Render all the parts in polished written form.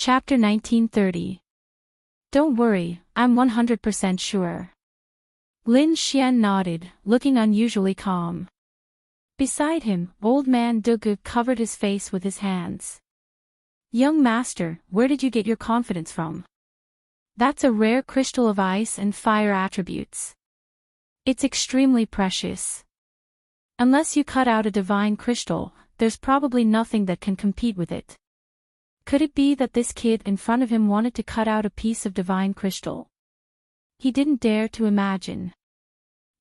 Chapter 1930. Don't worry, I'm 100% sure. Lin Xian nodded, looking unusually calm. Beside him, old man Dugu covered his face with his hands. Young master, where did you get your confidence from? That's a rare crystal of ice and fire attributes. It's extremely precious. Unless you cut out a divine crystal, there's probably nothing that can compete with it. Could it be that this kid in front of him wanted to cut out a piece of divine crystal? He didn't dare to imagine.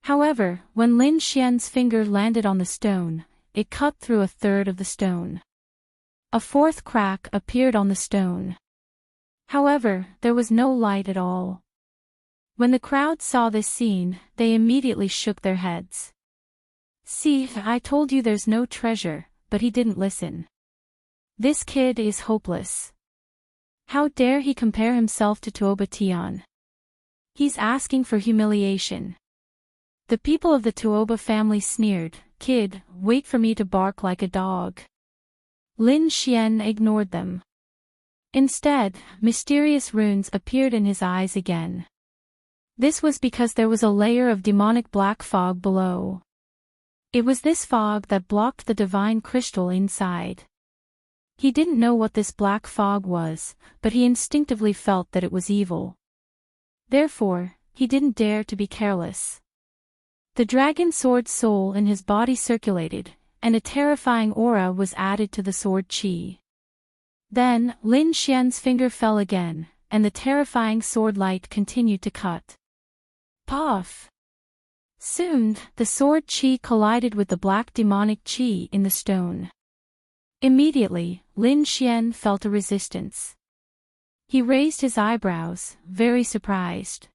However, when Lin Xian's finger landed on the stone, it cut through a third of the stone. A fourth crack appeared on the stone. However, there was no light at all. When the crowd saw this scene, they immediately shook their heads. See, I told you there's no treasure, but he didn't listen. This kid is hopeless. How dare he compare himself to Tuoba Tian? He's asking for humiliation. The people of the Tuoba family sneered, "Kid, wait for me to bark like a dog." Lin Xian ignored them. Instead, mysterious runes appeared in his eyes again. This was because there was a layer of demonic black fog below. It was this fog that blocked the divine crystal inside. He didn't know what this black fog was, but he instinctively felt that it was evil. Therefore, he didn't dare to be careless. The dragon sword soul in his body circulated, and a terrifying aura was added to the sword chi. Then, Lin Xian's finger fell again, and the terrifying sword light continued to cut. Puff! Soon, the sword chi collided with the black demonic chi in the stone. Immediately, Lin Xian felt a resistance. He raised his eyebrows, very surprised.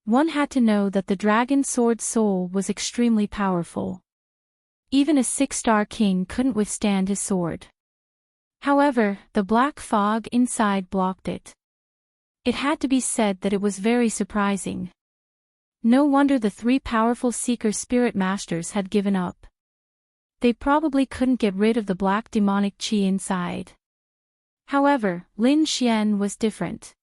One had to know that the dragon sword soul was extremely powerful. Even a 6-star king couldn't withstand his sword. However, the black fog inside blocked it. It had to be said that it was very surprising. No wonder the 3 powerful seeker spirit masters had given up. They probably couldn't get rid of the black demonic chi inside. However, Lin Xian was different.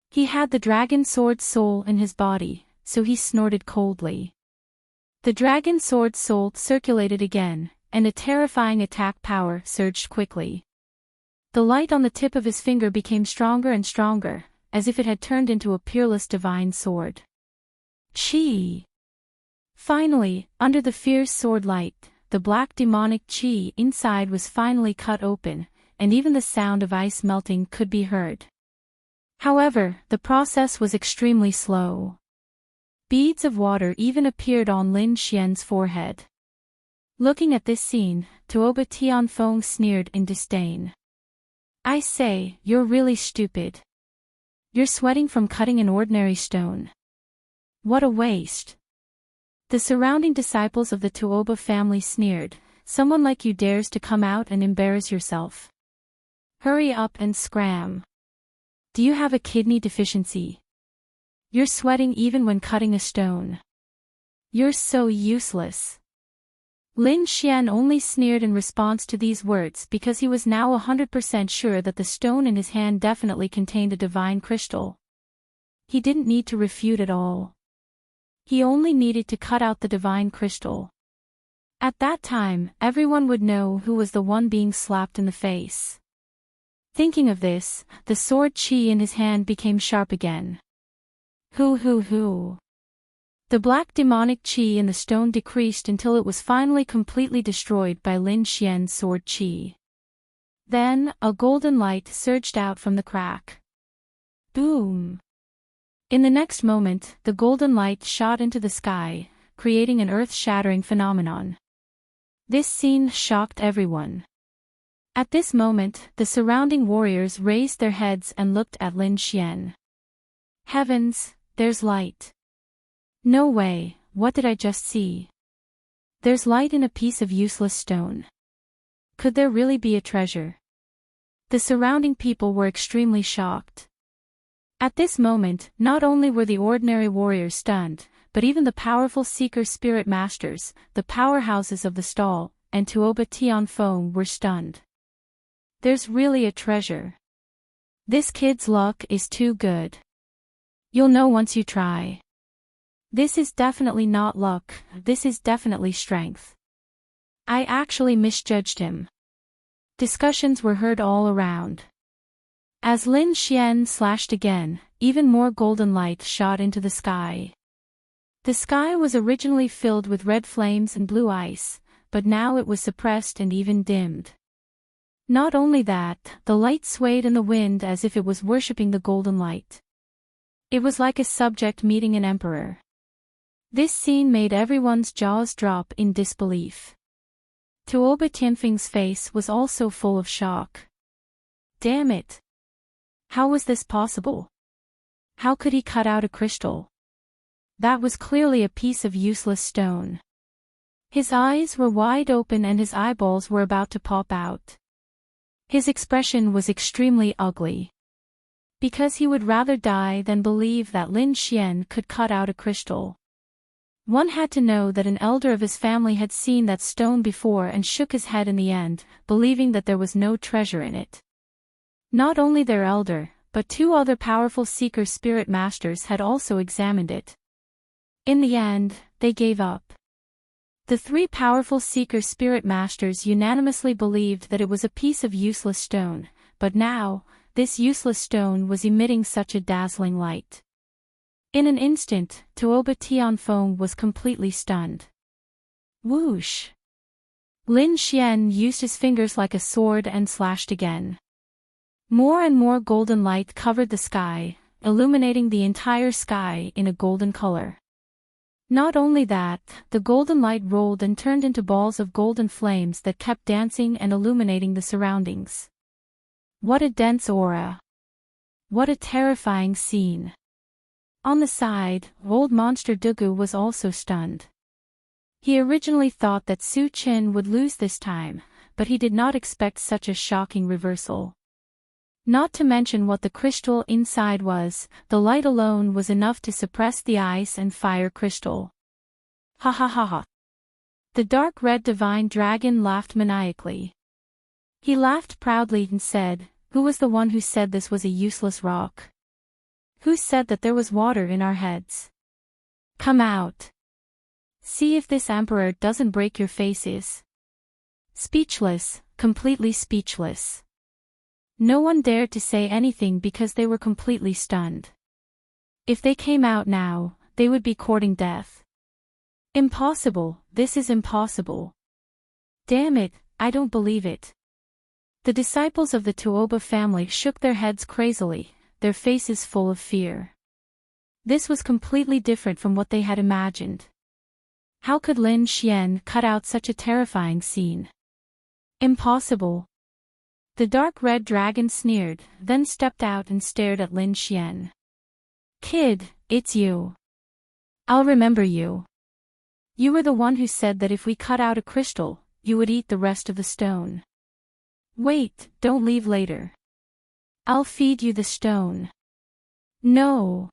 He had the dragon sword soul in his body, so he snorted coldly. The dragon sword soul circulated again, and a terrifying attack power surged quickly. The light on the tip of his finger became stronger and stronger, as if it had turned into a peerless divine sword. Chi! Finally, under the fierce sword light, the black demonic chi inside was finally cut open, and even the sound of ice melting could be heard. However, the process was extremely slow. Beads of water even appeared on Lin Xian's forehead. Looking at this scene, Tuoba Tianfeng sneered in disdain. I say, you're really stupid. You're sweating from cutting an ordinary stone. What a waste. The surrounding disciples of the Tuoba family sneered, someone like you dares to come out and embarrass yourself. Hurry up and scram. Do you have a kidney deficiency? You're sweating even when cutting a stone. You're so useless. Lin Xian only sneered in response to these words because he was now 100% sure that the stone in his hand definitely contained a divine crystal. He didn't need to refute at all. He only needed to cut out the divine crystal. At that time, everyone would know who was the one being slapped in the face. Thinking of this, the sword chi in his hand became sharp again. Hoo. The black demonic chi in the stone decreased until it was finally completely destroyed by Lin Xian's sword chi. Then, a golden light surged out from the crack. Boom! In the next moment, the golden light shot into the sky, creating an earth-shattering phenomenon. This scene shocked everyone. At this moment, the surrounding warriors raised their heads and looked at Lin Xian. Heavens, there's light. No way, what did I just see? There's light in a piece of useless stone. Could there really be a treasure? The surrounding people were extremely shocked. At this moment, not only were the ordinary warriors stunned, but even the powerful seeker spirit masters, the powerhouses of the stall, and Tuoba Tianfeng were stunned. There's really a treasure. This kid's luck is too good. You'll know once you try. This is definitely not luck, this is definitely strength. I actually misjudged him. Discussions were heard all around. As Lin Xian slashed again, even more golden light shot into the sky. The sky was originally filled with red flames and blue ice, but now it was suppressed and even dimmed. Not only that, the light swayed in the wind as if it was worshipping the golden light. It was like a subject meeting an emperor. This scene made everyone's jaws drop in disbelief. Tuoba Tianfeng's face was also full of shock. Damn it! How was this possible? How could he cut out a crystal? That was clearly a piece of useless stone. His eyes were wide open and his eyeballs were about to pop out. His expression was extremely ugly. Because he would rather die than believe that Lin Xian could cut out a crystal. One had to know that an elder of his family had seen that stone before and shook his head in the end, believing that there was no treasure in it. Not only their elder, but 2 other powerful seeker spirit masters had also examined it. In the end, they gave up. The 3 powerful seeker spirit masters unanimously believed that it was a piece of useless stone, but now, this useless stone was emitting such a dazzling light. In an instant, Tuoba Tianfeng was completely stunned. Whoosh! Lin Xian used his fingers like a sword and slashed again. More and more golden light covered the sky, illuminating the entire sky in a golden color. Not only that, the golden light rolled and turned into balls of golden flames that kept dancing and illuminating the surroundings. What a dense aura! What a terrifying scene! On the side, old monster Dugu was also stunned. He originally thought that Su Qin would lose this time, but he did not expect such a shocking reversal. Not to mention what the crystal inside was, the light alone was enough to suppress the ice and fire crystal. Ha ha ha ha. The dark red divine dragon laughed maniacally. He laughed proudly and said, "Who was the one who said this was a useless rock? Who said that there was water in our heads? Come out. See if this emperor doesn't break your faces." Speechless, completely speechless. No one dared to say anything because they were completely stunned. If they came out now, they would be courting death. Impossible, this is impossible. Damn it, I don't believe it. The disciples of the Tuoba family shook their heads crazily, their faces full of fear. This was completely different from what they had imagined. How could Lin Xian cut out such a terrifying scene? Impossible. The dark red dragon sneered, then stepped out and stared at Lin Xian. "Kid, it's you. I'll remember you. You were the one who said that if we cut out a crystal, you would eat the rest of the stone. Wait, don't leave later. I'll feed you the stone." No.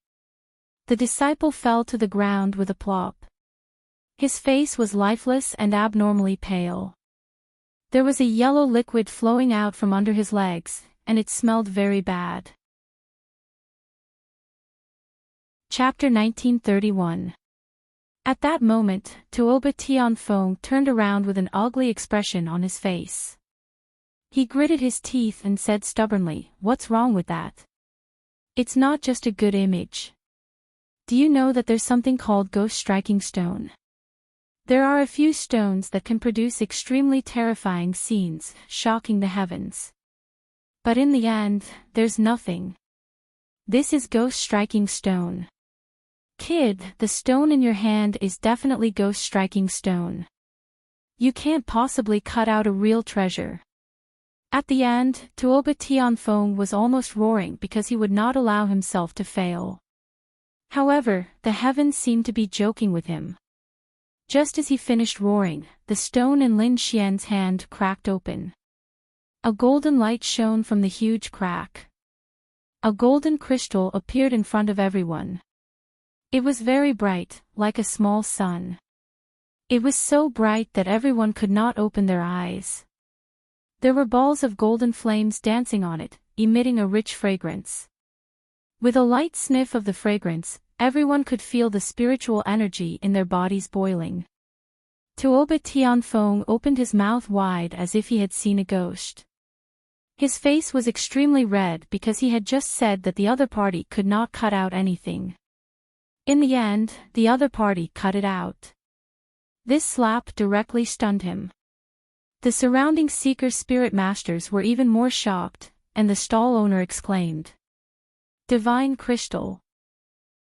The disciple fell to the ground with a plop. His face was lifeless and abnormally pale. There was a yellow liquid flowing out from under his legs, and it smelled very bad. Chapter 1931. At that moment, Tuoba Tianfeng turned around with an ugly expression on his face. He gritted his teeth and said stubbornly, "What's wrong with that? It's not just a good image. Do you know that there's something called ghost striking stone? There are a few stones that can produce extremely terrifying scenes, shocking the heavens. But in the end, there's nothing. This is ghost striking stone. Kid, the stone in your hand is definitely ghost striking stone. You can't possibly cut out a real treasure." At the end, Tuoba Tianfeng was almost roaring because he would not allow himself to fail. However, the heavens seemed to be joking with him. Just as he finished roaring, the stone in Lin Xian's hand cracked open. A golden light shone from the huge crack. A golden crystal appeared in front of everyone. It was very bright, like a small sun. It was so bright that everyone could not open their eyes. There were balls of golden flames dancing on it, emitting a rich fragrance. With a light sniff of the fragrance, everyone could feel the spiritual energy in their bodies boiling. Tuoba Tianfeng opened his mouth wide as if he had seen a ghost. His face was extremely red because he had just said that the other party could not cut out anything. In the end, the other party cut it out. This slap directly stunned him. The surrounding Seeker Spirit Masters were even more shocked, and the stall owner exclaimed, "Divine crystal!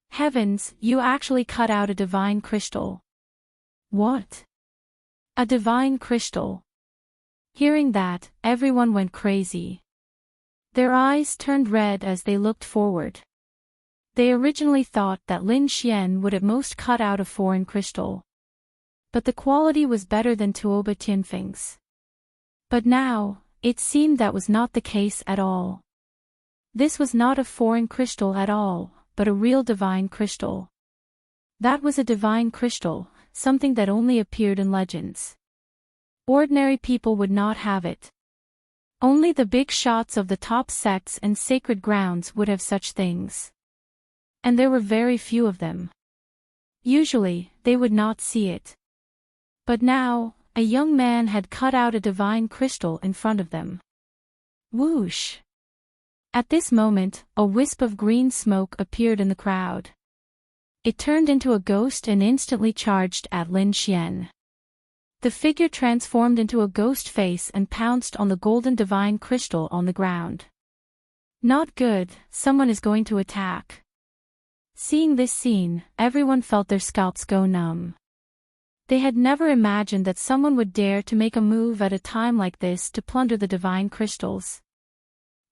Heavens, you actually cut out a divine crystal!" "What? A divine crystal?" Hearing that, everyone went crazy. Their eyes turned red as they looked forward. They originally thought that Lin Xian would at most cut out a foreign crystal. But the quality was better than Tuoba Tianfeng's. But now, it seemed that was not the case at all. This was not a foreign crystal at all, but a real divine crystal. That was a divine crystal, something that only appeared in legends. Ordinary people would not have it. Only the big shots of the top sects and sacred grounds would have such things. And there were very few of them. Usually, they would not see it. But now, a young man had cut out a divine crystal in front of them. Whoosh! At this moment, a wisp of green smoke appeared in the crowd. It turned into a ghost and instantly charged at Lin Xian. The figure transformed into a ghost face and pounced on the golden divine crystal on the ground. Not good, someone is going to attack. Seeing this scene, everyone felt their scalps go numb. They had never imagined that someone would dare to make a move at a time like this to plunder the divine crystals.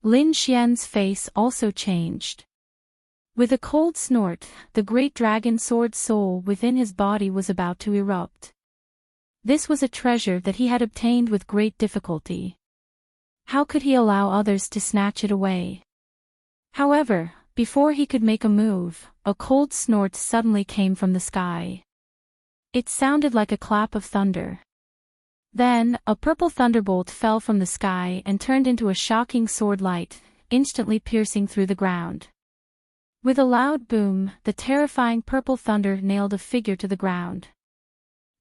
Lin Xian's face also changed. With a cold snort, the great dragon sword soul within his body was about to erupt. This was a treasure that he had obtained with great difficulty. How could he allow others to snatch it away? However, before he could make a move, a cold snort suddenly came from the sky. It sounded like a clap of thunder. Then, a purple thunderbolt fell from the sky and turned into a shocking sword light, instantly piercing through the ground. With a loud boom, the terrifying purple thunder nailed a figure to the ground.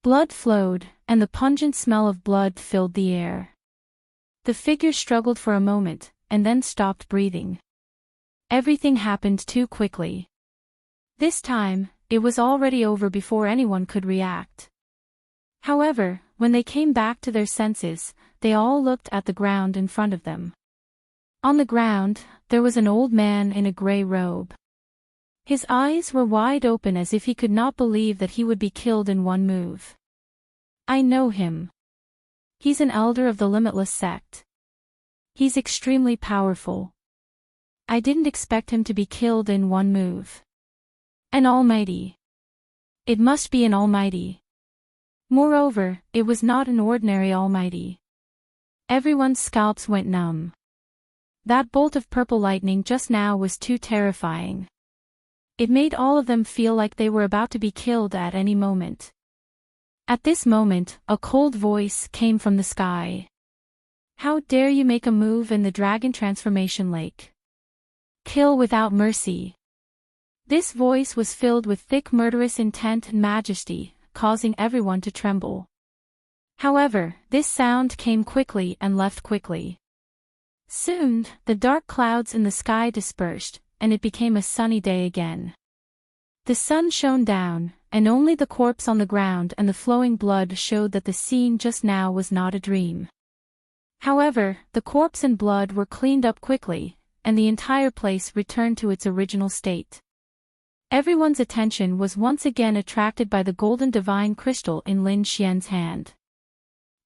Blood flowed, and the pungent smell of blood filled the air. The figure struggled for a moment, and then stopped breathing. Everything happened too quickly. This time, it was already over before anyone could react. However, when they came back to their senses, they all looked at the ground in front of them. On the ground, there was an old man in a gray robe. His eyes were wide open as if he could not believe that he would be killed in one move. I know him. He's an elder of the Limitless sect. He's extremely powerful. I didn't expect him to be killed in one move. An almighty. It must be an almighty. Moreover, it was not an ordinary almighty. Everyone's scalps went numb. That bolt of purple lightning just now was too terrifying. It made all of them feel like they were about to be killed at any moment. At this moment, a cold voice came from the sky. How dare you make a move in the Dragon Transformation Lake? Kill without mercy. This voice was filled with thick murderous intent and majesty, causing everyone to tremble. However, this sound came quickly and left quickly. Soon, the dark clouds in the sky dispersed, and it became a sunny day again. The sun shone down, and only the corpse on the ground and the flowing blood showed that the scene just now was not a dream. However, the corpse and blood were cleaned up quickly, and the entire place returned to its original state. Everyone's attention was once again attracted by the golden divine crystal in Lin Xian's hand.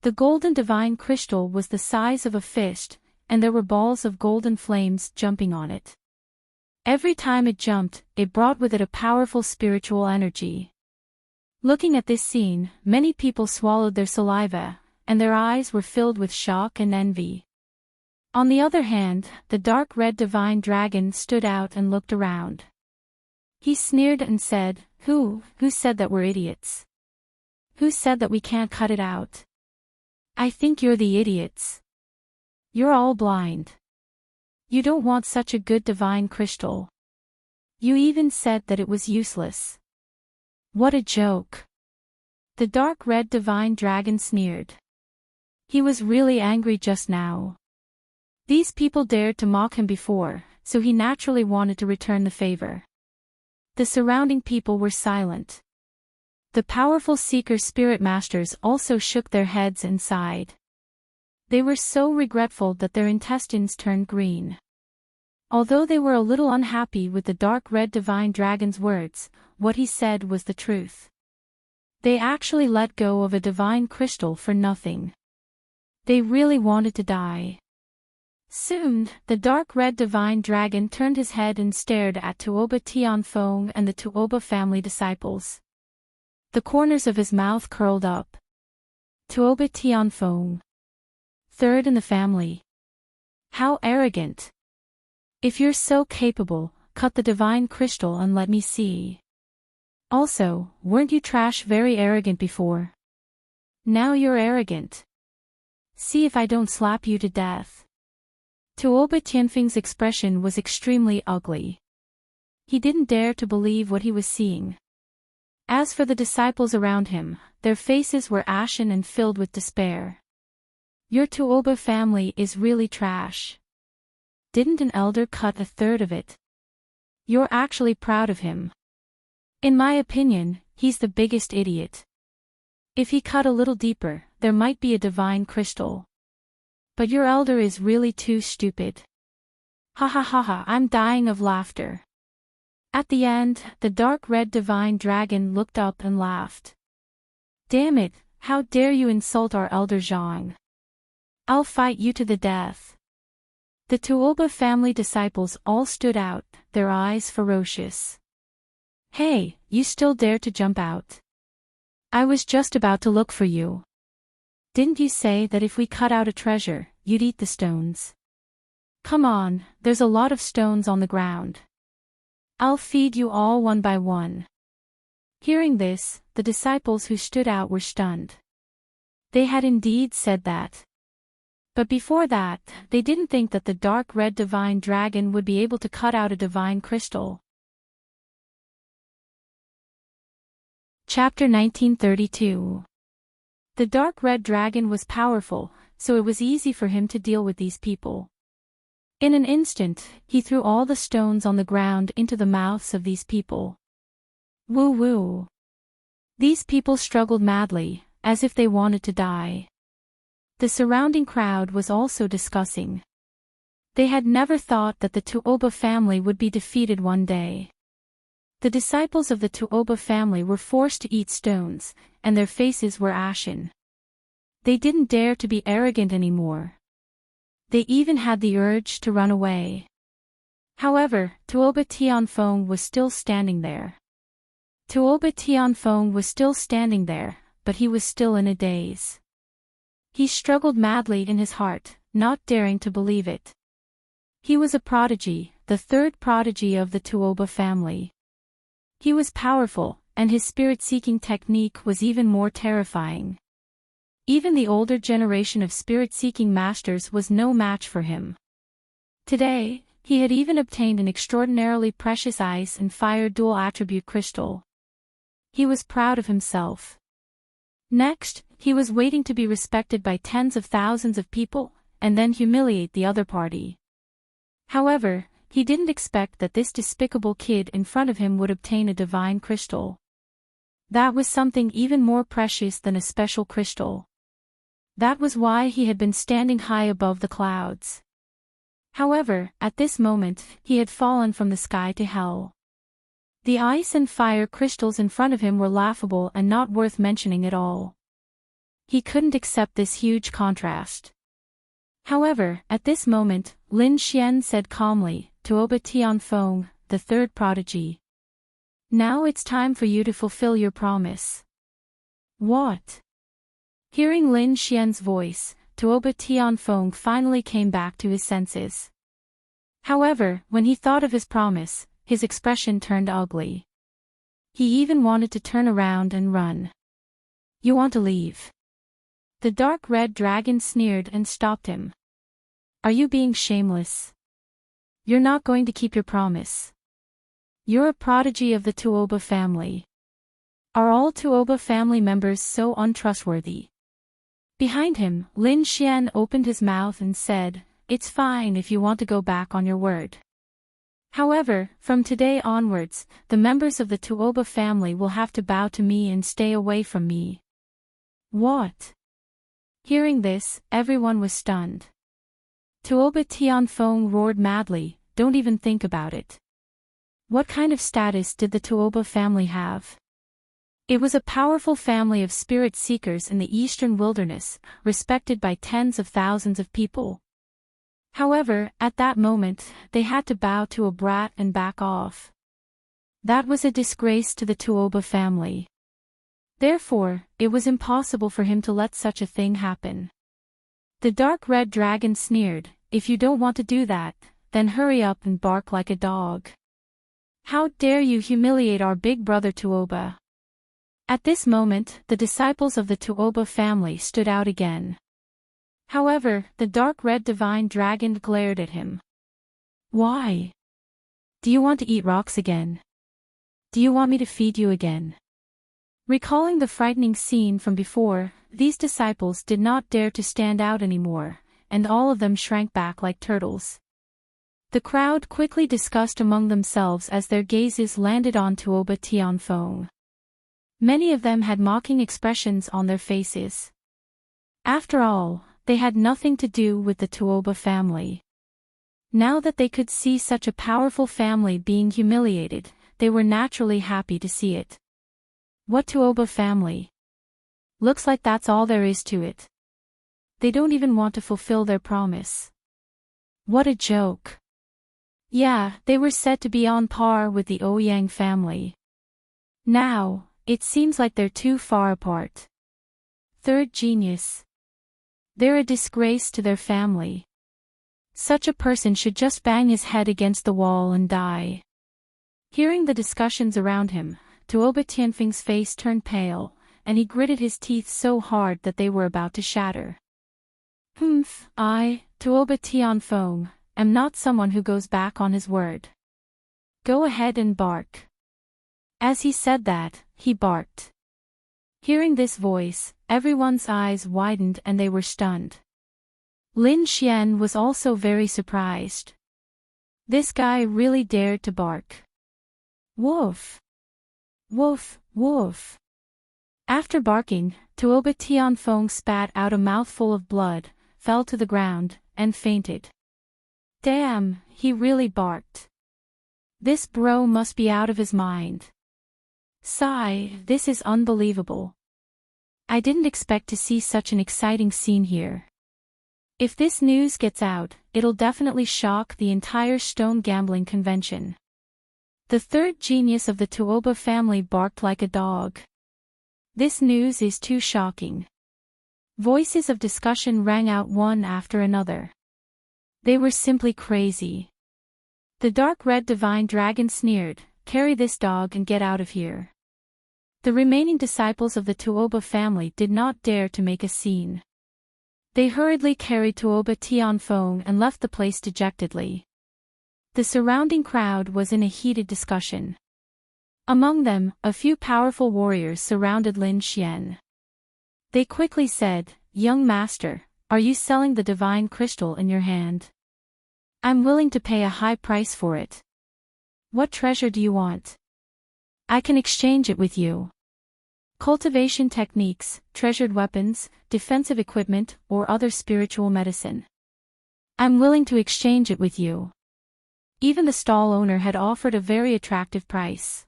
The golden divine crystal was the size of a fist, and there were balls of golden flames jumping on it. Every time it jumped, it brought with it a powerful spiritual energy. Looking at this scene, many people swallowed their saliva, and their eyes were filled with shock and envy. On the other hand, the dark red divine dragon stood out and looked around. He sneered and said, Who said that we're idiots? Who said that we can't cut it out? I think you're the idiots. You're all blind. You don't want such a good divine crystal. You even said that it was useless. What a joke. The dark red divine dragon sneered. He was really angry just now. These people dared to mock him before, so he naturally wanted to return the favor. The surrounding people were silent. The powerful seeker spirit masters also shook their heads and sighed. They were so regretful that their intestines turned green. Although they were a little unhappy with the dark red divine dragon's words, what he said was the truth. They actually let go of a divine crystal for nothing. They really wanted to die. Soon, the dark red divine dragon turned his head and stared at Tuoba Tianfeng and the Tuoba family disciples. The corners of his mouth curled up. Tuoba Tianfeng. Third in the family. How arrogant. If you're so capable, cut the divine crystal and let me see. Also, weren't you trash very arrogant before? Now you're arrogant. See if I don't slap you to death. Tuoba Tianfeng's expression was extremely ugly. He didn't dare to believe what he was seeing. As for the disciples around him, their faces were ashen and filled with despair. Your Tuoba family is really trash. Didn't an elder cut a third of it? You're actually proud of him. In my opinion, he's the biggest idiot. If he cut a little deeper, there might be a divine crystal. But your elder is really too stupid. Ha ha ha ha, I'm dying of laughter. At the end, the dark red divine dragon looked up and laughed. Damn it, how dare you insult our elder Zhang? I'll fight you to the death. The Tuoba family disciples all stood out, their eyes ferocious. Hey, you still dare to jump out? I was just about to look for you. Didn't you say that if we cut out a treasure, you'd eat the stones? Come on, there's a lot of stones on the ground. I'll feed you all one by one. Hearing this, the disciples who stood out were stunned. They had indeed said that. But before that, they didn't think that the dark red divine dragon would be able to cut out a divine crystal. Chapter 1932. The dark red dragon was powerful, so it was easy for him to deal with these people. In an instant, he threw all the stones on the ground into the mouths of these people. Woo woo. These people struggled madly, as if they wanted to die. The surrounding crowd was also discussing. They had never thought that the Tuoba family would be defeated one day. The disciples of the Tuoba family were forced to eat stones, and their faces were ashen. They didn't dare to be arrogant anymore. They even had the urge to run away. However, Tuoba Tianfeng was still standing there. Tuoba Tianfeng was still standing there, but he was still in a daze. He struggled madly in his heart, not daring to believe it. He was a prodigy, the third prodigy of the Tuoba family. He was powerful, and his spirit-seeking technique was even more terrifying. Even the older generation of spirit-seeking masters was no match for him. Today, he had even obtained an extraordinarily precious ice and fire dual-attribute crystal. He was proud of himself. Next, he was waiting to be respected by tens of thousands of people, and then humiliate the other party. However, he didn't expect that this despicable kid in front of him would obtain a divine crystal. That was something even more precious than a special crystal. That was why he had been standing high above the clouds. However, at this moment, he had fallen from the sky to hell. The ice and fire crystals in front of him were laughable and not worth mentioning at all. He couldn't accept this huge contrast. However, at this moment, Lin Xian said calmly, Tuoba Tianfeng, the third prodigy. Now it's time for you to fulfill your promise. What? Hearing Lin Xian's voice, Tuoba Tianfeng finally came back to his senses. However, when he thought of his promise, his expression turned ugly. He even wanted to turn around and run. You want to leave? The dark red dragon sneered and stopped him. Are you being shameless? You're not going to keep your promise. You're a prodigy of the Tuoba family. Are all Tuoba family members so untrustworthy? Behind him, Lin Xian opened his mouth and said, "It's fine if you want to go back on your word. However, from today onwards, the members of the Tuoba family will have to bow to me and stay away from me." What? Hearing this, everyone was stunned. Tuoba Tianfeng roared madly, "Don't even think about it." What kind of status did the Tuoba family have? It was a powerful family of spirit seekers in the eastern wilderness, respected by tens of thousands of people. However, at that moment, they had to bow to a brat and back off. That was a disgrace to the Tuoba family. Therefore, it was impossible for him to let such a thing happen. The dark red dragon sneered, "If you don't want to do that, then hurry up and bark like a dog. How dare you humiliate our big brother Tuoba?" At this moment, the disciples of the Tuoba family stood out again. However, the dark red divine dragon glared at him. "Why? Do you want to eat rocks again? Do you want me to feed you again?" Recalling the frightening scene from before, these disciples did not dare to stand out anymore, and all of them shrank back like turtles. The crowd quickly discussed among themselves as their gazes landed on Tuoba Tianfeng. Many of them had mocking expressions on their faces. After all, they had nothing to do with the Tuoba family. Now that they could see such a powerful family being humiliated, they were naturally happy to see it. What Tuoba family? Looks like that's all there is to it. They don't even want to fulfill their promise. What a joke. Yeah, they were said to be on par with the Ouyang family. Now, it seems like they're too far apart. Third genius. They're a disgrace to their family. Such a person should just bang his head against the wall and die. Hearing the discussions around him, Tuoba Tianfeng's face turned pale, and he gritted his teeth so hard that they were about to shatter. I, Tuoba Tianfeng, am not someone who goes back on his word. Go ahead and bark. As he said that, he barked. Hearing this voice, everyone's eyes widened and they were stunned. Lin Xian was also very surprised. This guy really dared to bark. Woof! Woof, woof. After barking, Tuoba Tianfeng spat out a mouthful of blood, fell to the ground, and fainted. Damn, he really barked. This bro must be out of his mind. Sigh, this is unbelievable. I didn't expect to see such an exciting scene here. If this news gets out, it'll definitely shock the entire stone gambling convention. The third genius of the Tuoba family barked like a dog. This news is too shocking. Voices of discussion rang out one after another. They were simply crazy. The dark red divine dragon sneered, "Carry this dog and get out of here." The remaining disciples of the Tuoba family did not dare to make a scene. They hurriedly carried Tuoba Tianfeng and left the place dejectedly. The surrounding crowd was in a heated discussion. Among them, a few powerful warriors surrounded Lin Xian. They quickly said, "Young master, are you selling the divine crystal in your hand? I'm willing to pay a high price for it. What treasure do you want? I can exchange it with you. Cultivation techniques, treasured weapons, defensive equipment, or other spiritual medicine. I'm willing to exchange it with you." Even the stall owner had offered a very attractive price.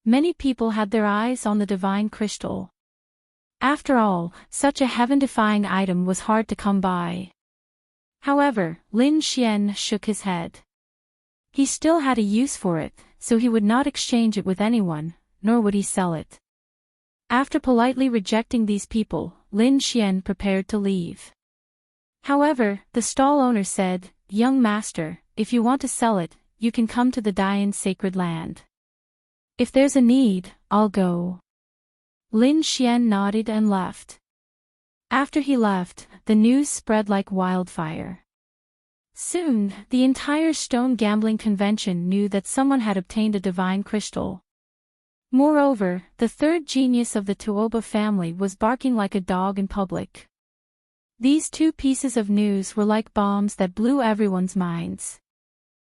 Many people had their eyes on the divine crystal. After all, such a heaven-defying item was hard to come by. However, Lin Xian shook his head. He still had a use for it, so he would not exchange it with anyone, nor would he sell it. After politely rejecting these people, Lin Xian prepared to leave. However, the stall owner said, "Young master, if you want to sell it, you can come to the Dian sacred land. If there's a need, I'll go." Lin Xian nodded and left. After he left, the news spread like wildfire. Soon, the entire stone gambling convention knew that someone had obtained a divine crystal. Moreover, the third genius of the Tuoba family was barking like a dog in public. These two pieces of news were like bombs that blew everyone's minds.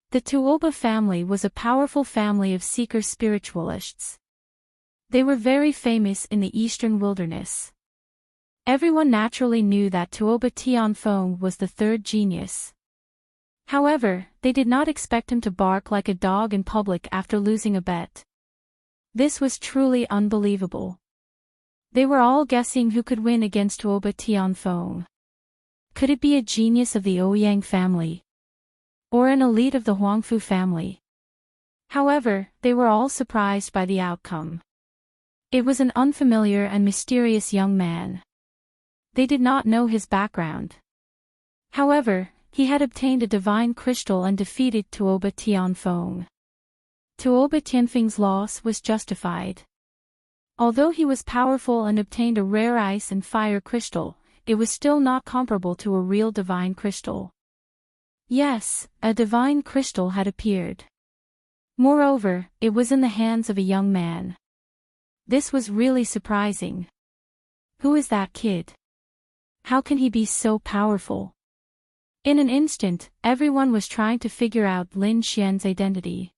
The Tuoba family was a powerful family of seeker spiritualists. They were very famous in the eastern wilderness. Everyone naturally knew that Tuoba Tianfeng was the third genius. However, they did not expect him to bark like a dog in public after losing a bet. This was truly unbelievable. They were all guessing who could win against Tuoba Tianfeng. Could it be a genius of the Ouyang family? Or an elite of the Huangfu family? However, they were all surprised by the outcome. It was an unfamiliar and mysterious young man. They did not know his background. However, he had obtained a divine crystal and defeated Tuoba Tianfeng. Tuoba Tianfeng's loss was justified. Although he was powerful and obtained a rare ice and fire crystal, it was still not comparable to a real divine crystal. Yes, a divine crystal had appeared. Moreover, it was in the hands of a young man. This was really surprising. Who is that kid? How can he be so powerful? In an instant, everyone was trying to figure out Lin Xian's identity.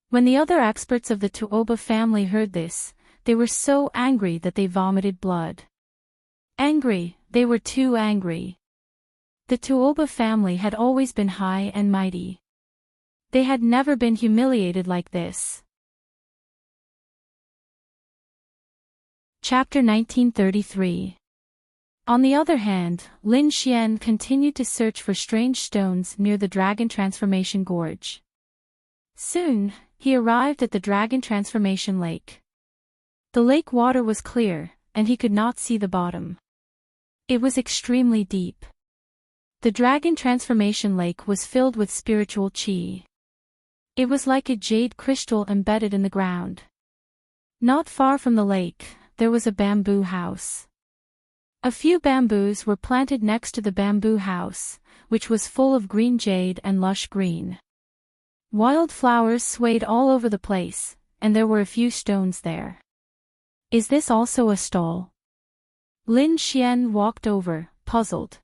When the other experts of the Tuoba family heard this, they were so angry that they vomited blood. Angry, they were too angry. The Tuoba family had always been high and mighty. They had never been humiliated like this. Chapter 1933. On the other hand, Lin Xian continued to search for strange stones near the Dragon Transformation Gorge. Soon, he arrived at the Dragon Transformation Lake. The lake water was clear, and he could not see the bottom. It was extremely deep. The Dragon Transformation Lake was filled with spiritual qi. It was like a jade crystal embedded in the ground. Not far from the lake, there was a bamboo house. A few bamboos were planted next to the bamboo house, which was full of green jade and lush green. Wild flowers swayed all over the place, and there were a few stones there. Is this also a stall? Lin Xian walked over, puzzled.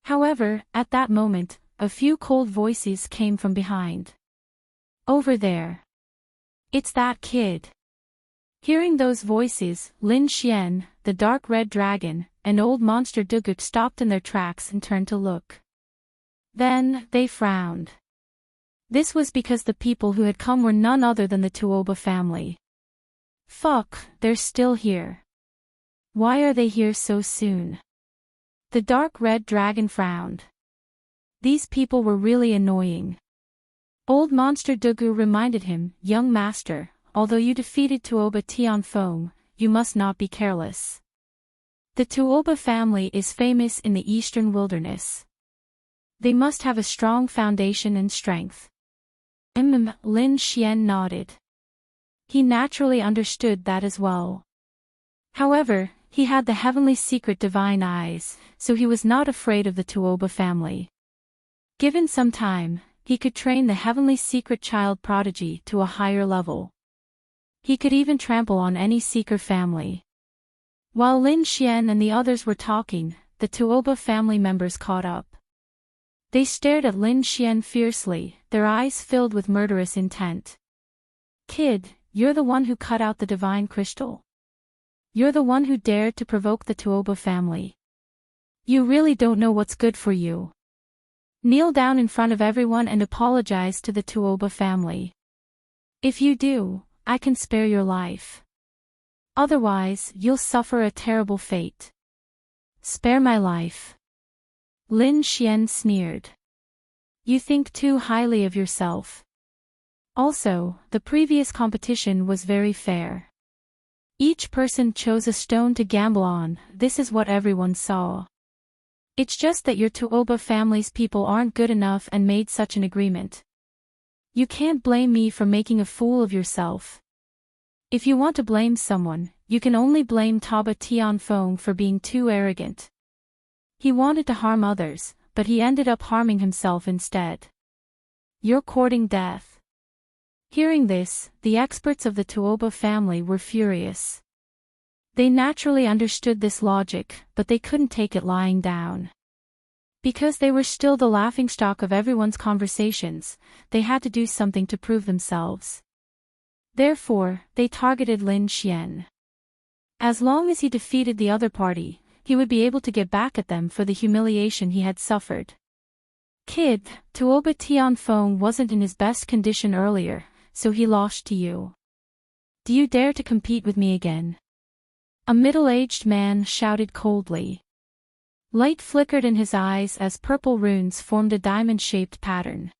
However, at that moment, a few cold voices came from behind. Over there. It's that kid. Hearing those voices, Lin Xian, the dark red dragon, and old monster Duguk stopped in their tracks and turned to look. Then, they frowned. This was because the people who had come were none other than the Tuoba family. Fuck, they're still here. Why are they here so soon? The dark red dragon frowned. These people were really annoying. Old monster Dugu reminded him, young master, although you defeated Tuoba Tianfeng, you must not be careless. The Tuoba family is famous in the eastern wilderness. They must have a strong foundation and strength. Lin Xian nodded. He naturally understood that as well. However, he had the heavenly secret divine eyes, so he was not afraid of the Tuoba family. Given some time, he could train the heavenly secret child prodigy to a higher level. He could even trample on any seeker family. While Lin Xian and the others were talking, the Tuoba family members caught up. They stared at Lin Xian fiercely, their eyes filled with murderous intent. Kid, you're the one who cut out the divine crystal? You're the one who dared to provoke the Tuoba family. You really don't know what's good for you. Kneel down in front of everyone and apologize to the Tuoba family. If you do, I can spare your life. Otherwise, you'll suffer a terrible fate. Spare my life. Lin Xian sneered. You think too highly of yourself. Also, the previous competition was very fair. Each person chose a stone to gamble on, this is what everyone saw. It's just that your Tuoba family's people aren't good enough and made such an agreement. You can't blame me for making a fool of yourself. If you want to blame someone, you can only blame Tuoba Tianfeng for being too arrogant. He wanted to harm others, but he ended up harming himself instead. You're courting death. Hearing this, the experts of the Tuoba family were furious. They naturally understood this logic, but they couldn't take it lying down. Because they were still the laughingstock of everyone's conversations, they had to do something to prove themselves. Therefore, they targeted Lin Xian. As long as he defeated the other party, he would be able to get back at them for the humiliation he had suffered. Kid, Tuoba Tianfeng wasn't in his best condition earlier, so he lost to you. Do you dare to compete with me again? A middle-aged man shouted coldly. Light flickered in his eyes as purple runes formed a diamond-shaped pattern.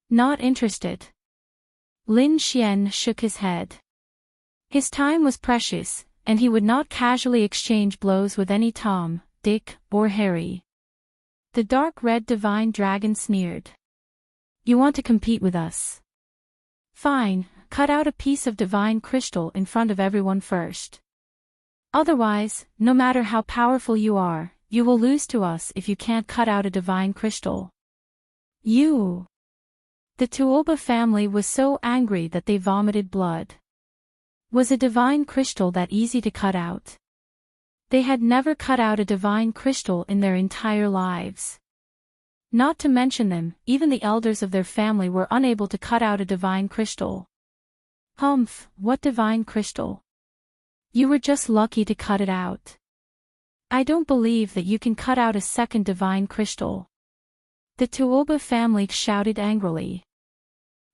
Not interested. Lin Xian shook his head. His time was precious, and he would not casually exchange blows with any Tom, Dick, or Harry. The dark red divine dragon sneered. You want to compete with us? Fine, cut out a piece of divine crystal in front of everyone first. Otherwise, no matter how powerful you are, you will lose to us if you can't cut out a divine crystal. You! The Tuoba family was so angry that they vomited blood. Was a divine crystal that easy to cut out? They had never cut out a divine crystal in their entire lives. Not to mention them, even the elders of their family were unable to cut out a divine crystal. Humph, what divine crystal? You were just lucky to cut it out. I don't believe that you can cut out a second divine crystal. The Tuoba family shouted angrily.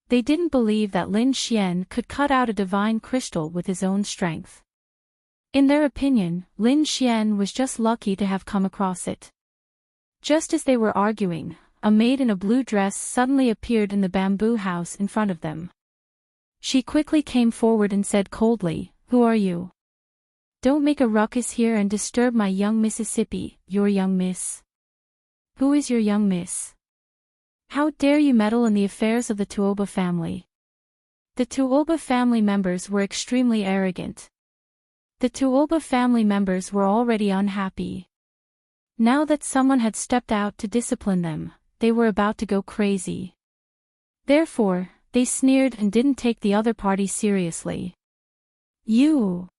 They didn't believe that Lin Xian could cut out a divine crystal with his own strength. In their opinion, Lin Xian was just lucky to have come across it. Just as they were arguing, a maid in a blue dress suddenly appeared in the bamboo house in front of them. She quickly came forward and said coldly, "Who are you? Don't make a ruckus here and disturb my young Mississippi, your young miss." Who is your young miss? How dare you meddle in the affairs of the Tuoba family? The Tuoba family members were extremely arrogant. The Tuoba family members were already unhappy. Now that someone had stepped out to discipline them, they were about to go crazy. Therefore, they sneered and didn't take the other party seriously. You!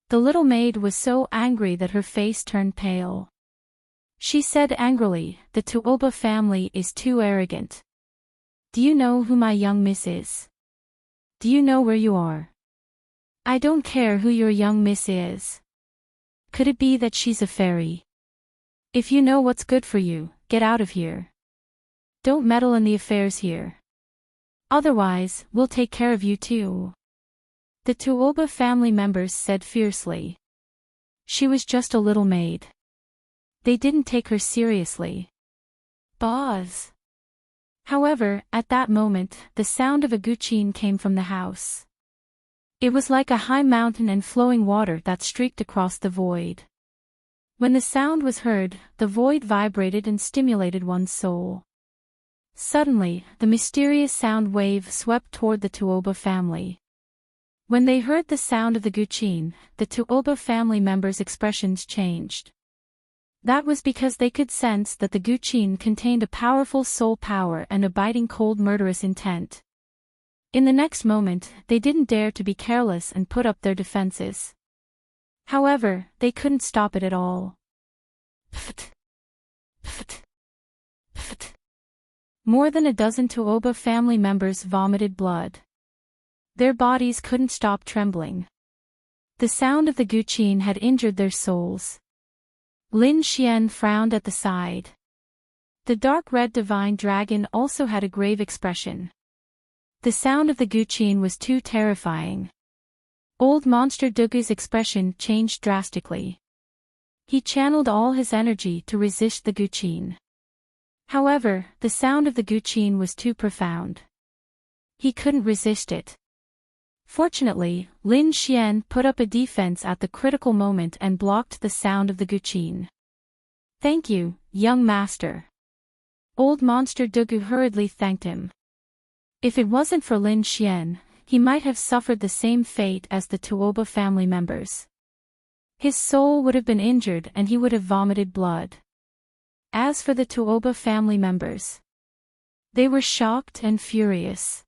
The little maid was so angry that her face turned pale. She said angrily, "The Tuoba family is too arrogant. Do you know who my young miss is? Do you know where you are? I don't care who your young miss is. Could it be that she's a fairy? If you know what's good for you, get out of here. Don't meddle in the affairs here. Otherwise, we'll take care of you too." The Tuoba family members said fiercely. She was just a little maid. They didn't take her seriously. Boz. However, at that moment, the sound of a guqin came from the house. It was like a high mountain and flowing water that streaked across the void. When the sound was heard, the void vibrated and stimulated one's soul. Suddenly, the mysterious sound wave swept toward the Tuoba family. When they heard the sound of the guqin, the Tuoba family members' expressions changed. That was because they could sense that the guqin contained a powerful soul power and a biting cold murderous intent. In the next moment, they didn't dare to be careless and put up their defenses. However, they couldn't stop it at all. Pft! Pft! Pft! More than a dozen Tuoba family members vomited blood. Their bodies couldn't stop trembling. The sound of the guqin had injured their souls. Lin Xian frowned at the side. The dark red divine dragon also had a grave expression. The sound of the guqin was too terrifying. Old Monster Dugu's expression changed drastically. He channeled all his energy to resist the guqin. However, the sound of the guqin was too profound. He couldn't resist it. Fortunately, Lin Xian put up a defense at the critical moment and blocked the sound of the guqin. "Thank you, young master." Old Monster Dugu hurriedly thanked him. If it wasn't for Lin Xian, he might have suffered the same fate as the Tuoba family members. His soul would have been injured and he would have vomited blood. As for the Tuoba family members, they were shocked and furious.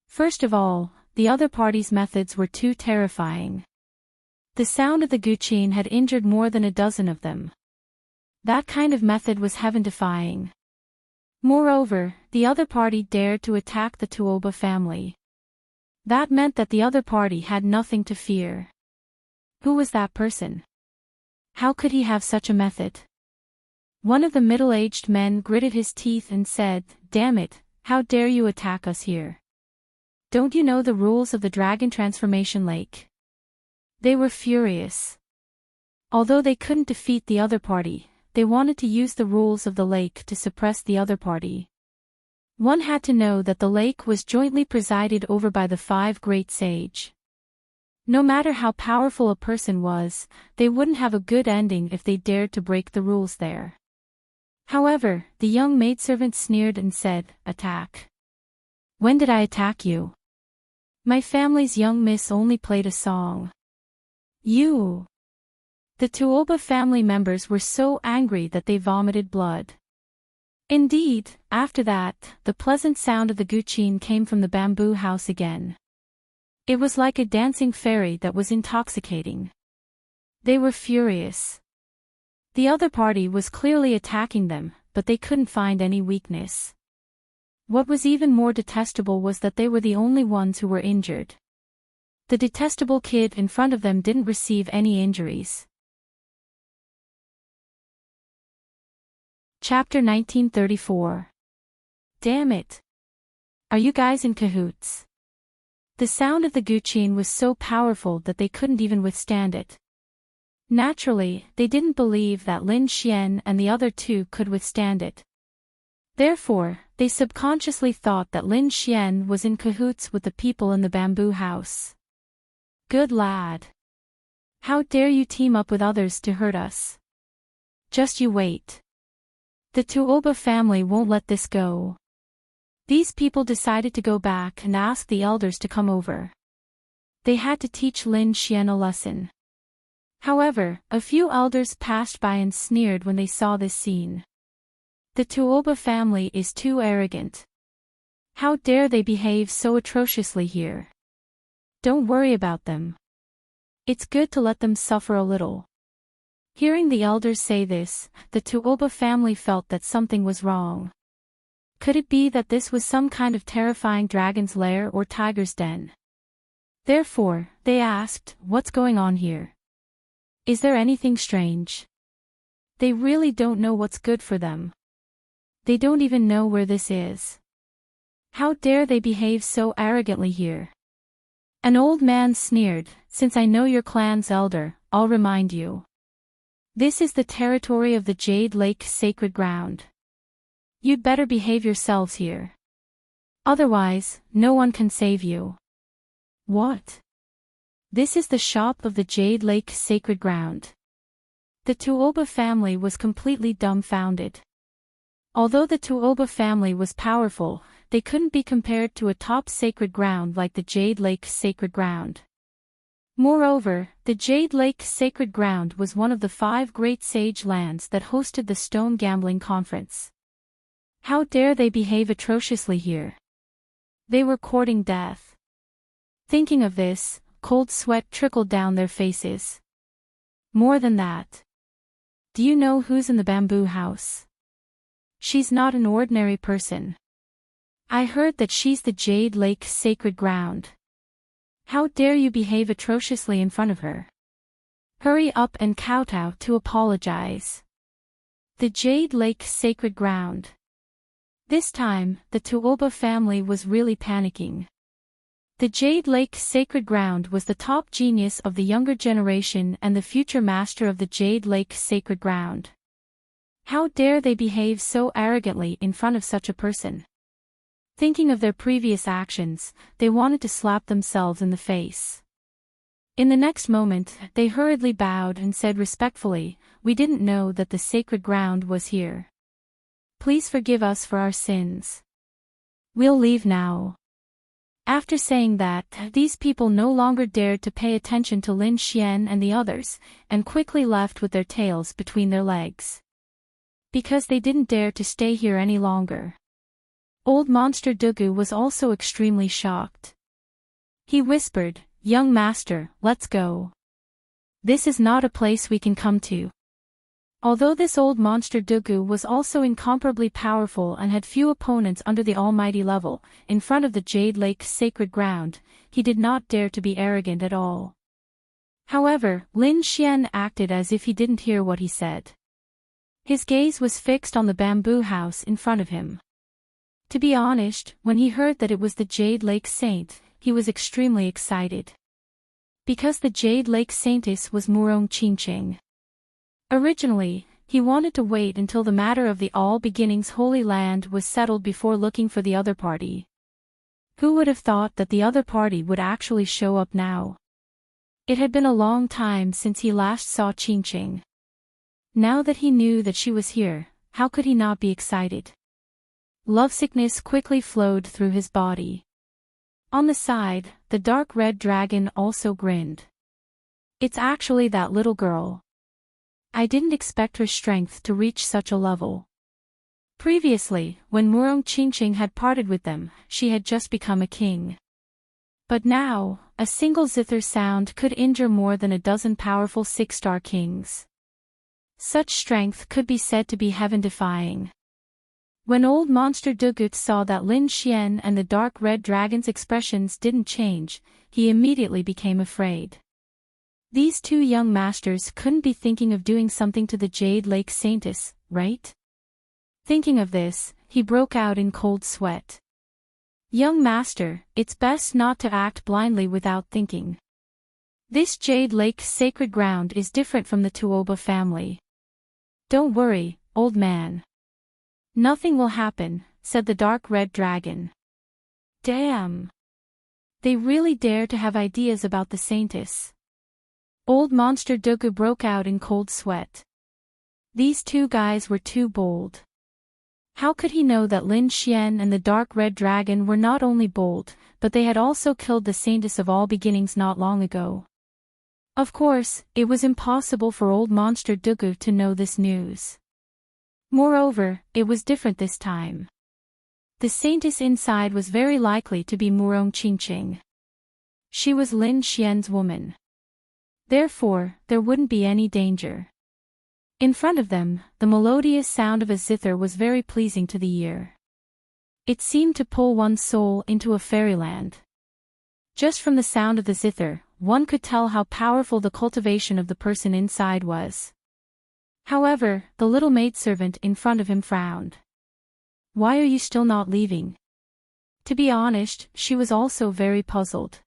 First of all, the other party's methods were too terrifying. The sound of the guqin had injured more than a dozen of them. That kind of method was heaven-defying. Moreover, the other party dared to attack the Tuoba family. That meant that the other party had nothing to fear. Who was that person? How could he have such a method? One of the middle-aged men gritted his teeth and said, "Damn it, how dare you attack us here? Don't you know the rules of the Dragon Transformation Lake?" They were furious. Although they couldn't defeat the other party, they wanted to use the rules of the lake to suppress the other party. One had to know that the lake was jointly presided over by the 5 great sage. No matter how powerful a person was, they wouldn't have a good ending if they dared to break the rules there. However, the young maidservant sneered and said, "Attack. When did I attack you? My family's young miss only played a song. You." The Tuoba family members were so angry that they vomited blood. Indeed, after that, the pleasant sound of the guqin came from the bamboo house again. It was like a dancing fairy that was intoxicating. They were furious. The other party was clearly attacking them, but they couldn't find any weakness. What was even more detestable was that they were the only ones who were injured. The detestable kid in front of them didn't receive any injuries. Chapter 1934. Damn it! Are you guys in cahoots? The sound of the guqin was so powerful that they couldn't even withstand it. Naturally, they didn't believe that Lin Xian and the other two could withstand it. Therefore, they subconsciously thought that Lin Xian was in cahoots with the people in the bamboo house. Good lad. How dare you team up with others to hurt us? Just you wait. The Tuoba family won't let this go. These people decided to go back and ask the elders to come over. They had to teach Lin Xian a lesson. However, a few elders passed by and sneered when they saw this scene. The Tuoba family is too arrogant. How dare they behave so atrociously here? Don't worry about them. It's good to let them suffer a little. Hearing the elders say this, the Tuoba family felt that something was wrong. Could it be that this was some kind of terrifying dragon's lair or tiger's den? Therefore, they asked, "What's going on here? Is there anything strange?" They really don't know what's good for them. They don't even know where this is. How dare they behave so arrogantly here? An old man sneered, "Since I know your clan's elder, I'll remind you. This is the territory of the Jade Lake sacred ground. You'd better behave yourselves here. Otherwise, no one can save you." What? This is the shop of the Jade Lake sacred ground. The Tuoba family was completely dumbfounded. Although the Tuoba family was powerful, they couldn't be compared to a top sacred ground like the Jade Lake sacred ground. Moreover, the Jade Lake sacred ground was one of the 5 great sage lands that hosted the Stone Gambling Conference. How dare they behave atrociously here? They were courting death. Thinking of this, cold sweat trickled down their faces. More than that. Do you know who's in the bamboo house? She's not an ordinary person. I heard that she's the Jade Lake sacred ground. How dare you behave atrociously in front of her? Hurry up and kowtow to apologize. The Jade Lake sacred ground. This time, the Tuoba family was really panicking. The Jade Lake sacred ground was the top genius of the younger generation and the future master of the Jade Lake sacred ground. How dare they behave so arrogantly in front of such a person? Thinking of their previous actions, they wanted to slap themselves in the face. In the next moment, they hurriedly bowed and said respectfully, "We didn't know that the sacred ground was here. Please forgive us for our sins. We'll leave now." After saying that, these people no longer dared to pay attention to Lin Xian and the others, and quickly left with their tails between their legs. because they didn't dare to stay here any longer. Old Monster Dugu was also extremely shocked. He whispered, "Young master, let's go. This is not a place we can come to." Although this old Monster Dugu was also incomparably powerful and had few opponents under the almighty level, in front of the Jade Lake's sacred ground, he did not dare to be arrogant at all. However, Lin Xian acted as if he didn't hear what he said. His gaze was fixed on the bamboo house in front of him. To be honest, when he heard that it was the Jade Lake Saint, he was extremely excited. Because the Jade Lake Saintess was Murong Qingqing. Originally, he wanted to wait until the matter of the All Beginnings Holy Land was settled before looking for the other party. Who would have thought that the other party would actually show up now? It had been a long time since he last saw Qingqing. Now that he knew that she was here, how could he not be excited? Lovesickness quickly flowed through his body. On the side, the dark red dragon also grinned. "It's actually that little girl. I didn't expect her strength to reach such a level." Previously, when Murong Qingqing had parted with them, she had just become a king. But now, a single zither sound could injure more than a dozen powerful 6-star kings. Such strength could be said to be heaven-defying. When old Monster Dugut saw that Lin Xian and the dark red dragon's expressions didn't change, he immediately became afraid. These two young masters couldn't be thinking of doing something to the Jade Lake Saintess, right? Thinking of this, he broke out in cold sweat. "Young master, it's best not to act blindly without thinking. This Jade Lake sacred ground is different from the Tuoba family. Don't worry, old man. Nothing will happen," said the dark red dragon. Damn! They really dare to have ideas about the Saintess. Old Monster Dugu broke out in cold sweat. These two guys were too bold. How could he know that Lin Xian and the dark red dragon were not only bold, but they had also killed the Saintess of All Beginnings not long ago? Of course, it was impossible for old Monster Dugu to know this news. Moreover, it was different this time. The Saintess inside was very likely to be Murong Qingqing. She was Lin Xian's woman. Therefore, there wouldn't be any danger. In front of them, the melodious sound of a zither was very pleasing to the ear. It seemed to pull one's soul into a fairyland. Just from the sound of the zither, one could tell how powerful the cultivation of the person inside was. However, the little maidservant in front of him frowned. "Why are you still not leaving?" To be honest, she was also very puzzled.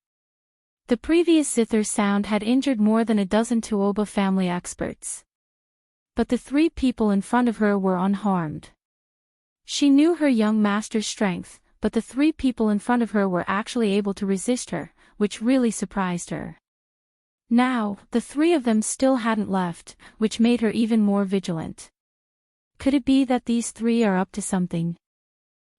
The previous zither sound had injured more than a dozen Tuoba family experts. But the three people in front of her were unharmed. She knew her young master's strength, but the three people in front of her were actually able to resist her, which really surprised her. Now, the three of them still hadn't left, which made her even more vigilant. Could it be that these three are up to something?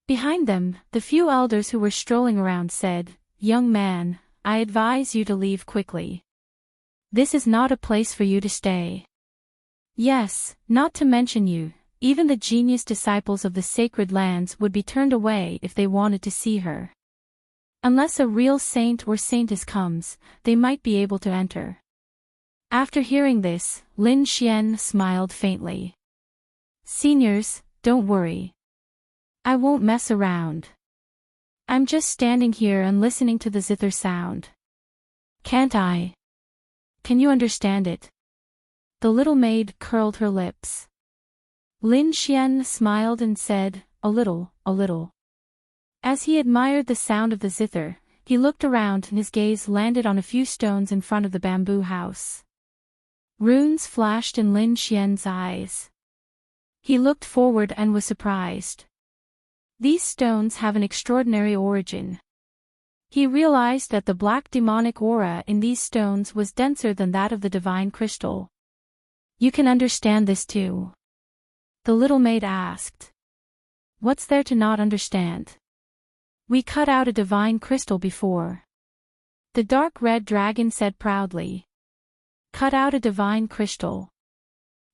Behind them, the few elders who were strolling around said, "Young man, I advise you to leave quickly. This is not a place for you to stay. Yes, not to mention you, even the genius disciples of the sacred lands would be turned away if they wanted to see her. Unless a real saint or saintess comes, they might be able to enter." After hearing this, Lin Xian smiled faintly. "Seniors, don't worry. I won't mess around. I'm just standing here and listening to the zither sound. Can't I? Can you understand it?" The little maid curled her lips. Lin Xian smiled and said, a little. As he admired the sound of the zither, he looked around and his gaze landed on a few stones in front of the bamboo house. Runes flashed in Lin Xian's eyes. He looked forward and was surprised. These stones have an extraordinary origin. He realized that the black demonic aura in these stones was denser than that of the divine crystal. "You can understand this too?" the little maid asked. "What's there to not understand? We cut out a divine crystal before." The dark red dragon said proudly. "Cut out a divine crystal?"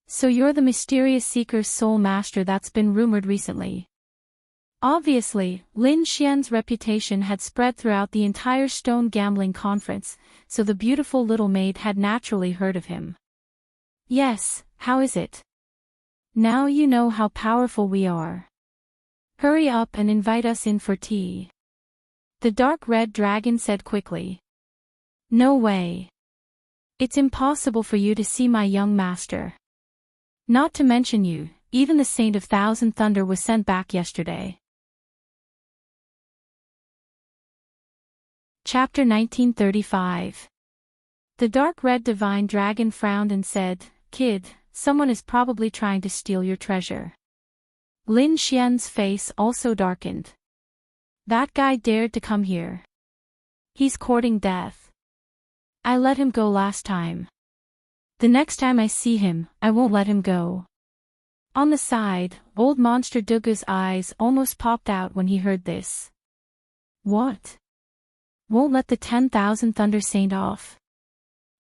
So you're the mysterious Seeker's soul master that's been rumored recently. Obviously, Lin Xian's reputation had spread throughout the entire stone gambling conference, so the beautiful little maid had naturally heard of him. Yes, how is it? Now you know how powerful we are. Hurry up and invite us in for tea. The dark red dragon said quickly. No way. It's impossible for you to see my young master. Not to mention you, even the Saint of Thousand Thunder was sent back yesterday. Chapter 1935. The dark red divine dragon frowned and said, Kid, someone is probably trying to steal your treasure. Lin Xian's face also darkened. That guy dared to come here. He's courting death. I let him go last time. The next time I see him, I won't let him go. On the side, old monster Dugu's eyes almost popped out when he heard this. What? Won't let the 10,000 Thunder Saint off?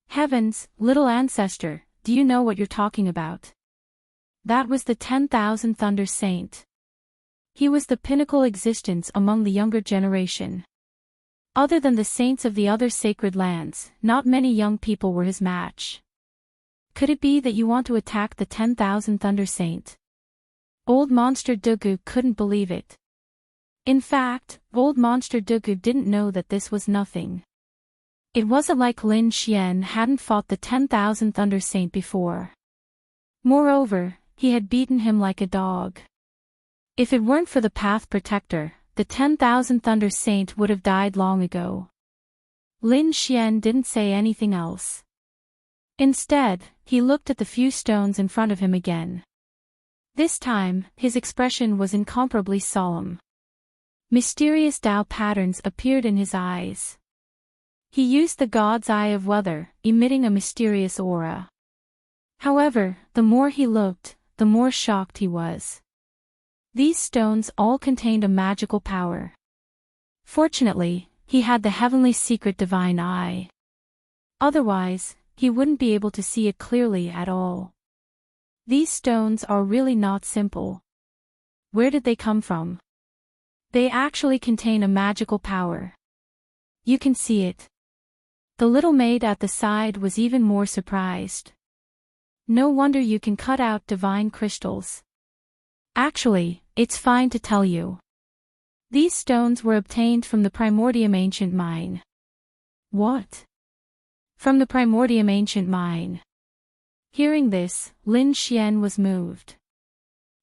Heavens, little ancestor, do you know what you're talking about? That was the 10,000 Thunder Saint. He was the pinnacle existence among the younger generation. Other than the saints of the other sacred lands, not many young people were his match. Could it be that you want to attack the 10,000 Thunder Saint? Old Monster Dugu couldn't believe it. In fact, old Monster Dugu didn't know that this was nothing. It wasn't like Lin Xian hadn't fought the 10,000 Thunder Saint before. Moreover, he had beaten him like a dog. If it weren't for the Path Protector, the 10,000 Thunder Saint would have died long ago. Lin Xian didn't say anything else. Instead, he looked at the few stones in front of him again. This time, his expression was incomparably solemn. Mysterious Tao patterns appeared in his eyes. He used the god's eye of weather, emitting a mysterious aura. However, the more he looked, the more shocked he was. These stones all contained a magical power. Fortunately, he had the heavenly secret divine eye. Otherwise, he wouldn't be able to see it clearly at all. These stones are really not simple. Where did they come from? They actually contain a magical power. You can see it. The little maid at the side was even more surprised. No wonder you can cut out divine crystals. Actually, it's fine to tell you. These stones were obtained from the Primordium Ancient Mine. What? From the Primordium Ancient Mine. Hearing this, Lin Xian was moved.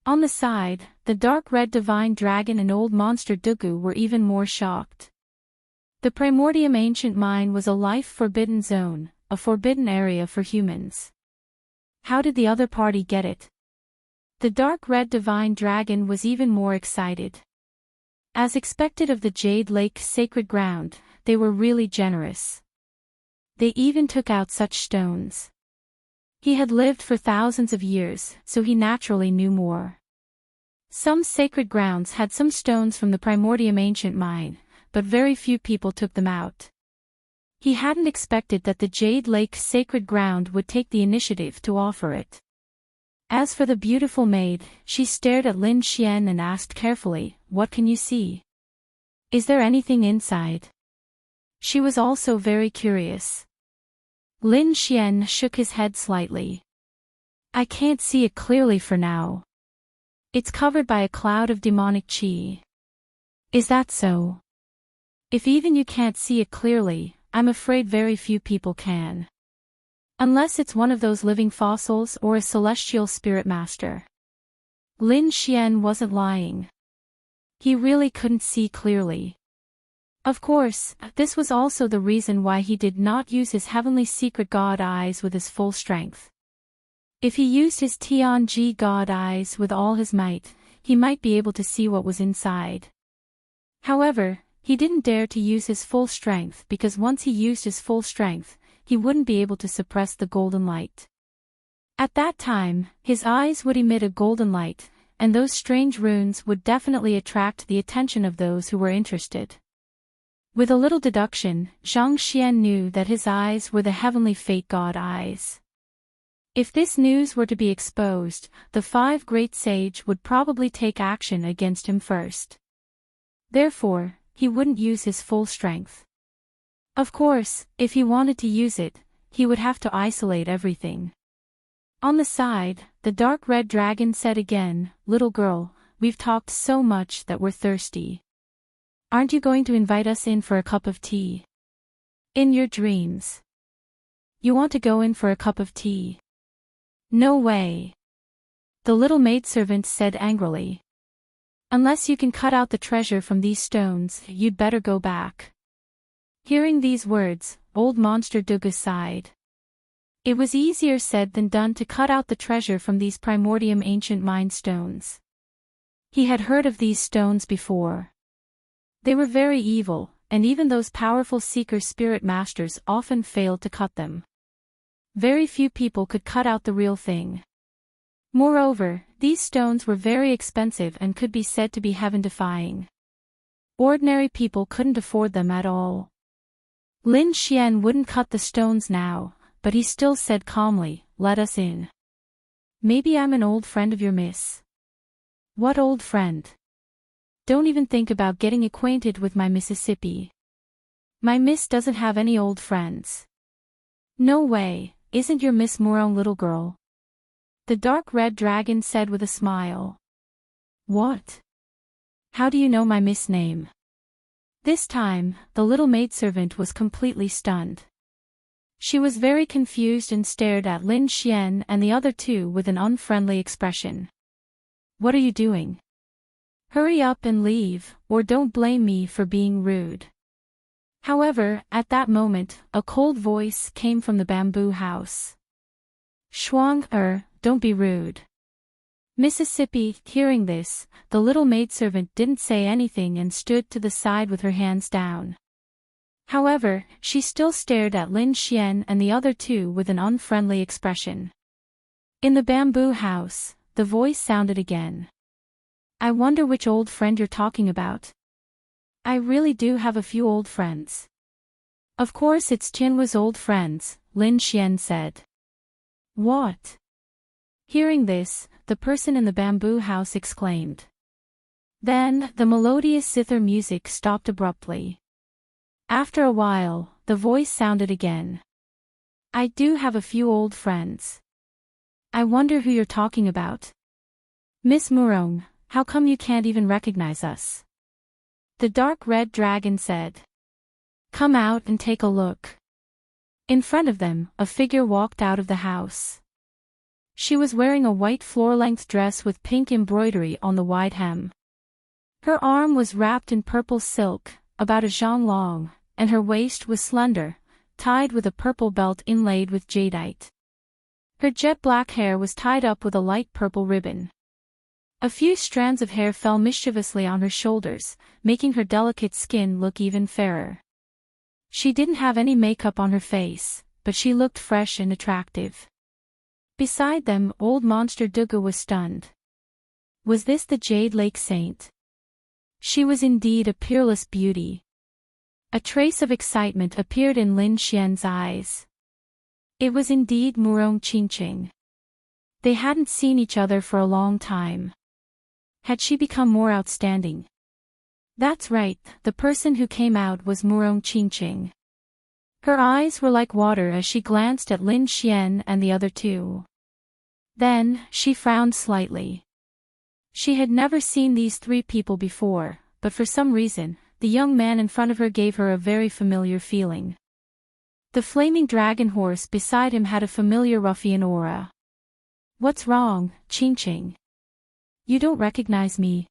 On the side, the dark red divine dragon and old monster Dugu were even more shocked. The Primordium Ancient Mine was a life-forbidden zone, a forbidden area for humans. How did the other party get it? The dark red divine dragon was even more excited. As expected of the Jade Lake sacred ground, they were really generous. They even took out such stones. He had lived for thousands of years, so he naturally knew more. Some sacred grounds had some stones from the Primordium Ancient Mine, but very few people took them out. He hadn't expected that the Jade Lake sacred ground would take the initiative to offer it. As for the beautiful maid, she stared at Lin Xian and asked carefully, "What can you see? Is there anything inside?" She was also very curious. Lin Xian shook his head slightly. "I can't see it clearly for now. It's covered by a cloud of demonic qi." "Is that so?" "If even you can't see it clearly, I'm afraid very few people can. Unless it's one of those living fossils or a celestial spirit master." Lin Xian wasn't lying. He really couldn't see clearly. Of course, this was also the reason why he did not use his heavenly secret god eyes with his full strength. If he used his Tianji god eyes with all his might, he might be able to see what was inside. However, he didn't dare to use his full strength because once he used his full strength, he wouldn't be able to suppress the golden light. At that time, his eyes would emit a golden light, and those strange runes would definitely attract the attention of those who were interested. With a little deduction, Zhang Xian knew that his eyes were the heavenly fate god eyes. If this news were to be exposed, the 5 great sage would probably take action against him first. Therefore, he wouldn't use his full strength. Of course, if he wanted to use it, he would have to isolate everything. On the side, the dark red dragon said again, "Little girl, we've talked so much that we're thirsty. Aren't you going to invite us in for a cup of tea? In your dreams. You want to go in for a cup of tea? No way." The little maidservant said angrily. "Unless you can cut out the treasure from these stones, you'd better go back." Hearing these words, old Monster Dugu sighed. It was easier said than done to cut out the treasure from these primordium ancient mind stones. He had heard of these stones before. They were very evil, and even those powerful seeker spirit masters often failed to cut them. Very few people could cut out the real thing. Moreover, these stones were very expensive and could be said to be heaven-defying. Ordinary people couldn't afford them at all. Lin Xian wouldn't cut the stones now, but he still said calmly, "Let us in. Maybe I'm an old friend of your miss." "What old friend? Don't even think about getting acquainted with my Mississippi. My miss doesn't have any old friends." "No way, isn't your Miss Murong little girl?" The dark red dragon said with a smile. "What? How do you know my miss name?" This time, the little maidservant was completely stunned. She was very confused and stared at Lin Xian and the other two with an unfriendly expression. "What are you doing? Hurry up and leave, or don't blame me for being rude." However, at that moment, a cold voice came from the bamboo house. "Shuang, don't be rude." Mississippi, hearing this, the little maidservant didn't say anything and stood to the side with her hands down. However, she still stared at Lin Xian and the other two with an unfriendly expression. In the bamboo house, the voice sounded again. "I wonder which old friend you're talking about. I really do have a few old friends." "Of course it's Tianhua's old friends," Lin Xian said. "What?" Hearing this, the person in the bamboo house exclaimed. Then, the melodious zither music stopped abruptly. After a while, the voice sounded again. "I do have a few old friends. I wonder who you're talking about. Miss Murong, how come you can't even recognize us?" The dark red dragon said. "Come out and take a look." In front of them, a figure walked out of the house. She was wearing a white floor-length dress with pink embroidery on the wide hem. Her arm was wrapped in purple silk, about a zhang long, and her waist was slender, tied with a purple belt inlaid with jadeite. Her jet-black hair was tied up with a light purple ribbon. A few strands of hair fell mischievously on her shoulders, making her delicate skin look even fairer. She didn't have any makeup on her face, but she looked fresh and attractive. Beside them, old Monster Dugu was stunned. Was this the Jade Lake Saint? She was indeed a peerless beauty. A trace of excitement appeared in Lin Xian's eyes. It was indeed Murong Qingqing. They hadn't seen each other for a long time. Had she become more outstanding? That's right, the person who came out was Murong Qingqing. Her eyes were like water as she glanced at Lin Xian and the other two. Then, she frowned slightly. She had never seen these three people before, but for some reason, the young man in front of her gave her a very familiar feeling. The flaming dragon horse beside him had a familiar ruffian aura. "What's wrong, Qingqing? You don't recognize me?"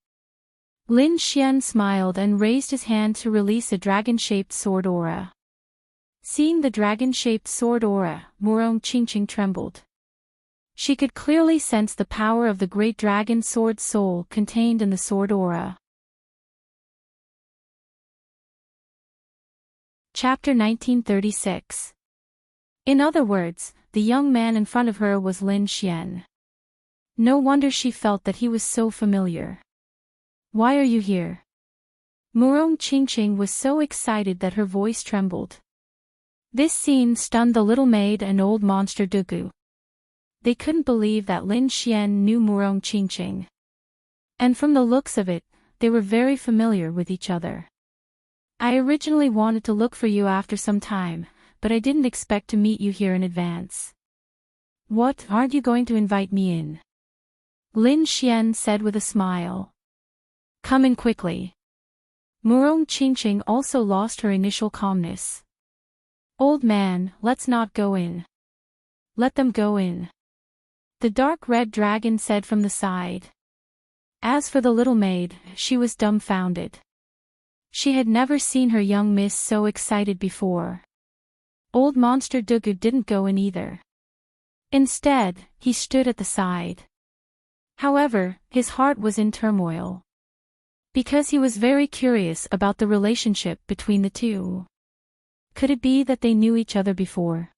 Lin Xian smiled and raised his hand to release a dragon-shaped sword aura. Seeing the dragon-shaped sword aura, Murong Qingqing trembled. She could clearly sense the power of the great dragon sword soul contained in the sword aura. Chapter 1936. In other words, the young man in front of her was Lin Xian. No wonder she felt that he was so familiar. "Why are you here?" Murong Qingqing was so excited that her voice trembled. This scene stunned the little maid and old Monster Dugu. They couldn't believe that Lin Xian knew Murong Qingqing. And from the looks of it, they were very familiar with each other. I originally wanted to look for you after some time, but I didn't expect to meet you here in advance. What, aren't you going to invite me in? Lin Xian said with a smile. Come in quickly. Murong Qingqing also lost her initial calmness. Old man, let's not go in. Let them go in. The dark red dragon said from the side. As for the little maid, she was dumbfounded. She had never seen her young miss so excited before. Old monster Dugu didn't go in either. Instead, he stood at the side. However, his heart was in turmoil. Because he was very curious about the relationship between the two. Could it be that they knew each other before?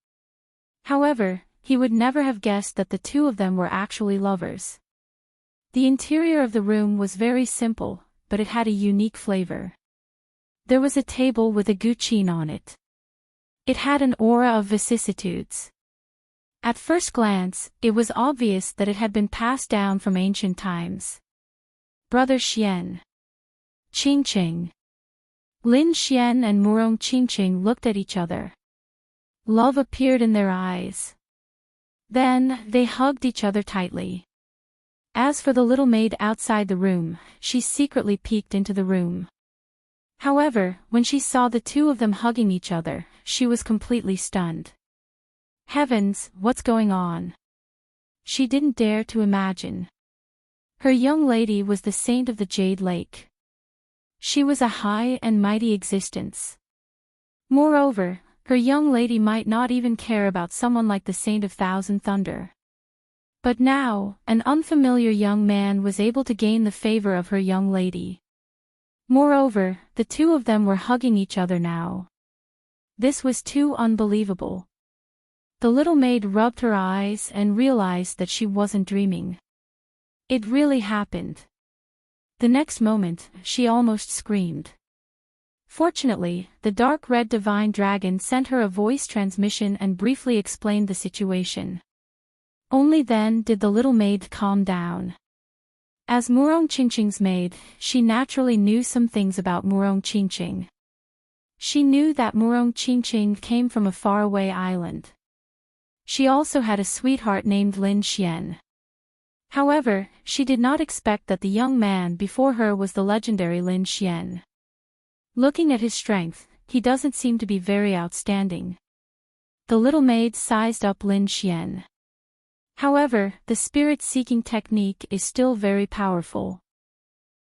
However, he would never have guessed that the two of them were actually lovers. The interior of the room was very simple, but it had a unique flavor. There was a table with a guqin on it. It had an aura of vicissitudes. At first glance, it was obvious that it had been passed down from ancient times. Brother Xian. Qingqing. Lin Xian and Murong Qingqing looked at each other. Love appeared in their eyes. Then, they hugged each other tightly. As for the little maid outside the room, she secretly peeked into the room. However, when she saw the two of them hugging each other, she was completely stunned. Heavens, what's going on? She didn't dare to imagine. Her young lady was the saint of the Jade Lake. She was a high and mighty existence. Moreover, her young lady might not even care about someone like the Saint of Thousand Thunder. But now, an unfamiliar young man was able to gain the favor of her young lady. Moreover, the two of them were hugging each other now. This was too unbelievable. The little maid rubbed her eyes and realized that she wasn't dreaming. It really happened. The next moment, she almost screamed. Fortunately, the dark red divine dragon sent her a voice transmission and briefly explained the situation. Only then did the little maid calm down. As Murong Qingqing's maid, she naturally knew some things about Murong Qingqing. She knew that Murong Qingqing came from a faraway island. She also had a sweetheart named Lin Xian. However, she did not expect that the young man before her was the legendary Lin Xian. Looking at his strength, he doesn't seem to be very outstanding. The little maid sized up Lin Xian. However, the spirit-seeking technique is still very powerful.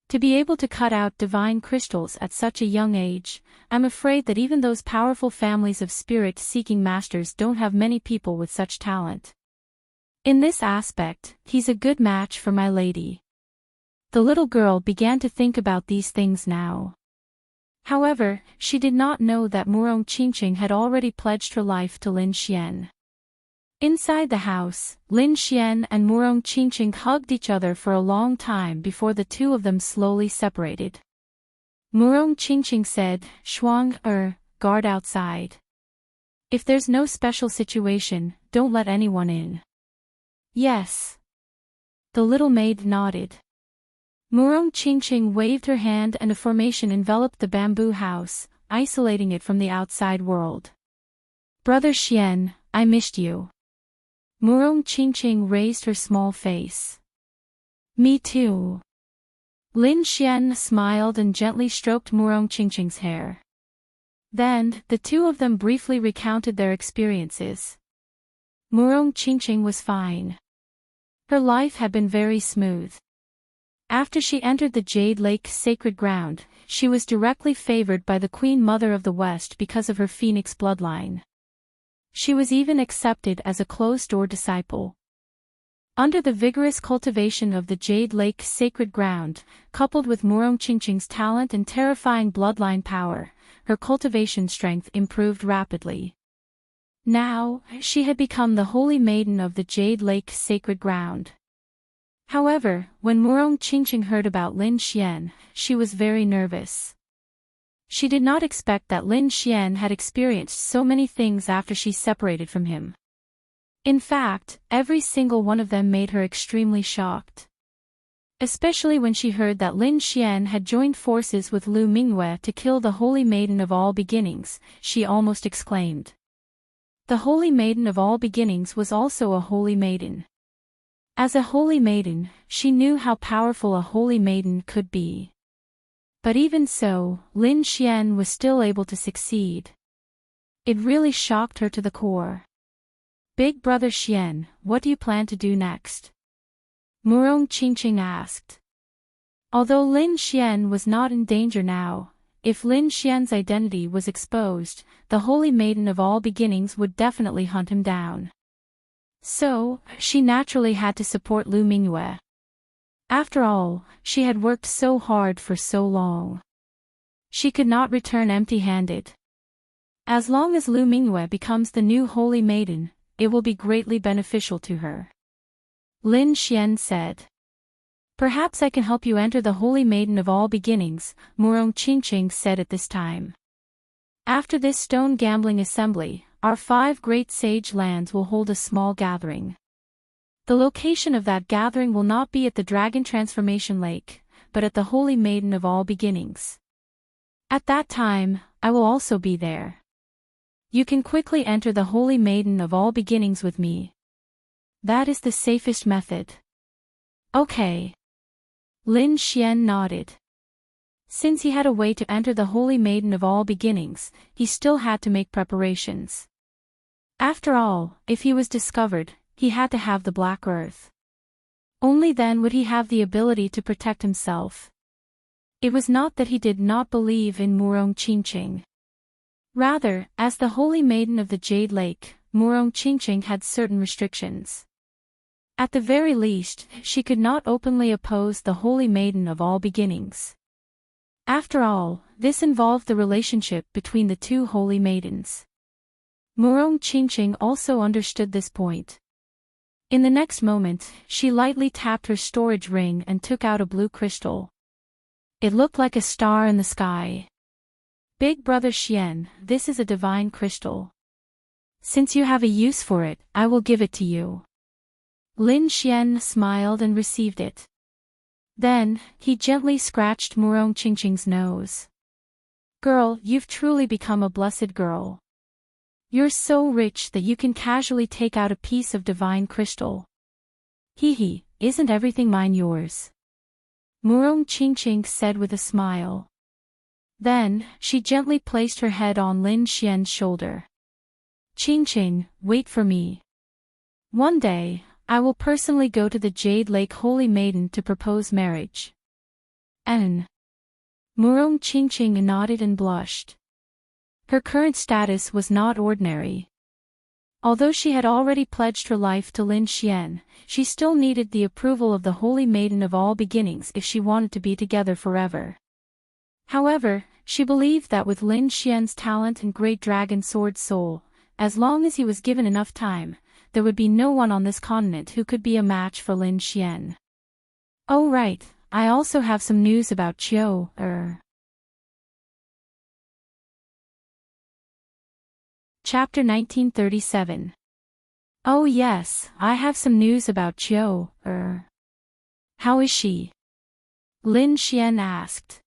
To be able to cut out divine crystals at such a young age, I'm afraid that even those powerful families of spirit-seeking masters don't have many people with such talent. In this aspect, he's a good match for my lady. The little girl began to think about these things now. However, she did not know that Murong Qingqing had already pledged her life to Lin Xian. Inside the house, Lin Xian and Murong Qingqing hugged each other for a long time before the two of them slowly separated. Murong Qingqing said, Shuang, guard outside. If there's no special situation, don't let anyone in. Yes. The little maid nodded. Murong Qingqing waved her hand and a formation enveloped the bamboo house, isolating it from the outside world. Brother Xian, I missed you. Murong Qingqing raised her small face. Me too. Lin Xian smiled and gently stroked Murong Qingqing's hair. Then, the two of them briefly recounted their experiences. Murong Qingqing was fine. Her life had been very smooth. After she entered the Jade Lake sacred ground, she was directly favored by the Queen Mother of the West because of her Phoenix bloodline. She was even accepted as a closed-door disciple. Under the vigorous cultivation of the Jade Lake sacred ground, coupled with Murong Qingqing's talent and terrifying bloodline power, her cultivation strength improved rapidly. Now, she had become the holy maiden of the Jade Lake sacred ground. However, when Murong Qingqing heard about Lin Xian, she was very nervous. She did not expect that Lin Xian had experienced so many things after she separated from him. In fact, every single one of them made her extremely shocked. Especially when she heard that Lin Xian had joined forces with Lu Mingyue to kill the Holy Maiden of All Beginnings, she almost exclaimed. The Holy Maiden of All Beginnings was also a holy maiden. As a holy maiden, she knew how powerful a holy maiden could be. But even so, Lin Xian was still able to succeed. It really shocked her to the core. Big brother Xian, what do you plan to do next? Murong Qingqing asked. Although Lin Xian was not in danger now, if Lin Xian's identity was exposed, the Holy Maiden of All Beginnings would definitely hunt him down. So, she naturally had to support Lu Mingyue. After all, she had worked so hard for so long. She could not return empty-handed. As long as Lu Mingyue becomes the new Holy Maiden, it will be greatly beneficial to her. Lin Xian said. Perhaps I can help you enter the Holy Maiden of All Beginnings, Murong Qingqing said at this time. After this stone gambling assembly, our 5 great sage lands will hold a small gathering. The location of that gathering will not be at the Dragon Transformation Lake, but at the Holy Maiden of All Beginnings. At that time, I will also be there. You can quickly enter the Holy Maiden of All Beginnings with me. That is the safest method. Okay. Lin Xian nodded. Since he had a way to enter the Holy Maiden of All Beginnings, he still had to make preparations. After all, if he was discovered, he had to have the Black Earth. Only then would he have the ability to protect himself. It was not that he did not believe in Murong Qingqing. Rather, as the Holy Maiden of the Jade Lake, Murong Qingqing had certain restrictions. At the very least, she could not openly oppose the Holy Maiden of All Beginnings. After all, this involved the relationship between the 2 Holy Maidens. Murong Qingqing also understood this point. In the next moment, she lightly tapped her storage ring and took out a blue crystal. It looked like a star in the sky. Big brother Xian, this is a divine crystal. Since you have a use for it, I will give it to you. Lin Xian smiled and received it. Then, he gently scratched Murong Qingqing's nose. Girl, you've truly become a blessed girl. You're so rich that you can casually take out a piece of divine crystal. Hee, isn't everything mine yours? Murong Qingqing said with a smile. Then, she gently placed her head on Lin Xian's shoulder. Qingqing, wait for me. One day, I will personally go to the Jade Lake Holy Maiden to propose marriage. Murong Qingqing nodded and blushed. Her current status was not ordinary. Although she had already pledged her life to Lin Xian, she still needed the approval of the Holy Maiden of All Beginnings if she wanted to be together forever. However, she believed that with Lin Xian's talent and great dragon sword soul, as long as he was given enough time, there would be no one on this continent who could be a match for Lin Xian. Oh right, I also have some news about Qiu. Chapter 1937. Oh yes, I have some news about Qiu. How is she? Lin Xian asked.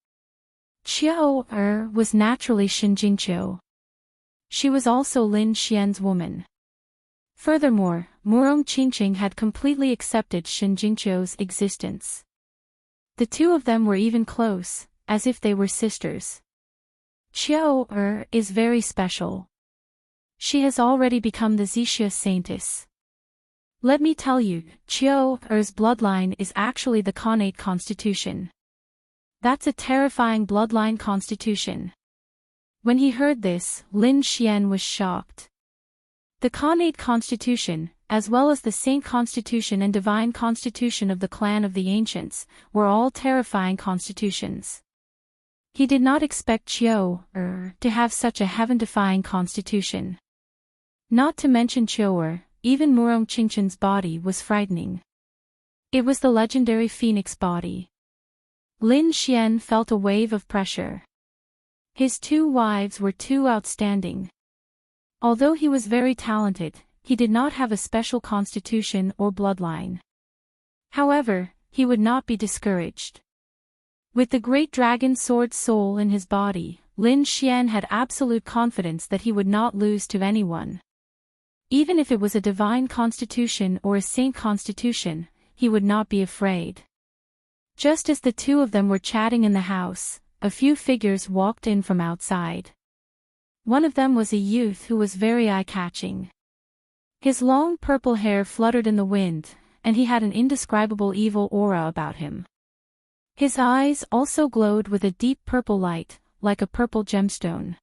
Qiu was naturally Xinjingqiu. She was also Lin Xian's woman. Furthermore, Murong Qingqing had completely accepted Xinjingqiu's existence. The 2 of them were even close, as if they were sisters. Qiu is very special. She has already become the Zixia Saintess. Let me tell you, Qiu's bloodline is actually the Khanate constitution. That's a terrifying bloodline constitution. When he heard this, Lin Xian was shocked. The Khanate constitution, as well as the Saint constitution and Divine constitution of the clan of the Ancients, were all terrifying constitutions. He did not expect Qiu to have such a heaven-defying constitution. Not to mention Qiu, even Murong Qingqing's body was frightening. It was the legendary phoenix body. Lin Xian felt a wave of pressure. His 2 wives were too outstanding. Although he was very talented, he did not have a special constitution or bloodline. However, he would not be discouraged. With the great dragon sword soul in his body, Lin Xian had absolute confidence that he would not lose to anyone. Even if it was a divine constitution or a saint constitution, he would not be afraid. Just as the two of them were chatting in the house, a few figures walked in from outside. One of them was a youth who was very eye-catching. His long purple hair fluttered in the wind, and he had an indescribable evil aura about him. His eyes also glowed with a deep purple light, like a purple gemstone.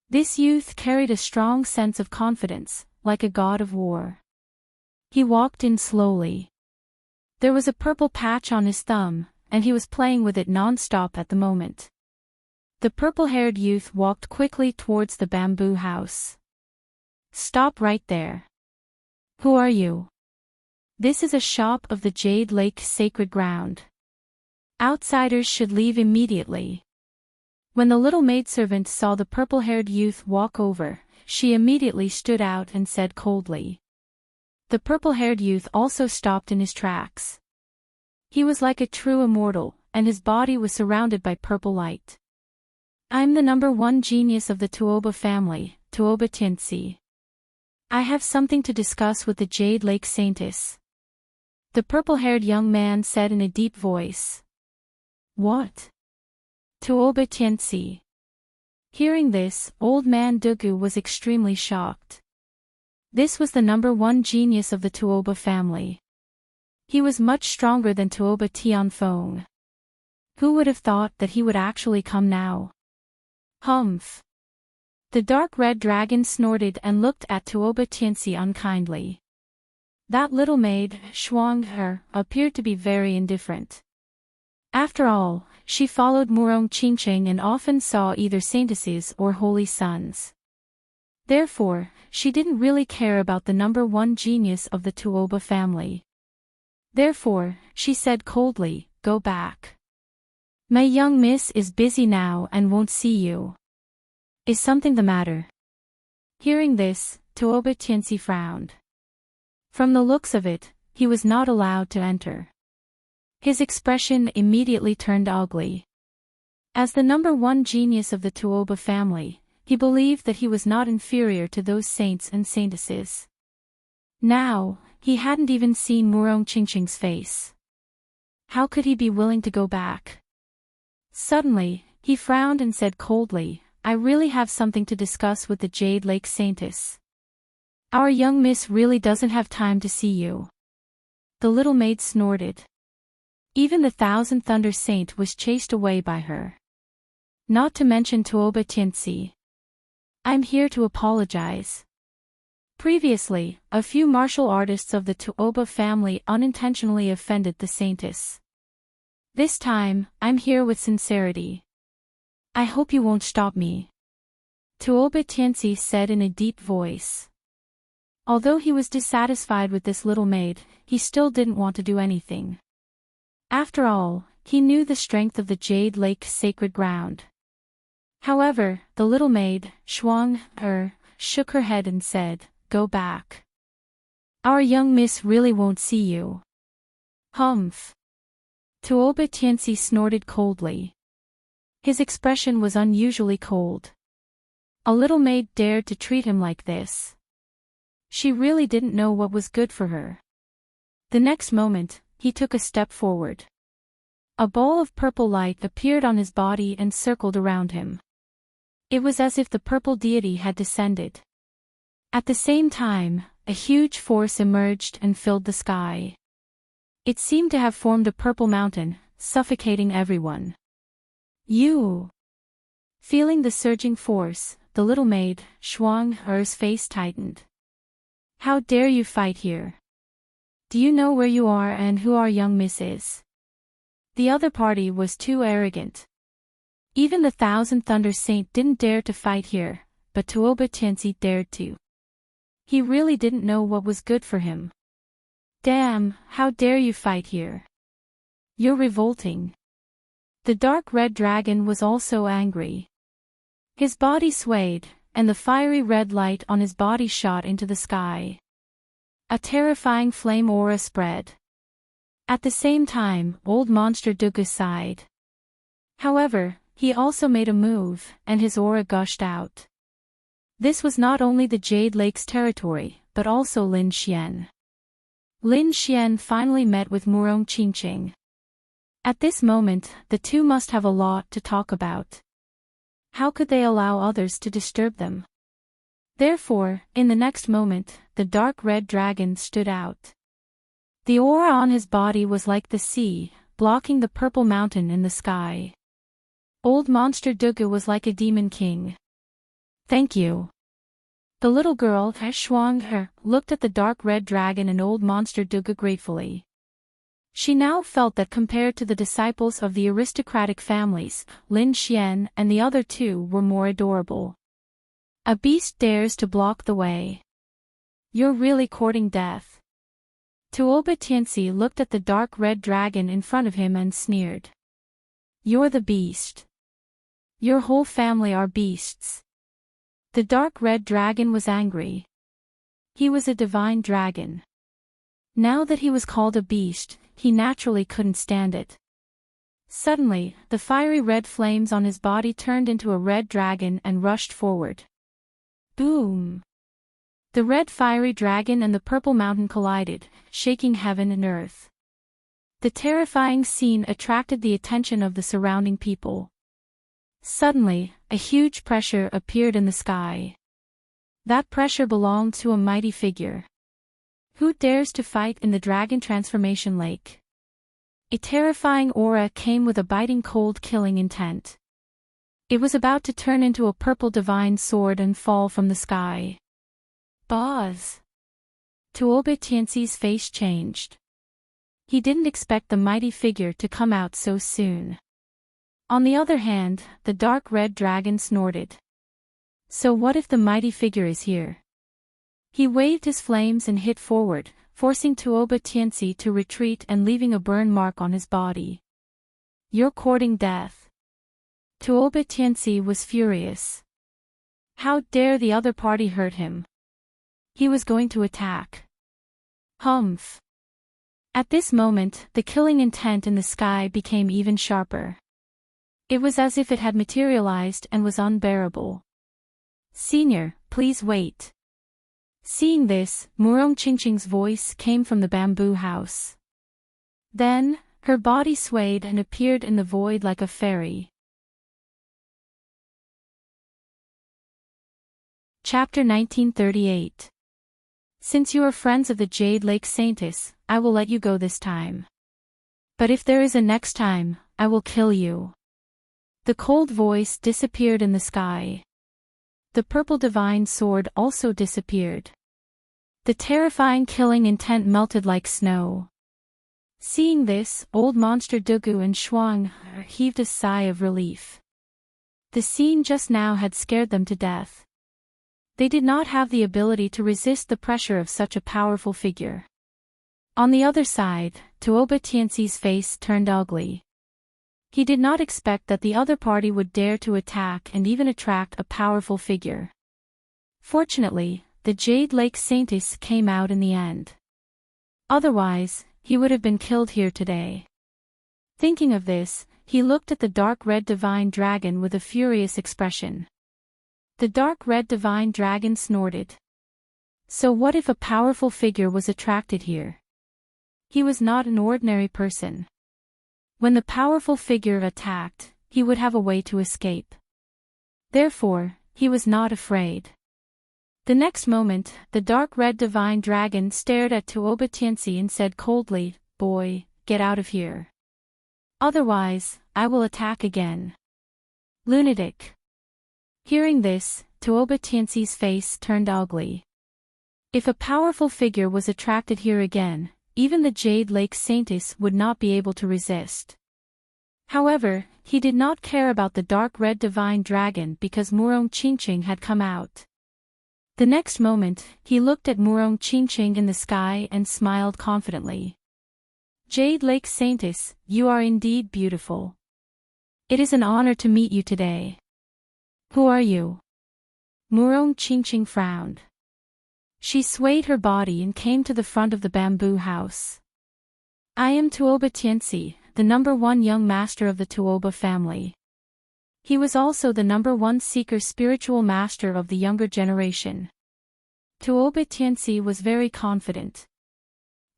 This youth carried a strong sense of confidence, like a god of war. He walked in slowly. There was a purple patch on his thumb, and he was playing with it non-stop at the moment. The purple-haired youth walked quickly towards the bamboo house. "Stop right there. Who are you?" "This is a shop of the Jade Lake Sacred Ground. Outsiders should leave immediately." When the little maidservant saw the purple-haired youth walk over, she immediately stood out and said coldly. The purple-haired youth also stopped in his tracks. He was like a true immortal, and his body was surrounded by purple light. "I'm the number one genius of the Tuoba family, Tuoba Tianxi. I have something to discuss with the Jade Lake Saintess," the purple-haired young man said in a deep voice. "What? Tuoba Tianxi?" Hearing this, old man Dugu was extremely shocked. This was the number one genius of the Tuoba family. He was much stronger than Tuoba Tianfeng. Who would have thought that he would actually come now? Humph. The dark red dragon snorted and looked at Tuoba Tianxi unkindly. That little maid, Shuang He, appeared to be very indifferent. After all, she followed Murong Qingcheng and often saw either saintesses or holy sons. Therefore, she didn't really care about the number one genius of the Tuoba family. Therefore, she said coldly, "Go back. My young miss is busy now and won't see you. Is something the matter?" Hearing this, Tuoba Tianxi frowned. From the looks of it, he was not allowed to enter. His expression immediately turned ugly. As the number one genius of the Tuoba family, he believed that he was not inferior to those saints and saintesses. Now, he hadn't even seen Murong Qingcheng's face. How could he be willing to go back? Suddenly, he frowned and said coldly, "I really have something to discuss with the Jade Lake Saintess. Our young miss really doesn't have time to see you." The little maid snorted. Even the Thousand Thunder Saint was chased away by her. Not to mention Tuoba Tianxi. "I'm here to apologize. Previously, a few martial artists of the Tuoba family unintentionally offended the saintess. This time, I'm here with sincerity. I hope you won't stop me," Tuoba Tianxi said in a deep voice. Although he was dissatisfied with this little maid, he still didn't want to do anything. After all, he knew the strength of the Jade Lake Sacred Ground. However, the little maid, Shuang He, shook her head and said, "Go back. Our young miss really won't see you." Humph. Tuoba Tianxi snorted coldly. His expression was unusually cold. A little maid dared to treat him like this. She really didn't know what was good for her. The next moment, he took a step forward. A ball of purple light appeared on his body and circled around him. It was as if the purple deity had descended. At the same time, a huge force emerged and filled the sky. It seemed to have formed a purple mountain, suffocating everyone. "You!" Feeling the surging force, the little maid, Shuang He's face tightened. "How dare you fight here? Do you know where you are and who our young miss is?" The other party was too arrogant. Even the Thousand Thunder Saint didn't dare to fight here, but Tuoba Tianxi dared to. He really didn't know what was good for him. "Damn, how dare you fight here? You're revolting." The dark red dragon was also angry. His body swayed, and the fiery red light on his body shot into the sky. A terrifying flame aura spread. At the same time, old monster Dugu sighed. However, he also made a move, and his aura gushed out. This was not only the Jade Lake's territory, but also Lin Xian. Lin Xian finally met with Murong Qingqing. At this moment, the two must have a lot to talk about. How could they allow others to disturb them? Therefore, in the next moment, the dark red dragon stood out. The aura on his body was like the sea, blocking the purple mountain in the sky. Old monster Dugu was like a demon king. Thank you. The little girl, Shuang, looked at the dark red dragon and old monster Dugu gratefully. She now felt that compared to the disciples of the aristocratic families, Lin Xian and the other two were more adorable. A beast dares to block the way. You're really courting death. Tuoba Tianxi looked at the dark red dragon in front of him and sneered. You're the beast. Your whole family are beasts. The dark red dragon was angry. He was a divine dragon. Now that he was called a beast, he naturally couldn't stand it. Suddenly, the fiery red flames on his body turned into a red dragon and rushed forward. Boom! The red fiery dragon and the purple mountain collided, shaking heaven and earth. The terrifying scene attracted the attention of the surrounding people. Suddenly, a huge pressure appeared in the sky. That pressure belonged to a mighty figure. Who dares to fight in the dragon transformation lake? A terrifying aura came with a biting cold killing intent. It was about to turn into a purple divine sword and fall from the sky. Boz! Tuoba Tianxi's face changed. He didn't expect the mighty figure to come out so soon. On the other hand, the dark red dragon snorted. So what if the mighty figure is here? He waved his flames and hit forward, forcing Tuoba Tianxi to retreat and leaving a burn mark on his body. You're courting death. Tuoba Tianxi was furious. How dare the other party hurt him? He was going to attack. Humph. At this moment, the killing intent in the sky became even sharper. It was as if it had materialized and was unbearable. Senior, please wait. Seeing this, Murong Qingqing's voice came from the bamboo house. Then, her body swayed and appeared in the void like a fairy. Chapter 1938. Since you are friends of the Jade Lake Saintess, I will let you go this time. But if there is a next time, I will kill you. The cold voice disappeared in the sky. The purple divine sword also disappeared. The terrifying killing intent melted like snow. Seeing this, old monster Dugu and Shuang heaved a sigh of relief. The scene just now had scared them to death. They did not have the ability to resist the pressure of such a powerful figure. On the other side, Tuoba Tianxi's face turned ugly. He did not expect that the other party would dare to attack and even attract a powerful figure. Fortunately, the Jade Lake Saintess came out in the end. Otherwise, he would have been killed here today. Thinking of this, he looked at the dark red divine dragon with a furious expression. The dark red divine dragon snorted. So what if a powerful figure was attracted here? He was not an ordinary person. When the powerful figure attacked, he would have a way to escape. Therefore, he was not afraid. The next moment, the dark red divine dragon stared at Tuoba Tianxi and said coldly, "Boy, get out of here. Otherwise, I will attack again." Lunatic. Hearing this, Tuoba Tianxi's face turned ugly. If a powerful figure was attracted here again, even the Jade Lake Saintess would not be able to resist. However, he did not care about the dark red divine dragon because Murong Qingqing had come out. The next moment, he looked at Murong Qingqing in the sky and smiled confidently. Jade Lake Saintess, you are indeed beautiful. It is an honor to meet you today. Who are you? Murong Qingqing frowned. She swayed her body and came to the front of the bamboo house. I am Tuoba Tianxi, the #1 young master of the Tuoba family. He was also the #1 seeker spiritual master of the younger generation. Tuoba Tianxi was very confident.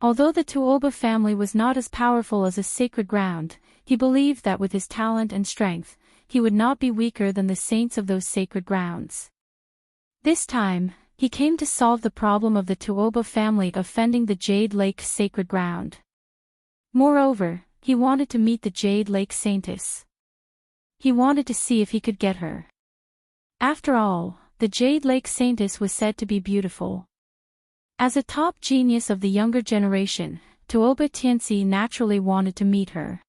Although the Tuoba family was not as powerful as a sacred ground, he believed that with his talent and strength, he would not be weaker than the saints of those sacred grounds. This time, he came to solve the problem of the Tuoba family offending the Jade Lake sacred ground. Moreover, he wanted to meet the Jade Lake Saintess. He wanted to see if he could get her. After all, the Jade Lake Saintess was said to be beautiful. As a top genius of the younger generation, Tuoba Tianxi naturally wanted to meet her.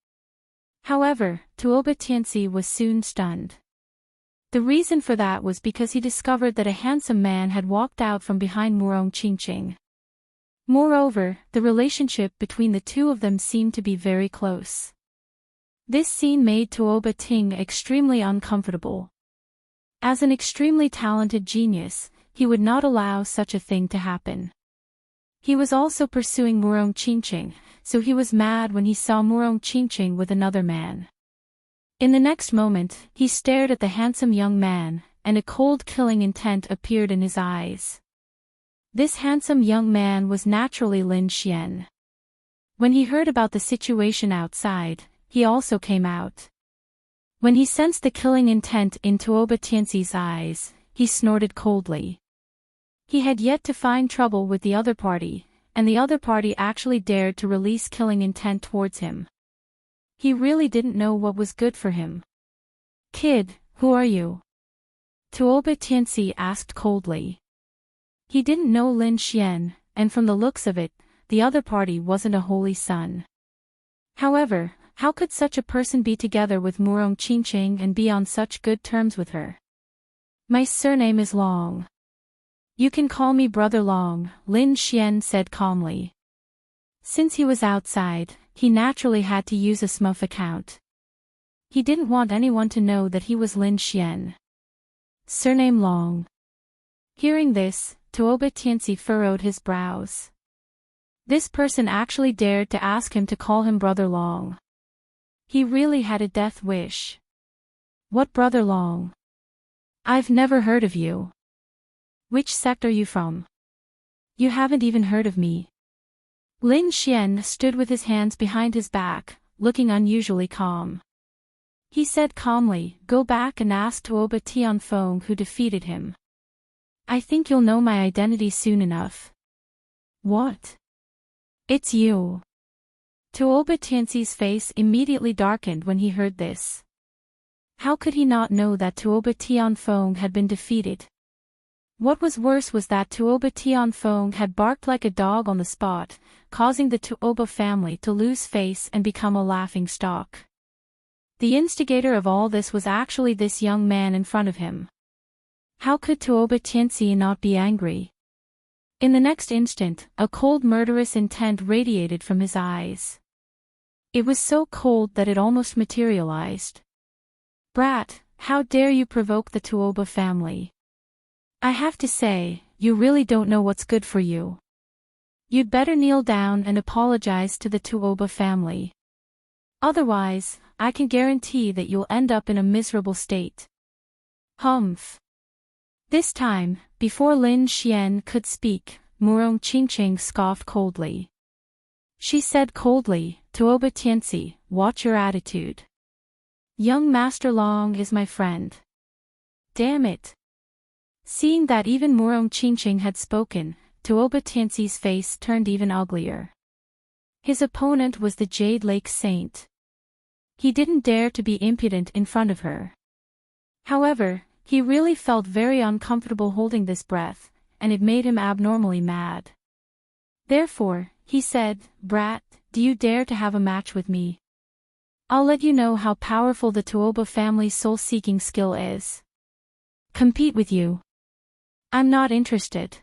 However, Tuoba Tianxi was soon stunned. The reason for that was because he discovered that a handsome man had walked out from behind Murong Qingqing. Moreover, the relationship between the two of them seemed to be very close. This scene made Tuoba Ting extremely uncomfortable. As an extremely talented genius, he would not allow such a thing to happen. He was also pursuing Murong Qingqing, so he was mad when he saw Murong Qingqing with another man. In the next moment, he stared at the handsome young man, and a cold killing intent appeared in his eyes. This handsome young man was naturally Lin Xian. When he heard about the situation outside, he also came out. When he sensed the killing intent in Tuoba Tianxi's eyes, he snorted coldly. He had yet to find trouble with the other party, and the other party actually dared to release killing intent towards him. He really didn't know what was good for him. Kid, who are you? Tuoba Tianxi asked coldly. He didn't know Lin Xian, and from the looks of it, the other party wasn't a holy son. However, how could such a person be together with Murong Qingqing and be on such good terms with her? My surname is Long. You can call me Brother Long, Lin Xian said calmly. Since he was outside, he naturally had to use a smurf account. He didn't want anyone to know that he was Lin Xian. Surname Long. Hearing this, Tuoba Tianxi furrowed his brows. This person actually dared to ask him to call him Brother Long. He really had a death wish. What Brother Long? I've never heard of you. Which sect are you from? You haven't even heard of me. Lin Xian stood with his hands behind his back, looking unusually calm. He said calmly, go back and ask Tuoba Tianfeng who defeated him. I think you'll know my identity soon enough. What? It's you. Tuoba Tianxi's face immediately darkened when he heard this. How could he not know that Tuoba Tianfeng had been defeated? What was worse was that Tuoba Tianfeng had barked like a dog on the spot, causing the Tuoba family to lose face and become a laughing stock. The instigator of all this was actually this young man in front of him. How could Tuoba Tianxi not be angry? In the next instant, a cold murderous intent radiated from his eyes. It was so cold that it almost materialized. Brat, how dare you provoke the Tuoba family? I have to say, you really don't know what's good for you. You'd better kneel down and apologize to the Tuoba family. Otherwise, I can guarantee that you'll end up in a miserable state. Humph. This time, before Lin Xian could speak, Murong Qingqing scoffed coldly. She said coldly, Tuoba Tianxi, watch your attitude. Young Master Long is my friend. Damn it. Seeing that even Murong Qingqing had spoken, Tuoba Tianxi's face turned even uglier. His opponent was the Jade Lake Saint. He didn't dare to be impudent in front of her. However, he really felt very uncomfortable holding this breath, and it made him abnormally mad. Therefore, he said, Brat, do you dare to have a match with me? I'll let you know how powerful the Tuoba family's soul-seeking skill is. Compete with you. I'm not interested.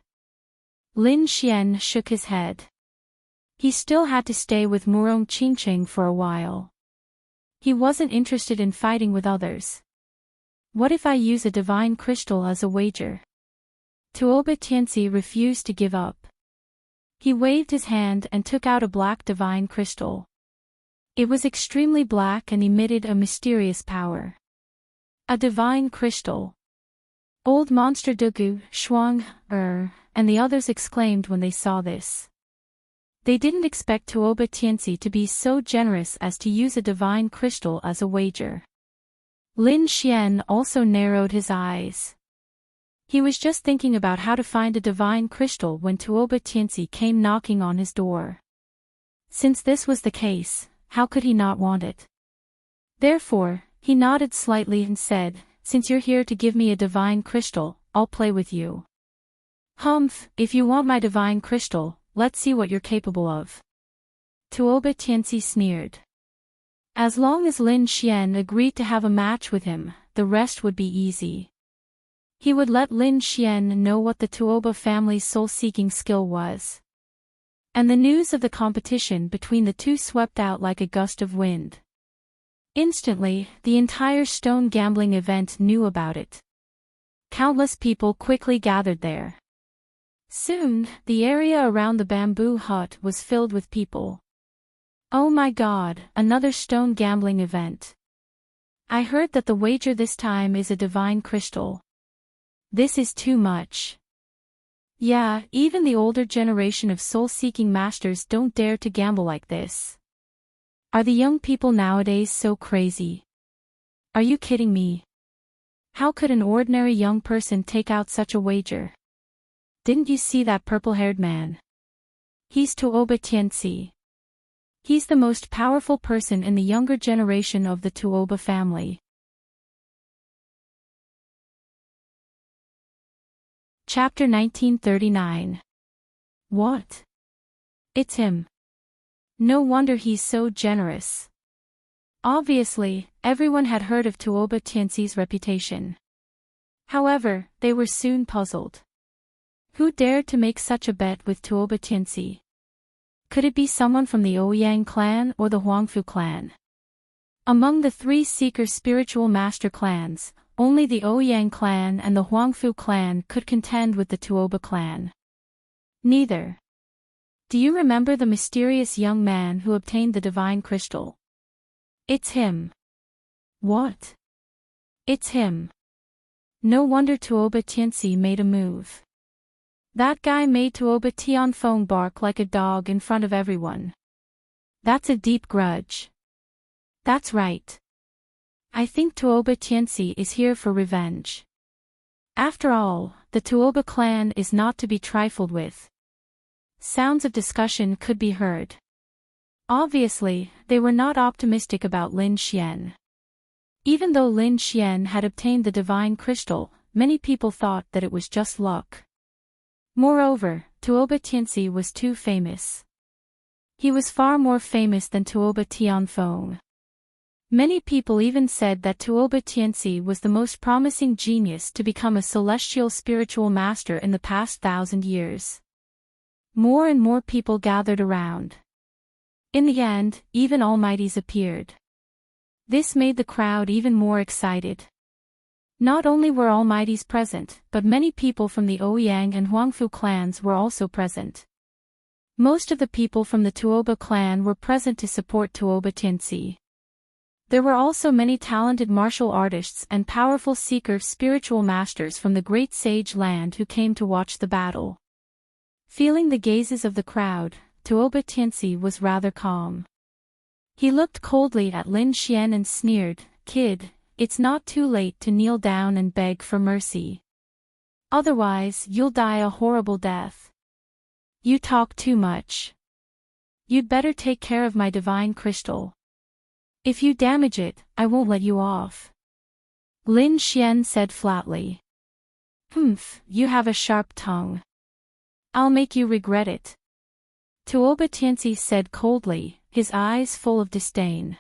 Lin Xian shook his head. He still had to stay with Murong Qingqing for a while. He wasn't interested in fighting with others. What if I use a divine crystal as a wager? Tuoba Tianxi refused to give up. He waved his hand and took out a black divine crystal. It was extremely black and emitted a mysterious power. A divine crystal. Old Monster Dugu, Shuang, and the others exclaimed when they saw this. They didn't expect Tuoba Tianxi to be so generous as to use a divine crystal as a wager. Lin Xian also narrowed his eyes. He was just thinking about how to find a divine crystal when Tuoba Tianxi came knocking on his door. Since this was the case, how could he not want it? Therefore, he nodded slightly and said, "Since you're here to give me a divine crystal, I'll play with you." "Humph, if you want my divine crystal, let's see what you're capable of." Tuoba Tianxi sneered. As long as Lin Xian agreed to have a match with him, the rest would be easy. He would let Lin Xian know what the Tuoba family's soul-seeking skill was. And the news of the competition between the two swept out like a gust of wind. Instantly, the entire stone gambling event knew about it. Countless people quickly gathered there. Soon, the area around the bamboo hut was filled with people. "Oh my God, another stone gambling event. I heard that the wager this time is a divine crystal. This is too much. Yeah, even the older generation of soul-seeking masters don't dare to gamble like this. Are the young people nowadays so crazy? Are you kidding me? How could an ordinary young person take out such a wager? Didn't you see that purple-haired man? He's Tuoba Tianxi. He's the most powerful person in the younger generation of the Tuoba family." Chapter 1939. What? It's him. No wonder he's so generous. Obviously, everyone had heard of Tuoba Tianxi's reputation. However, they were soon puzzled. Who dared to make such a bet with Tuoba Tianxi? Could it be someone from the Ouyang clan or the Huangfu clan? Among the three Seeker spiritual master clans, only the Ouyang clan and the Huangfu clan could contend with the Tuoba clan. Neither. Do you remember the mysterious young man who obtained the divine crystal? It's him. What? It's him. No wonder Tuoba Tianxi made a move. That guy made Tuoba Tianfeng bark like a dog in front of everyone. That's a deep grudge. That's right. I think Tuoba Tianxi is here for revenge. After all, the Tuoba clan is not to be trifled with. Sounds of discussion could be heard. Obviously, they were not optimistic about Lin Xian. Even though Lin Xian had obtained the divine crystal, many people thought that it was just luck. Moreover, Tuoba Tianxi was too famous. He was far more famous than Tuoba Tianfeng. Many people even said that Tuoba Tianxi was the most promising genius to become a celestial spiritual master in the past 1,000 years. More and more people gathered around. In the end, even almighties appeared. This made the crowd even more excited. Not only were almighties present, but many people from the Ouyang and Huangfu clans were also present. Most of the people from the Tuoba clan were present to support Tuoba Tianxi. There were also many talented martial artists and powerful seeker spiritual masters from the Great Sage Land who came to watch the battle. Feeling the gazes of the crowd, Tuoba Tianxi was rather calm. He looked coldly at Lin Xian and sneered, "Kid, it's not too late to kneel down and beg for mercy. Otherwise, you'll die a horrible death. You talk too much. You'd better take care of my divine crystal. If you damage it, I won't let you off." Lin Xian said flatly. "Humph, you have a sharp tongue. I'll make you regret it." Tuoba Tianxi said coldly, his eyes full of disdain.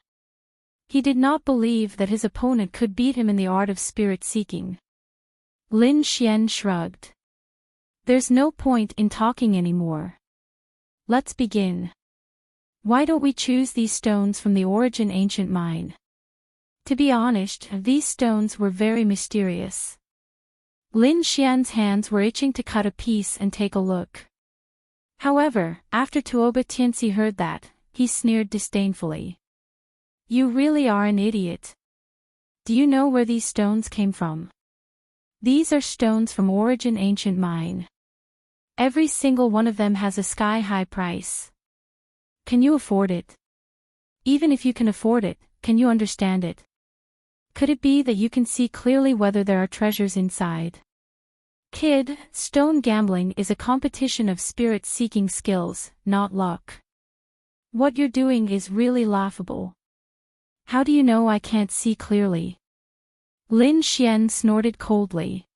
He did not believe that his opponent could beat him in the art of spirit-seeking. Lin Xian shrugged. "There's no point in talking anymore. Let's begin. Why don't we choose these stones from the origin ancient mine?" To be honest, these stones were very mysterious. Lin Xian's hands were itching to cut a piece and take a look. However, after Tuoba Tianxi heard that, he sneered disdainfully. You really are an idiot. Do you know where these stones came from? These are stones from Origin Ancient Mine. Every single one of them has a sky-high price. Can you afford it? Even if you can afford it, can you understand it? Could it be that you can see clearly whether there are treasures inside? Kid, stone gambling is a competition of spirit-seeking skills, not luck. What you're doing is really laughable. How do you know I can't see clearly? Lin Xian snorted coldly.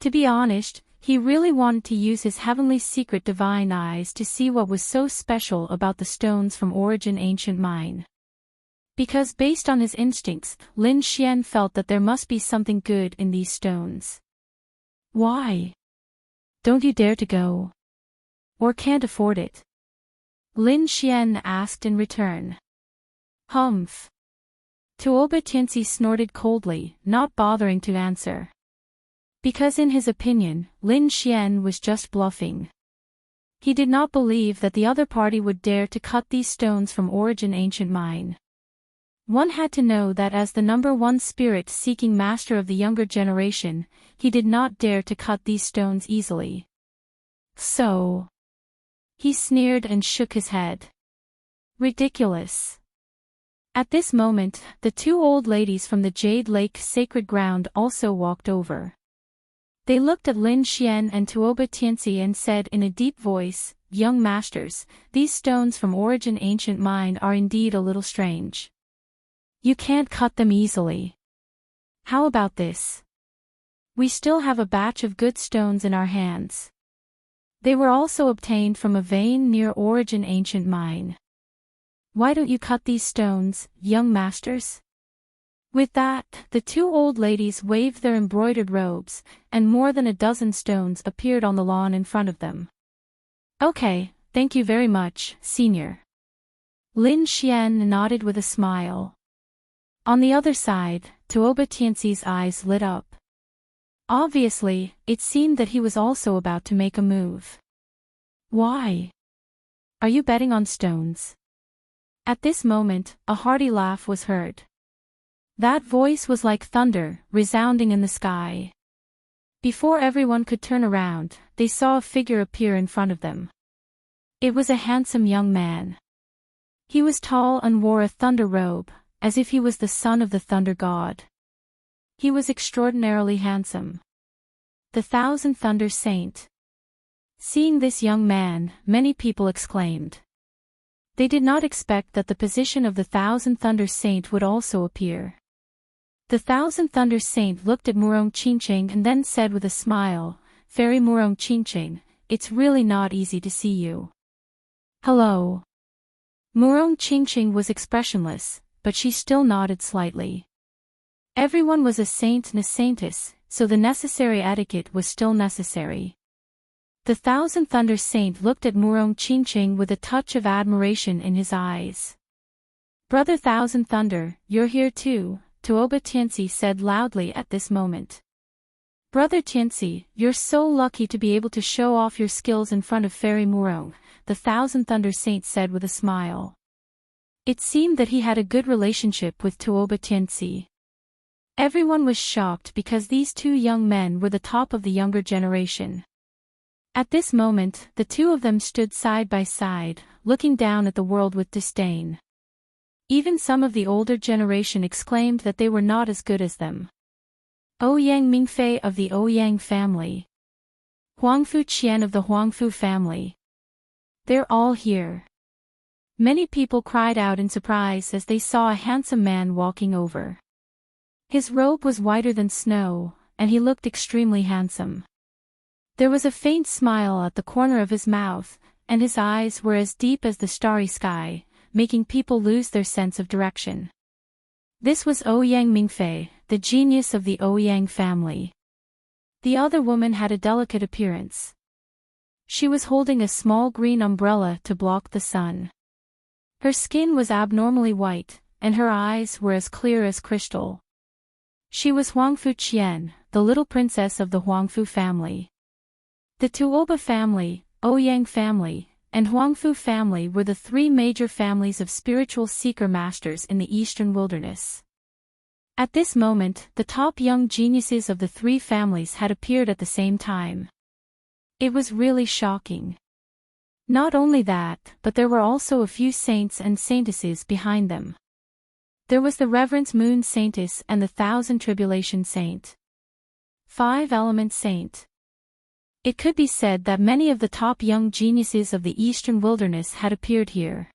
To be honest, he really wanted to use his heavenly secret divine eyes to see what was so special about the stones from Origin Ancient Mine. Because based on his instincts, Lin Xian felt that there must be something good in these stones. Why? Don't you dare to go? Or can't afford it? Lin Xian asked in return. Humph. Tuoba Tianxi snorted coldly, not bothering to answer. Because in his opinion, Lin Xian was just bluffing. He did not believe that the other party would dare to cut these stones from Origin Ancient Mine. One had to know that as the number one spirit-seeking master of the younger generation, he did not dare to cut these stones easily. So... He sneered and shook his head. Ridiculous. At this moment, the two old ladies from the Jade Lake Sacred Ground also walked over. They looked at Lin Xian and Tuoba Tianxi and said in a deep voice, Young masters, these stones from Origin Ancient Mine are indeed a little strange. You can't cut them easily. How about this? We still have a batch of good stones in our hands. They were also obtained from a vein near Origin Ancient Mine. Why don't you cut these stones, young masters? With that, the two old ladies waved their embroidered robes, and more than a dozen stones appeared on the lawn in front of them. Okay, thank you very much, senior. Lin Xian nodded with a smile. On the other side, Tuoba Tianxi's eyes lit up. Obviously, it seemed that he was also about to make a move. Why? Are you betting on stones? At this moment, a hearty laugh was heard. That voice was like thunder, resounding in the sky. Before everyone could turn around, they saw a figure appear in front of them. It was a handsome young man. He was tall and wore a thunder robe, as if he was the son of the thunder god. He was extraordinarily handsome. The Thousand Thunder Saint. Seeing this young man, many people exclaimed. They did not expect that the position of the Thousand Thunder Saint would also appear. The Thousand Thunder Saint looked at Murong Qingqing and then said with a smile, Fairy Murong Qingqing, it's really not easy to see you. Hello. Murong Qingqing was expressionless, but she still nodded slightly. Everyone was a saint and a saintess, so the necessary etiquette was still necessary. The Thousand Thunder Saint looked at Murong Qingqing with a touch of admiration in his eyes. Brother Thousand Thunder, you're here too, Tuoba Tianxi said loudly at this moment. Brother Tianxi, you're so lucky to be able to show off your skills in front of Fairy Murong, the Thousand Thunder Saint said with a smile. It seemed that he had a good relationship with Tuoba Tianxi. Everyone was shocked because these two young men were the top of the younger generation. At this moment, the two of them stood side by side, looking down at the world with disdain. Even some of the older generation exclaimed that they were not as good as them. Ouyang Mingfei of the Ouyang family. Huangfu Qian of the Huangfu family. They're all here. Many people cried out in surprise as they saw a handsome man walking over. His robe was whiter than snow, and he looked extremely handsome. There was a faint smile at the corner of his mouth, and his eyes were as deep as the starry sky, making people lose their sense of direction. This was Ouyang Mingfei, the genius of the Ouyang family. The other woman had a delicate appearance. She was holding a small green umbrella to block the sun. Her skin was abnormally white, and her eyes were as clear as crystal. She was Huangfu Qian, the little princess of the Huangfu family. The Tuoba family, Ouyang family, and Huangfu family were the three major families of spiritual seeker masters in the eastern wilderness. At this moment, the top young geniuses of the three families had appeared at the same time. It was really shocking. Not only that, but there were also a few saints and saintesses behind them. There was the Reverence Moon Saintess and the Thousand Tribulation Saint. 5-Element Saint. It could be said that many of the top young geniuses of the eastern wilderness had appeared here.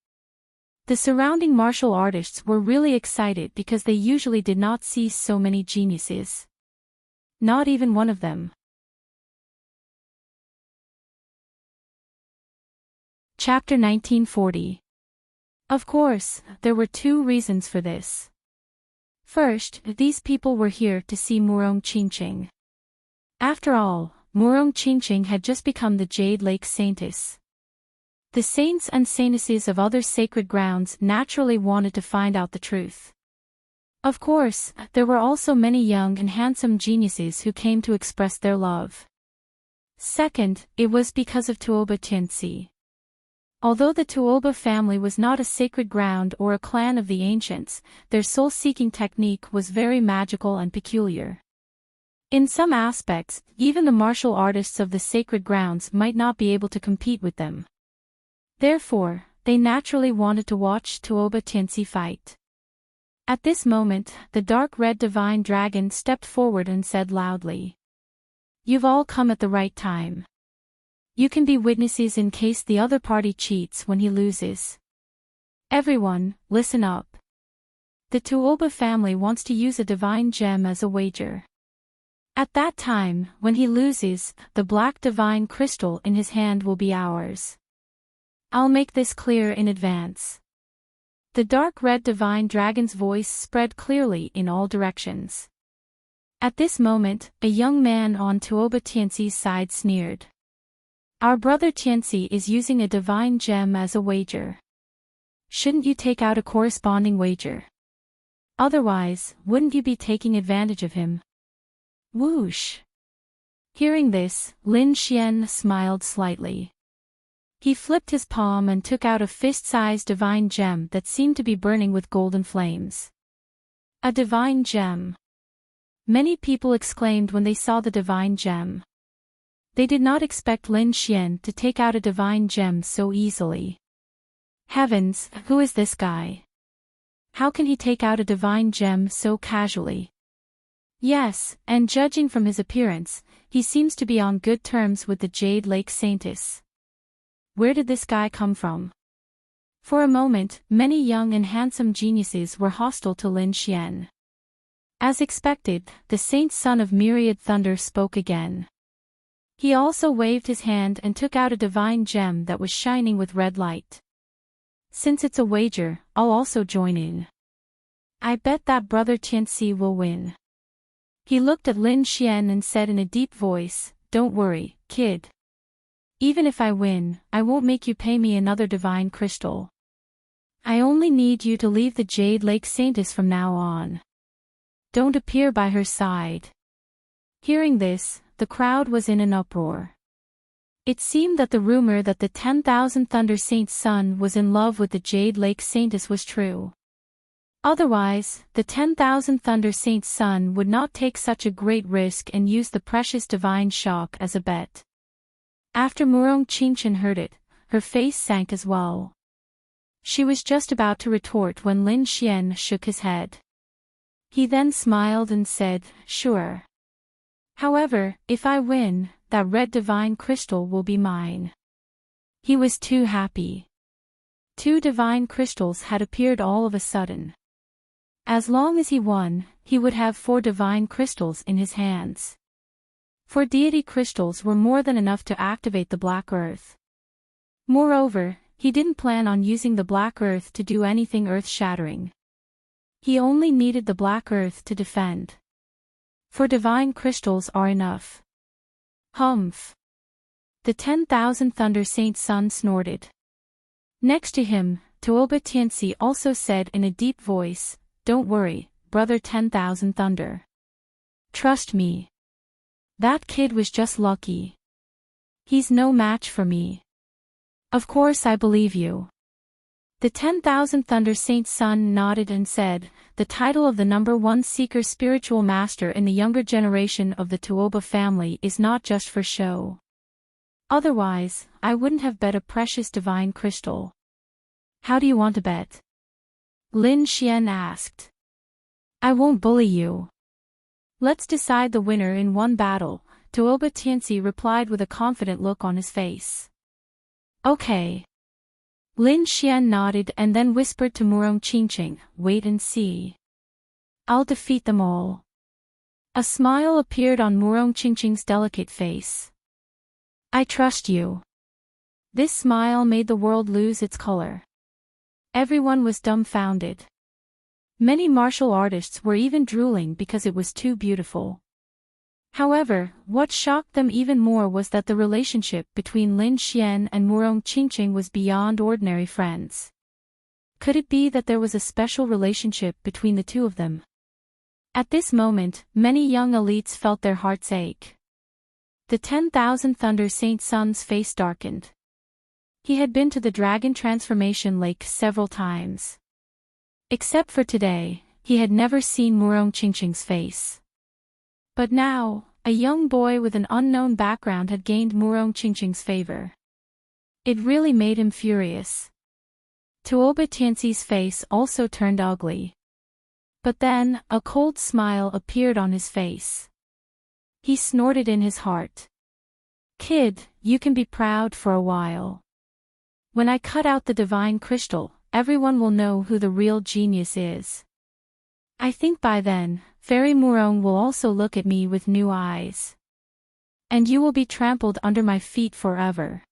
The surrounding martial artists were really excited because they usually did not see so many geniuses. Not even one of them. Chapter 1940. Of course, there were two reasons for this. First, these people were here to see Murong Qingqing. After all, Murong Qingqing had just become the Jade Lake Saintess. The saints and saintesses of other sacred grounds naturally wanted to find out the truth. Of course, there were also many young and handsome geniuses who came to express their love. Second, it was because of Tuoba Tianxi. Although the Tuoba family was not a sacred ground or a clan of the ancients, their soul-seeking technique was very magical and peculiar. In some aspects, even the martial artists of the sacred grounds might not be able to compete with them. Therefore, they naturally wanted to watch Tuoba Tianxi fight. At this moment, the dark red divine dragon stepped forward and said loudly, "You've all come at the right time. You can be witnesses in case the other party cheats when he loses. Everyone, listen up. The Tuoba family wants to use a divine gem as a wager. At that time, when he loses, the black divine crystal in his hand will be ours. I'll make this clear in advance." The dark red divine dragon's voice spread clearly in all directions. At this moment, a young man on Tuoba Tianxi's side sneered. "Our brother Tianxi is using a divine gem as a wager. Shouldn't you take out a corresponding wager? Otherwise, wouldn't you be taking advantage of him?" Whoosh! Hearing this, Lin Xian smiled slightly. He flipped his palm and took out a fist-sized divine gem that seemed to be burning with golden flames. A divine gem. Many people exclaimed when they saw the divine gem. They did not expect Lin Xian to take out a divine gem so easily. Heavens, who is this guy? How can he take out a divine gem so casually? Yes, and judging from his appearance, he seems to be on good terms with the Jade Lake Saintess. Where did this guy come from? For a moment, many young and handsome geniuses were hostile to Lin Xian. As expected, the saint's son of myriad thunder spoke again. He also waved his hand and took out a divine gem that was shining with red light. "Since it's a wager, I'll also join in. I bet that brother Tianxi will win." He looked at Lin Xian and said in a deep voice, "Don't worry, kid. Even if I win, I won't make you pay me another divine crystal. I only need you to leave the Jade Lake Saintess from now on. Don't appear by her side." Hearing this, the crowd was in an uproar. It seemed that the rumor that the 10,000 Thunder Saint's son was in love with the Jade Lake Saintess was true. Otherwise, the 10,000 Thunder Saint's son would not take such a great risk and use the precious divine shock as a bet. After Murong Qingqing heard it, her face sank as well. She was just about to retort when Lin Xian shook his head. He then smiled and said, "Sure. However, if I win, that red divine crystal will be mine." He was too happy. 2 divine crystals had appeared all of a sudden. As long as he won, he would have 4 divine crystals in his hands. 4 deity crystals were more than enough to activate the Black Earth. Moreover, he didn't plan on using the Black Earth to do anything earth-shattering. He only needed the Black Earth to defend. 4 divine crystals are enough. Humph. The 10,000 Thunder Saint's son snorted. Next to him, Tuoba Tianxi also said in a deep voice, "Don't worry, brother 10,000 Thunder. Trust me. That kid was just lucky. He's no match for me. Of course I believe you. The 10,000 Thunder Saint Sun nodded and said, the title of the #1 seeker spiritual master in the younger generation of the Tuoba family is not just for show. Otherwise, I wouldn't have bet a precious divine crystal. How do you want to bet? Lin Xian asked. I won't bully you. Let's decide the winner in one battle, Tuoba Tianxi replied with a confident look on his face. Okay. Lin Xian nodded and then whispered to Murong Qingqing, wait and see. I'll defeat them all. A smile appeared on Murong Qingqing's delicate face. I trust you. This smile made the world lose its color. Everyone was dumbfounded. Many martial artists were even drooling because it was too beautiful. However, what shocked them even more was that the relationship between Lin Xian and Murong Qingqing was beyond ordinary friends. Could it be that there was a special relationship between the two of them? At this moment, many young elites felt their hearts ache. The 10,000 Thunder Saint Sun's face darkened. He had been to the Dragon Transformation Lake several times. Except for today, he had never seen Murong Qingqing's face. But now, a young boy with an unknown background had gained Murong Qingqing's favor. It really made him furious. Tuoba Tianxi's face also turned ugly. But then, a cold smile appeared on his face. He snorted in his heart. Kid, you can be proud for a while. When I cut out the divine crystal, everyone will know who the real genius is. I think by then, Fairy Murong will also look at me with new eyes. And you will be trampled under my feet forever.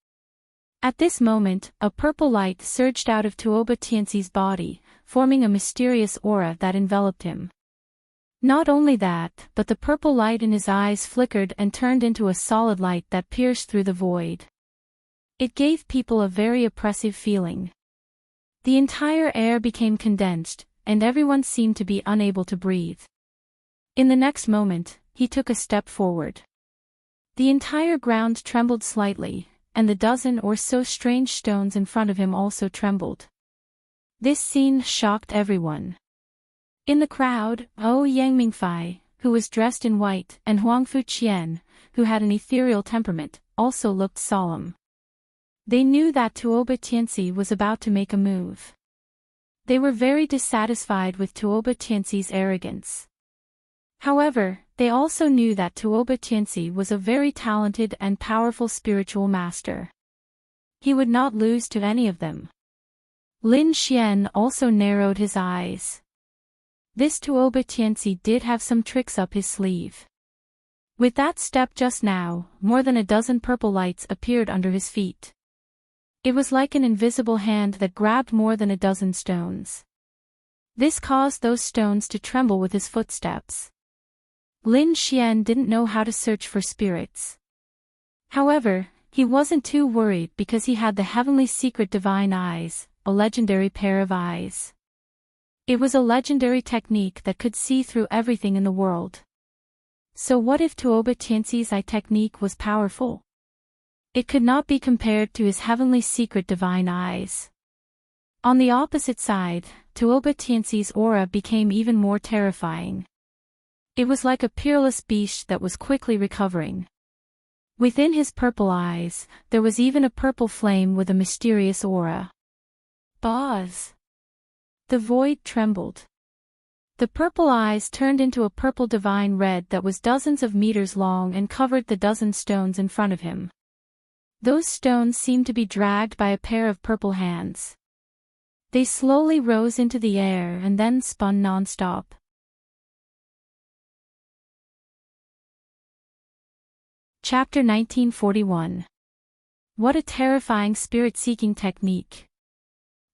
At this moment, a purple light surged out of Tuoba Tianxi's body, forming a mysterious aura that enveloped him. Not only that, but the purple light in his eyes flickered and turned into a solid light that pierced through the void. It gave people a very oppressive feeling. The entire air became condensed, and everyone seemed to be unable to breathe. In the next moment, he took a step forward. The entire ground trembled slightly, and the dozen or so strange stones in front of him also trembled. This scene shocked everyone. In the crowd, Yang Mingfei, who was dressed in white, and Huangfu Qian, who had an ethereal temperament, also looked solemn. They knew that Tuoba Tianxi was about to make a move. They were very dissatisfied with Tuoba Tianxi's arrogance. However, they also knew that Tuoba Tianxi was a very talented and powerful spiritual master. He would not lose to any of them. Lin Xian also narrowed his eyes. This Tuoba Tianxi did have some tricks up his sleeve. With that step just now, more than a dozen purple lights appeared under his feet. It was like an invisible hand that grabbed more than a dozen stones. This caused those stones to tremble with his footsteps. Lin Xian didn't know how to search for spirits. However, he wasn't too worried because he had the heavenly secret divine eyes, a legendary pair of eyes. It was a legendary technique that could see through everything in the world. So what if Tuoba Tianxi's eye technique was powerful? It could not be compared to his heavenly secret divine eyes. On the opposite side, Tuoba Tianxi's aura became even more terrifying. It was like a peerless beast that was quickly recovering. Within his purple eyes, there was even a purple flame with a mysterious aura. Buzz! The void trembled. The purple eyes turned into a purple divine red that was dozens of meters long and covered the dozen stones in front of him. Those stones seemed to be dragged by a pair of purple hands. They slowly rose into the air and then spun non-stop. Chapter 1941. What a terrifying spirit-seeking technique.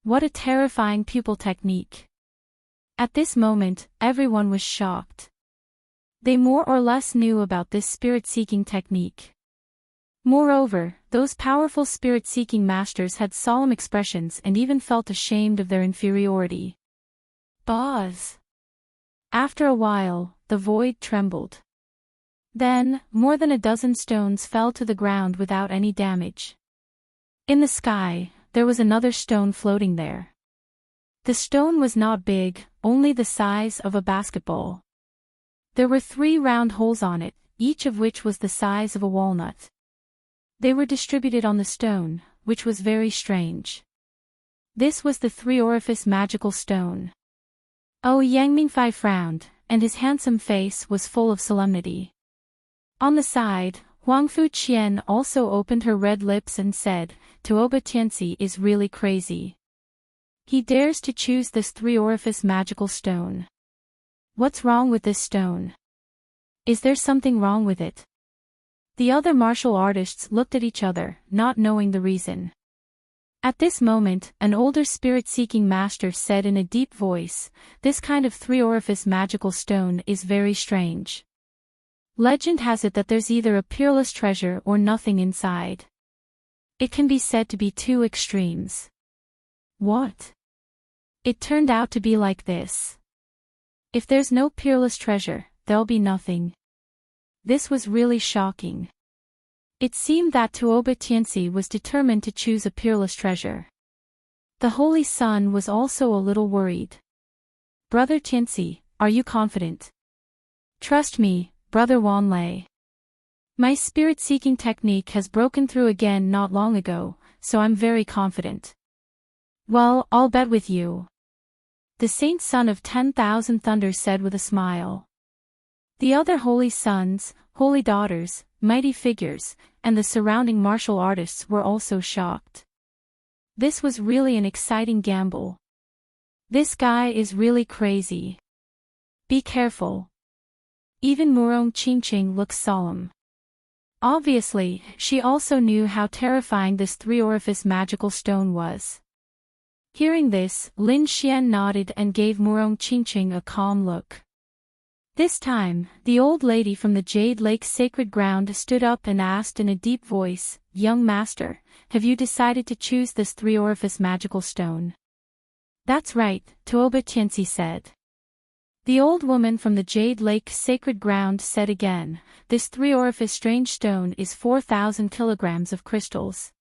What a terrifying pupil technique. At this moment, everyone was shocked. They more or less knew about this spirit-seeking technique. Moreover, those powerful spirit-seeking masters had solemn expressions and even felt ashamed of their inferiority. Buzz! After a while, the void trembled. Then, more than a dozen stones fell to the ground without any damage. In the sky, there was another stone floating there. The stone was not big, only the size of a basketball. There were 3 round holes on it, each of which was the size of a walnut. They were distributed on the stone, which was very strange. This was the 3-orifice magical stone. Oh, Yang Mingfei frowned, and his handsome face was full of solemnity. On the side, Huangfu Qian also opened her red lips and said, Tuoba Tianxi is really crazy. He dares to choose this 3-orifice magical stone. What's wrong with this stone? Is there something wrong with it? The other martial artists looked at each other, not knowing the reason. At this moment, an older spirit-seeking master said in a deep voice, this kind of 3-orifice magical stone is very strange. Legend has it that there's either a peerless treasure or nothing inside. It can be said to be 2 extremes. What? It turned out to be like this. If there's no peerless treasure, there'll be nothing. This was really shocking. It seemed that Tuoba Tianxi was determined to choose a peerless treasure. The Holy Sun was also a little worried. Brother Tianxi, are you confident? Trust me, Brother Wanlei. My spirit-seeking technique has broken through again not long ago, so I'm very confident. Well, I'll bet with you. The Saint Son of 10,000 Thunders said with a smile. The other holy sons, holy daughters, mighty figures, and the surrounding martial artists were also shocked. This was really an exciting gamble. This guy is really crazy. Be careful. Even Murong Qingqing looked solemn. Obviously, she also knew how terrifying this 3-orifice magical stone was. Hearing this, Lin Xian nodded and gave Murong Qingqing a calm look. This time, the old lady from the Jade Lake Sacred Ground stood up and asked in a deep voice, Young Master, have you decided to choose this 3-orifice magical stone? That's right, Tuoba Tianxi said. The old woman from the Jade Lake Sacred Ground said again, this 3-orifice strange stone is 4,000 kilograms of crystals.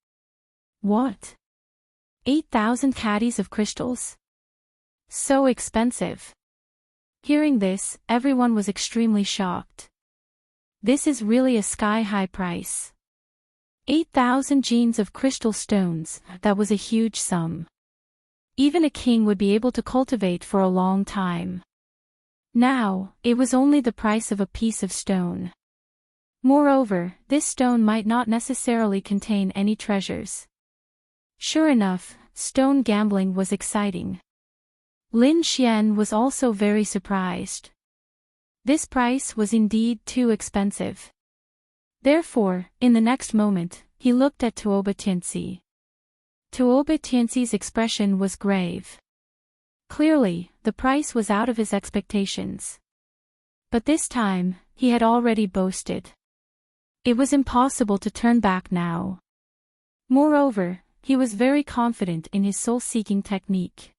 What? 8,000 caddies of crystals? So expensive. Hearing this, everyone was extremely shocked. This is really a sky-high price. 8,000 genes of crystal stones, that was a huge sum. Even a king would be able to cultivate for a long time. Now, it was only the price of a piece of stone. Moreover, this stone might not necessarily contain any treasures. Sure enough, stone gambling was exciting. Lin Xian was also very surprised. This price was indeed too expensive. Therefore, in the next moment, he looked at Tuoba Tianxi. Tuoba Tianxi's expression was grave. Clearly, the price was out of his expectations. But this time, he had already boasted. It was impossible to turn back now. Moreover, he was very confident in his soul-seeking technique.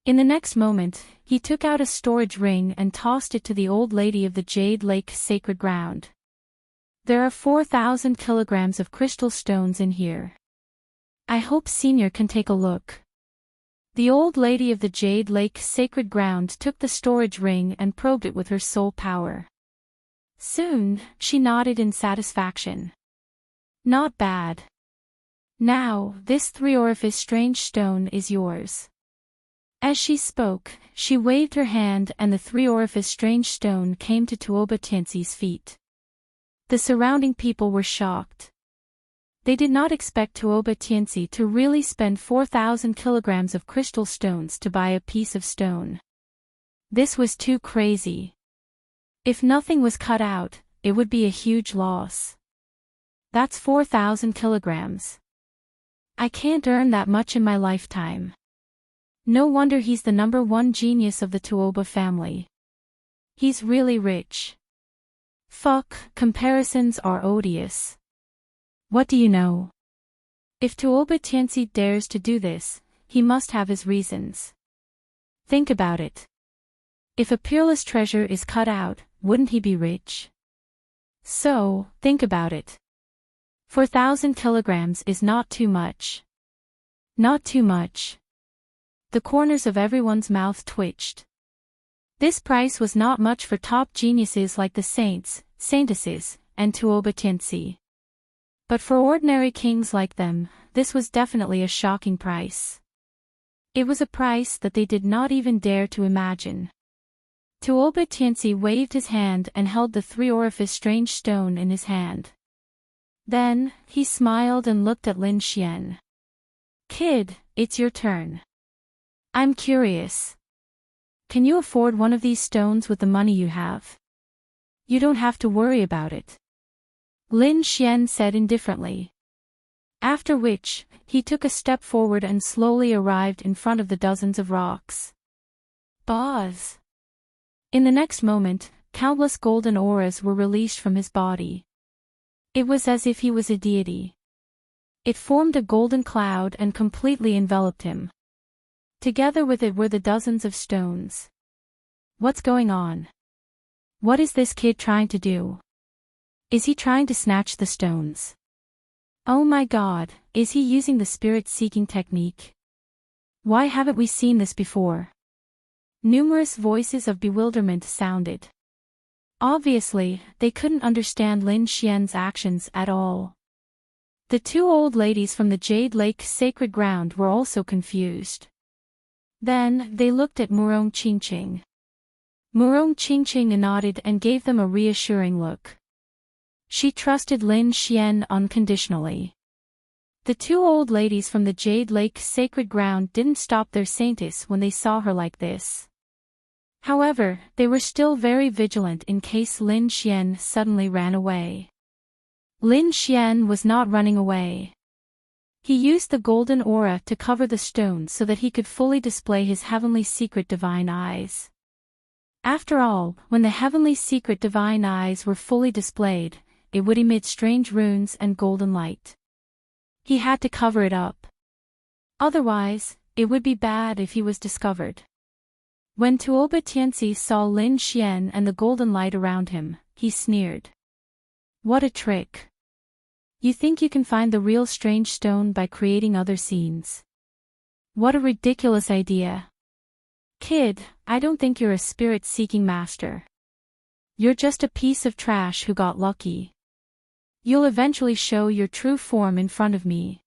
In the next moment, he took out a storage ring and tossed it to the old lady of the Jade Lake Sacred Ground. There are 4,000 kilograms of crystal stones in here. I hope Senior can take a look. The old lady of the Jade Lake Sacred Ground took the storage ring and probed it with her soul power. Soon, she nodded in satisfaction. Not bad. Now, this 3-orifice strange stone is yours. As she spoke, she waved her hand and the 3-orifice strange stone came to Tuoba Tianxi's feet. The surrounding people were shocked. They did not expect Tuoba Tianxi to really spend 4,000 kilograms of crystal stones to buy a piece of stone. This was too crazy. If nothing was cut out, it would be a huge loss. That's 4,000 kilograms. I can't earn that much in my lifetime. No wonder he's the #1 genius of the Tuoba family. He's really rich. Fuck, comparisons are odious. What do you know? If Tuoba Tianxi dares to do this, he must have his reasons. Think about it. If a peerless treasure is cut out, wouldn't he be rich? So, think about it. 4,000 kilograms is not too much. Not too much. The corners of everyone's mouth twitched. This price was not much for top geniuses like the saints, saintesses, and Tuoba. But for ordinary kings like them, this was definitely a shocking price. It was a price that they did not even dare to imagine. Tuoba waved his hand and held the three-orifice strange stone in his hand. Then, he smiled and looked at Lin Xian. Kid, it's your turn. I'm curious. Can you afford one of these stones with the money you have? You don't have to worry about it. Lin Xian said indifferently. After which, he took a step forward and slowly arrived in front of the dozens of rocks. Buzz! In the next moment, countless golden auras were released from his body. It was as if he was a deity. It formed a golden cloud and completely enveloped him. Together with it were the dozens of stones. What's going on? What is this kid trying to do? Is he trying to snatch the stones? Oh my God, is he using the spirit-seeking technique? Why haven't we seen this before? Numerous voices of bewilderment sounded. Obviously, they couldn't understand Lin Xian's actions at all. The two old ladies from the Jade Lake sacred ground were also confused. Then, they looked at Murong Qingqing. Murong Qingqing nodded and gave them a reassuring look. She trusted Lin Xian unconditionally. The two old ladies from the Jade Lake sacred ground didn't stop their saintess when they saw her like this. However, they were still very vigilant in case Lin Xian suddenly ran away. Lin Xian was not running away. He used the golden aura to cover the stone so that he could fully display his heavenly secret divine eyes. After all, when the heavenly secret divine eyes were fully displayed, it would emit strange runes and golden light. He had to cover it up. Otherwise, it would be bad if he was discovered. When Tuoba Tianxi saw Lin Xian and the golden light around him, he sneered. What a trick. You think you can find the real strange stone by creating other scenes? What a ridiculous idea. Kid, I don't think you're a spirit-seeking master. You're just a piece of trash who got lucky. You'll eventually show your true form in front of me.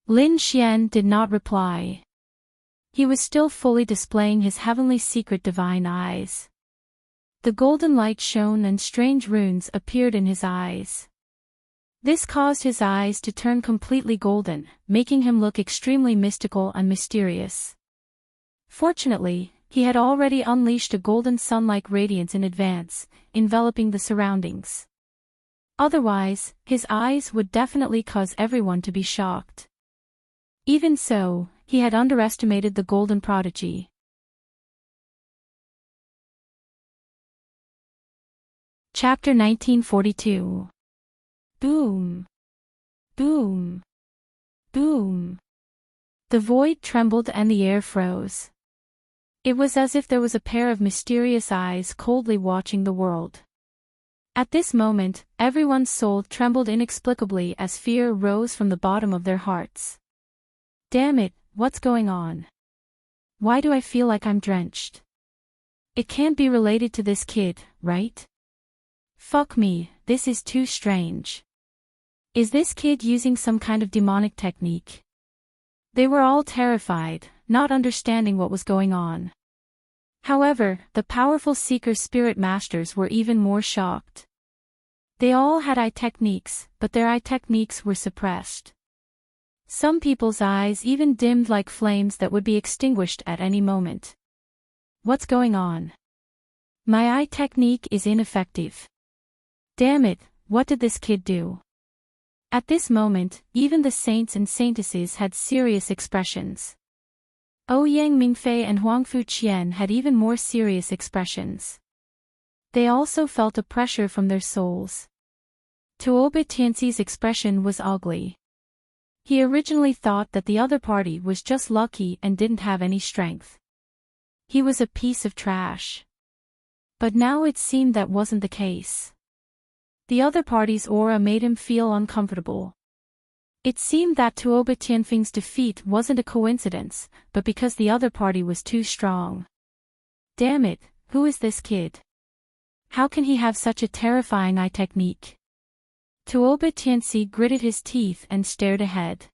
Lin Xian did not reply. He was still fully displaying his heavenly secret divine eyes. The golden light shone and strange runes appeared in his eyes. This caused his eyes to turn completely golden, making him look extremely mystical and mysterious. Fortunately, he had already unleashed a golden sun-like radiance in advance, enveloping the surroundings. Otherwise, his eyes would definitely cause everyone to be shocked. Even so, he had underestimated the golden prodigy. Chapter 1942. Boom. Boom. Boom. The void trembled and the air froze. It was as if there was a pair of mysterious eyes coldly watching the world. At this moment, everyone's soul trembled inexplicably as fear rose from the bottom of their hearts. Damn it, what's going on? Why do I feel like I'm drenched? It can't be related to this kid, right? Fuck me, this is too strange. Is this kid using some kind of demonic technique? They were all terrified, not understanding what was going on. However, the powerful seeker spirit masters were even more shocked. They all had eye techniques, but their eye techniques were suppressed. Some people's eyes even dimmed like flames that would be extinguished at any moment. What's going on? My eye technique is ineffective. Damn it, what did this kid do? At this moment, even the saints and saintesses had serious expressions. Ouyang Mingfei and Huangfu Qian had even more serious expressions. They also felt a pressure from their souls. Tuoba Tianxi's expression was ugly. He originally thought that the other party was just lucky and didn't have any strength. He was a piece of trash. But now it seemed that wasn't the case. The other party's aura made him feel uncomfortable. It seemed that Tuoba Tianfeng's defeat wasn't a coincidence, but because the other party was too strong. Damn it, who is this kid? How can he have such a terrifying eye technique? Tuoba Tianxi gritted his teeth and stared ahead.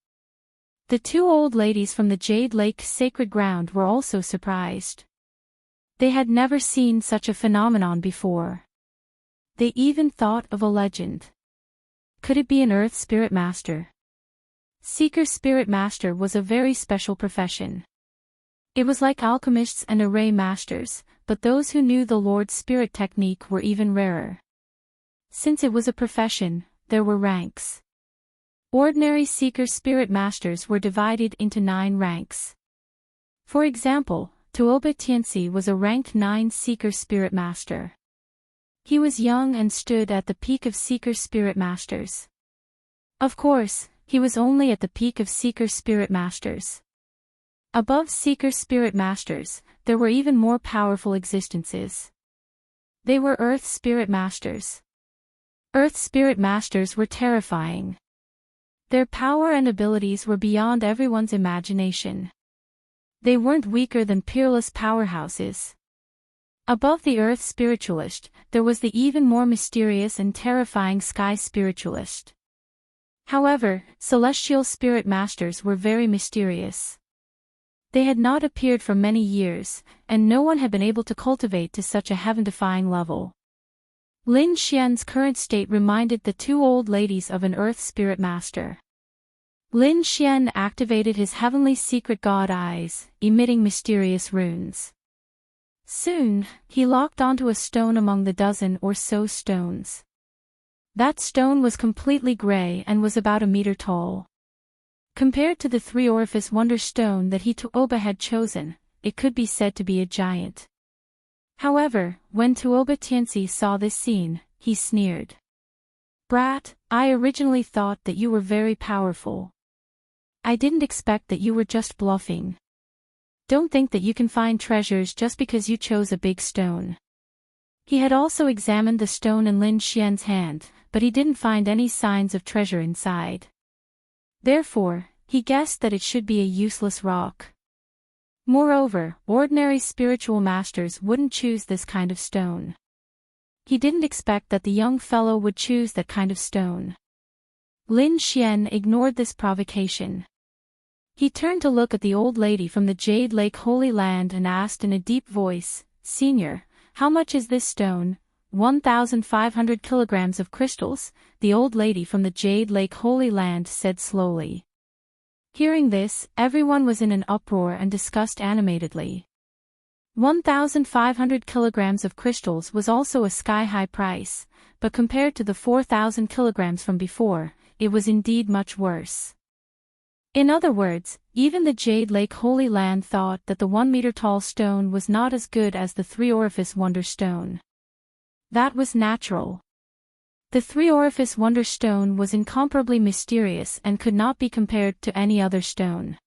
The two old ladies from the Jade Lake sacred ground were also surprised. They had never seen such a phenomenon before. They even thought of a legend. Could it be an Earth Spirit Master? Seeker Spirit Master was a very special profession. It was like alchemists and array masters, but those who knew the Lord's spirit technique were even rarer. Since it was a profession, there were ranks. Ordinary Seeker Spirit Masters were divided into 9 ranks. For example, Tuoba Tianxi was a ranked 9 Seeker Spirit Master. He was young and stood at the peak of Seeker Spirit Masters. Of course, he was only at the peak of Seeker Spirit Masters. Above Seeker Spirit Masters, there were even more powerful existences. They were Earth Spirit Masters. Earth Spirit Masters were terrifying. Their power and abilities were beyond everyone's imagination. They weren't weaker than peerless powerhouses. Above the Earth Spiritualist, there was the even more mysterious and terrifying Sky Spiritualist. However, Celestial Spirit Masters were very mysterious. They had not appeared for many years, and no one had been able to cultivate to such a heaven-defying level. Lin Xian's current state reminded the two old ladies of an Earth Spirit Master. Lin Xian activated his heavenly secret god eyes, emitting mysterious runes. Soon, he locked onto a stone among the dozen or so stones. That stone was completely gray and was about a meter tall. Compared to the 3-orifice wonder stone that Tuoba had chosen, it could be said to be a giant. However, when Tuoba Tianxi saw this scene, he sneered. "Brat, I originally thought that you were very powerful. I didn't expect that you were just bluffing. Don't think that you can find treasures just because you chose a big stone." He had also examined the stone in Lin Xian's hand, but he didn't find any signs of treasure inside. Therefore, he guessed that it should be a useless rock. Moreover, ordinary spiritual masters wouldn't choose this kind of stone. He didn't expect that the young fellow would choose that kind of stone. Lin Xian ignored this provocation. He turned to look at the old lady from the Jade Lake Holy Land and asked in a deep voice, "Senior, how much is this stone?" 1,500 kilograms of crystals, the old lady from the Jade Lake Holy Land said slowly. Hearing this, everyone was in an uproar and discussed animatedly. 1,500 kilograms of crystals was also a sky-high price, but compared to the 4,000 kilograms from before, it was indeed much worse. In other words, even the Jade Lake Holy Land thought that the 1-meter-tall stone was not as good as the 3-orifice wonder stone. That was natural. The 3-orifice wonder stone was incomparably mysterious and could not be compared to any other stone.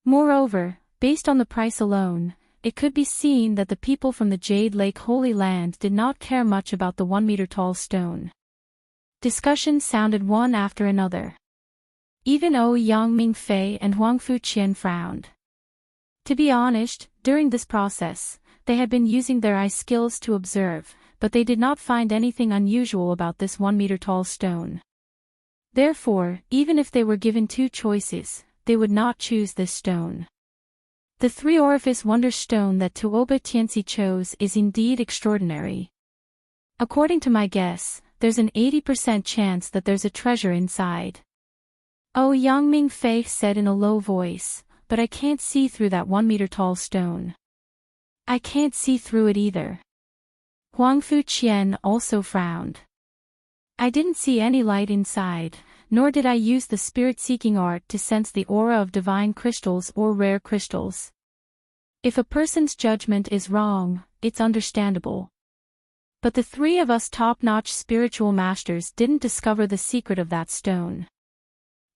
Moreover, based on the price alone, it could be seen that the people from the Jade Lake Holy Land did not care much about the 1-meter-tall stone. Discussions sounded one after another. Even Yang Mingfei and Huang Fuqian frowned. To be honest, during this process, they had been using their eye skills to observe, but they did not find anything unusual about this 1-meter-tall stone. Therefore, even if they were given 2 choices, they would not choose this stone. The 3-orifice wonder stone that Tuoba Tianxi chose is indeed extraordinary. According to my guess, there's an 80% chance that there's a treasure inside. Yang Mingfei said in a low voice, "But I can't see through that 1-meter-tall stone." "I can't see through it either." Huang Fuqian also frowned. "I didn't see any light inside, nor did I use the spirit-seeking art to sense the aura of divine crystals or rare crystals. If a person's judgment is wrong, it's understandable. But the 3 of us top-notch spiritual masters didn't discover the secret of that stone.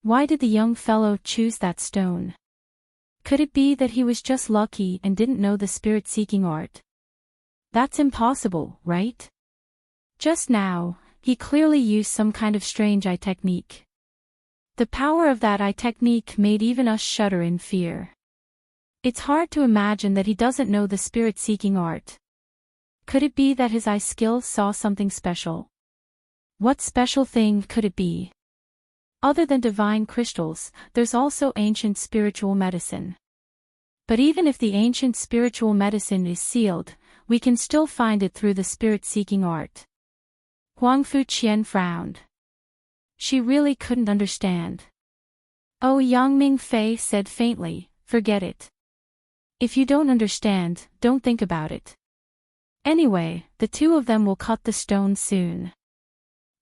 Why did the young fellow choose that stone? Could it be that he was just lucky and didn't know the spirit-seeking art? That's impossible, right? Just now, he clearly used some kind of strange eye technique. The power of that eye technique made even us shudder in fear. It's hard to imagine that he doesn't know the spirit-seeking art. Could it be that his eye skill saw something special? What special thing could it be? Other than divine crystals, there's also ancient spiritual medicine. But even if the ancient spiritual medicine is sealed, we can still find it through the spirit-seeking art. Huang Fuqian frowned. She really couldn't understand. Oh, Yang Mingfei said faintly, forget it. If you don't understand, don't think about it. Anyway, the two of them will cut the stone soon.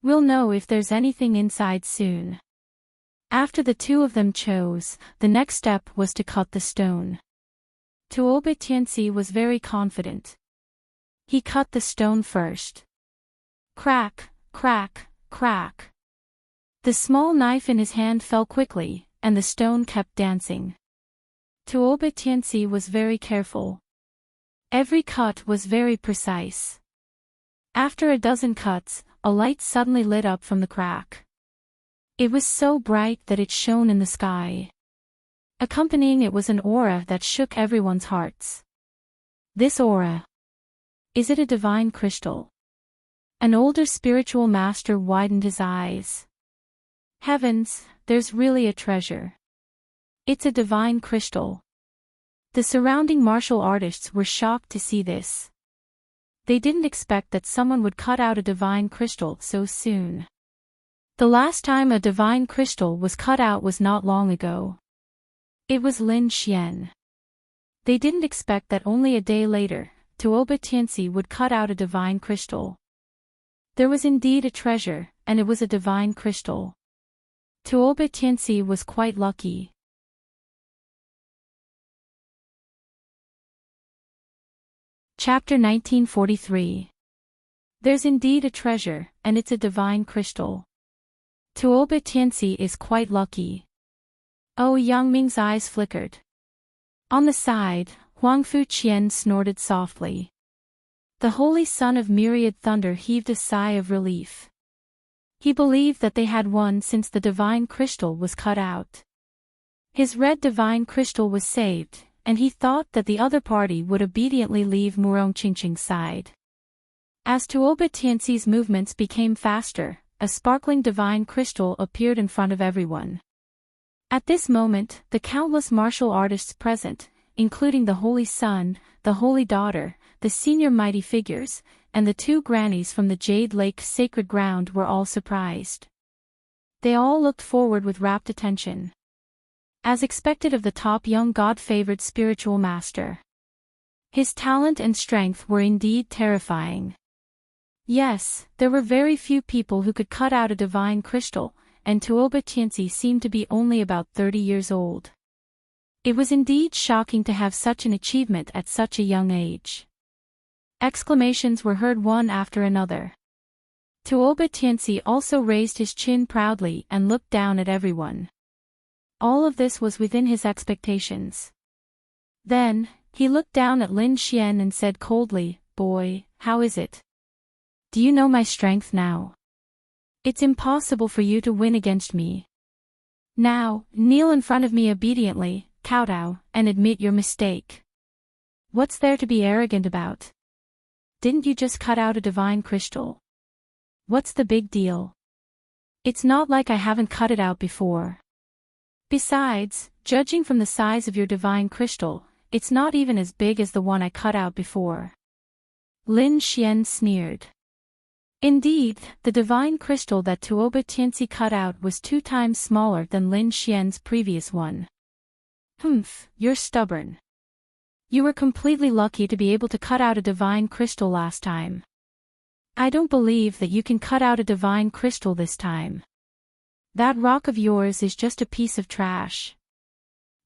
We'll know if there's anything inside soon. After the two of them chose, the next step was to cut the stone. Tuoba Tianxi was very confident. He cut the stone first. Crack, crack, crack. The small knife in his hand fell quickly, and the stone kept dancing. Tuoba Tianxi was very careful. Every cut was very precise. After a dozen cuts, a light suddenly lit up from the crack. It was so bright that it shone in the sky. Accompanying it was an aura that shook everyone's hearts. This aura. Is it a divine crystal? An older spiritual master widened his eyes. Heavens, there's really a treasure. It's a divine crystal. The surrounding martial artists were shocked to see this. They didn't expect that someone would cut out a divine crystal so soon. The last time a divine crystal was cut out was not long ago. It was Lin Xian. They didn't expect that only a day later, Tuoba Tianxi would cut out a divine crystal. There was indeed a treasure, and it was a divine crystal. Tuoba Tianxi was quite lucky. Chapter 1943. There's indeed a treasure, and it's a divine crystal. Tuoba Tianxi is quite lucky. Oh, Yang Ming's eyes flickered. On the side, Huang Fuqian snorted softly. The holy son of myriad thunder heaved a sigh of relief. He believed that they had won since the divine crystal was cut out. His red divine crystal was saved, and he thought that the other party would obediently leave Murong Qingqing's side. As Tuoba Tianxi's movements became faster, a sparkling divine crystal appeared in front of everyone. At this moment, the countless martial artists present, including the Holy Son, the Holy Daughter, the senior mighty figures, and the two grannies from the Jade Lake sacred ground were all surprised. They all looked forward with rapt attention. As expected of the top young God-favored spiritual master. His talent and strength were indeed terrifying. Yes, there were very few people who could cut out a divine crystal, and Tuoba Tianxi seemed to be only about 30 years old. It was indeed shocking to have such an achievement at such a young age. Exclamations were heard one after another. Tuoba Tianxi also raised his chin proudly and looked down at everyone. All of this was within his expectations. Then, he looked down at Lin Xian and said coldly, "Boy, how is it? Do you know my strength now? It's impossible for you to win against me. Now, kneel in front of me obediently, kowtow, and admit your mistake. What's there to be arrogant about? Didn't you just cut out a divine crystal? What's the big deal? It's not like I haven't cut it out before. Besides, judging from the size of your divine crystal, it's not even as big as the one I cut out before." Lin Xian sneered. Indeed, the divine crystal that Tuoba Tianxi cut out was 2 times smaller than Lin Xian's previous one. "Humph, you're stubborn. You were completely lucky to be able to cut out a divine crystal last time. I don't believe that you can cut out a divine crystal this time. That rock of yours is just a piece of trash.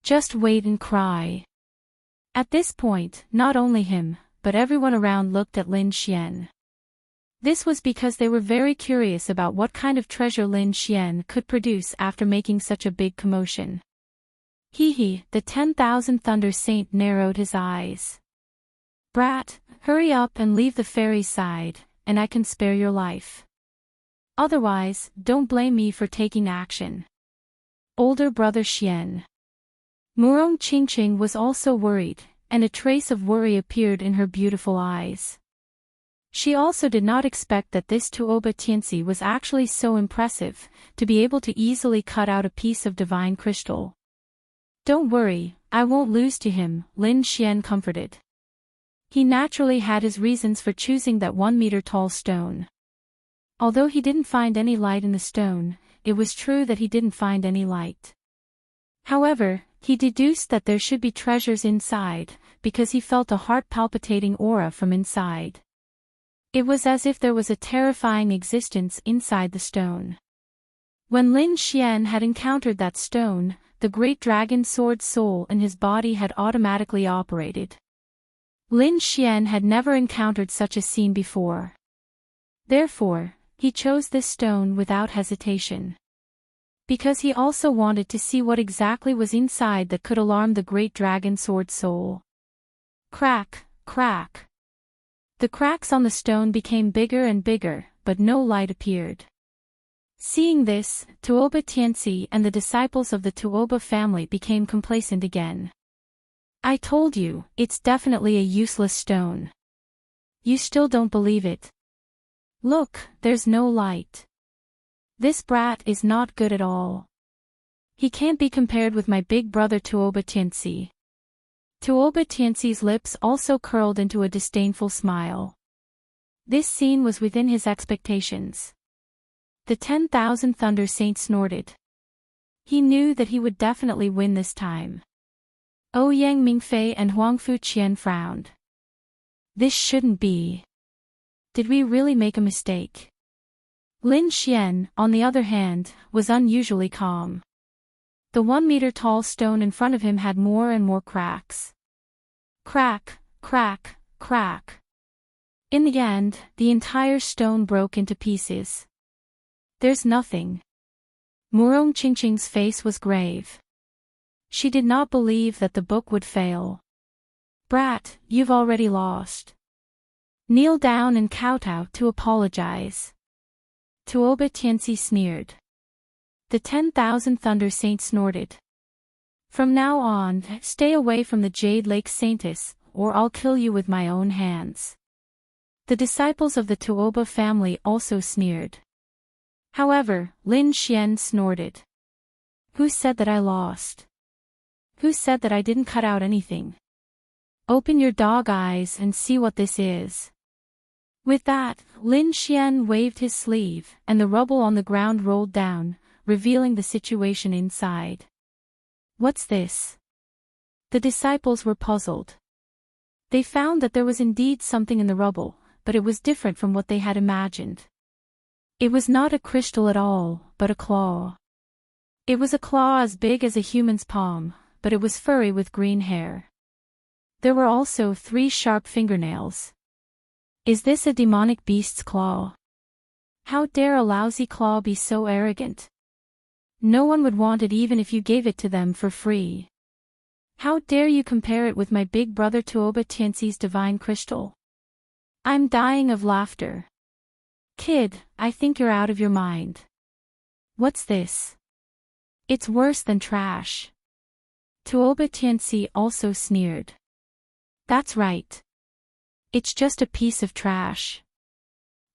Just wait and cry." At this point, not only him, but everyone around looked at Lin Xian. This was because they were very curious about what kind of treasure Lin Xian could produce after making such a big commotion. He, the 10,000 Thunder Saint narrowed his eyes. "Brat, hurry up and leave the fairy's side, and I can spare your life." Otherwise, don't blame me for taking action. Older brother Xian. Murong Qingqing was also worried, and a trace of worry appeared in her beautiful eyes. She also did not expect that this Tuoba Tianzi was actually so impressive, to be able to easily cut out a piece of divine crystal. Don't worry, I won't lose to him, Lin Xian comforted. He naturally had his reasons for choosing that 1-meter-tall stone. Although he didn't find any light in the stone, it was true that he didn't find any light. However, he deduced that there should be treasures inside, because he felt a heart-palpitating aura from inside. It was as if there was a terrifying existence inside the stone. When Lin Xian had encountered that stone, the great dragon sword soul in his body had automatically operated. Lin Xian had never encountered such a scene before. Therefore, he chose this stone without hesitation. Because he also wanted to see what exactly was inside that could alarm the great dragon sword soul. Crack, crack. The cracks on the stone became bigger and bigger, but no light appeared. Seeing this, Tuoba Tianzi and the disciples of the Tuoba family became complacent again. I told you, it's definitely a useless stone. You still don't believe it. Look, there's no light. This brat is not good at all. He can't be compared with my big brother Tuoba Tianzi. Tuoba Tianzi's lips also curled into a disdainful smile. This scene was within his expectations. The 10,000 Thunder Saints snorted. He knew that he would definitely win this time. Ouyang Mingfei and Huangfu Qian frowned. This shouldn't be. Did we really make a mistake? Lin Xian, on the other hand, was unusually calm. The 1-meter-tall stone in front of him had more and more cracks. Crack, crack, crack. In the end, the entire stone broke into pieces. There's nothing. Murong Qingqing's face was grave. She did not believe that the book would fail. Brat, you've already lost. Kneel down and kowtow to apologize. Tuoba Tianzi sneered. The 10,000 Thunder Saints snorted. From now on, stay away from the Jade Lake Saintess, or I'll kill you with my own hands. The disciples of the Tuoba family also sneered. However, Lin Xian snorted. Who said that I lost? Who said that I didn't cut out anything? Open your dog eyes and see what this is. With that, Lin Xian waved his sleeve, and the rubble on the ground rolled down, revealing the situation inside. What's this? The disciples were puzzled. They found that there was indeed something in the rubble, but it was different from what they had imagined. It was not a crystal at all, but a claw. It was a claw as big as a human's palm, but it was furry with green hair. There were also 3 sharp fingernails. Is this a demonic beast's claw? How dare a lousy claw be so arrogant? No one would want it even if you gave it to them for free. How dare you compare it with my big brother Tuoba Tianzi's divine crystal? I'm dying of laughter. Kid, I think you're out of your mind. What's this? It's worse than trash. Tuoba Tianzi also sneered. That's right. It's just a piece of trash.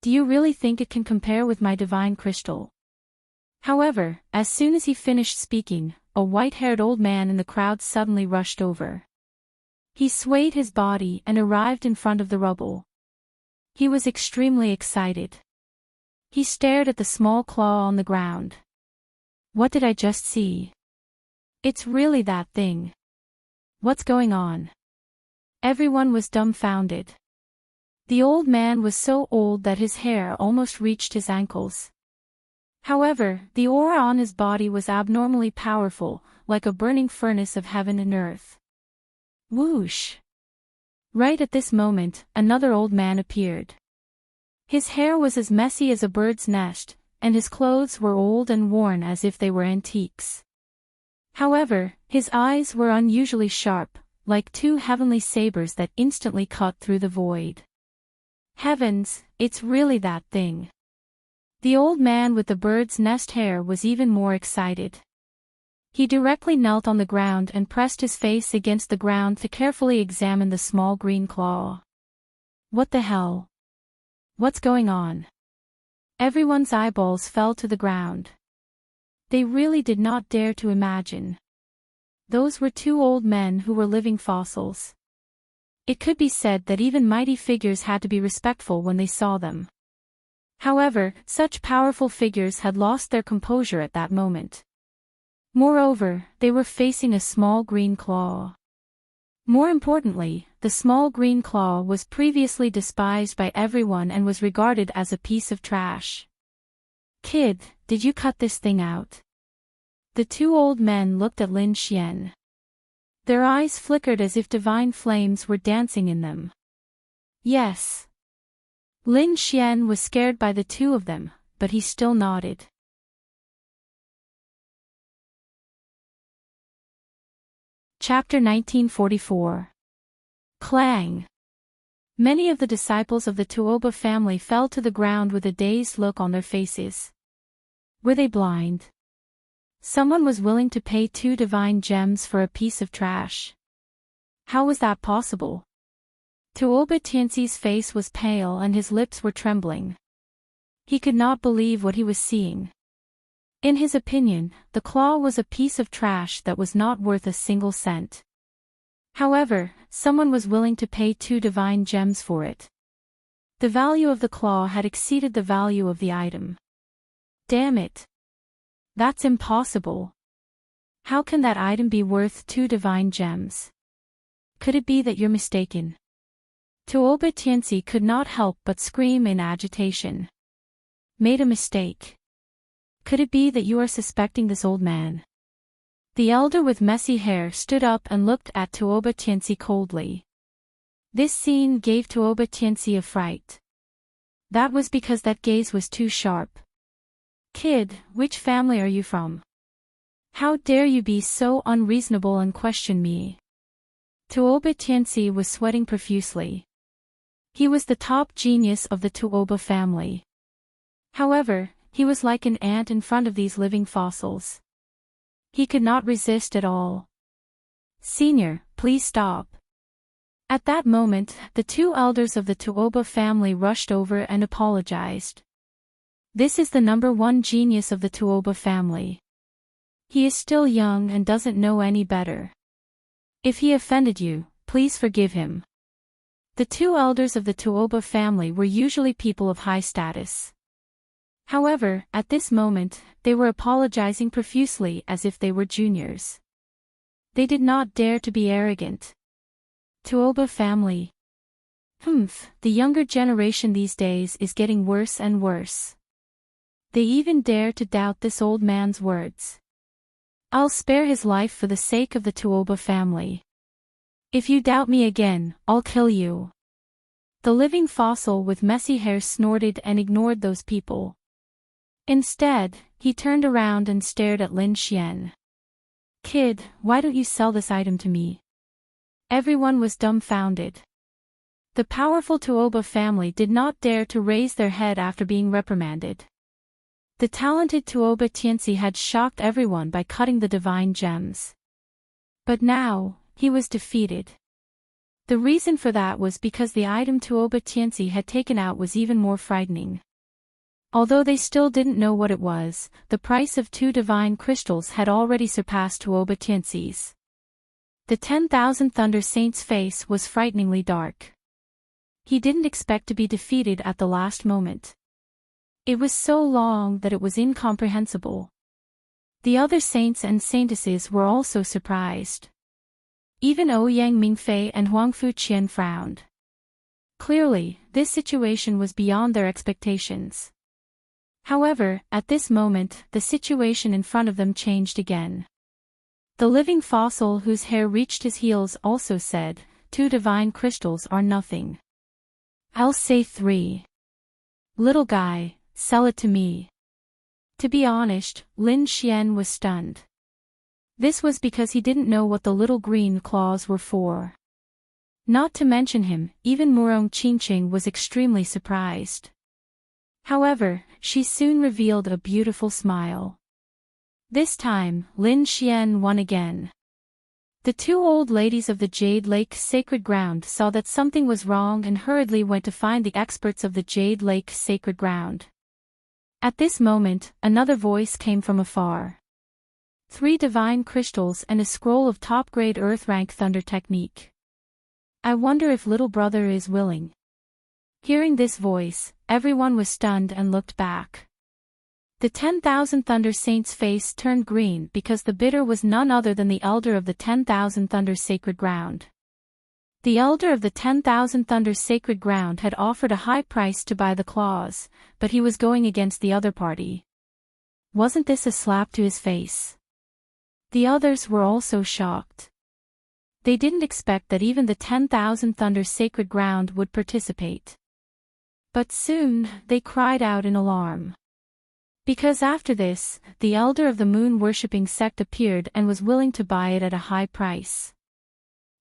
Do you really think it can compare with my divine crystal? However, as soon as he finished speaking, a white-haired old man in the crowd suddenly rushed over. He swayed his body and arrived in front of the rubble. He was extremely excited. He stared at the small claw on the ground. What did I just see? It's really that thing. What's going on? Everyone was dumbfounded. The old man was so old that his hair almost reached his ankles. However, the aura on his body was abnormally powerful, like a burning furnace of heaven and earth. Whoosh! Right at this moment, another old man appeared. His hair was as messy as a bird's nest, and his clothes were old and worn as if they were antiques. However, his eyes were unusually sharp, like 2 heavenly sabers that instantly cut through the void. Heavens, it's really that thing. The old man with the bird's nest hair was even more excited. He directly knelt on the ground and pressed his face against the ground to carefully examine the small green claw. What the hell? What's going on? Everyone's eyeballs fell to the ground. They really did not dare to imagine. Those were two old men who were living fossils. It could be said that even mighty figures had to be respectful when they saw them. However, such powerful figures had lost their composure at that moment. Moreover, they were facing a small green claw. More importantly, the small green claw was previously despised by everyone and was regarded as a piece of trash. Kid, did you cut this thing out? The two old men looked at Lin Xian. Their eyes flickered as if divine flames were dancing in them. Yes. Lin Xian was scared by the two of them, but he still nodded. Chapter 1944. Clang. Many of the disciples of the Tuoba family fell to the ground with a dazed look on their faces. Were they blind? Someone was willing to pay 2 divine gems for a piece of trash. How was that possible? Tuoba Tianxi's face was pale and his lips were trembling. He could not believe what he was seeing. In his opinion, the claw was a piece of trash that was not worth a single cent. However, someone was willing to pay 2 divine gems for it. The value of the claw had exceeded the value of the item. Damn it. That's impossible. How can that item be worth 2 divine gems? Could it be that you're mistaken? Tuoba Tianxi could not help but scream in agitation. Made a mistake. Could it be that you are suspecting this old man? The elder with messy hair stood up and looked at Tuoba Tianxi coldly. This scene gave Tuoba Tianxi a fright. That was because that gaze was too sharp. Kid, which family are you from? How dare you be so unreasonable and question me? Tuoba Tianxi was sweating profusely. He was the top genius of the Tuoba family. However, he was like an ant in front of these living fossils. He could not resist at all. Senior, please stop. At that moment, the 2 elders of the Tuoba family rushed over and apologized. This is the #1 genius of the Tuoba family. He is still young and doesn't know any better. If he offended you, please forgive him. The 2 elders of the Tuoba family were usually people of high status. However, at this moment, they were apologizing profusely as if they were juniors. They did not dare to be arrogant. Tuoba family. The younger generation these days is getting worse and worse. They even dare to doubt this old man's words. I'll spare his life for the sake of the Tuoba family. If you doubt me again, I'll kill you. The living fossil with messy hair snorted and ignored those people. Instead, he turned around and stared at Lin Xian. Kid, why don't you sell this item to me? Everyone was dumbfounded. The powerful Tuoba family did not dare to raise their head after being reprimanded. The talented Tuoba Tianxi had shocked everyone by cutting the divine gems. But now, he was defeated. The reason for that was because the item Tuoba Tianxi had taken out was even more frightening. Although they still didn't know what it was, the price of 2 divine crystals had already surpassed Tuoba Tianxi's. The 10,000 Thunder Saint's face was frighteningly dark. He didn't expect to be defeated at the last moment. It was so long that it was incomprehensible. The other saints and saintesses were also surprised. Even Ouyang Mingfei and Huangfu Qian frowned. Clearly, this situation was beyond their expectations. However, at this moment, the situation in front of them changed again. The living fossil whose hair reached his heels also said, 2 divine crystals are nothing. I'll say 3. Little guy, sell it to me. To be honest, Lin Xian was stunned. This was because he didn't know what the little green claws were for. Not to mention him, even Murong Qingqing was extremely surprised. However, she soon revealed a beautiful smile. This time, Lin Xian won again. The two old ladies of the Jade Lake Sacred Ground saw that something was wrong and hurriedly went to find the experts of the Jade Lake Sacred Ground. At this moment, another voice came from afar. 3 divine crystals and a scroll of top-grade Earth-rank thunder technique. I wonder if little brother is willing. Hearing this voice, everyone was stunned and looked back. The 10,000 Thunder Saints' face turned green because the bidder was none other than the elder of the 10,000 Thunder Sacred Ground. The elder of the 10,000 Thunder Sacred Ground had offered a high price to buy the claws, but he was going against the other party. Wasn't this a slap to his face? The others were also shocked. They didn't expect that even the 10,000 Thunder Sacred Ground would participate. But soon, they cried out in alarm. Because after this, the elder of the moon-worshipping sect appeared and was willing to buy it at a high price.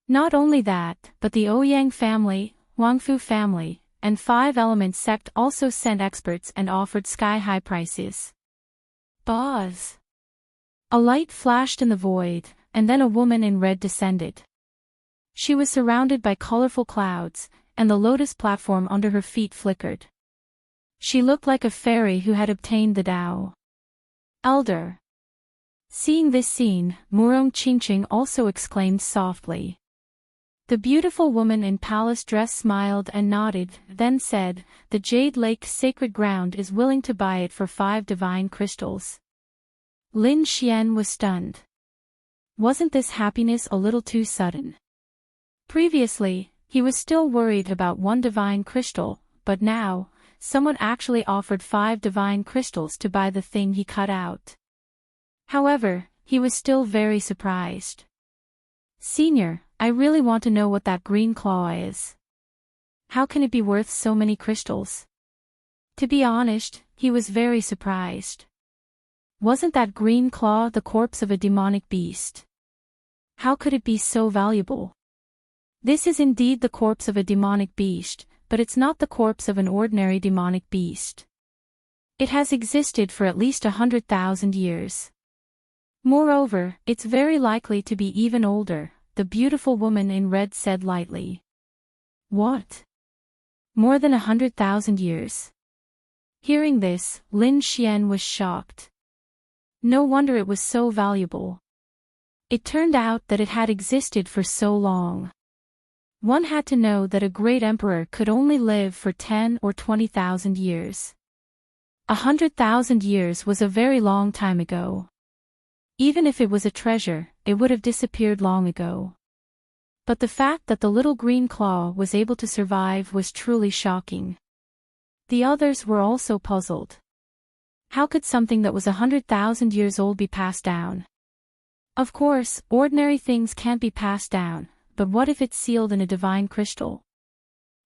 Not only that, but the Ouyang family, Wangfu family, and 5 Element sect also sent experts and offered sky-high prices. Buzz! A light flashed in the void, and then a woman in red descended. She was surrounded by colorful clouds, and the lotus platform under her feet flickered. She looked like a fairy who had obtained the Tao. Elder. Seeing this scene, Murong Qingqing also exclaimed softly. The beautiful woman in palace dress smiled and nodded, then said, "The Jade Lake Sacred Ground is willing to buy it for 5 divine crystals." Lin Xian was stunned. Wasn't this happiness a little too sudden? Previously, he was still worried about 1 divine crystal, but now, someone actually offered 5 divine crystals to buy the thing he cut out. However, he was still very surprised. "Senior, I really want to know what that green claw is. How can it be worth so many crystals?" To be honest, he was very surprised. Wasn't that green claw the corpse of a demonic beast? How could it be so valuable? This is indeed the corpse of a demonic beast, but it's not the corpse of an ordinary demonic beast. It has existed for at least 100,000 years. Moreover, it's very likely to be even older, the beautiful woman in red said lightly. What? More than 100,000 years? Hearing this, Lin Xian was shocked. No wonder it was so valuable. It turned out that it had existed for so long. One had to know that a great emperor could only live for 10 or 20,000 years. 100,000 years was a very long time ago. Even if it was a treasure, it would have disappeared long ago. But the fact that the little green claw was able to survive was truly shocking. The others were also puzzled. How could something that was 100,000 years old be passed down? Of course, ordinary things can't be passed down. But what if it's sealed in a divine crystal?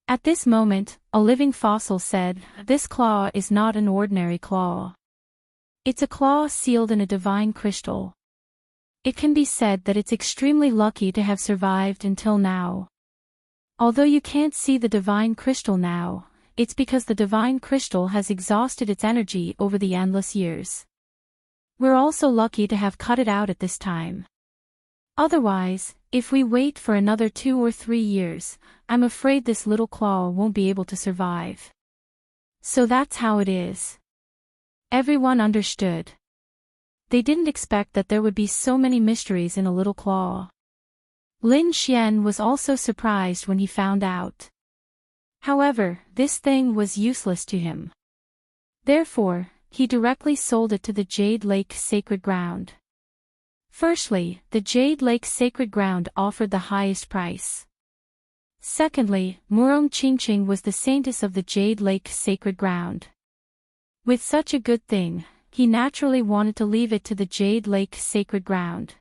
At this moment, a living fossil said, "This claw is not an ordinary claw. It's a claw sealed in a divine crystal. It can be said that it's extremely lucky to have survived until now. Although you can't see the divine crystal now, it's because the divine crystal has exhausted its energy over the endless years. We're also lucky to have cut it out at this time. Otherwise, if we wait for another 2 or 3 years, I'm afraid this little claw won't be able to survive." So that's how it is. Everyone understood. They didn't expect that there would be so many mysteries in a little claw. Lin Xian was also surprised when he found out. However, this thing was useless to him. Therefore, he directly sold it to the Jade Lake Sacred Ground. Firstly, the Jade Lake Sacred Ground offered the highest price. Secondly, Murong Qingqing was the saintess of the Jade Lake Sacred Ground. With such a good thing, he naturally wanted to leave it to the Jade Lake Sacred Ground.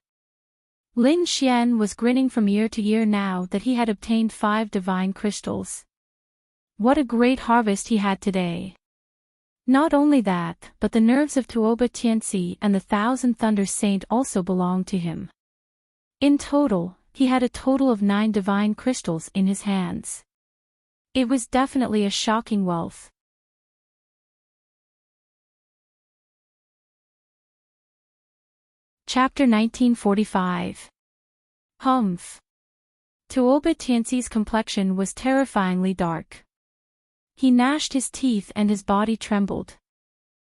Lin Xian was grinning from ear to ear now that he had obtained 5 divine crystals. What a great harvest he had today. Not only that, but the nerves of Tuoba Tianxi and the 1,000 Thunder Saint also belonged to him. In total, he had a total of 9 divine crystals in his hands. It was definitely a shocking wealth. Chapter 1945. Humph. Tuoba Tianxi's complexion was terrifyingly dark. He gnashed his teeth and his body trembled.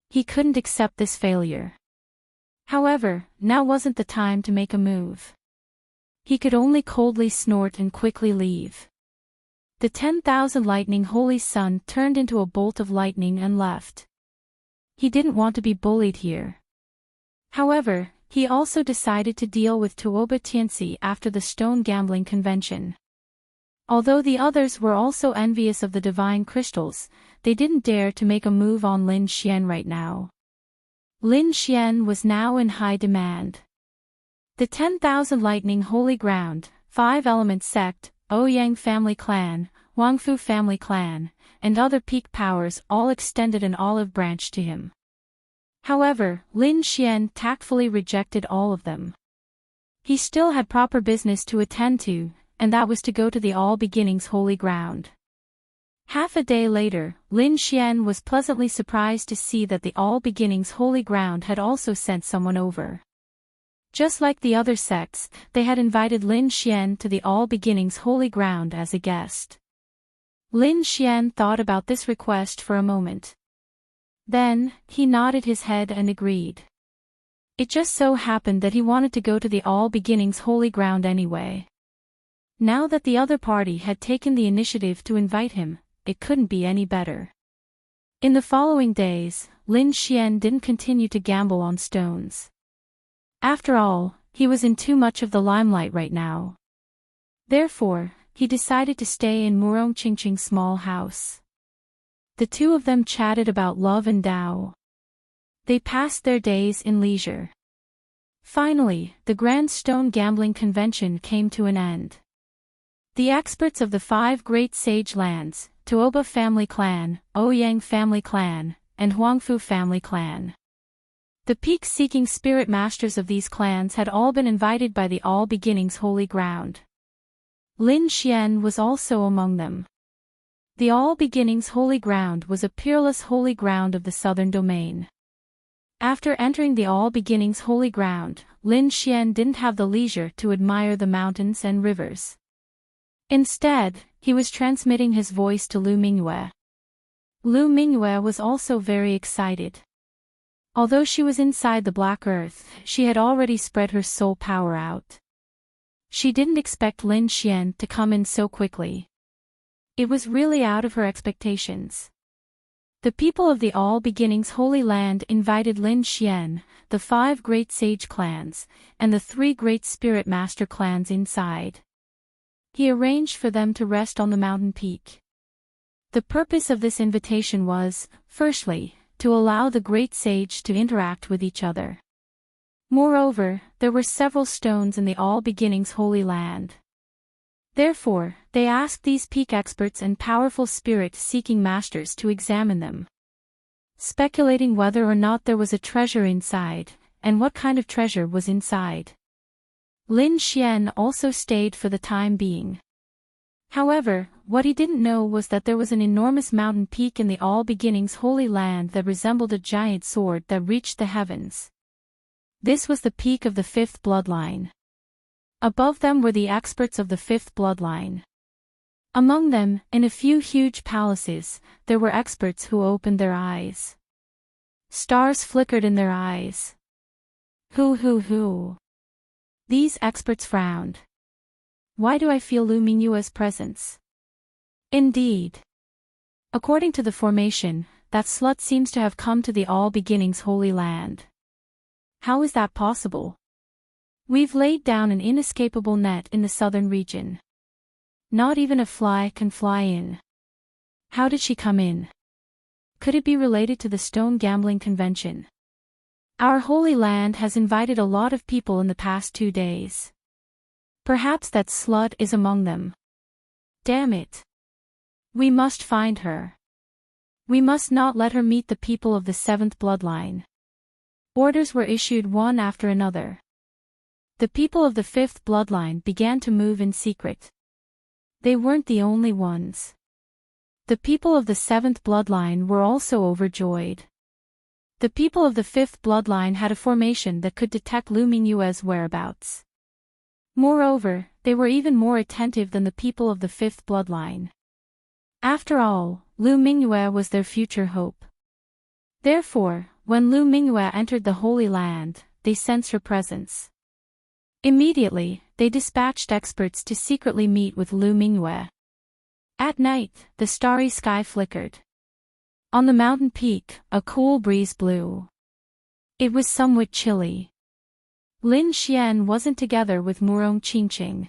He couldn't accept this failure. However, now wasn't the time to make a move. He could only coldly snort and quickly leave. The 10,000 lightning holy sun turned into a bolt of lightning and left. He didn't want to be bullied here. However, he also decided to deal with Tuoba Tianxi after the stone gambling convention. Although the others were also envious of the divine crystals, they didn't dare to make a move on Lin Xian right now. Lin Xian was now in high demand. The 10,000 lightning holy ground, 5-element sect, Ouyang family clan, Wangfu family clan, and other peak powers all extended an olive branch to him. However, Lin Xian tactfully rejected all of them. He still had proper business to attend to, and that was to go to the All Beginnings Holy Ground. Half a day later, Lin Xian was pleasantly surprised to see that the All Beginnings Holy Ground had also sent someone over. Just like the other sects, they had invited Lin Xian to the All Beginnings Holy Ground as a guest. Lin Xian thought about this request for a moment. Then, he nodded his head and agreed. It just so happened that he wanted to go to the All Beginnings Holy Ground anyway. Now that the other party had taken the initiative to invite him, it couldn't be any better. In the following days, Lin Xian didn't continue to gamble on stones. After all, he was in too much of the limelight right now. Therefore, he decided to stay in Murong Qingqing's small house. The two of them chatted about love and Tao. They passed their days in leisure. Finally, the Grand Stone Gambling Convention came to an end. The experts of the 5 Great Sage Lands, Tuoba family clan, Ouyang family clan, and Huangfu family clan. The peak-seeking spirit masters of these clans had all been invited by the All Beginnings Holy Ground. Lin Xian was also among them. The All Beginnings Holy Ground was a peerless holy ground of the southern domain. After entering the All Beginnings Holy Ground, Lin Xian didn't have the leisure to admire the mountains and rivers. Instead, he was transmitting his voice to Lu Mingyue. Lu Mingyue was also very excited. Although she was inside the Black Earth, she had already spread her soul power out. She didn't expect Lin Xian to come in so quickly. It was really out of her expectations. The people of the All Beginnings Holy Land invited Lin Xian, the 5 Great Sage Clans, and the 3 Great Spirit Master Clans inside. He arranged for them to rest on the mountain peak. The purpose of this invitation was, firstly, to allow the Great Sage to interact with each other. Moreover, there were several stones in the All Beginnings Holy Land. Therefore, they asked these peak experts and powerful spirit-seeking masters to examine them, speculating whether or not there was a treasure inside, and what kind of treasure was inside. Lin Xian also stayed for the time being. However, what he didn't know was that there was an enormous mountain peak in the All Beginnings Holy Land that resembled a giant sword that reached the heavens. This was the peak of the 5th bloodline. Above them were the experts of the 5th bloodline. Among them, in a few huge palaces, there were experts who opened their eyes. Stars flickered in their eyes. Hoo. These experts frowned. Why do I feel Lu Mingyue's presence? Indeed. According to the formation, that slut seems to have come to the All Beginnings Holy Land. How is that possible? We've laid down an inescapable net in the southern region. Not even a fly can fly in. How did she come in? Could it be related to the stone gambling convention? Our holy land has invited a lot of people in the past 2 days. Perhaps that slut is among them. Damn it. We must find her. We must not let her meet the people of the 7th bloodline. Orders were issued one after another. The people of the 5th bloodline began to move in secret. They weren't the only ones. The people of the 7th bloodline were also overjoyed. The people of the fifth bloodline had a formation that could detect Lu Mingyue's whereabouts. Moreover, they were even more attentive than the people of the fifth bloodline. After all, Lu Mingyue was their future hope. Therefore, when Lu Mingyue entered the Holy Land, they sensed her presence. Immediately, they dispatched experts to secretly meet with Lu Mingyue. At night, the starry sky flickered. On the mountain peak, a cool breeze blew. It was somewhat chilly. Lin Xian wasn't together with Murong Qingqing.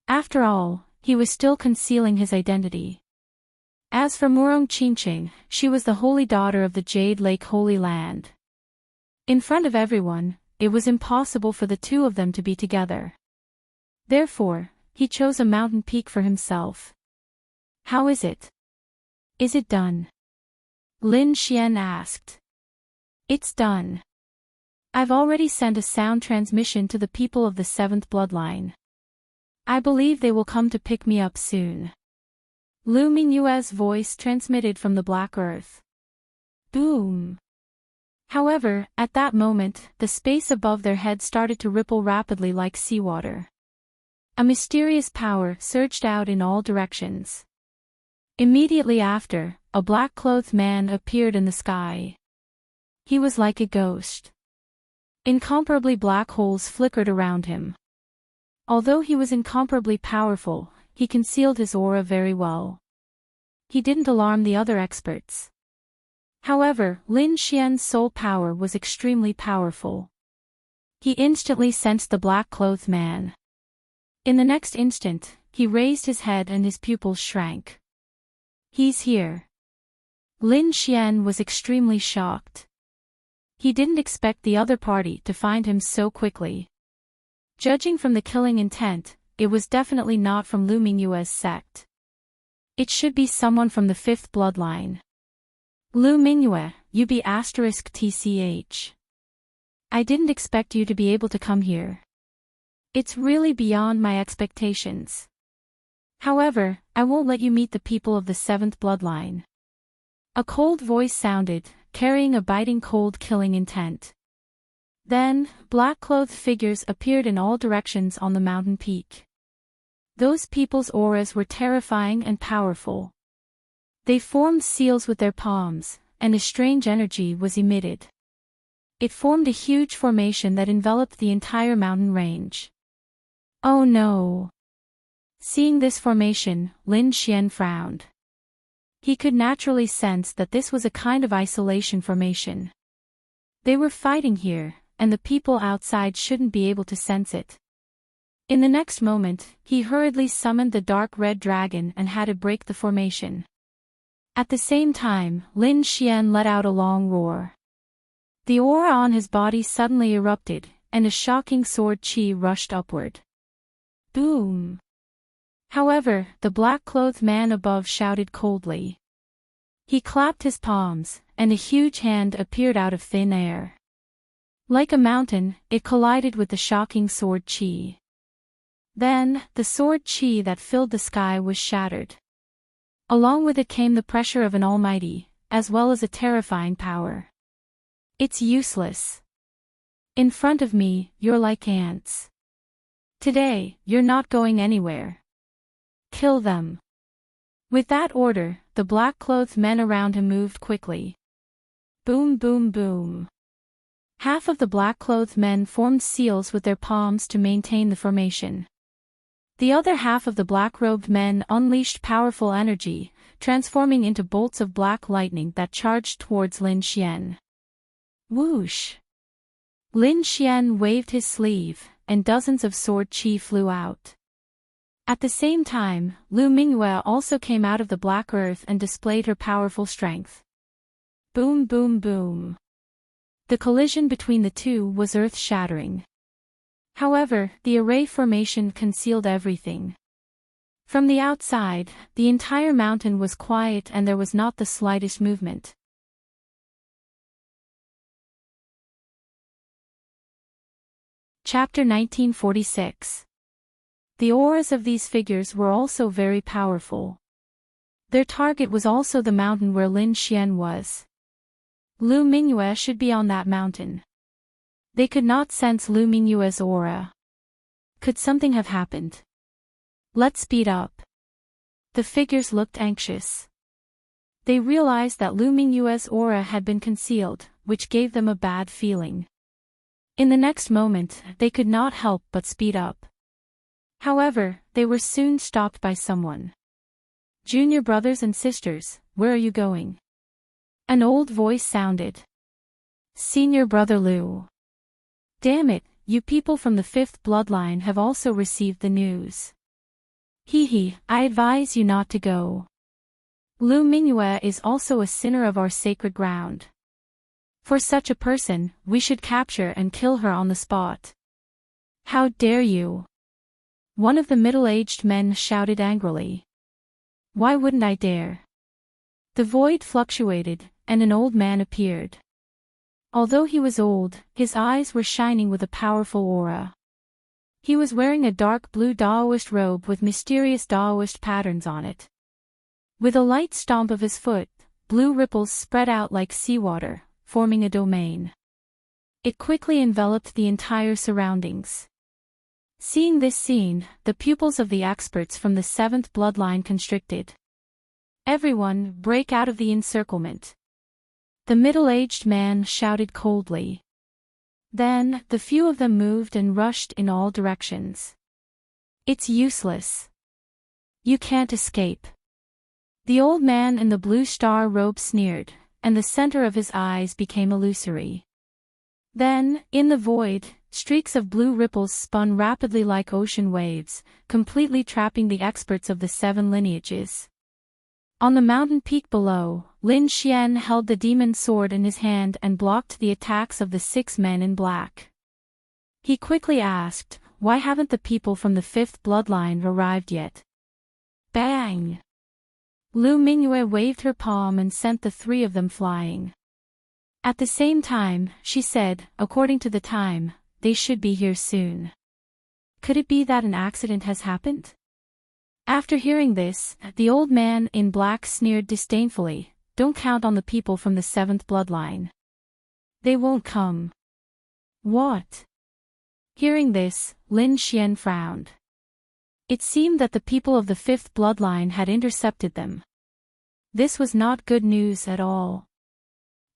After all, he was still concealing his identity. As for Murong Qingqing, she was the holy daughter of the Jade Lake Holy Land. In front of everyone, it was impossible for the two of them to be together. Therefore, he chose a mountain peak for himself. How is it? Is it done? Lin Xian asked. It's done. I've already sent a sound transmission to the people of the seventh bloodline. I believe they will come to pick me up soon. Lu Mingyue's voice transmitted from the Black Earth. Boom. However, at that moment, the space above their heads started to ripple rapidly like seawater. A mysterious power surged out in all directions. Immediately after, a black-clothed man appeared in the sky. He was like a ghost. Incomparably black holes flickered around him. Although he was incomparably powerful, he concealed his aura very well. He didn't alarm the other experts. However, Lin Xian's soul power was extremely powerful. He instantly sensed the black-clothed man. In the next instant, he raised his head and his pupils shrank. He's here. Lin Xian was extremely shocked. He didn't expect the other party to find him so quickly. Judging from the killing intent, it was definitely not from Lu Mingyue's sect. It should be someone from the fifth bloodline. Lu Mingyue, you be *tch. I didn't expect you to be able to come here. It's really beyond my expectations. However, I won't let you meet the people of the seventh bloodline. A cold voice sounded, carrying a biting cold killing intent. Then, black-clothed figures appeared in all directions on the mountain peak. Those people's auras were terrifying and powerful. They formed seals with their palms, and a strange energy was emitted. It formed a huge formation that enveloped the entire mountain range. Oh no! Seeing this formation, Lin Xian frowned. He could naturally sense that this was a kind of isolation formation. They were fighting here, and the people outside shouldn't be able to sense it. In the next moment, he hurriedly summoned the dark red dragon and had it break the formation. At the same time, Lin Xian let out a long roar. The aura on his body suddenly erupted, and a shocking sword chi rushed upward. Boom! However, the black-clothed man above shouted coldly. He clapped his palms, and a huge hand appeared out of thin air. Like a mountain, it collided with the shocking sword chi. Then, the sword chi that filled the sky was shattered. Along with it came the pressure of an almighty, as well as a terrifying power. It's useless. In front of me, you're like ants. Today, you're not going anywhere. Kill them. With that order, the black-clothed men around him moved quickly. Boom boom boom. Half of the black-clothed men formed seals with their palms to maintain the formation. The other half of the black-robed men unleashed powerful energy, transforming into bolts of black lightning that charged towards Lin Xian. Whoosh! Lin Xian waved his sleeve, and dozens of sword chi flew out. At the same time, Lu Mingyue also came out of the black earth and displayed her powerful strength. Boom boom boom. The collision between the two was earth-shattering. However, the array formation concealed everything. From the outside, the entire mountain was quiet and there was not the slightest movement. Chapter 1946. The auras of these figures were also very powerful. Their target was also the mountain where Lin Xian was. Lu Mingyue should be on that mountain. They could not sense Lu Mingyue's aura. Could something have happened? Let's speed up. The figures looked anxious. They realized that Lu Mingyue's aura had been concealed, which gave them a bad feeling. In the next moment, they could not help but speed up. However, they were soon stopped by someone. Junior brothers and sisters, where are you going? An old voice sounded. Senior brother Lu. Damn it, you people from the fifth bloodline have also received the news. Hee, I advise you not to go. Lu Mingyue is also a sinner of our sacred ground. For such a person, we should capture and kill her on the spot. How dare you? One of the middle-aged men shouted angrily. Why wouldn't I dare? The void fluctuated, and an old man appeared. Although he was old, his eyes were shining with a powerful aura. He was wearing a dark blue Daoist robe with mysterious Daoist patterns on it. With a light stomp of his foot, blue ripples spread out like seawater, forming a domain. It quickly enveloped the entire surroundings. Seeing this scene, the pupils of the experts from the seventh bloodline constricted. Everyone, break out of the encirclement. The middle-aged man shouted coldly. Then, the few of them moved and rushed in all directions. It's useless. You can't escape. The old man in the blue star robe sneered, and the center of his eyes became illusory. Then, in the void, streaks of blue ripples spun rapidly like ocean waves, completely trapping the experts of the seven lineages. On the mountain peak below, Lin Xian held the demon sword in his hand and blocked the attacks of the 6 men in black. He quickly asked, why haven't the people from the fifth bloodline arrived yet? Bang! Lu Mingyue waved her palm and sent the 3 of them flying. At the same time, she said, according to the time, they should be here soon. Could it be that an accident has happened? After hearing this, the old man in black sneered disdainfully, don't count on the people from the seventh bloodline. They won't come. What? Hearing this, Lin Xian frowned. It seemed that the people of the fifth bloodline had intercepted them. This was not good news at all.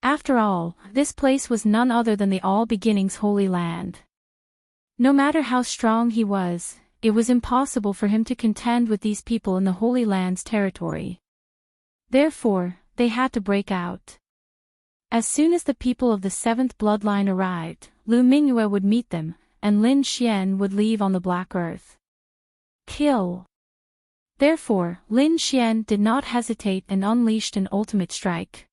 After all, this place was none other than the All Beginnings Holy Land. No matter how strong he was, it was impossible for him to contend with these people in the Holy Land's territory. Therefore, they had to break out. As soon as the people of the seventh bloodline arrived, Lu Mingyue would meet them, and Lin Xian would leave on the Black Earth. Kill. Therefore, Lin Xian did not hesitate and unleashed an ultimate strike.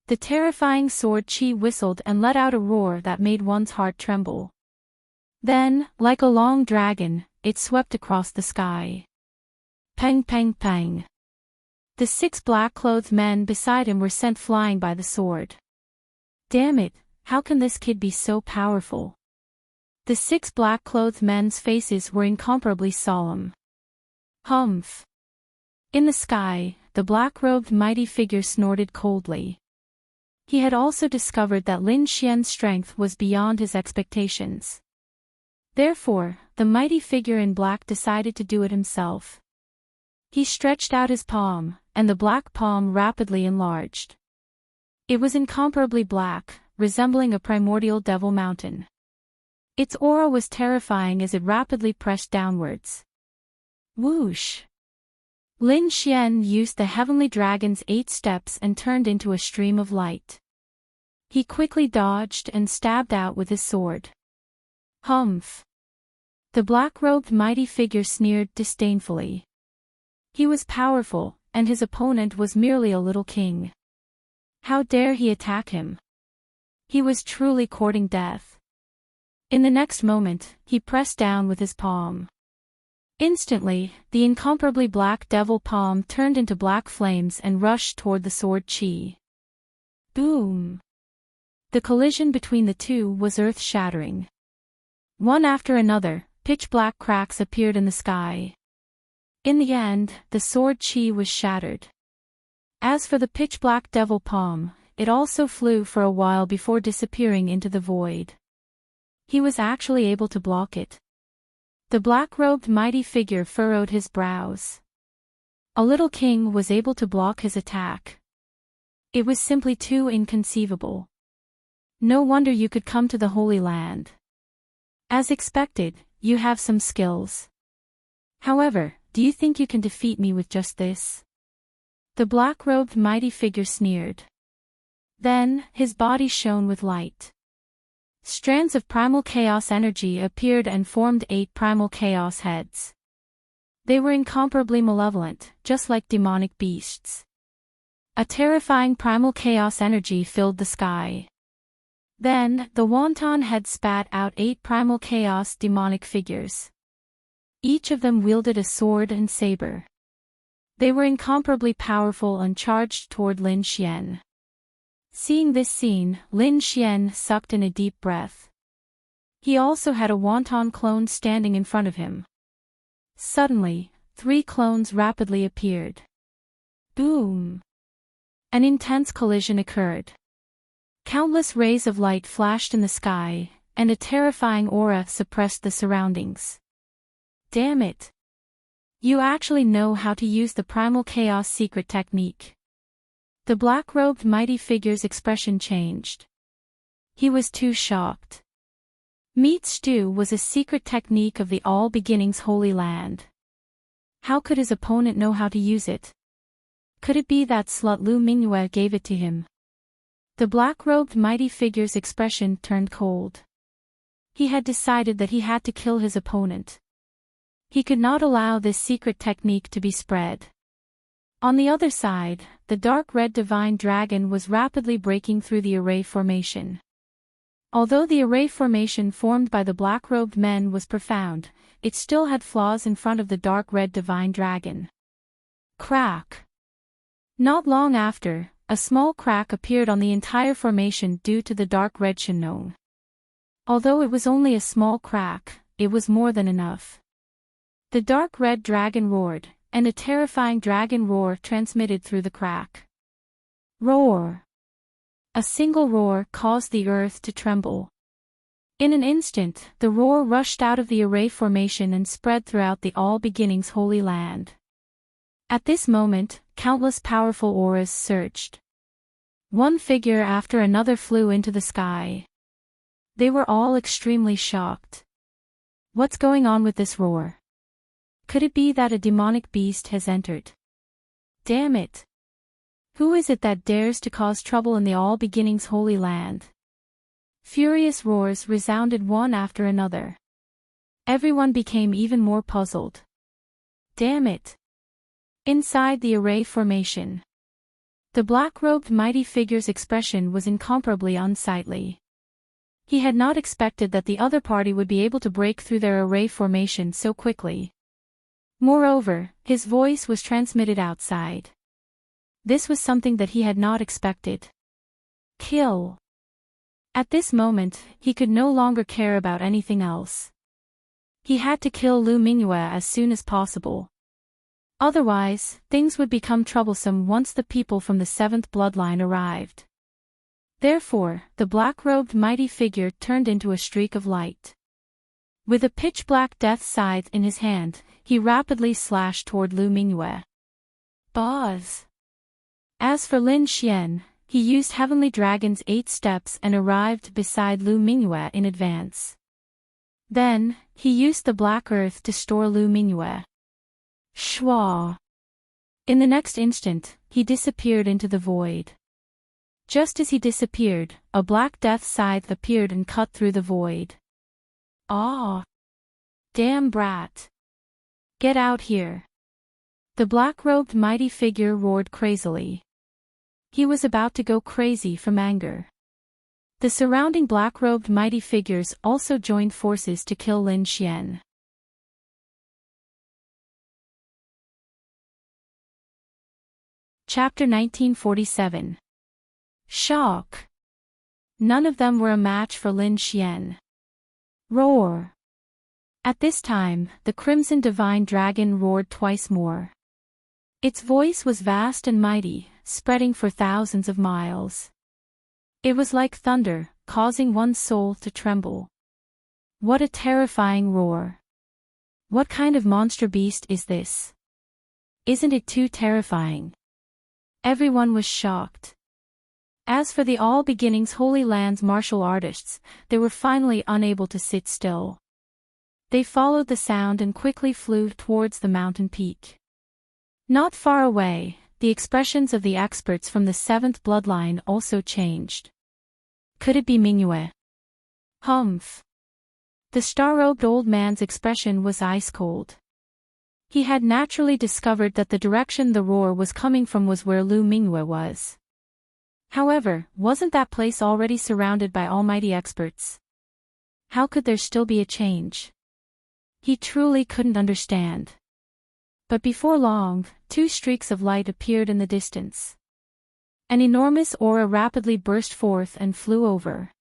The terrifying sword chi whistled and let out a roar that made one's heart tremble. Then, like a long dragon, it swept across the sky. Pang pang pang. The 6 black-clothed men beside him were sent flying by the sword. Damn it, how can this kid be so powerful? The 6 black-clothed men's faces were incomparably solemn. Humph. In the sky, the black-robed mighty figure snorted coldly. He had also discovered that Lin Xian's strength was beyond his expectations. Therefore, the mighty figure in black decided to do it himself. He stretched out his palm, and the black palm rapidly enlarged. It was incomparably black, resembling a primordial devil mountain. Its aura was terrifying as it rapidly pressed downwards. Whoosh! Lin Xian used the heavenly dragon's 8 steps and turned into a stream of light. He quickly dodged and stabbed out with his sword. Humph! The black-robed mighty figure sneered disdainfully. He was powerful, and his opponent was merely a little king. How dare he attack him? He was truly courting death. In the next moment, he pressed down with his palm. Instantly, the incomparably black devil palm turned into black flames and rushed toward the sword chi. Boom! The collision between the two was earth-shattering. One after another, pitch-black cracks appeared in the sky. In the end, the sword chi was shattered. As for the pitch-black devil palm, it also flew for a while before disappearing into the void. He was actually able to block it. The black-robed mighty figure furrowed his brows. A little king was able to block his attack. It was simply too inconceivable. No wonder you could come to the Holy Land. As expected, you have some skills. However, do you think you can defeat me with just this? The black-robed mighty figure sneered. Then, his body shone with light. Strands of primal chaos energy appeared and formed 8 primal chaos heads. They were incomparably malevolent, just like demonic beasts. A terrifying primal chaos energy filled the sky. Then, the wonton head spat out 8 primal chaos demonic figures. Each of them wielded a sword and saber. They were incomparably powerful and charged toward Lin Xian. Seeing this scene, Lin Xian sucked in a deep breath. He also had a wonton clone standing in front of him. Suddenly, 3 clones rapidly appeared. Boom! An intense collision occurred. Countless rays of light flashed in the sky, and a terrifying aura suppressed the surroundings. Damn it! You actually know how to use the Primal Chaos secret technique. The black-robed mighty figure's expression changed. He was too shocked. Meat stew was a secret technique of the All Beginnings Holy Land. How could his opponent know how to use it? Could it be that slut Lu Mingyue gave it to him? The black-robed mighty figure's expression turned cold. He had decided that he had to kill his opponent. He could not allow this secret technique to be spread. On the other side, the dark red divine dragon was rapidly breaking through the array formation. Although the array formation formed by the black-robed men was profound, it still had flaws in front of the dark red divine dragon. Crack! Not long after, a small crack appeared on the entire formation due to the dark red Shenong. Although it was only a small crack, it was more than enough. The dark red dragon roared, and a terrifying dragon roar transmitted through the crack. Roar! A single roar caused the earth to tremble. In an instant, the roar rushed out of the array formation and spread throughout the All Beginnings Holy Land. At this moment, countless powerful auras surged. One figure after another flew into the sky. They were all extremely shocked. What's going on with this roar? Could it be that a demonic beast has entered? Damn it! Who is it that dares to cause trouble in the All Beginnings Holy Land? Furious roars resounded one after another. Everyone became even more puzzled. Damn it! Inside the array formation, the black-robed mighty figure's expression was incomparably unsightly. He had not expected that the other party would be able to break through their array formation so quickly. Moreover, his voice was transmitted outside. This was something that he had not expected. Kill! At this moment, he could no longer care about anything else. He had to kill Lu Mingyue as soon as possible. Otherwise, things would become troublesome once the people from the 7th bloodline arrived. Therefore, the black-robed mighty figure turned into a streak of light. With a pitch-black death scythe in his hand, he rapidly slashed toward Lu Mingyue. Buzz! As for Lin Xian, he used Heavenly Dragon's 8 steps and arrived beside Lu Mingyue in advance. Then, he used the Black Earth to store Lu Mingyue. Shwa! In the next instant, he disappeared into the void. Just as he disappeared, a black death scythe appeared and cut through the void. Ah! Damn brat! Get out here! The black-robed mighty figure roared crazily. He was about to go crazy from anger. The surrounding black-robed mighty figures also joined forces to kill Lin Xian. Chapter 1947. Shock! None of them were a match for Lin Xian. Roar! At this time, the Crimson Divine Dragon roared twice more. Its voice was vast and mighty, spreading for thousands of miles. It was like thunder, causing one's soul to tremble. What a terrifying roar. What kind of monster beast is this? Isn't it too terrifying? Everyone was shocked. As for the All Beginnings Holy Land's martial artists, they were finally unable to sit still. They followed the sound and quickly flew towards the mountain peak. Not far away, the expressions of the experts from the 7th bloodline also changed. Could it be Mingyue? Humph. The star-robed old man's expression was ice-cold. He had naturally discovered that the direction the roar was coming from was where Lu Mingyue was. However, wasn't that place already surrounded by almighty experts? How could there still be a change? He truly couldn't understand. But before long, 2 streaks of light appeared in the distance. An enormous aura rapidly burst forth and flew over.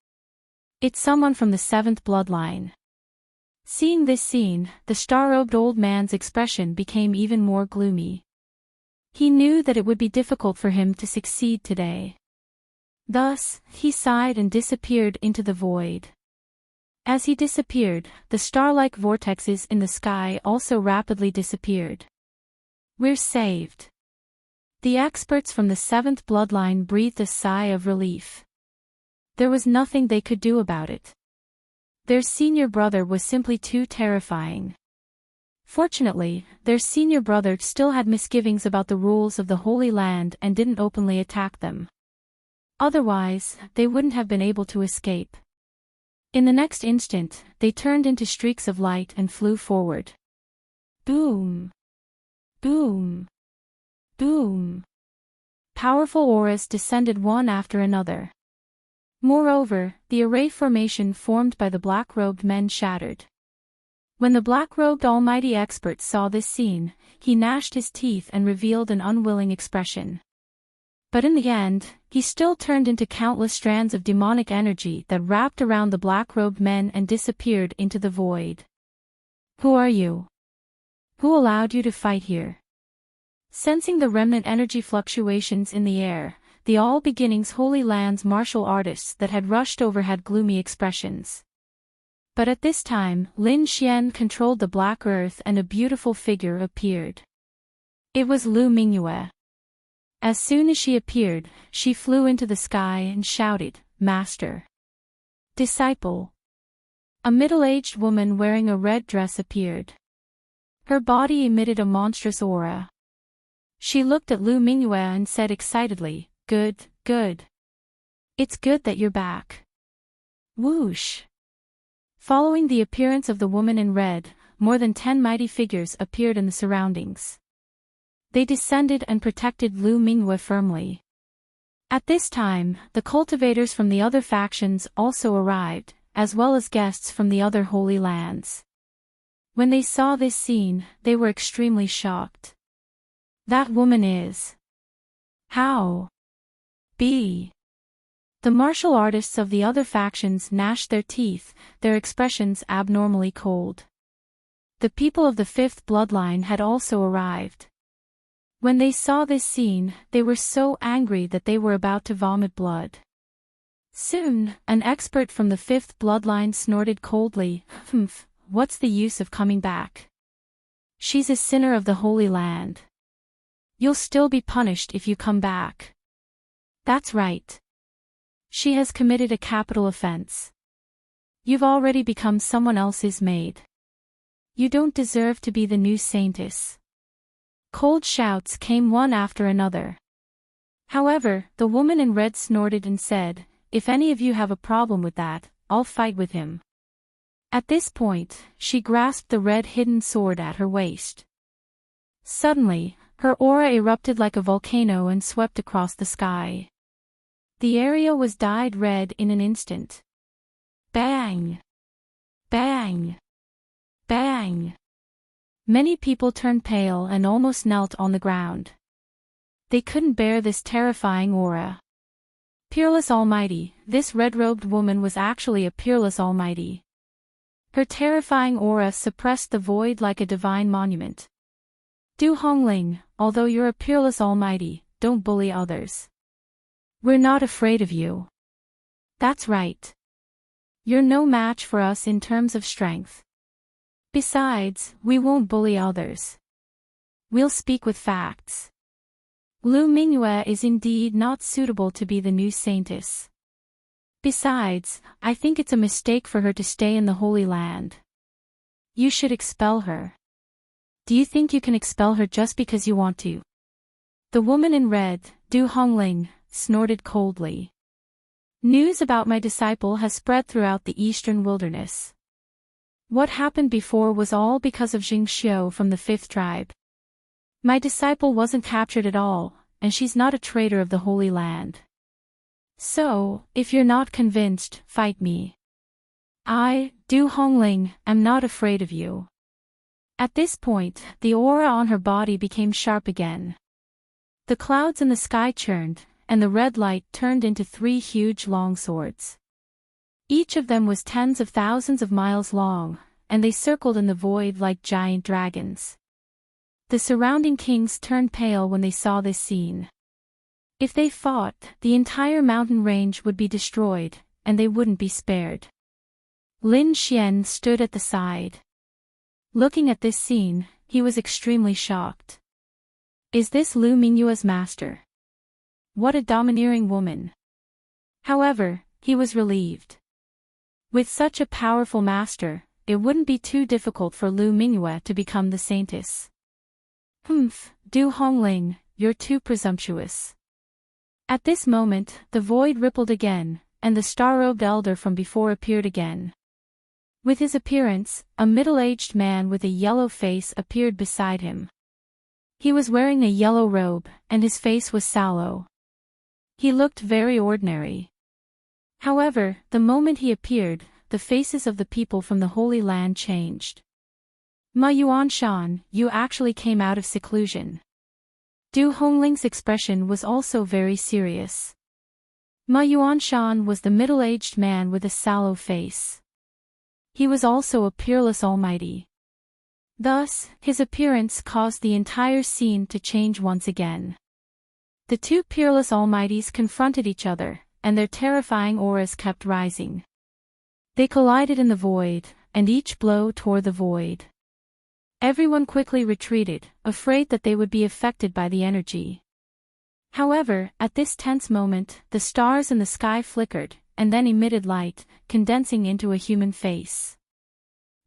It's someone from the 7th bloodline. Seeing this scene, the star-robed old man's expression became even more gloomy. He knew that it would be difficult for him to succeed today. Thus, he sighed and disappeared into the void. As he disappeared, the star-like vortexes in the sky also rapidly disappeared. We're saved. The experts from the 7th bloodline breathed a sigh of relief. There was nothing they could do about it. Their senior brother was simply too terrifying. Fortunately, their senior brother still had misgivings about the rules of the Holy Land and didn't openly attack them. Otherwise, they wouldn't have been able to escape. In the next instant, they turned into streaks of light and flew forward. Boom! Boom! Boom! Powerful auras descended one after another. Moreover, the array formation formed by the black-robed men shattered. When the black-robed almighty expert saw this scene, he gnashed his teeth and revealed an unwilling expression. But in the end, he still turned into countless strands of demonic energy that wrapped around the black-robed men and disappeared into the void. Who are you? Who allowed you to fight here? Sensing the remnant energy fluctuations in the air, the All Beginnings Holy Land's martial artists that had rushed over had gloomy expressions. But at this time, Lin Xian controlled the black earth and a beautiful figure appeared. It was Lu Mingyue. As soon as she appeared, she flew into the sky and shouted, "Master!" "Disciple!" A middle-aged woman wearing a red dress appeared. Her body emitted a monstrous aura. She looked at Lu Mingyue and said excitedly, "Good, good. It's good that you're back." Whoosh! Following the appearance of the woman in red, more than 10 mighty figures appeared in the surroundings. They descended and protected Lu Mingyue firmly. At this time, the cultivators from the other factions also arrived, as well as guests from the other holy lands. When they saw this scene, they were extremely shocked. That woman is... How? B. The martial artists of the other factions gnashed their teeth, their expressions abnormally cold. The people of the 5th bloodline had also arrived. When they saw this scene, they were so angry that they were about to vomit blood. Soon, an expert from the 5th bloodline snorted coldly, "Humph, what's the use of coming back? She's a sinner of the Holy Land. You'll still be punished if you come back." "That's right. She has committed a capital offense. You've already become someone else's maid. You don't deserve to be the new saintess." Cold shouts came one after another. However, the woman in red snorted and said, "If any of you have a problem with that, I'll fight with him." At this point, she grasped the red hidden sword at her waist. Suddenly, her aura erupted like a volcano and swept across the sky. The area was dyed red in an instant. Bang! Bang! Bang! Many people turned pale and almost knelt on the ground. They couldn't bear this terrifying aura. Peerless Almighty, this red-robed woman was actually a peerless Almighty. Her terrifying aura suppressed the void like a divine monument. Du Hongling, although you're a peerless Almighty, don't bully others. We're not afraid of you. That's right. You're no match for us in terms of strength. Besides, we won't bully others. We'll speak with facts. Lu Mingyue is indeed not suitable to be the new saintess. Besides, I think it's a mistake for her to stay in the Holy Land. You should expel her. Do you think you can expel her just because you want to? The woman in red, Du Hongling, snorted coldly. News about my disciple has spread throughout the eastern wilderness. What happened before was all because of Jing Xiu from the 5th tribe. My disciple wasn't captured at all, and she's not a traitor of the Holy Land. So, if you're not convinced, fight me. I, Du Hongling, am not afraid of you. At this point, the aura on her body became sharp again. The clouds in the sky churned, and the red light turned into 3 huge long swords. Each of them was tens of thousands of miles long, and they circled in the void like giant dragons. The surrounding kings turned pale when they saw this scene. If they fought, the entire mountain range would be destroyed, and they wouldn't be spared. Lin Xian stood at the side. Looking at this scene, he was extremely shocked. Is this Lu Mingyue's master? What a domineering woman. However, he was relieved. With such a powerful master, it wouldn't be too difficult for Lu Mingyue to become the saintess. Humph, Du Hongling, you're too presumptuous. At this moment, the void rippled again, and the star-robed elder from before appeared again. With his appearance, a middle-aged man with a yellow face appeared beside him. He was wearing a yellow robe, and his face was sallow. He looked very ordinary. However, the moment he appeared, the faces of the people from the Holy Land changed. Ma Yuanshan, you actually came out of seclusion. Du Hongling's expression was also very serious. Ma Yuanshan was the middle-aged man with a sallow face. He was also a peerless almighty. Thus, his appearance caused the entire scene to change once again. The 2 peerless almighties confronted each other, and their terrifying auras kept rising. They collided in the void, and each blow tore the void. Everyone quickly retreated, afraid that they would be affected by the energy. However, at this tense moment, the stars in the sky flickered, and then emitted light, condensing into a human face.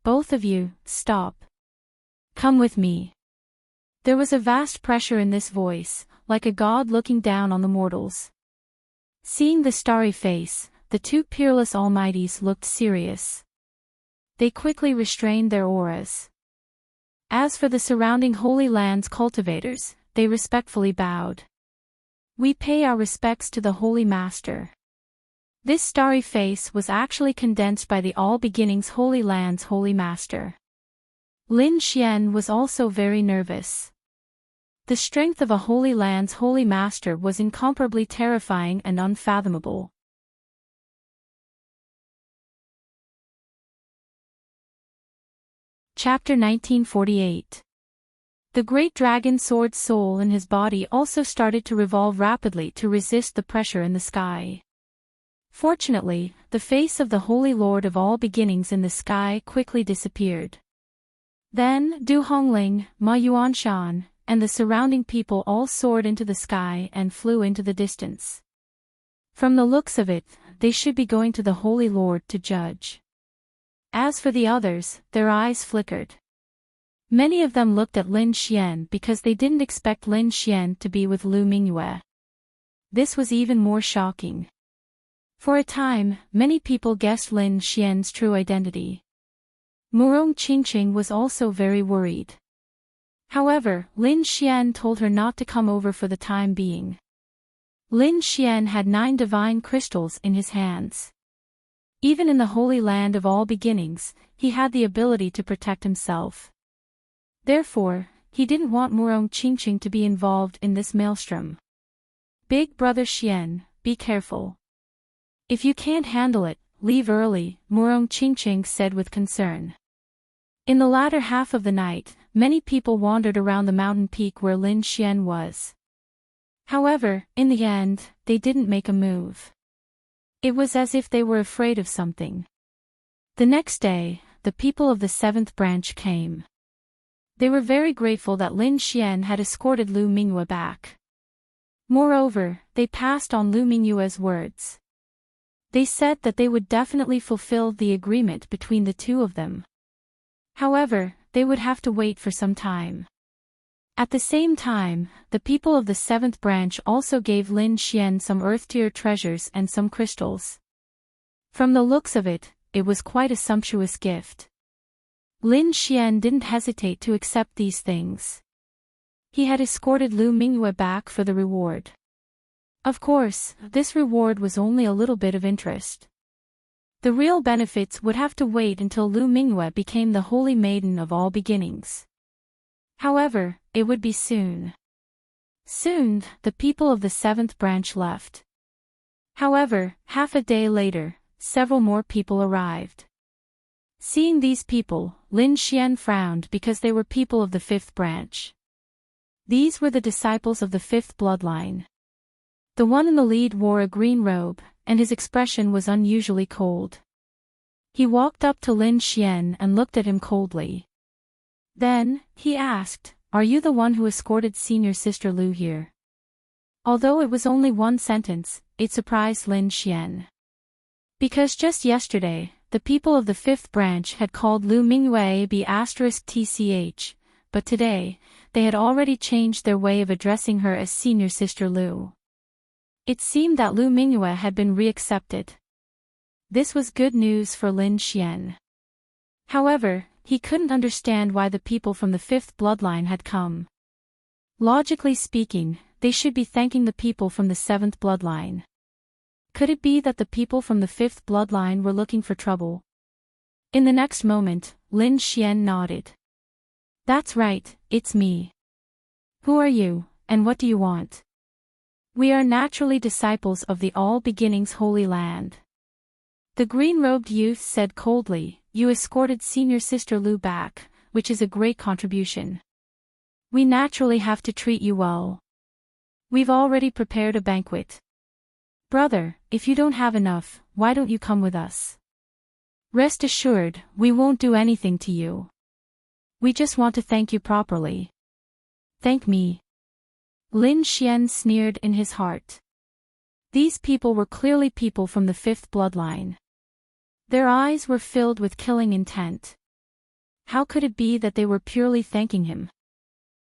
Both of you, stop. Come with me. There was a vast pressure in this voice, like a god looking down on the mortals. Seeing the starry face, the 2 peerless almighties looked serious. They quickly restrained their auras. As for the surrounding Holy Land's cultivators, they respectfully bowed. We pay our respects to the Holy Master. This starry face was actually condensed by the All Beginnings Holy Land's Holy Master. Lin Xian was also very nervous. The strength of a Holy Land's Holy Master was incomparably terrifying and unfathomable. Chapter 1948. The great dragon sword soul in his body also started to revolve rapidly to resist the pressure in the sky. Fortunately, the face of the Holy Lord of all beginnings in the sky quickly disappeared. Then, Du Hongling, Ma Yuanshan, and the surrounding people all soared into the sky and flew into the distance. From the looks of it, they should be going to the Holy Lord to judge. As for the others, their eyes flickered. Many of them looked at Lin Xian because they didn't expect Lin Xian to be with Lu Mingyue. This was even more shocking. For a time, many people guessed Lin Xian's true identity. Murong Qingqing was also very worried. However, Lin Xian told her not to come over for the time being. Lin Xian had 9 divine crystals in his hands. Even in the Holy Land of all beginnings, he had the ability to protect himself. Therefore, he didn't want Murong Qingqing to be involved in this maelstrom. Big brother Xian, be careful. If you can't handle it, leave early, Murong Qingqing said with concern. In the latter half of the night, many people wandered around the mountain peak where Lin Xian was. However, in the end, they didn't make a move. It was as if they were afraid of something. The next day, the people of the 7th branch came. They were very grateful that Lin Xian had escorted Lu Mingyue back. Moreover, they passed on Lu Mingyue's words. They said that they would definitely fulfill the agreement between the two of them. However, they would have to wait for some time. At the same time, the people of the 7th branch also gave Lin Xian some earth-tier treasures and some crystals. From the looks of it, it was quite a sumptuous gift. Lin Xian didn't hesitate to accept these things. He had escorted Lu Mingyue back for the reward. Of course, this reward was only a little bit of interest. The real benefits would have to wait until Lu Mingyue became the holy maiden of all beginnings. However, it would be soon. Soon, the people of the 7th branch left. However, half a day later, several more people arrived. Seeing these people, Lin Xian frowned because they were people of the 5th branch. These were the disciples of the 5th bloodline. The one in the lead wore a green robe, and his expression was unusually cold. He walked up to Lin Xian and looked at him coldly. Then, he asked, "Are you the one who escorted senior sister Lu here?" Although it was only one sentence, it surprised Lin Xian. Because just yesterday, the people of the 5th branch had called Lu Mingyue B***tch, but today, they had already changed their way of addressing her as senior sister Lu. It seemed that Lu Mingyue had been reaccepted. This was good news for Lin Xian. However, he couldn't understand why the people from the 5th bloodline had come. Logically speaking, they should be thanking the people from the 7th bloodline. Could it be that the people from the 5th bloodline were looking for trouble? In the next moment, Lin Xian nodded. "That's right, it's me. Who are you, and what do you want?" "We are naturally disciples of the All Beginnings Holy Land." The green-robed youth said coldly, "You escorted senior sister Lu back, which is a great contribution. We naturally have to treat you well. We've already prepared a banquet. Brother, if you don't have enough, why don't you come with us? Rest assured, we won't do anything to you. We just want to thank you properly." "Thank me?" Lin Xian sneered in his heart. These people were clearly people from the 5th bloodline. Their eyes were filled with killing intent. How could it be that they were purely thanking him?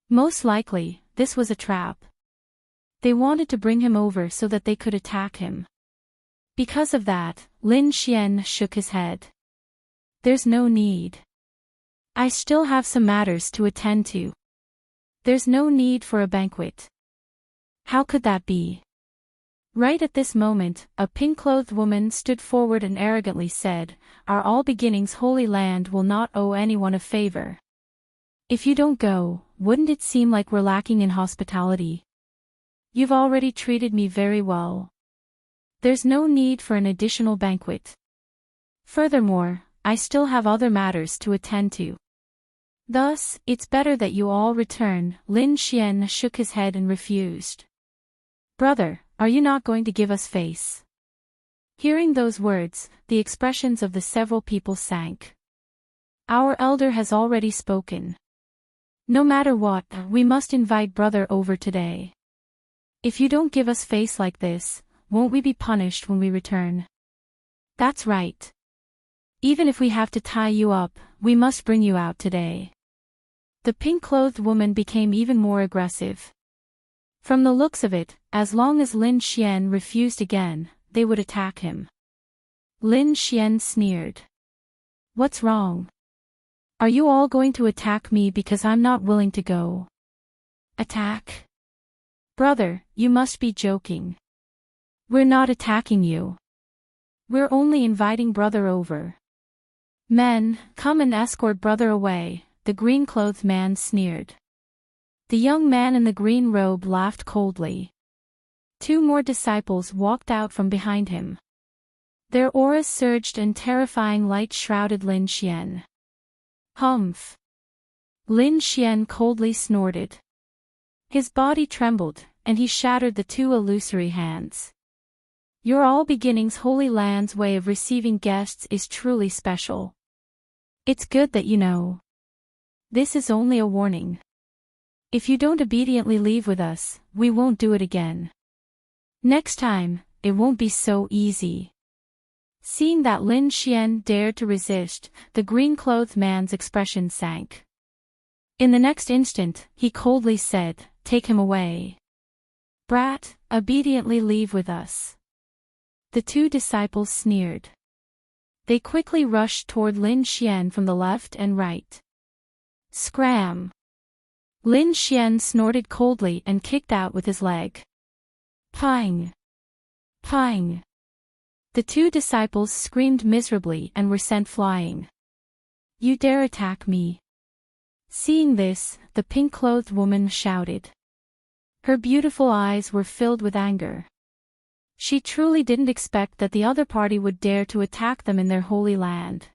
Most likely, this was a trap. They wanted to bring him over so that they could attack him. Because of that, Lin Xian shook his head. "There's no need. I still have some matters to attend to. There's no need for a banquet." How could that be? Right at this moment, a pink-clothed woman stood forward and arrogantly said, "Our All Beginnings Holy Land will not owe anyone a favor. If you don't go, wouldn't it seem like we're lacking in hospitality? You've already treated me very well. There's no need for an additional banquet. Furthermore, I still have other matters to attend to. Thus, it's better that you all return." Lin Xian shook his head and refused. "Brother, are you not going to give us face?" Hearing those words, the expressions of the several people sank. "Our elder has already spoken. No matter what, we must invite brother over today. If you don't give us face like this, won't we be punished when we return?" "That's right. Even if we have to tie you up, we must bring you out today." The pink-clothed woman became even more aggressive. From the looks of it, as long as Lin Xian refused again, they would attack him. Lin Xian sneered. "What's wrong? Are you all going to attack me because I'm not willing to go?" "Attack? Brother, you must be joking. We're not attacking you. We're only inviting brother over." "Men, come and escort brother away," the green-clothed man sneered. The young man in the green robe laughed coldly. Two more disciples walked out from behind him. Their auras surged and terrifying light shrouded Lin Xian. "Humph!" Lin Xian coldly snorted. His body trembled, and he shattered the two illusory hands. Your All Beginnings Holy Land's way of receiving guests is truly special. It's good that you know. This is only a warning. If you don't obediently leave with us, we won't do it again. Next time, it won't be so easy. Seeing that Lin Xian dared to resist, the green-clothed man's expression sank. In the next instant, he coldly said, "Take him away. Brat, obediently leave with us." The two disciples sneered. They quickly rushed toward Lin Xian from the left and right. Scram! Lin Xian snorted coldly and kicked out with his leg. Pang! Pang! The two disciples screamed miserably and were sent flying. You dare attack me? Seeing this, the pink-clothed woman shouted. Her beautiful eyes were filled with anger. She truly didn't expect that the other party would dare to attack them in their holy land.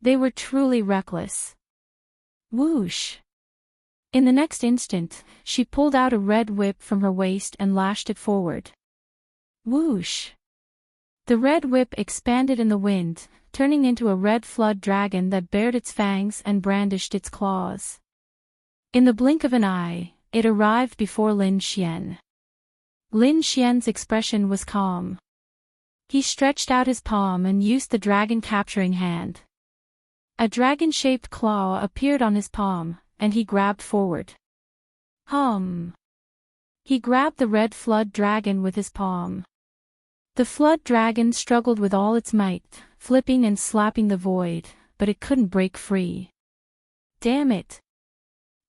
They were truly reckless. Whoosh! In the next instant, she pulled out a red whip from her waist and lashed it forward. Whoosh! The red whip expanded in the wind, turning into a red flood dragon that bared its fangs and brandished its claws. In the blink of an eye, it arrived before Lin Xian. Lin Xian's expression was calm. He stretched out his palm and used the dragon-capturing hand. A dragon-shaped claw appeared on his palm, and he grabbed forward. He grabbed the red flood dragon with his palm. The flood dragon struggled with all its might, flipping and slapping the void, but it couldn't break free. Damn it!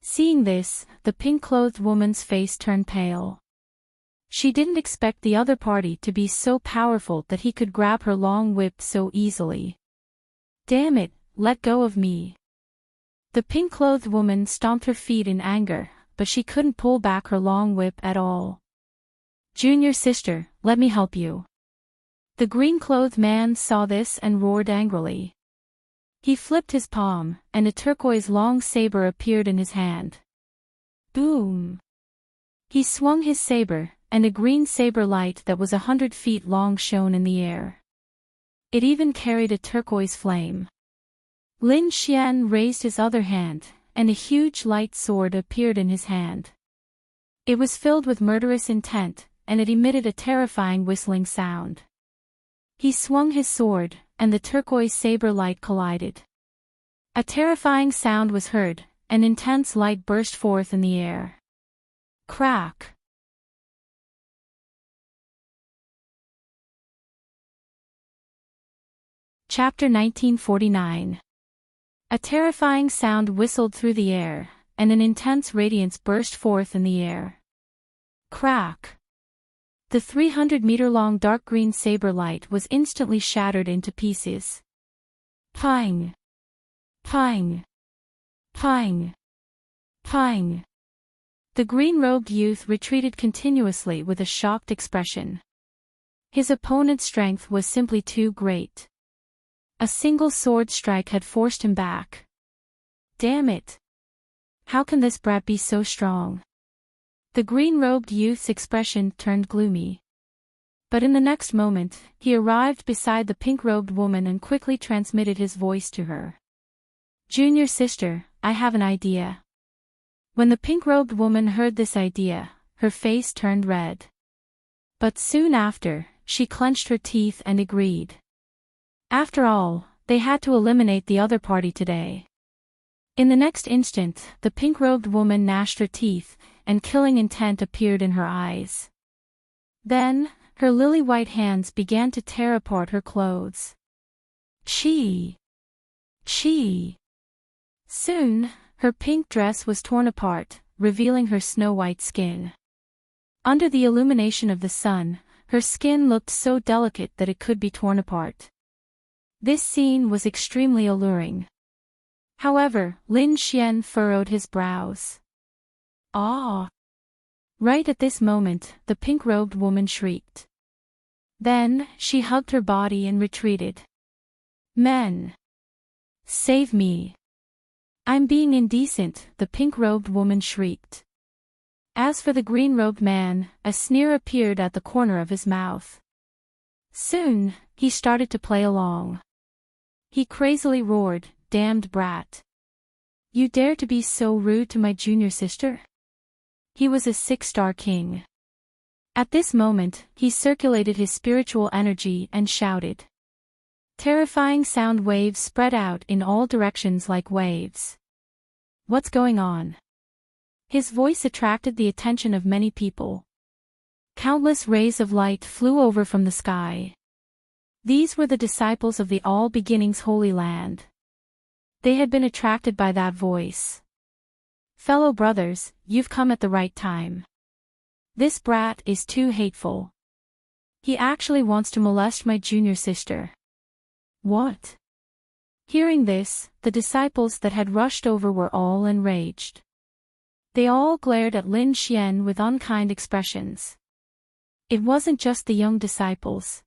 Seeing this, the pink-clothed woman's face turned pale. She didn't expect the other party to be so powerful that he could grab her long whip so easily. Damn it, let go of me! The pink-clothed woman stomped her feet in anger, but she couldn't pull back her long whip at all. Junior sister, let me help you. The green-clothed man saw this and roared angrily. He flipped his palm, and a turquoise long saber appeared in his hand. Boom! He swung his saber, and a green saber light that was 100 feet long shone in the air. It even carried a turquoise flame. Lin Xian raised his other hand, and a huge light sword appeared in his hand. It was filled with murderous intent, and it emitted a terrifying whistling sound. He swung his sword, and the turquoise saber light collided. A terrifying sound was heard, an intense light burst forth in the air. Crack! Chapter 1949. A terrifying sound whistled through the air, and an intense radiance burst forth in the air. Crack! The 300-meter-long dark green saber light was instantly shattered into pieces. Pang! Pang! Pang! Pang! The green-robed youth retreated continuously with a shocked expression. His opponent's strength was simply too great. A single sword strike had forced him back. Damn it! How can this brat be so strong? The green-robed youth's expression turned gloomy. But in the next moment, he arrived beside the pink-robed woman and quickly transmitted his voice to her. Junior sister, I have an idea. When the pink-robed woman heard this idea, her face turned red. But soon after, she clenched her teeth and agreed. After all, they had to eliminate the other party today. In the next instant, the pink-robed woman gnashed her teeth, and killing intent appeared in her eyes. Then, her lily-white hands began to tear apart her clothes. Chee! Chee! Soon, her pink dress was torn apart, revealing her snow-white skin. Under the illumination of the sun, her skin looked so delicate that it could be torn apart. This scene was extremely alluring. However, Lin Xian furrowed his brows. Ah! Right at this moment, the pink-robed woman shrieked. Then, she hugged her body and retreated. Men! Save me! I'm being indecent, the pink-robed woman shrieked. As for the green-robed man, a sneer appeared at the corner of his mouth. Soon, he started to play along. He crazily roared, "Damned brat! You dare to be so rude to my junior sister?" He was a 6-star king. At this moment, he circulated his spiritual energy and shouted. Terrifying sound waves spread out in all directions like waves. What's going on? His voice attracted the attention of many people. Countless rays of light flew over from the sky. These were the disciples of the All Beginnings Holy Land. They had been attracted by that voice. Fellow brothers, you've come at the right time. This brat is too hateful. He actually wants to molest my junior sister. What? Hearing this, the disciples that had rushed over were all enraged. They all glared at Lin Xian with unkind expressions. It wasn't just the young disciples.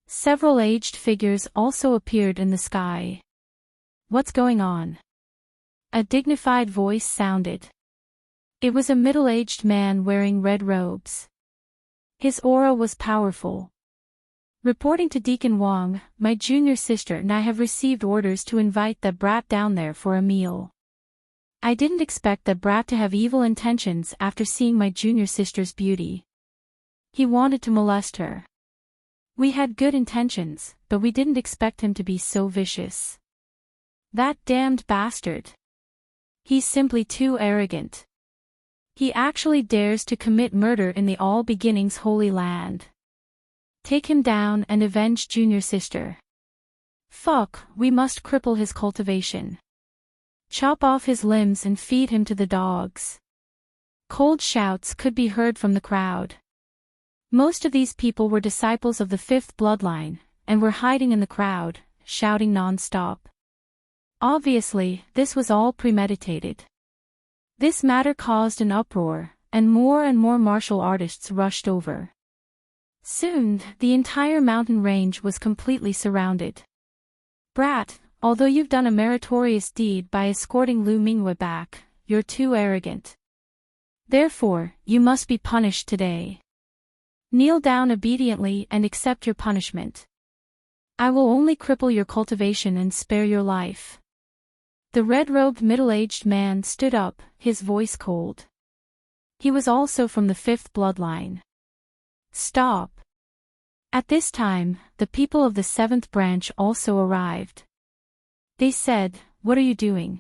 Several aged figures also appeared in the sky. What's going on? A dignified voice sounded. It was a middle-aged man wearing red robes. His aura was powerful. Reporting to Deacon Wang, my junior sister and I have received orders to invite that brat down there for a meal. I didn't expect that brat to have evil intentions after seeing my junior sister's beauty. He wanted to molest her. We had good intentions, but we didn't expect him to be so vicious. That damned bastard. He's simply too arrogant. He actually dares to commit murder in the All Beginnings Holy Land. Take him down and avenge junior sister. Fuck, we must cripple his cultivation. Chop off his limbs and feed him to the dogs. Cold shouts could be heard from the crowd. Most of these people were disciples of the 5th bloodline, and were hiding in the crowd, shouting non-stop. Obviously, this was all premeditated. This matter caused an uproar, and more martial artists rushed over. Soon, the entire mountain range was completely surrounded. Brat, although you've done a meritorious deed by escorting Lu Mingyue back, you're too arrogant. Therefore, you must be punished today. Kneel down obediently and accept your punishment. I will only cripple your cultivation and spare your life. The red-robed middle-aged man stood up, his voice cold. He was also from the 5th bloodline. Stop. At this time, the people of the 7th branch also arrived. They said, "What are you doing?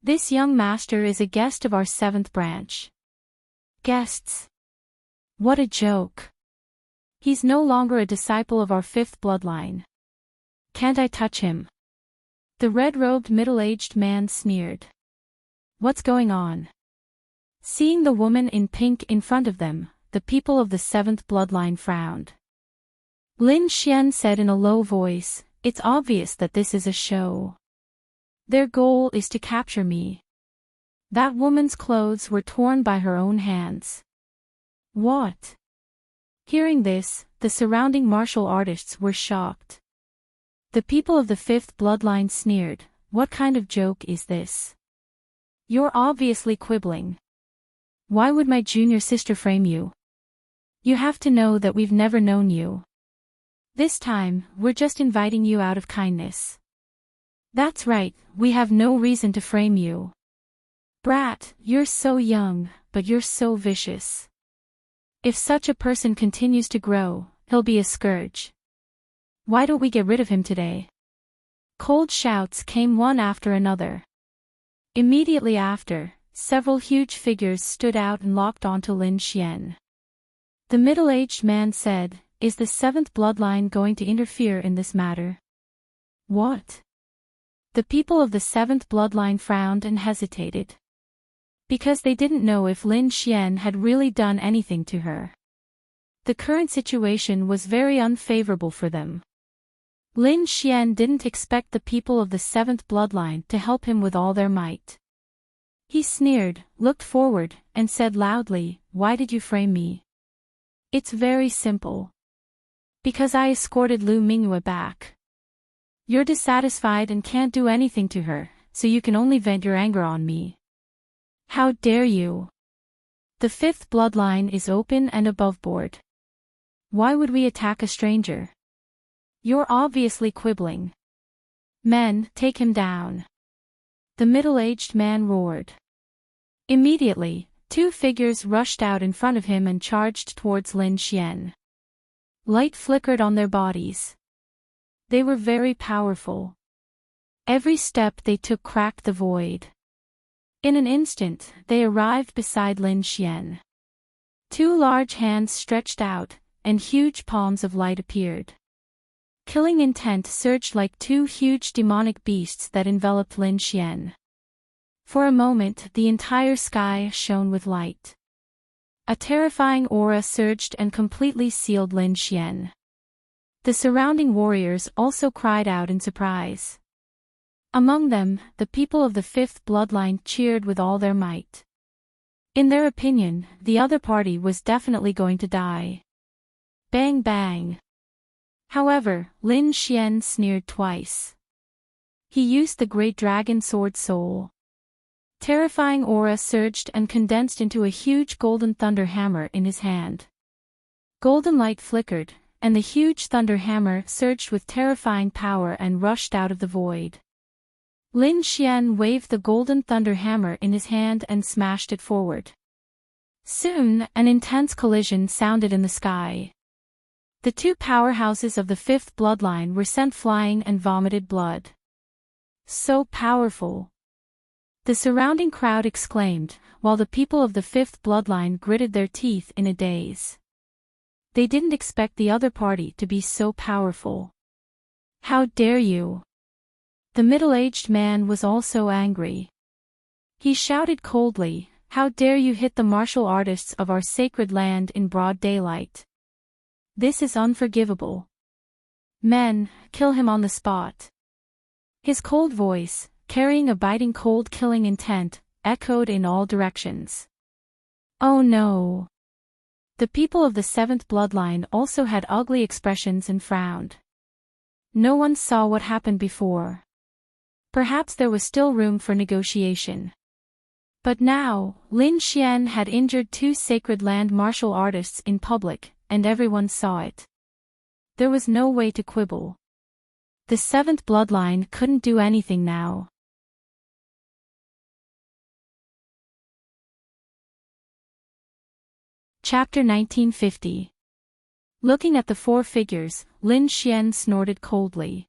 This young master is a guest of our 7th branch." Guests? What a joke. He's no longer a disciple of our 5th bloodline. Can't I touch him? The red-robed middle-aged man sneered. What's going on? Seeing the woman in pink in front of them, the people of the 7th bloodline frowned. Lin Xian said in a low voice, "It's obvious that this is a show. Their goal is to capture me." That woman's clothes were torn by her own hands. What? Hearing this, the surrounding martial artists were shocked. The people of the 5th bloodline sneered, "What kind of joke is this? You're obviously quibbling. Why would my junior sister frame you? You have to know that we've never known you. This time, we're just inviting you out of kindness." That's right, we have no reason to frame you. Brat, you're so young, but you're so vicious. If such a person continues to grow, he'll be a scourge. Why don't we get rid of him today? Cold shouts came one after another. Immediately after, several huge figures stood out and locked onto Lin Xian. The middle-aged man said, "Is the 7th bloodline going to interfere in this matter?" What? The people of the 7th bloodline frowned and hesitated. Because they didn't know if Lin Xian had really done anything to her. The current situation was very unfavorable for them. Lin Xian didn't expect the people of the 7th bloodline to help him with all their might. He sneered, looked forward, and said loudly, "Why did you frame me?" It's very simple. Because I escorted Lu Mingyue back. You're dissatisfied and can't do anything to her, so you can only vent your anger on me. How dare you? The 5th bloodline is open and above board. Why would we attack a stranger? You're obviously quibbling. Men, take him down. The middle-aged man roared. Immediately, two figures rushed out in front of him and charged towards Lin Xian. Light flickered on their bodies. They were very powerful. Every step they took cracked the void. In an instant, they arrived beside Lin Xian. Two large hands stretched out, and huge palms of light appeared. Killing intent surged like two huge demonic beasts that enveloped Lin Xian. For a moment, the entire sky shone with light. A terrifying aura surged and completely sealed Lin Xian. The surrounding warriors also cried out in surprise. Among them, the people of the fifth bloodline cheered with all their might. In their opinion, the other party was definitely going to die. Bang bang. However, Lin Xian sneered twice. He used the Great Dragon Sword Soul. Terrifying aura surged and condensed into a huge golden thunder hammer in his hand. Golden light flickered, and the huge thunder hammer surged with terrifying power and rushed out of the void. Lin Xian waved the golden thunder hammer in his hand and smashed it forward. Soon, an intense collision sounded in the sky. The two powerhouses of the fifth bloodline were sent flying and vomited blood. So powerful! The surrounding crowd exclaimed, while the people of the fifth bloodline gritted their teeth in a daze. They didn't expect the other party to be so powerful. How dare you! The middle-aged man was also angry. He shouted coldly, "How dare you hit the martial artists of our sacred land in broad daylight? This is unforgivable. Men, kill him on the spot." His cold voice, carrying a biting cold killing intent, echoed in all directions. Oh no! The people of the seventh bloodline also had ugly expressions and frowned. No one saw what happened before. Perhaps there was still room for negotiation. But now, Lin Xian had injured two sacred land martial artists in public, and everyone saw it. There was no way to quibble. The seventh bloodline couldn't do anything now. Chapter 1950. Looking at the four figures, Lin Xian snorted coldly.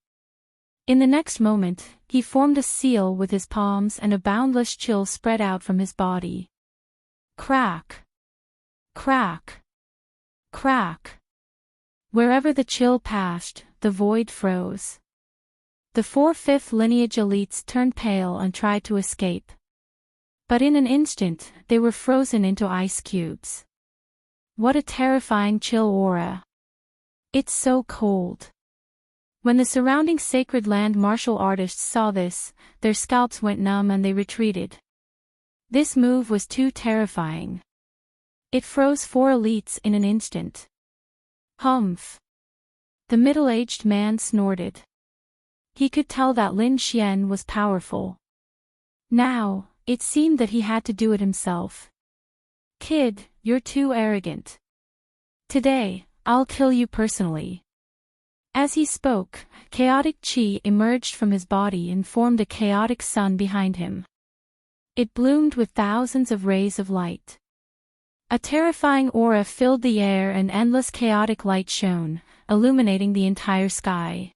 In the next moment, he formed a seal with his palms and a boundless chill spread out from his body. Crack! Crack! Crack! Wherever the chill passed, the void froze. The four fifth lineage elites turned pale and tried to escape. But in an instant, they were frozen into ice cubes. What a terrifying chill aura. It's so cold. When the surrounding sacred land martial artists saw this, their scalps went numb and they retreated. This move was too terrifying. It froze four elites in an instant. Humph! The middle-aged man snorted. He could tell that Lin Xian was powerful. Now, it seemed that he had to do it himself. Kid, you're too arrogant. Today, I'll kill you personally. As he spoke, chaotic chi emerged from his body and formed a chaotic sun behind him. It bloomed with thousands of rays of light. A terrifying aura filled the air and endless chaotic light shone, illuminating the entire sky.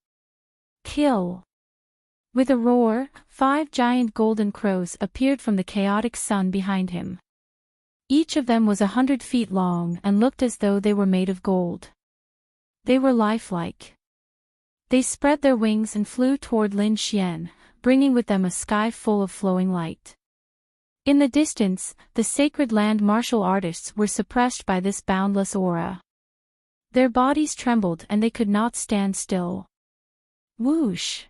Kill! With a roar, 5 giant golden crows appeared from the chaotic sun behind him. Each of them was 100 feet long and looked as though they were made of gold. They were lifelike. They spread their wings and flew toward Lin Xian, bringing with them a sky full of flowing light. In the distance, the sacred land martial artists were suppressed by this boundless aura. Their bodies trembled and they could not stand still. Whoosh!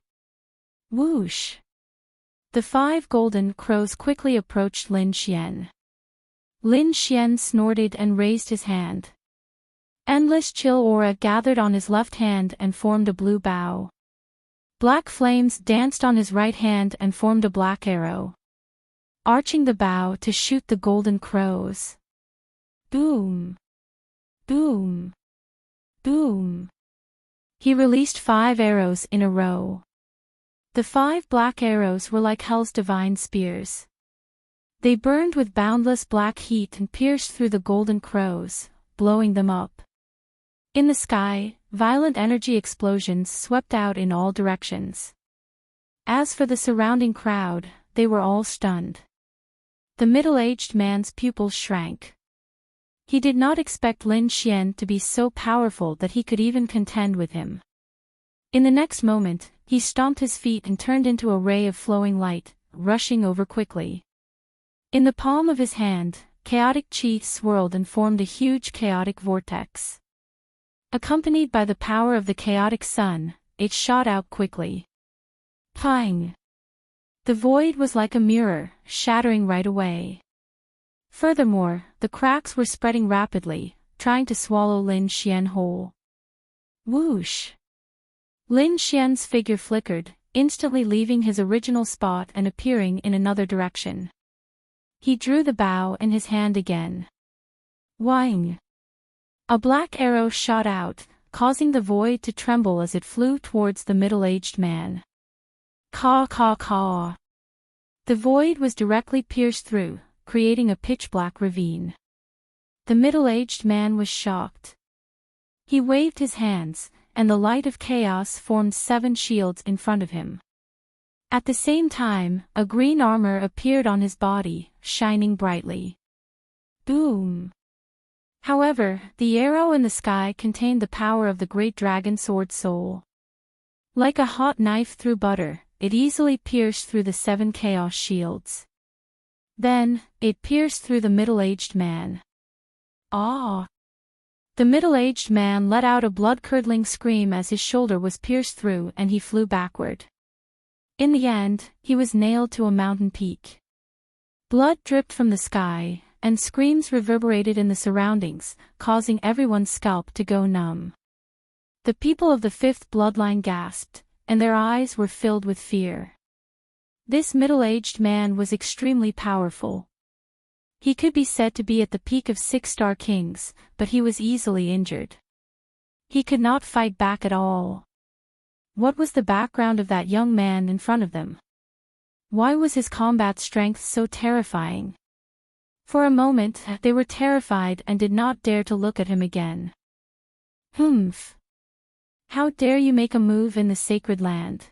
Whoosh! The 5 golden crows quickly approached Lin Xian. Lin Xian snorted and raised his hand. Endless chill aura gathered on his left hand and formed a blue bow. Black flames danced on his right hand and formed a black arrow, arching the bow to shoot the golden crows. Boom! Boom! Boom! He released 5 arrows in a row. The 5 black arrows were like hell's divine spears. They burned with boundless black heat and pierced through the golden crows, blowing them up. In the sky, violent energy explosions swept out in all directions. As for the surrounding crowd, they were all stunned. The middle-aged man's pupils shrank. He did not expect Lin Xian to be so powerful that he could even contend with him. In the next moment, he stomped his feet and turned into a ray of flowing light, rushing over quickly. In the palm of his hand, chaotic chi swirled and formed a huge chaotic vortex. Accompanied by the power of the chaotic sun, it shot out quickly. Pang! The void was like a mirror, shattering right away. Furthermore, the cracks were spreading rapidly, trying to swallow Lin Xian whole. Whoosh! Lin Xian's figure flickered, instantly leaving his original spot and appearing in another direction. He drew the bow in his hand again. Whang! A black arrow shot out, causing the void to tremble as it flew towards the middle-aged man. Caw caw caw! The void was directly pierced through, creating a pitch-black ravine. The middle-aged man was shocked. He waved his hands, and the light of chaos formed 7 shields in front of him. At the same time, a green armor appeared on his body, shining brightly. Boom! However, the arrow in the sky contained the power of the great dragon sword soul. Like a hot knife through butter, it easily pierced through the 7 chaos shields. Then, it pierced through the middle-aged man. Ah! The middle-aged man let out a blood-curdling scream as his shoulder was pierced through and he flew backward. In the end, he was nailed to a mountain peak. Blood dripped from the sky, and screams reverberated in the surroundings, causing everyone's scalp to go numb. The people of the 5th bloodline gasped, and their eyes were filled with fear. This middle-aged man was extremely powerful. He could be said to be at the peak of 6-star kings, but he was easily injured. He could not fight back at all. What was the background of that young man in front of them? Why was his combat strength so terrifying? For a moment, they were terrified and did not dare to look at him again. Humph! How dare you make a move in the sacred land?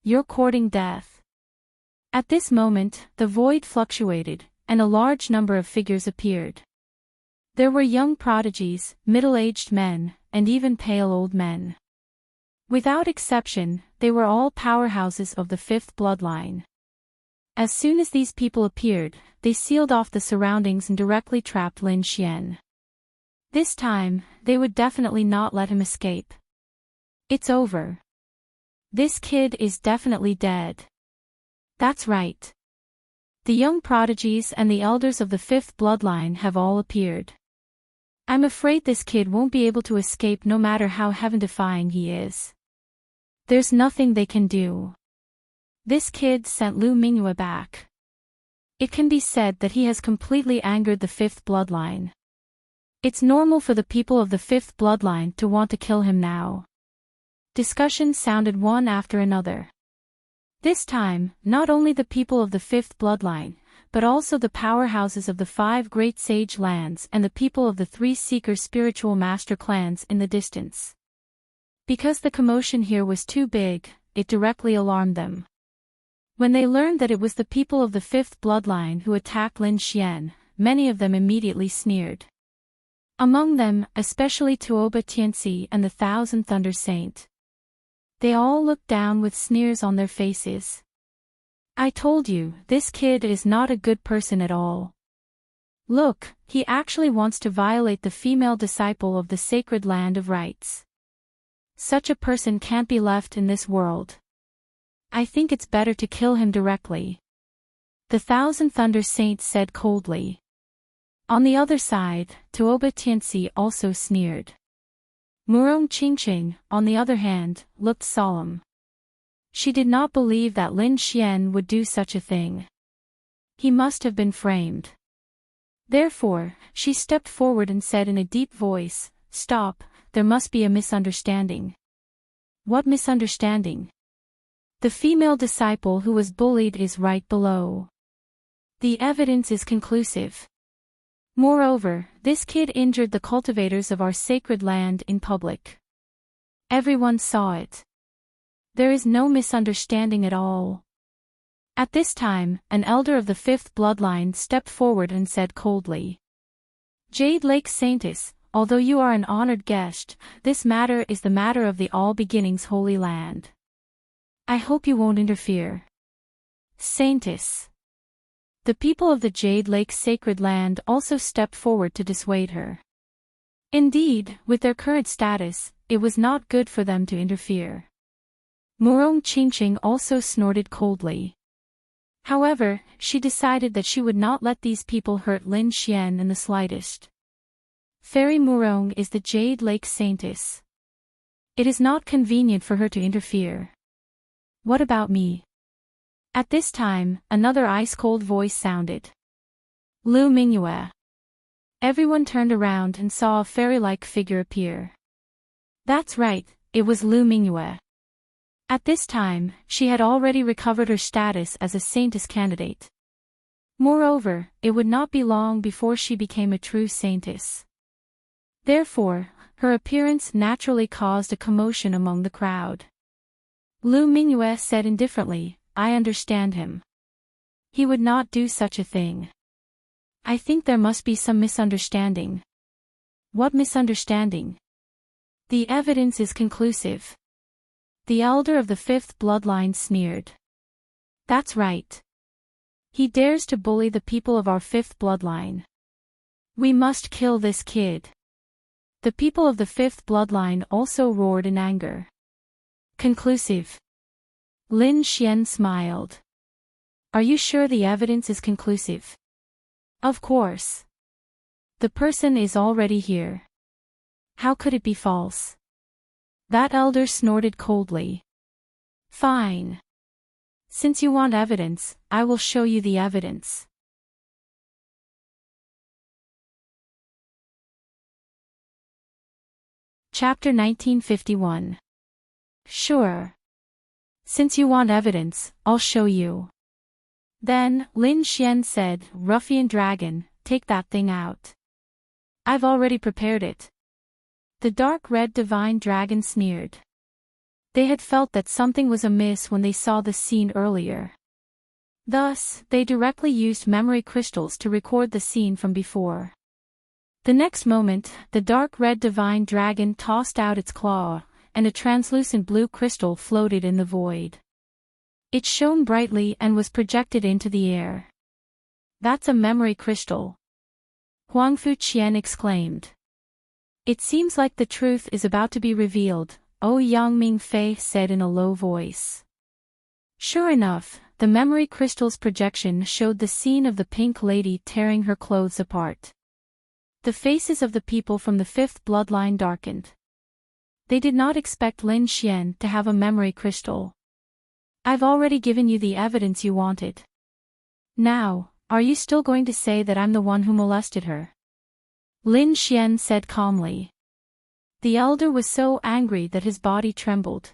You're courting death. At this moment, the void fluctuated, and a large number of figures appeared. There were young prodigies, middle-aged men, and even pale old men. Without exception, they were all powerhouses of the 5th bloodline. As soon as these people appeared, they sealed off the surroundings and directly trapped Lin Xian. This time, they would definitely not let him escape. It's over. This kid is definitely dead. That's right. The young prodigies and the elders of the 5th bloodline have all appeared. I'm afraid this kid won't be able to escape no matter how heaven-defying he is. There's nothing they can do. This kid sent Lu Mingyue back. It can be said that he has completely angered the 5th bloodline. It's normal for the people of the 5th bloodline to want to kill him now. Discussions sounded one after another. This time, not only the people of the 5th bloodline, but also the powerhouses of the 5 great sage lands and the people of the 3 seeker spiritual master clans in the distance. Because the commotion here was too big, it directly alarmed them. When they learned that it was the people of the 5th bloodline who attacked Lin Xian, many of them immediately sneered. Among them, especially Tuoba Tianxi and the Thousand Thunder Saint. They all looked down with sneers on their faces. I told you, this kid is not a good person at all. Look, he actually wants to violate the female disciple of the sacred land of rights. Such a person can't be left in this world. I think it's better to kill him directly. The Thousand Thunder Saints said coldly. On the other side, Tuoba Tianxi also sneered. Murong Qingqing, on the other hand, looked solemn. She did not believe that Lin Xian would do such a thing. He must have been framed. Therefore, she stepped forward and said in a deep voice, "Stop, there must be a misunderstanding. What misunderstanding? The female disciple who was bullied is right below. The evidence is conclusive. Moreover, this kid injured the cultivators of our sacred land in public. Everyone saw it. There is no misunderstanding at all. At this time, an elder of the fifth bloodline stepped forward and said coldly, Jade Lake Saintess, although you are an honored guest, this matter is the matter of the All Beginnings Holy Land. I hope you won't interfere. Saintess. The people of the Jade Lake Sacred Land also stepped forward to dissuade her. Indeed, with their current status, it was not good for them to interfere. Murong Qingqing also snorted coldly. However, she decided that she would not let these people hurt Lin Xian in the slightest. Fairy Murong is the Jade Lake Saintess. It is not convenient for her to interfere. What about me? At this time, another ice-cold voice sounded. Lu Mingyue. Everyone turned around and saw a fairy-like figure appear. That's right, it was Lu Mingyue. At this time, she had already recovered her status as a saintess candidate. Moreover, it would not be long before she became a true saintess. Therefore, her appearance naturally caused a commotion among the crowd. Lu Mingyue said indifferently, I understand him. He would not do such a thing. I think there must be some misunderstanding. What misunderstanding? The evidence is conclusive. The elder of the fifth bloodline sneered. That's right. He dares to bully the people of our fifth bloodline. We must kill this kid. The people of the fifth bloodline also roared in anger. Conclusive. Lin Xian smiled. Are you sure the evidence is conclusive? Of course. The person is already here. How could it be false? That elder snorted coldly. Fine. Since you want evidence, I will show you the evidence. Chapter 1951. Sure. Since you want evidence, I'll show you. Then, Lin Xian said, Ruffian dragon, take that thing out. I've already prepared it. The dark red divine dragon sneered. They had felt that something was amiss when they saw the scene earlier. Thus, they directly used memory crystals to record the scene from before. The next moment, the dark red divine dragon tossed out its claw, and a translucent blue crystal floated in the void. It shone brightly and was projected into the air. That's a memory crystal. Huangfu Qian exclaimed. It seems like the truth is about to be revealed, Yangming Fei said in a low voice. Sure enough, the memory crystal's projection showed the scene of the pink lady tearing her clothes apart. The faces of the people from the fifth bloodline darkened. They did not expect Lin Xian to have a memory crystal. I've already given you the evidence you wanted. Now, are you still going to say that I'm the one who molested her? Lin Xian said calmly. The elder was so angry that his body trembled.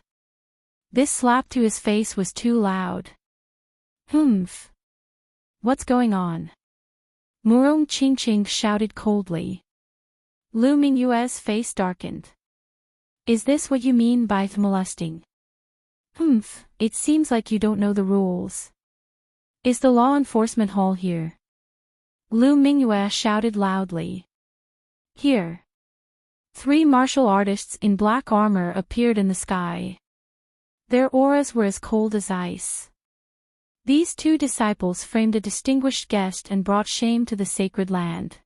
This slap to his face was too loud. Humph. What's going on? Murong Qingqing shouted coldly. Lu Mingyue's face darkened. Is this what you mean by molesting? Humph, it seems like you don't know the rules. Is the law enforcement hall here? Lu Mingyue shouted loudly. Here. 3 martial artists in black armor appeared in the sky. Their auras were as cold as ice. These 2 disciples framed a distinguished guest and brought shame to the sacred land.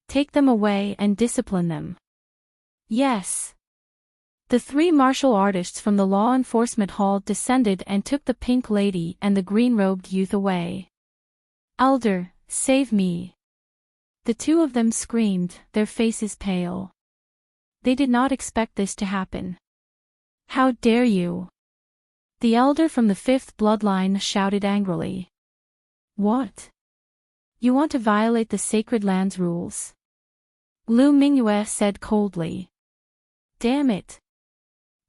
Take them away and discipline them. Yes. The 3 martial artists from the law enforcement hall descended and took the pink lady and the green-robed youth away. Elder, save me. The 2 of them screamed, their faces pale. They did not expect this to happen. How dare you? The elder from the 5th bloodline shouted angrily. What? You want to violate the sacred land's rules? Lu Mingyue said coldly. Damn it.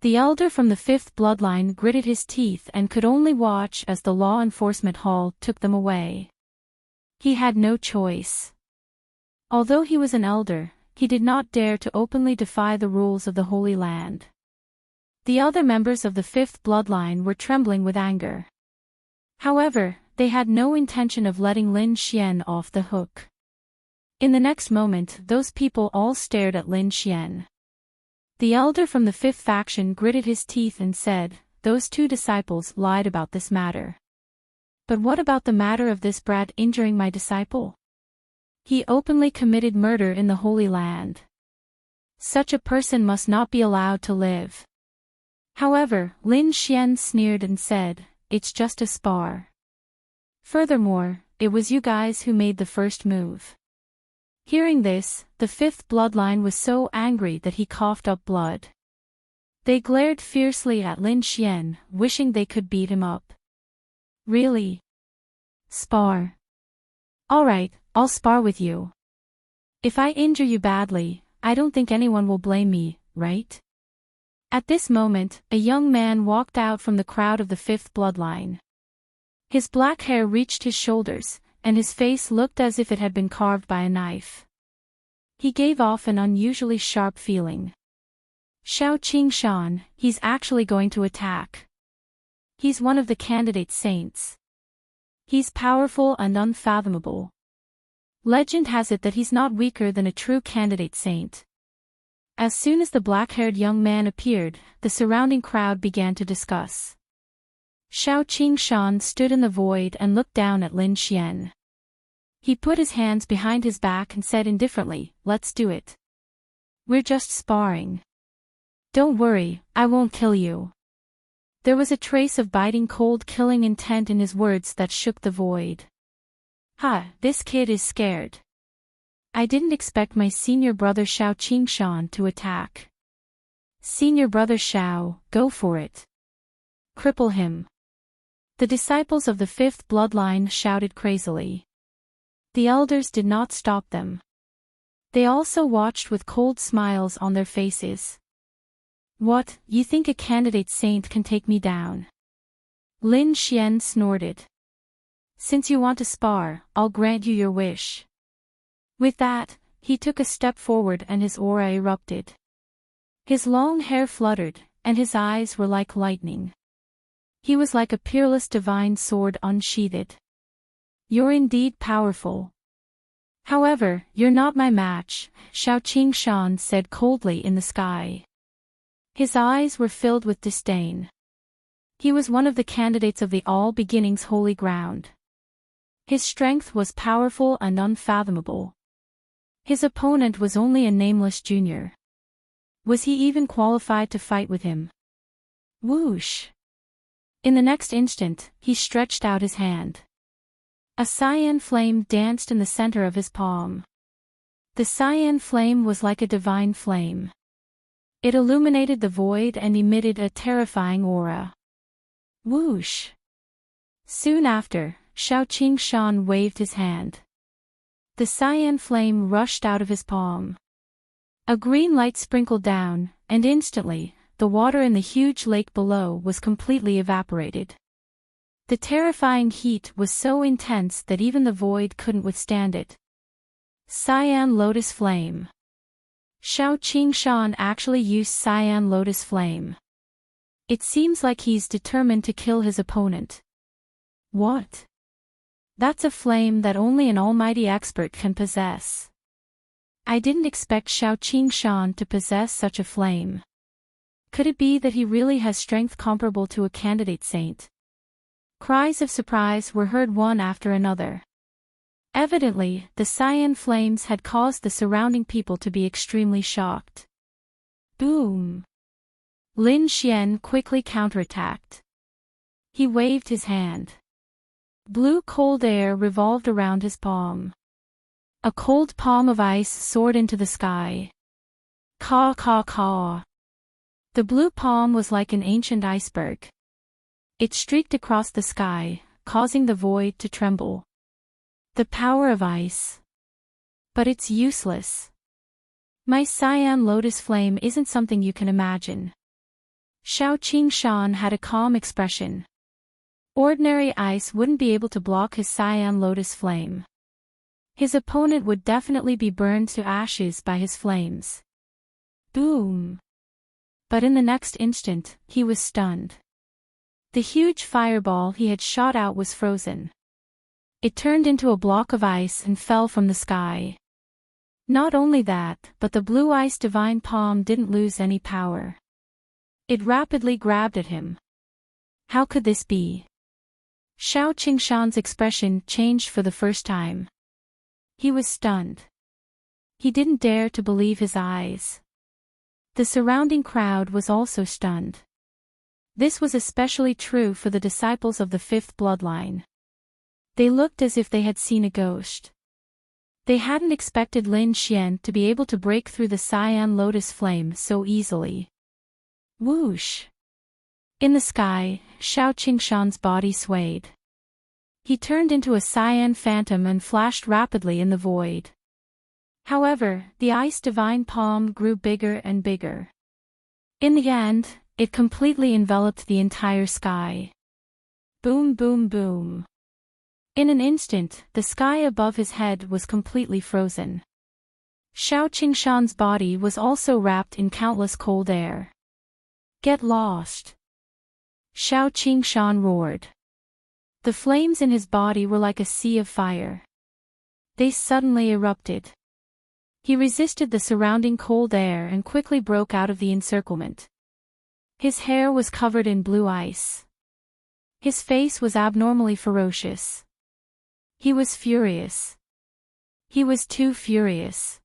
The elder from the fifth bloodline gritted his teeth and could only watch as the law enforcement hall took them away. He had no choice. Although he was an elder, he did not dare to openly defy the rules of the Holy Land. The other members of the fifth bloodline were trembling with anger. However, they had no intention of letting Lin Xian off the hook. In the next moment, those people all stared at Lin Xian. The elder from the fifth faction gritted his teeth and said, "Those two disciples lied about this matter. But what about the matter of this brat injuring my disciple? He openly committed murder in the Holy Land. Such a person must not be allowed to live." However, Lin Xian sneered and said, "It's just a spar. Furthermore, it was you guys who made the first move." Hearing this, the fifth bloodline was so angry that he coughed up blood. They glared fiercely at Lin Xian, wishing they could beat him up. "Really? Spar? Alright, I'll spar with you. If I injure you badly, I don't think anyone will blame me, right?" At this moment, a young man walked out from the crowd of the fifth bloodline. His black hair reached his shoulders, and his face looked as if it had been carved by a knife. He gave off an unusually sharp feeling. "Xiao Qingshan, he's actually going to attack. He's one of the candidate saints. He's powerful and unfathomable. Legend has it that he's not weaker than a true candidate saint." As soon as the black-haired young man appeared, the surrounding crowd began to discuss. Xiao Qingshan stood in the void and looked down at Lin Xian. He put his hands behind his back and said indifferently, "Let's do it. We're just sparring. Don't worry, I won't kill you." There was a trace of biting cold killing intent in his words that shook the void. "Ha, this kid is scared. I didn't expect my senior brother Xiao Qingshan to attack. Senior brother Xiao, go for it. Cripple him." The disciples of the fifth bloodline shouted crazily. The elders did not stop them. They also watched with cold smiles on their faces. "What, you think a candidate saint can take me down?" Lin Xian snorted. "Since you want to spar, I'll grant you your wish." With that, he took a step forward and his aura erupted. His long hair fluttered, and his eyes were like lightning. He was like a peerless divine sword unsheathed. "You're indeed powerful. However, you're not my match," Xiao Qingshan said coldly in the sky. His eyes were filled with disdain. He was one of the candidates of the All Beginnings Holy Ground. His strength was powerful and unfathomable. His opponent was only a nameless junior. Was he even qualified to fight with him? Whoosh! In the next instant, he stretched out his hand. A cyan flame danced in the center of his palm. The cyan flame was like a divine flame. It illuminated the void and emitted a terrifying aura. Whoosh! Soon after, Xiao Qingshan waved his hand. The cyan flame rushed out of his palm. A green light sprinkled down, and instantly, the water in the huge lake below was completely evaporated. The terrifying heat was so intense that even the void couldn't withstand it. Cyan Lotus Flame. Xiao Qingshan actually used Cyan Lotus Flame. It seems like he's determined to kill his opponent. What? That's a flame that only an almighty expert can possess. I didn't expect Xiao Qingshan to possess such a flame. Could it be that he really has strength comparable to a candidate saint? Cries of surprise were heard one after another. Evidently, the cyan flames had caused the surrounding people to be extremely shocked. Boom! Lin Xian quickly counterattacked. He waved his hand. Blue cold air revolved around his palm. A cold palm of ice soared into the sky. Caw caw caw. The blue palm was like an ancient iceberg. It streaked across the sky, causing the void to tremble. The power of ice. But it's useless. My cyan lotus flame isn't something you can imagine. Xiao Qingshan had a calm expression. Ordinary ice wouldn't be able to block his cyan lotus flame. His opponent would definitely be burned to ashes by his flames. Boom! But in the next instant, he was stunned. The huge fireball he had shot out was frozen. It turned into a block of ice and fell from the sky. Not only that, but the blue ice divine palm didn't lose any power. It rapidly grabbed at him. How could this be? Xiao Qingshan's expression changed for the first time. He was stunned. He didn't dare to believe his eyes. The surrounding crowd was also stunned. This was especially true for the disciples of the fifth bloodline. They looked as if they had seen a ghost. They hadn't expected Lin Xian to be able to break through the cyan lotus flame so easily. Whoosh! In the sky, Xiao Qingshan's body swayed. He turned into a cyan phantom and flashed rapidly in the void. However, the ice divine palm grew bigger and bigger. In the end, it completely enveloped the entire sky. Boom, boom, boom. In an instant, the sky above his head was completely frozen. Xiao Qingshan's body was also wrapped in countless cold air. Get lost! Xiao Qingshan roared. The flames in his body were like a sea of fire. They suddenly erupted. He resisted the surrounding cold air and quickly broke out of the encirclement. His hair was covered in blue ice. His face was abnormally ferocious. He was furious. He was too furious.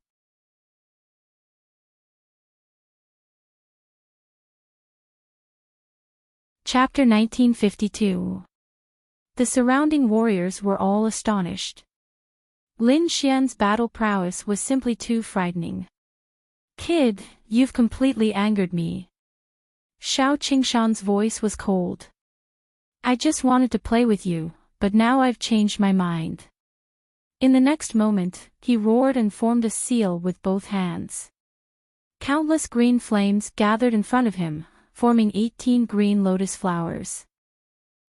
Chapter 1952. The surrounding warriors were all astonished. Lin Xian's battle prowess was simply too frightening. Kid, you've completely angered me. Xiao Qingshan's voice was cold. I just wanted to play with you, but now I've changed my mind. In the next moment, he roared and formed a seal with both hands. Countless green flames gathered in front of him, forming 18 green lotus flowers.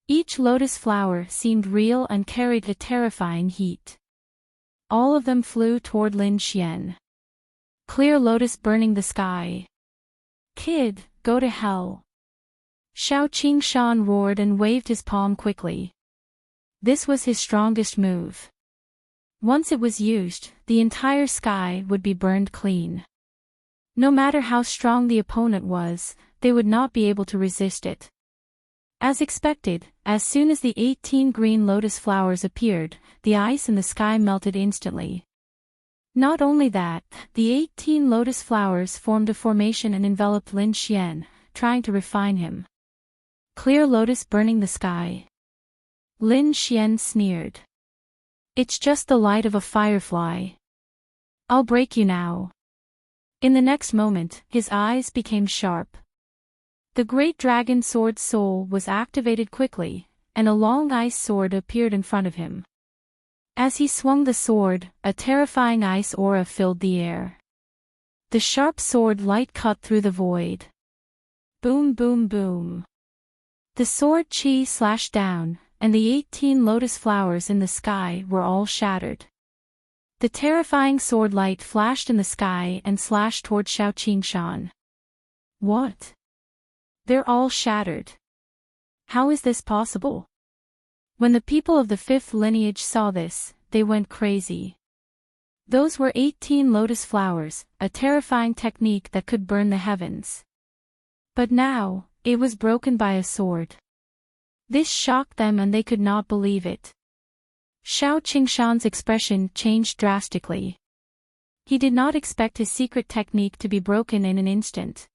Each lotus flower seemed real and carried a terrifying heat. All of them flew toward Lin Xian. Clear lotus burning the sky. Kid, go to hell. Xiao Qingshan roared and waved his palm quickly. This was his strongest move. Once it was used, the entire sky would be burned clean. No matter how strong the opponent was, they would not be able to resist it. As expected, as soon as the 18 green lotus flowers appeared, the ice in the sky melted instantly. Not only that, the 18 lotus flowers formed a formation and enveloped Lin Xian, trying to refine him. Clear lotus burning the sky. Lin Xian sneered. It's just the light of a firefly. I'll break you now. In the next moment, his eyes became sharp. The great dragon sword soul was activated quickly, and a long ice sword appeared in front of him. As he swung the sword, a terrifying ice aura filled the air. The sharp sword light cut through the void. Boom, boom, boom. The sword chi slashed down, and the 18 lotus flowers in the sky were all shattered. The terrifying sword light flashed in the sky and slashed toward Xiao Qingshan. What? They're all shattered. How is this possible? When the people of the fifth lineage saw this, they went crazy. Those were 18 lotus flowers, a terrifying technique that could burn the heavens. But now, it was broken by a sword. This shocked them and they could not believe it. Xiao Qingshan's expression changed drastically. He did not expect his secret technique to be broken in an instant.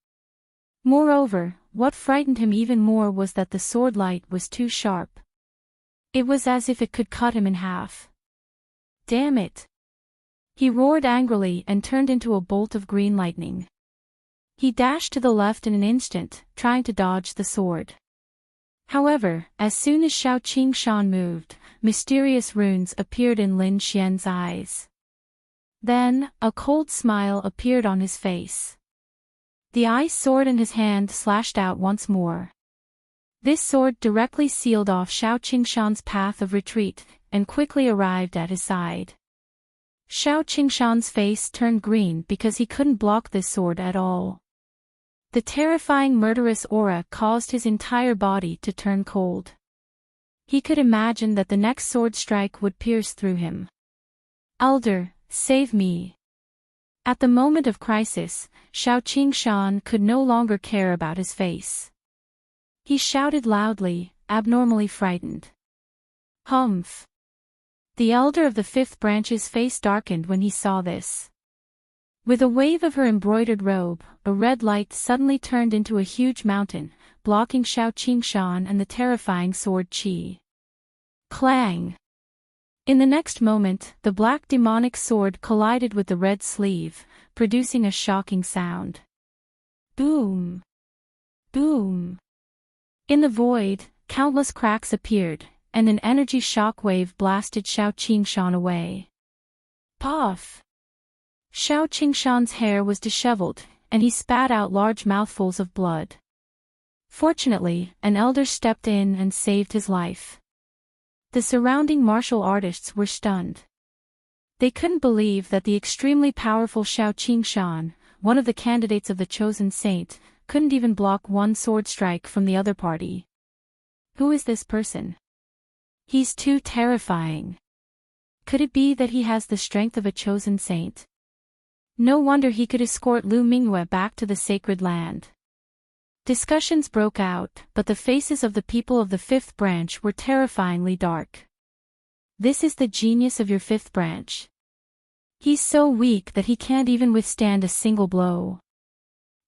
Moreover, what frightened him even more was that the sword light was too sharp. It was as if it could cut him in half. Damn it! He roared angrily and turned into a bolt of green lightning. He dashed to the left in an instant, trying to dodge the sword. However, as soon as Xiao Qingshan moved, mysterious runes appeared in Lin Xian's eyes. Then, a cold smile appeared on his face. The ice sword in his hand slashed out once more. This sword directly sealed off Xiao Qingshan's path of retreat, and quickly arrived at his side. Xiao Qingshan's face turned green because he couldn't block this sword at all. The terrifying murderous aura caused his entire body to turn cold. He could imagine that the next sword strike would pierce through him. "Elder, save me." At the moment of crisis, Xiao Qingshan could no longer care about his face. He shouted loudly, abnormally frightened. "Humph!" The elder of the fifth branch's face darkened when he saw this. With a wave of her embroidered robe, a red light suddenly turned into a huge mountain, blocking Xiao Qingshan and the terrifying sword Qi. Clang! In the next moment, the black demonic sword collided with the red sleeve, producing a shocking sound. Boom! Boom! In the void, countless cracks appeared, and an energy shock wave blasted Xiao Qingshan away. Puff! Xiao Qingshan's hair was disheveled, and he spat out large mouthfuls of blood. Fortunately, an elder stepped in and saved his life. The surrounding martial artists were stunned. They couldn't believe that the extremely powerful Xiao Qingshan, one of the candidates of the chosen saint, couldn't even block one sword strike from the other party. Who is this person? He's too terrifying. Could it be that he has the strength of a chosen saint? No wonder he could escort Lu Mingyue back to the sacred land. Discussions broke out, but the faces of the people of the fifth branch were terrifyingly dark. This is the genius of your fifth branch. He's so weak that he can't even withstand a single blow.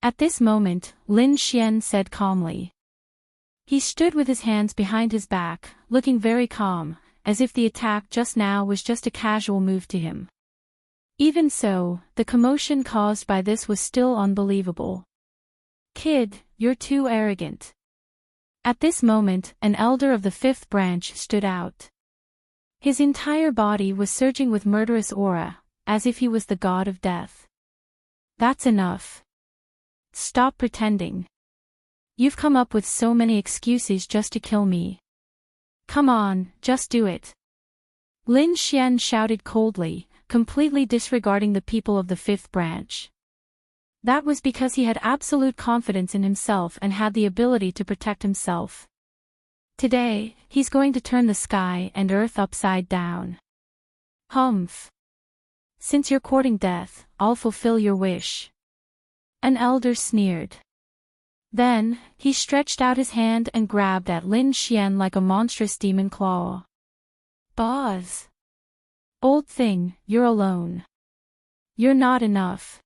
At this moment, Lin Xian said calmly. He stood with his hands behind his back, looking very calm, as if the attack just now was just a casual move to him. Even so, the commotion caused by this was still unbelievable. "Kid, you're too arrogant." At this moment, an elder of the fifth branch stood out. His entire body was surging with murderous aura, as if he was the god of death. "That's enough. Stop pretending. You've come up with so many excuses just to kill me. Come on, just do it." Lin Xian shouted coldly, completely disregarding the people of the fifth branch. That was because he had absolute confidence in himself and had the ability to protect himself. Today, he's going to turn the sky and earth upside down. Humph. Since you're courting death, I'll fulfill your wish. An elder sneered. Then, he stretched out his hand and grabbed at Lin Xian like a monstrous demon claw. Buzz. Old thing, you're alone. You're not enough.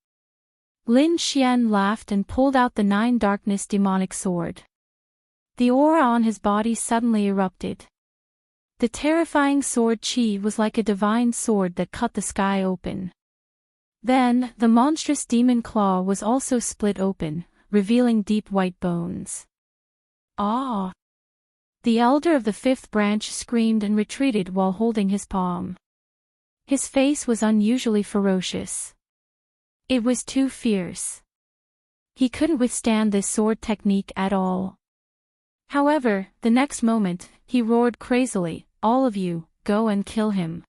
Lin Xian laughed and pulled out the Nine Darkness demonic sword. The aura on his body suddenly erupted. The terrifying sword Qi was like a divine sword that cut the sky open. Then, the monstrous demon claw was also split open, revealing deep white bones. Ah! The elder of the fifth branch screamed and retreated while holding his palm. His face was unusually ferocious. It was too fierce. He couldn't withstand this sword technique at all. However, the next moment, he roared crazily, "All of you, go and kill him."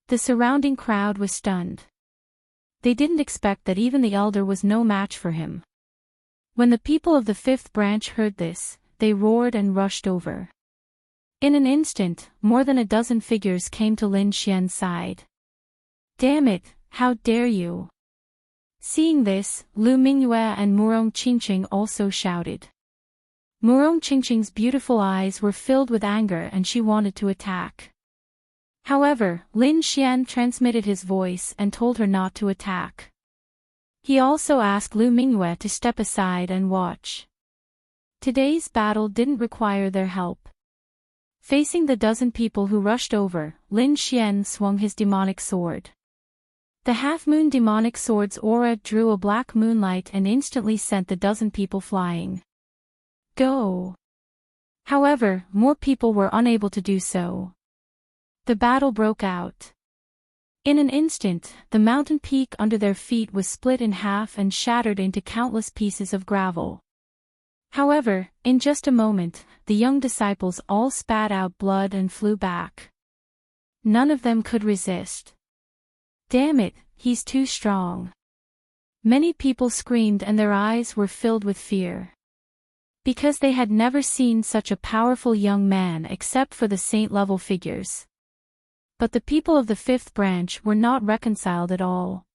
The surrounding crowd was stunned. They didn't expect that even the elder was no match for him. When the people of the fifth branch heard this, they roared and rushed over. In an instant, more than a dozen figures came to Lin Xian's side. "Damn it, how dare you!" Seeing this, Lu Mingyue and Murong Qingqing also shouted. Murong Qingqing's beautiful eyes were filled with anger and she wanted to attack. However, Lin Xian transmitted his voice and told her not to attack. He also asked Lu Mingyue to step aside and watch. Today's battle didn't require their help. Facing the dozen people who rushed over, Lin Xian swung his demonic sword. The half-moon demonic sword's aura drew a black moonlight and instantly sent the dozen people flying. Go! However, more people were unable to do so. The battle broke out. In an instant, the mountain peak under their feet was split in half and shattered into countless pieces of gravel. However, in just a moment, the young disciples all spat out blood and flew back. None of them could resist. "Damn it, he's too strong." Many people screamed and their eyes were filled with fear. Because they had never seen such a powerful young man except for the saint-level figures. But the people of the fifth branch were not reconciled at all.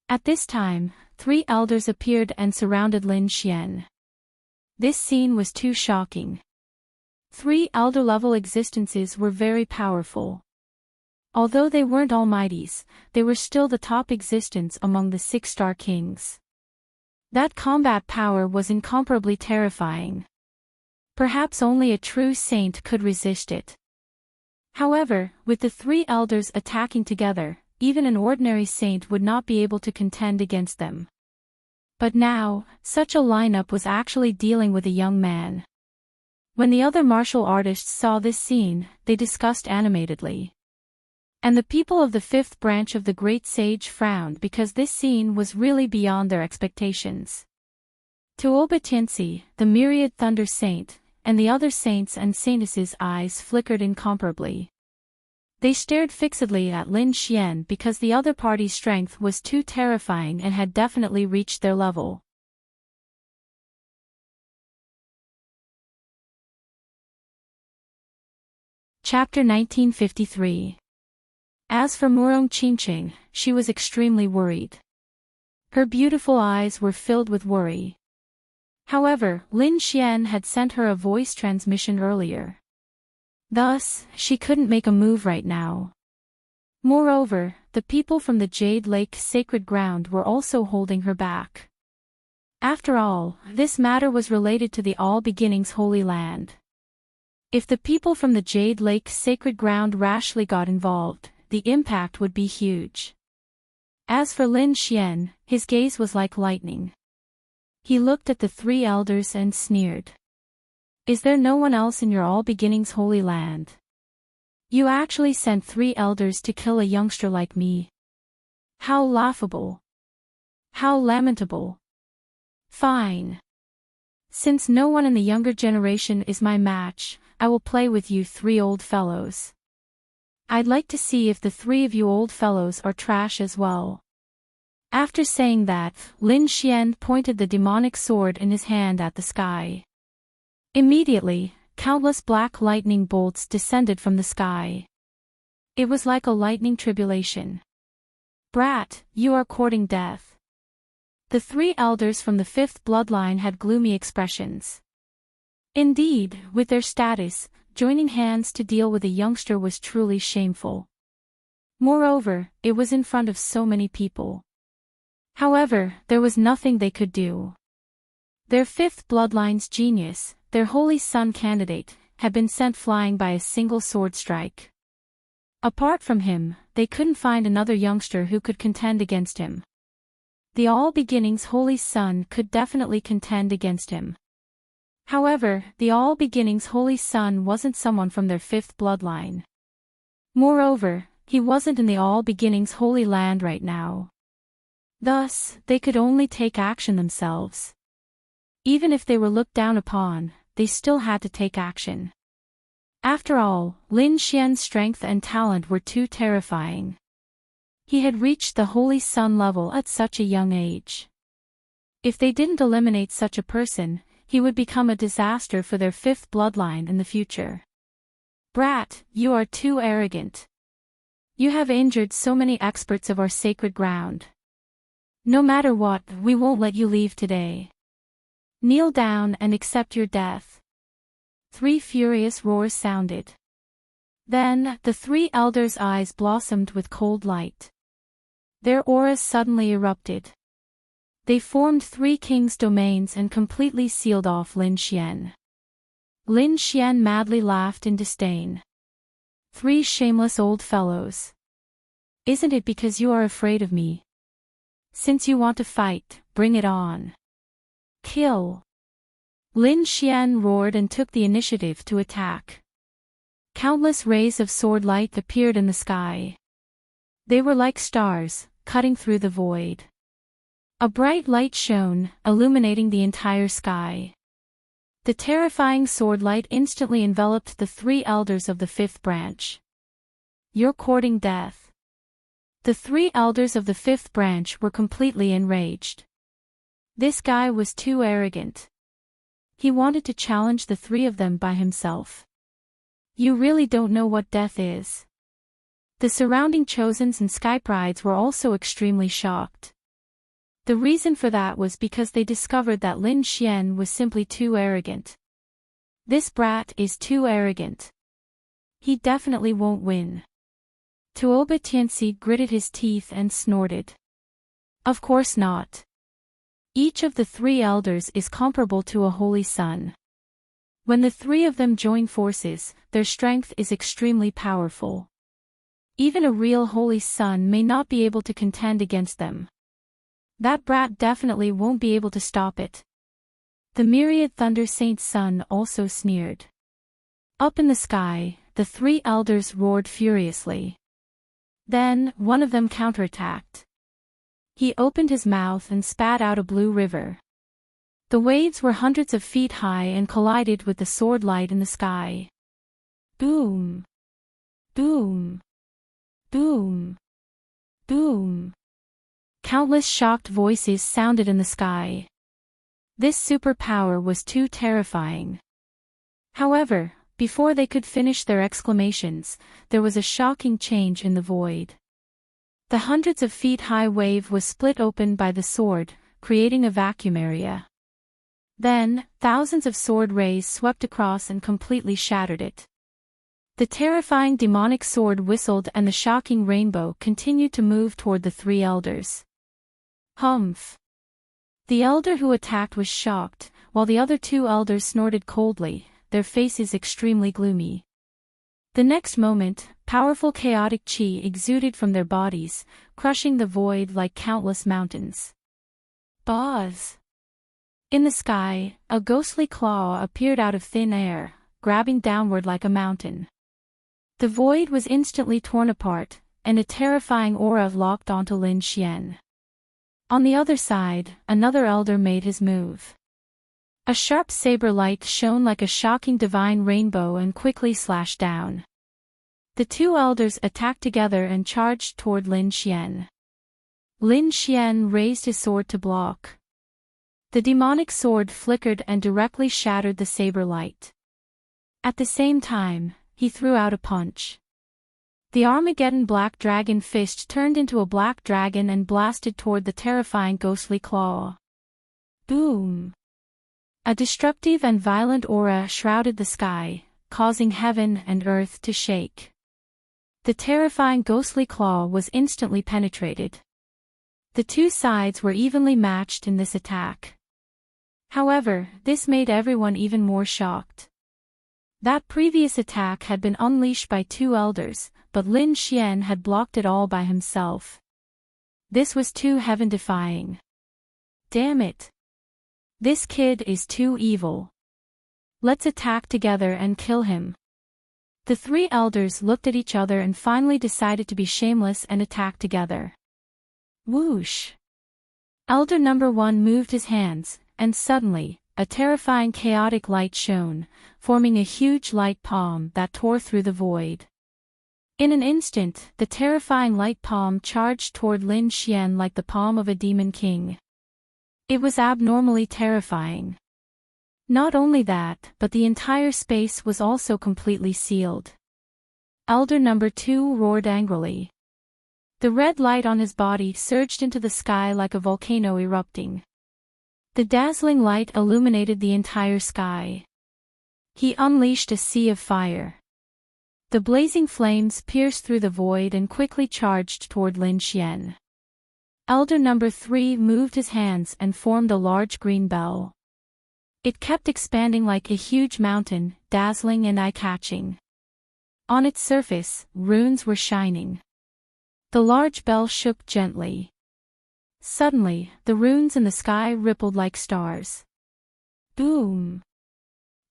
At this time, 3 elders appeared and surrounded Lin Xian. This scene was too shocking. 3 elder-level existences were very powerful. Although they weren't almighties, they were still the top existence among the 6-star kings. That combat power was incomparably terrifying. Perhaps only a true saint could resist it. However, with the 3 elders attacking together, even an ordinary saint would not be able to contend against them. But now, such a lineup was actually dealing with a young man. When the other martial artists saw this scene, they discussed animatedly. And the people of the 5th branch of the great sage frowned because this scene was really beyond their expectations. To Obatiensi, the myriad thunder saint, and the other saints and saintesses' eyes flickered incomparably. They stared fixedly at Lin Xian because the other party's strength was too terrifying and had definitely reached their level. Chapter 1953. As for Murong Qingqing, she was extremely worried. Her beautiful eyes were filled with worry. However, Lin Xian had sent her a voice transmission earlier. Thus, she couldn't make a move right now. Moreover, the people from the Jade Lake sacred ground were also holding her back. After all, this matter was related to the All Beginnings Holy Land. If the people from the Jade Lake sacred ground rashly got involved, the impact would be huge. As for Lin Xian, his gaze was like lightning. He looked at the 3 elders and sneered. "Is there no one else in your All Beginnings Holy Land? You actually sent 3 elders to kill a youngster like me. How laughable. How lamentable. Fine. Since no one in the younger generation is my match, I will play with you 3 old fellows. I'd like to see if the 3 of you old fellows are trash as well." After saying that, Lin Xian pointed the demonic sword in his hand at the sky. Immediately, countless black lightning bolts descended from the sky. It was like a lightning tribulation. "Brat, you are courting death." The 3 elders from the 5th bloodline had gloomy expressions. Indeed, with their status, joining hands to deal with a youngster was truly shameful. Moreover, it was in front of so many people. However, there was nothing they could do. Their 5th bloodline's genius, their holy son candidate, had been sent flying by a single sword strike. Apart from him, they couldn't find another youngster who could contend against him. The All Beginnings Holy Son could definitely contend against him. However, the All Beginnings Holy Son wasn't someone from their 5th bloodline. Moreover, he wasn't in the All Beginnings Holy Land right now. Thus, they could only take action themselves. Even if they were looked down upon, they still had to take action. After all, Lin Xian's strength and talent were too terrifying. He had reached the Holy Sun level at such a young age. If they didn't eliminate such a person, he would become a disaster for their 5th bloodline in the future. "Brat, you are too arrogant. You have injured so many experts of our sacred ground. No matter what, we won't let you leave today. Kneel down and accept your death." 3 furious roars sounded. Then, the 3 elders' eyes blossomed with cold light. Their auras suddenly erupted. They formed 3 kings' domains and completely sealed off Lin Xian. Lin Xian madly laughed in disdain. 3 shameless old fellows. Isn't it because you are afraid of me? Since you want to fight, bring it on. Kill. Lin Xian roared and took the initiative to attack. Countless rays of sword light appeared in the sky. They were like stars, cutting through the void. A bright light shone, illuminating the entire sky. The terrifying sword light instantly enveloped the three elders of the fifth branch. "You're courting death." The three elders of the fifth branch were completely enraged. This guy was too arrogant. He wanted to challenge the three of them by himself. "You really don't know what death is." The surrounding Chosens and Skyprides were also extremely shocked. The reason for that was because they discovered that Lin Xian was simply too arrogant. This brat is too arrogant. He definitely won't win. Tuoba Tianxi gritted his teeth and snorted. Of course not. Each of the three elders is comparable to a holy sun. When the three of them join forces, their strength is extremely powerful. Even a real holy sun may not be able to contend against them. That brat definitely won't be able to stop it. The myriad Thunder Saint Sun also sneered. Up in the sky, the three elders roared furiously. Then, one of them counterattacked. He opened his mouth and spat out a blue river. The waves were hundreds of feet high and collided with the sword light in the sky. Boom! Boom! Boom! Boom! Countless shocked voices sounded in the sky. This superpower was too terrifying. However, before they could finish their exclamations, there was a shocking change in the void. The hundreds of feet high wave was split open by the sword, creating a vacuum area. Then, thousands of sword rays swept across and completely shattered it. The terrifying demonic sword whistled and the shocking rainbow continued to move toward the three elders. Humph! The elder who attacked was shocked, while the other two elders snorted coldly, their faces extremely gloomy. The next moment, powerful chaotic chi exuded from their bodies, crushing the void like countless mountains. Buzz! In the sky, a ghostly claw appeared out of thin air, grabbing downward like a mountain. The void was instantly torn apart, and a terrifying aura locked onto Lin Xian. On the other side, another elder made his move. A sharp saber light shone like a shocking divine rainbow and quickly slashed down. The two elders attacked together and charged toward Lin Xian. Lin Xian raised his sword to block. The demonic sword flickered and directly shattered the saber light. At the same time, he threw out a punch. The Armageddon Black Dragon fist turned into a black dragon and blasted toward the terrifying ghostly claw. Boom! A destructive and violent aura shrouded the sky, causing heaven and earth to shake. The terrifying ghostly claw was instantly penetrated. The two sides were evenly matched in this attack. However, this made everyone even more shocked. That previous attack had been unleashed by two elders, but Lin Xian had blocked it all by himself. This was too heaven-defying. Damn it! This kid is too evil. Let's attack together and kill him. The three elders looked at each other and finally decided to be shameless and attack together. Whoosh! Elder number 1 moved his hands, and suddenly, a terrifying chaotic light shone, forming a huge light palm that tore through the void. In an instant, the terrifying light palm charged toward Lin Xian like the palm of a demon king. It was abnormally terrifying. Not only that, but the entire space was also completely sealed. Elder number 2 roared angrily. The red light on his body surged into the sky like a volcano erupting. The dazzling light illuminated the entire sky. He unleashed a sea of fire. The blazing flames pierced through the void and quickly charged toward Lin Xian. Elder number 3 moved his hands and formed a large green bell. It kept expanding like a huge mountain, dazzling and eye-catching. On its surface, runes were shining. The large bell shook gently. Suddenly, the runes in the sky rippled like stars. Boom!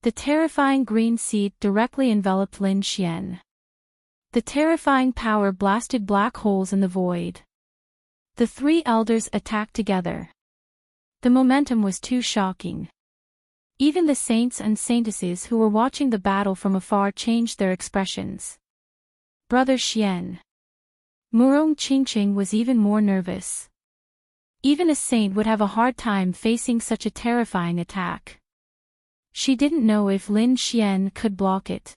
The terrifying green seed directly enveloped Lin Xian. The terrifying power blasted black holes in the void. The three elders attacked together. The momentum was too shocking. Even the saints and saintesses who were watching the battle from afar changed their expressions. Brother Xian. Murong Qingqing was even more nervous. Even a saint would have a hard time facing such a terrifying attack. She didn't know if Lin Xian could block it.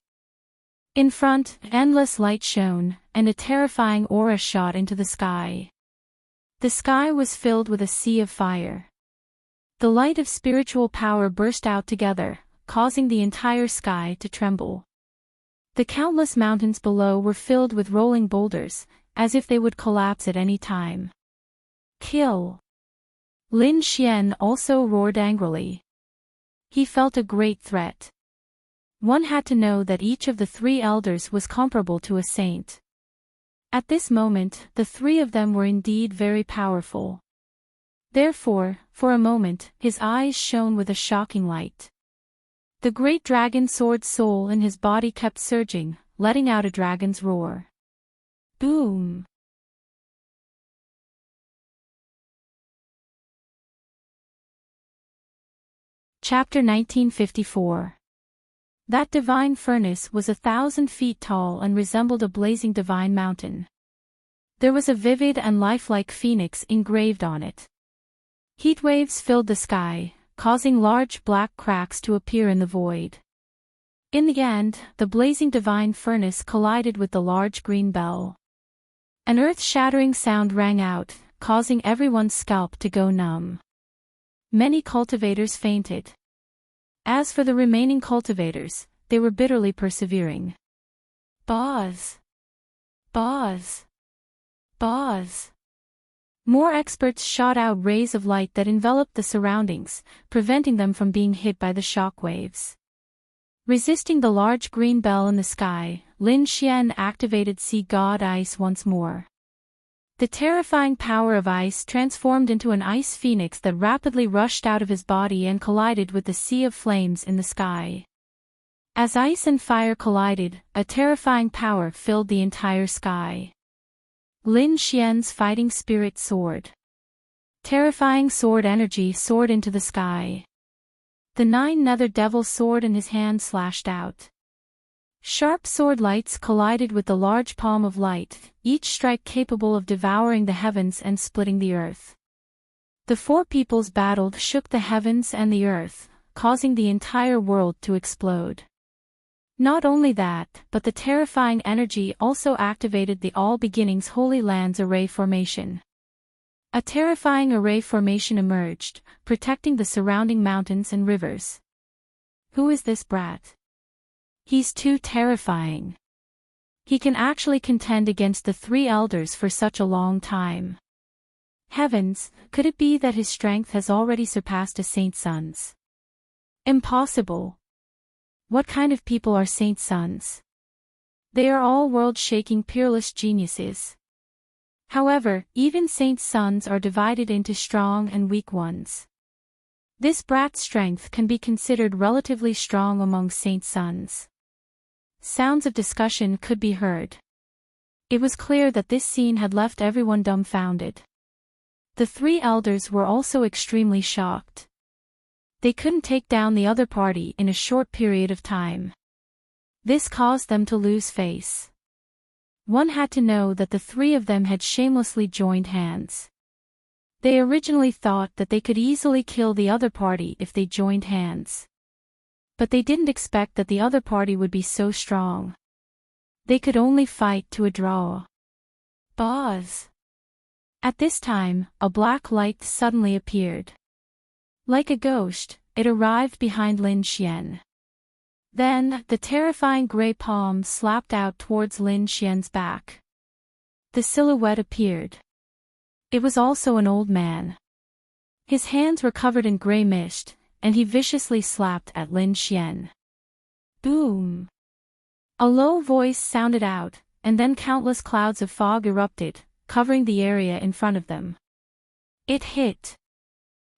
In front, endless light shone, and a terrifying aura shot into the sky. The sky was filled with a sea of fire. The light of spiritual power burst out together, causing the entire sky to tremble. The countless mountains below were filled with rolling boulders, as if they would collapse at any time. Kill! Lin Xian also roared angrily. He felt a great threat. One had to know that each of the three elders was comparable to a saint. At this moment, the three of them were indeed very powerful. Therefore, for a moment, his eyes shone with a shocking light. The great dragon sword soul in his body kept surging, letting out a dragon's roar. Boom! Chapter 1954. That divine furnace was 1,000 feet tall and resembled a blazing divine mountain. There was a vivid and lifelike phoenix engraved on it. Heat waves filled the sky, causing large black cracks to appear in the void. In the end, the blazing divine furnace collided with the large green bell. An earth-shattering sound rang out, causing everyone's scalp to go numb. Many cultivators fainted. As for the remaining cultivators, they were bitterly persevering. Buzz! Buzz! Buzz! More experts shot out rays of light that enveloped the surroundings, preventing them from being hit by the shock waves. Resisting the large green bell in the sky, Lin Xian activated Sea God Ice once more. The terrifying power of ice transformed into an ice phoenix that rapidly rushed out of his body and collided with the sea of flames in the sky. As ice and fire collided, a terrifying power filled the entire sky. Lin Xian's fighting spirit soared. Terrifying sword energy soared into the sky. The 9 nether devil sword in his hand slashed out. Sharp sword lights collided with the large palm of light, each strike capable of devouring the heavens and splitting the earth. The 4 peoples battled shook the heavens and the earth, causing the entire world to explode. Not only that, but the terrifying energy also activated the All Beginnings Holy Lands Array Formation. A terrifying array formation emerged, protecting the surrounding mountains and rivers. Who is this brat? He's too terrifying. He can actually contend against the 3 elders for such a long time. Heavens, could it be that his strength has already surpassed a saint's sons? Impossible. What kind of people are saints' sons? They are all world-shaking peerless geniuses. However, even saints' sons are divided into strong and weak ones. This brat's strength can be considered relatively strong among saints' sons. Sounds of discussion could be heard. It was clear that this scene had left everyone dumbfounded. The 3 elders were also extremely shocked. They couldn't take down the other party in a short period of time. This caused them to lose face. One had to know that the 3 of them had shamelessly joined hands. They originally thought that they could easily kill the other party if they joined hands. But they didn't expect that the other party would be so strong. They could only fight to a draw. Buzz! At this time, a black light suddenly appeared. Like a ghost, it arrived behind Lin Xian. Then, the terrifying grey palm slapped out towards Lin Xian's back. The silhouette appeared. It was also an old man. His hands were covered in grey mist, and he viciously slapped at Lin Xian. Boom! A low voice sounded out, and then countless clouds of fog erupted, covering the area in front of them. It hit.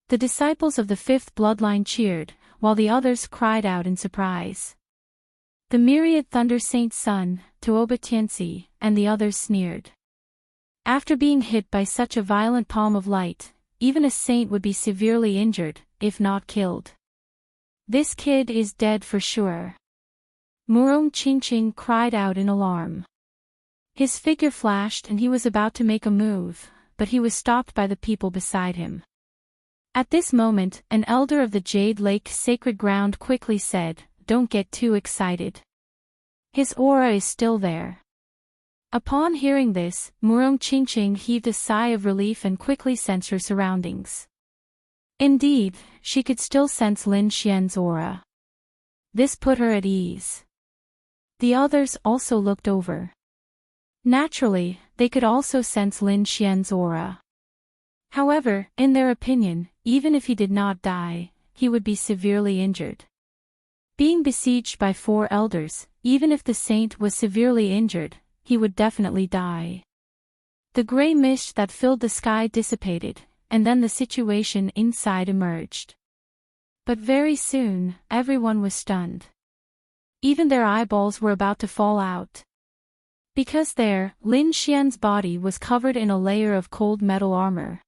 The disciples of the 5th bloodline cheered, while the others cried out in surprise. The myriad Thunder Saint Sun, Tuobatiensi, and the others sneered. After being hit by such a violent palm of light, even a saint would be severely injured, if not killed. This kid is dead for sure. Murong Qingqing cried out in alarm. His figure flashed and he was about to make a move, but he was stopped by the people beside him. At this moment, an elder of the Jade Lake Sacred Ground quickly said, "Don't get too excited. His aura is still there." Upon hearing this, Murong Qingqing heaved a sigh of relief and quickly sensed her surroundings. Indeed, she could still sense Lin Xian's aura. This put her at ease. The others also looked over. Naturally, they could also sense Lin Xian's aura. However, in their opinion, even if he did not die, he would be severely injured. Being besieged by 4 elders, even if the saint was severely injured, he would definitely die. The gray mist that filled the sky dissipated, and then the situation inside emerged. But very soon, everyone was stunned. Even their eyeballs were about to fall out. Because there, Lin Xian's body was covered in a layer of cold metal armor.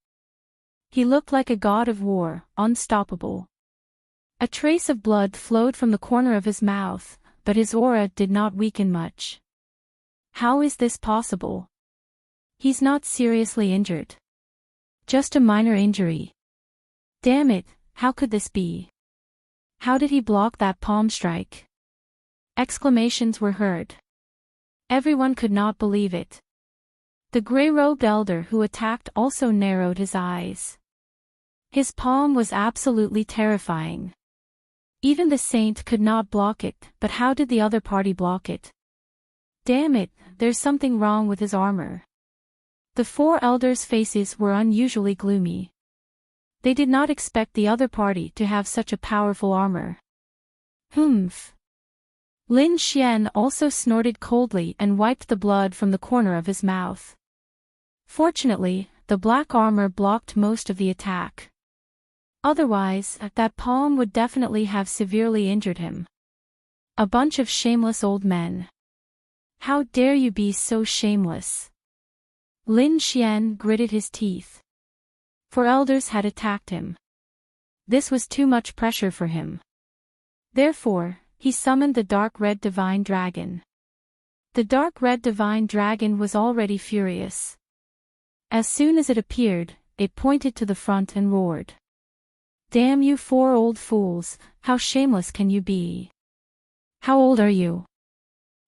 He looked like a god of war, unstoppable. A trace of blood flowed from the corner of his mouth, but his aura did not weaken much. How is this possible? He's not seriously injured. Just a minor injury. Damn it, how could this be? How did he block that palm strike? Exclamations were heard. Everyone could not believe it. The gray-robed elder who attacked also narrowed his eyes. His palm was absolutely terrifying. Even the saint could not block it, but how did the other party block it? Damn it, there's something wrong with his armor. The 4 elders' faces were unusually gloomy. They did not expect the other party to have such a powerful armor. Humph. Lin Xian also snorted coldly and wiped the blood from the corner of his mouth. Fortunately, the black armor blocked most of the attack. Otherwise, that palm would definitely have severely injured him. A bunch of shameless old men. How dare you be so shameless? Lin Xian gritted his teeth. 4 elders had attacked him. This was too much pressure for him. Therefore, he summoned the dark red divine dragon. The dark red divine dragon was already furious. As soon as it appeared, it pointed to the front and roared. Damn you 4 old fools, how shameless can you be? How old are you?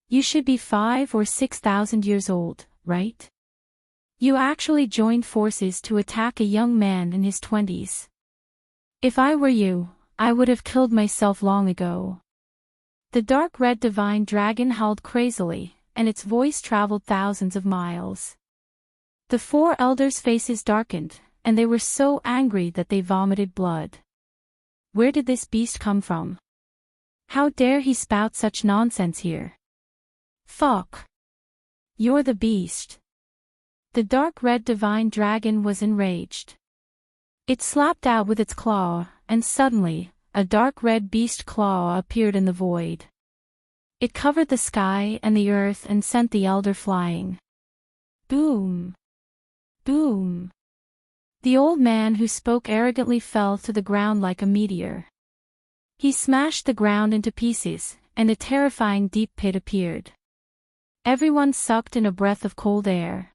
You should be 5 or 6,000 years old, right? You actually joined forces to attack a young man in his 20s. If I were you, I would have killed myself long ago. The dark red divine dragon howled crazily, and its voice traveled thousands of miles. The 4 elders' faces darkened, and they were so angry that they vomited blood. Where did this beast come from? How dare he spout such nonsense here? Fuck. You're the beast. The dark red divine dragon was enraged. It slapped out with its claw, and suddenly, a dark red beast claw appeared in the void. It covered the sky and the earth and sent the elder flying. Boom. Boom. The old man who spoke arrogantly fell to the ground like a meteor. He smashed the ground into pieces, and a terrifying deep pit appeared. Everyone sucked in a breath of cold air.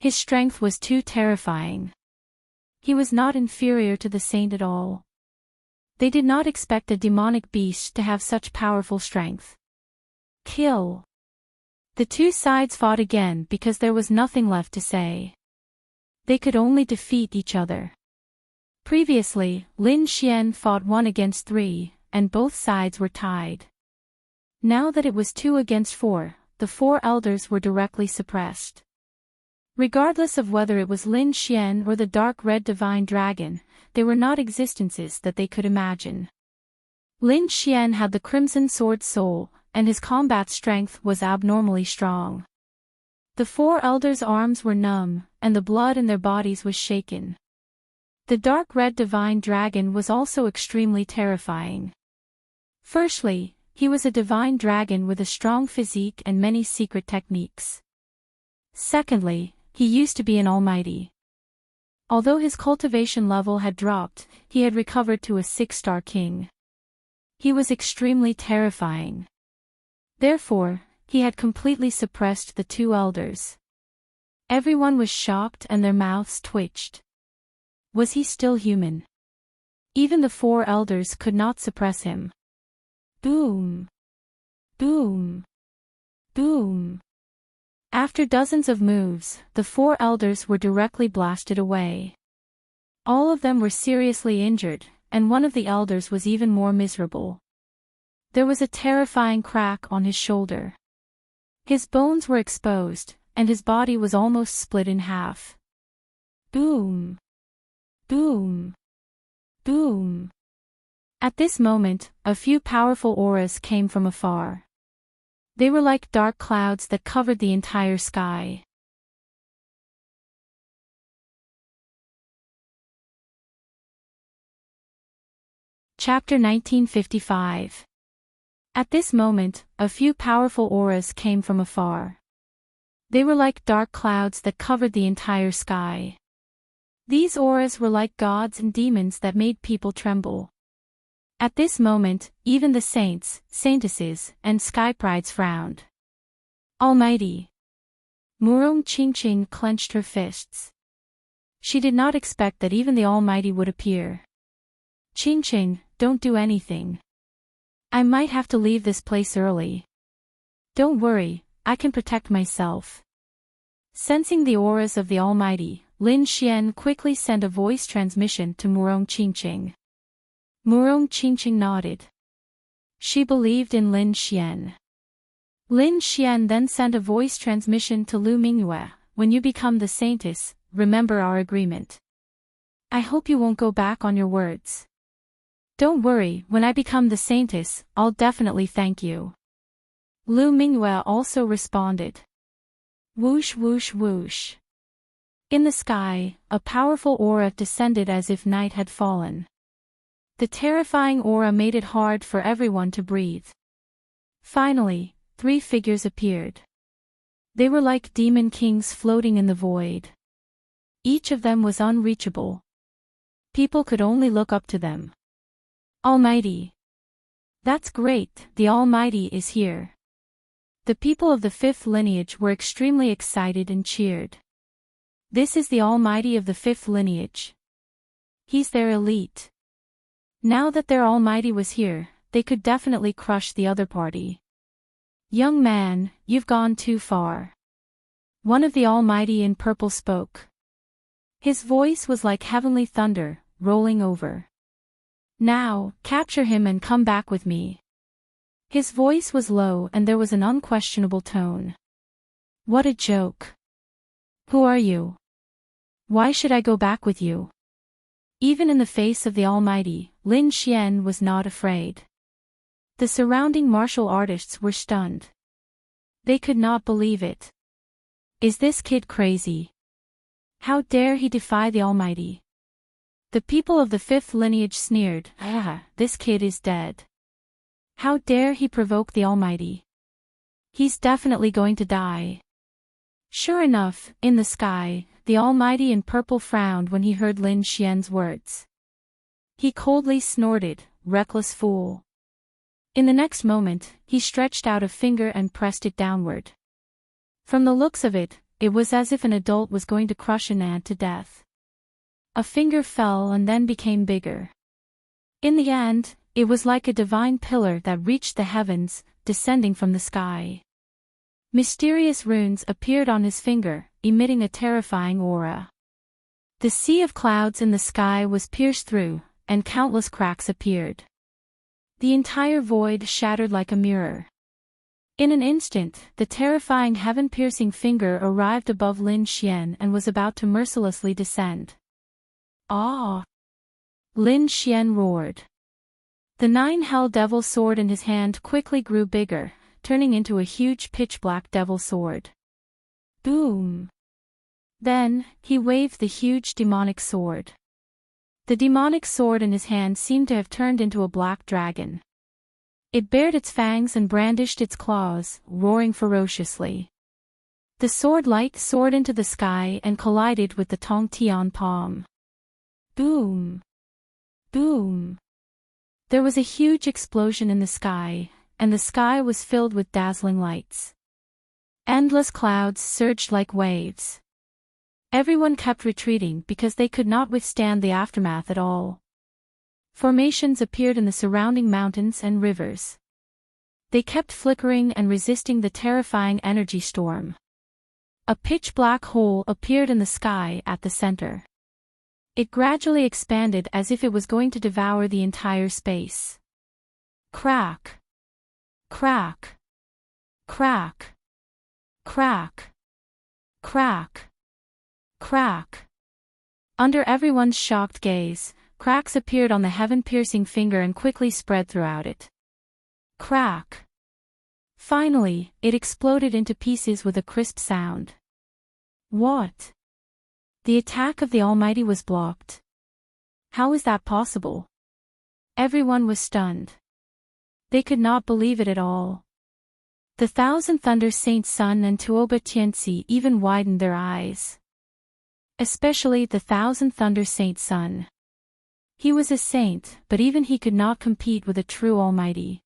His strength was too terrifying. He was not inferior to the saint at all. They did not expect a demonic beast to have such powerful strength. Kill. The 2 sides fought again because there was nothing left to say. They could only defeat each other. Previously, Lin Xian fought 1 against 3, and both sides were tied. Now that it was 2 against 4, the 4 elders were directly suppressed. Regardless of whether it was Lin Xian or the dark red divine dragon, they were not existences that they could imagine. Lin Xian had the crimson sword soul, and his combat strength was abnormally strong. The 4 elders' arms were numb, and the blood in their bodies was shaken. The dark red divine dragon was also extremely terrifying. Firstly, he was a divine dragon with a strong physique and many secret techniques. Secondly, he used to be an almighty. Although his cultivation level had dropped, he had recovered to a 6-star king. He was extremely terrifying. Therefore, he had completely suppressed the 2 elders. Everyone was shocked and their mouths twitched. Was he still human? Even the 4 elders could not suppress him. Boom! Boom! Boom! After dozens of moves, the 4 elders were directly blasted away. All of them were seriously injured, and one of the elders was even more miserable. There was a terrifying crack on his shoulder. His bones were exposed, and his body was almost split in half. Boom! Boom! Boom! At this moment, a few powerful auras came from afar. They were like dark clouds that covered the entire sky. Chapter 1955. At this moment, a few powerful auras came from afar. They were like dark clouds that covered the entire sky. These auras were like gods and demons that made people tremble. At this moment, even the saints, saintesses, and sky prides frowned. Almighty! Murong Qingqing clenched her fists. She did not expect that even the Almighty would appear. Qingqing, don't do anything. I might have to leave this place early. Don't worry, I can protect myself. Sensing the auras of the Almighty, Lin Xian quickly sent a voice transmission to Murong Qingqing. Murong Qingqing nodded. She believed in Lin Xian. Lin Xian then sent a voice transmission to Lu Mingyue. When you become the saintess, remember our agreement. I hope you won't go back on your words. Don't worry, when I become the saintess, I'll definitely thank you. Lu Mingyue also responded. Whoosh whoosh whoosh. In the sky, a powerful aura descended as if night had fallen. The terrifying aura made it hard for everyone to breathe. Finally, 3 figures appeared. They were like demon kings floating in the void. Each of them was unreachable. People could only look up to them. Almighty! That's great, the Almighty is here. The people of the 5th lineage were extremely excited and cheered. This is the Almighty of the 5th lineage. He's their elite. Now that their Almighty was here, they could definitely crush the other party. Young man, you've gone too far. One of the Almighty in purple spoke. His voice was like heavenly thunder, rolling over. Now, capture him and come back with me. His voice was low and there was an unquestionable tone. What a joke. Who are you? Why should I go back with you? Even in the face of the Almighty, Lin Xian was not afraid. The surrounding martial artists were stunned. They could not believe it. Is this kid crazy? How dare he defy the Almighty? The people of the 5th lineage sneered, this kid is dead. How dare he provoke the Almighty? He's definitely going to die. Sure enough, in the sky, the Almighty in purple frowned when he heard Lin Xian's words. He coldly snorted, reckless fool. In the next moment, he stretched out a finger and pressed it downward. From the looks of it, it was as if an adult was going to crush an ant to death. A finger fell and then became bigger. In the end, it was like a divine pillar that reached the heavens, descending from the sky. Mysterious runes appeared on his finger, emitting a terrifying aura. The sea of clouds in the sky was pierced through, and countless cracks appeared. The entire void shattered like a mirror. In an instant, the terrifying heaven-piercing finger arrived above Lin Xian and was about to mercilessly descend. Ah! Lin Xian roared. The 9 Hell-Devil sword in his hand quickly grew bigger, turning into a huge pitch-black devil sword. Boom! Then, he waved the huge demonic sword. The demonic sword in his hand seemed to have turned into a black dragon. It bared its fangs and brandished its claws, roaring ferociously. The sword light soared into the sky and collided with the Tong Tian palm. Boom! Boom! There was a huge explosion in the sky, and the sky was filled with dazzling lights. Endless clouds surged like waves. Everyone kept retreating because they could not withstand the aftermath at all. Formations appeared in the surrounding mountains and rivers. They kept flickering and resisting the terrifying energy storm. A pitch-black hole appeared in the sky at the center. It gradually expanded as if it was going to devour the entire space. Crack! Crack! Crack! Crack! Crack! Crack! Under everyone's shocked gaze, cracks appeared on the heaven-piercing finger and quickly spread throughout it. Crack! Finally, it exploded into pieces with a crisp sound. What? The attack of the Almighty was blocked. How is that possible? Everyone was stunned. They could not believe it at all. The Thousand Thunder Saint Sun and Tuoba Tianzi even widened their eyes. Especially the Thousand Thunder Saint Sun. He was a saint, but even he could not compete with a true Almighty.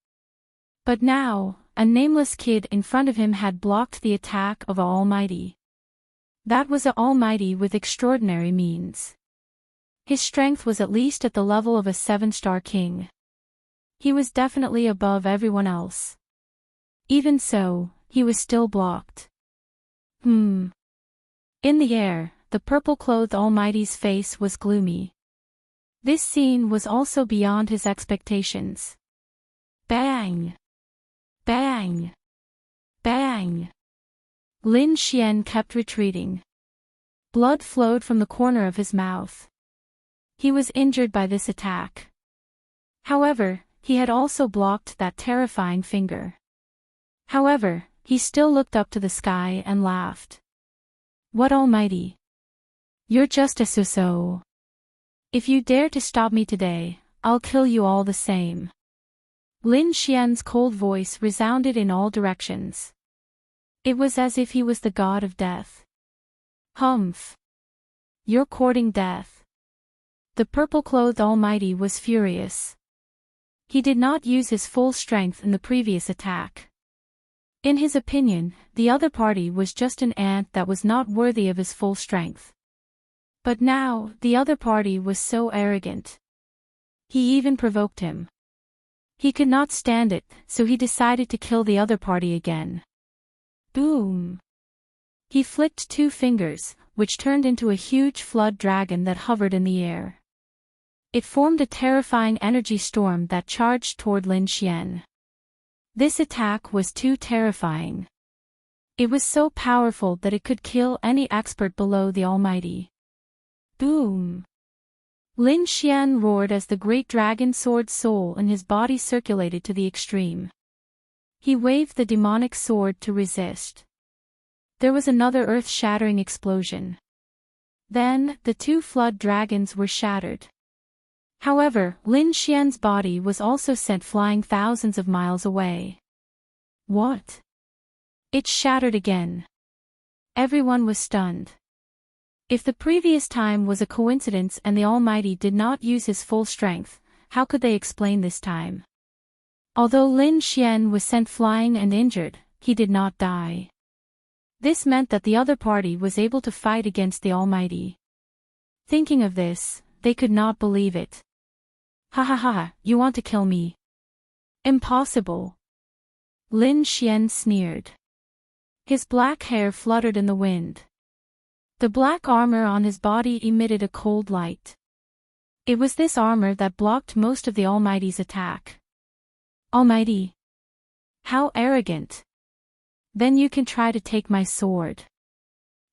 But now, a nameless kid in front of him had blocked the attack of a Almighty. That was a Almighty with extraordinary means. His strength was at least at the level of a 7-star king. He was definitely above everyone else. Even so, he was still blocked. In the air, the purple-clothed Almighty's face was gloomy. This scene was also beyond his expectations. Bang! Bang! Bang! Lin Xian kept retreating. Blood flowed from the corner of his mouth. He was injured by this attack. However, he had also blocked that terrifying finger. However, he still looked up to the sky and laughed. What Almighty! You're just a so-so. If you dare to stop me today, I'll kill you all the same. Lin Xian's cold voice resounded in all directions. It was as if he was the god of death. Humph! You're courting death. The purple-clothed Almighty was furious. He did not use his full strength in the previous attack. In his opinion, the other party was just an ant that was not worthy of his full strength. But now, the other party was so arrogant. He even provoked him. He could not stand it, so he decided to kill the other party again. Boom! He flicked 2 fingers, which turned into a huge flood dragon that hovered in the air. It formed a terrifying energy storm that charged toward Lin Xian. This attack was too terrifying. It was so powerful that it could kill any expert below the Almighty. Boom! Lin Xian roared as the great dragon sword soul in his body circulated to the extreme. He waved the demonic sword to resist. There was another earth-shattering explosion. Then, the 2 flood dragons were shattered. However, Lin Xian's body was also sent flying thousands of miles away. What? It shattered again. Everyone was stunned. If the previous time was a coincidence and the Almighty did not use his full strength, how could they explain this time? Although Lin Xian was sent flying and injured, he did not die. This meant that the other party was able to fight against the Almighty. Thinking of this, they could not believe it. Ha ha ha, you want to kill me? Impossible. Lin Xian sneered. His black hair fluttered in the wind. The black armor on his body emitted a cold light. It was this armor that blocked most of the Almighty's attack. Almighty! How arrogant! Then you can try to take my sword.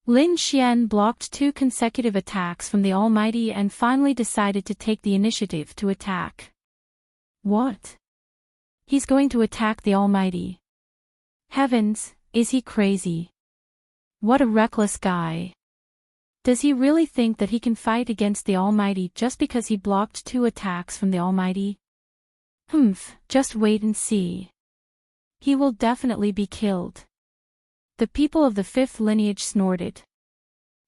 Lin Xian blocked 2 consecutive attacks from the Almighty and finally decided to take the initiative to attack. What? He's going to attack the Almighty. Heavens, is he crazy? What a reckless guy. Does he really think that he can fight against the Almighty just because he blocked 2 attacks from the Almighty? Humph, just wait and see. He will definitely be killed. The people of the fifth lineage snorted.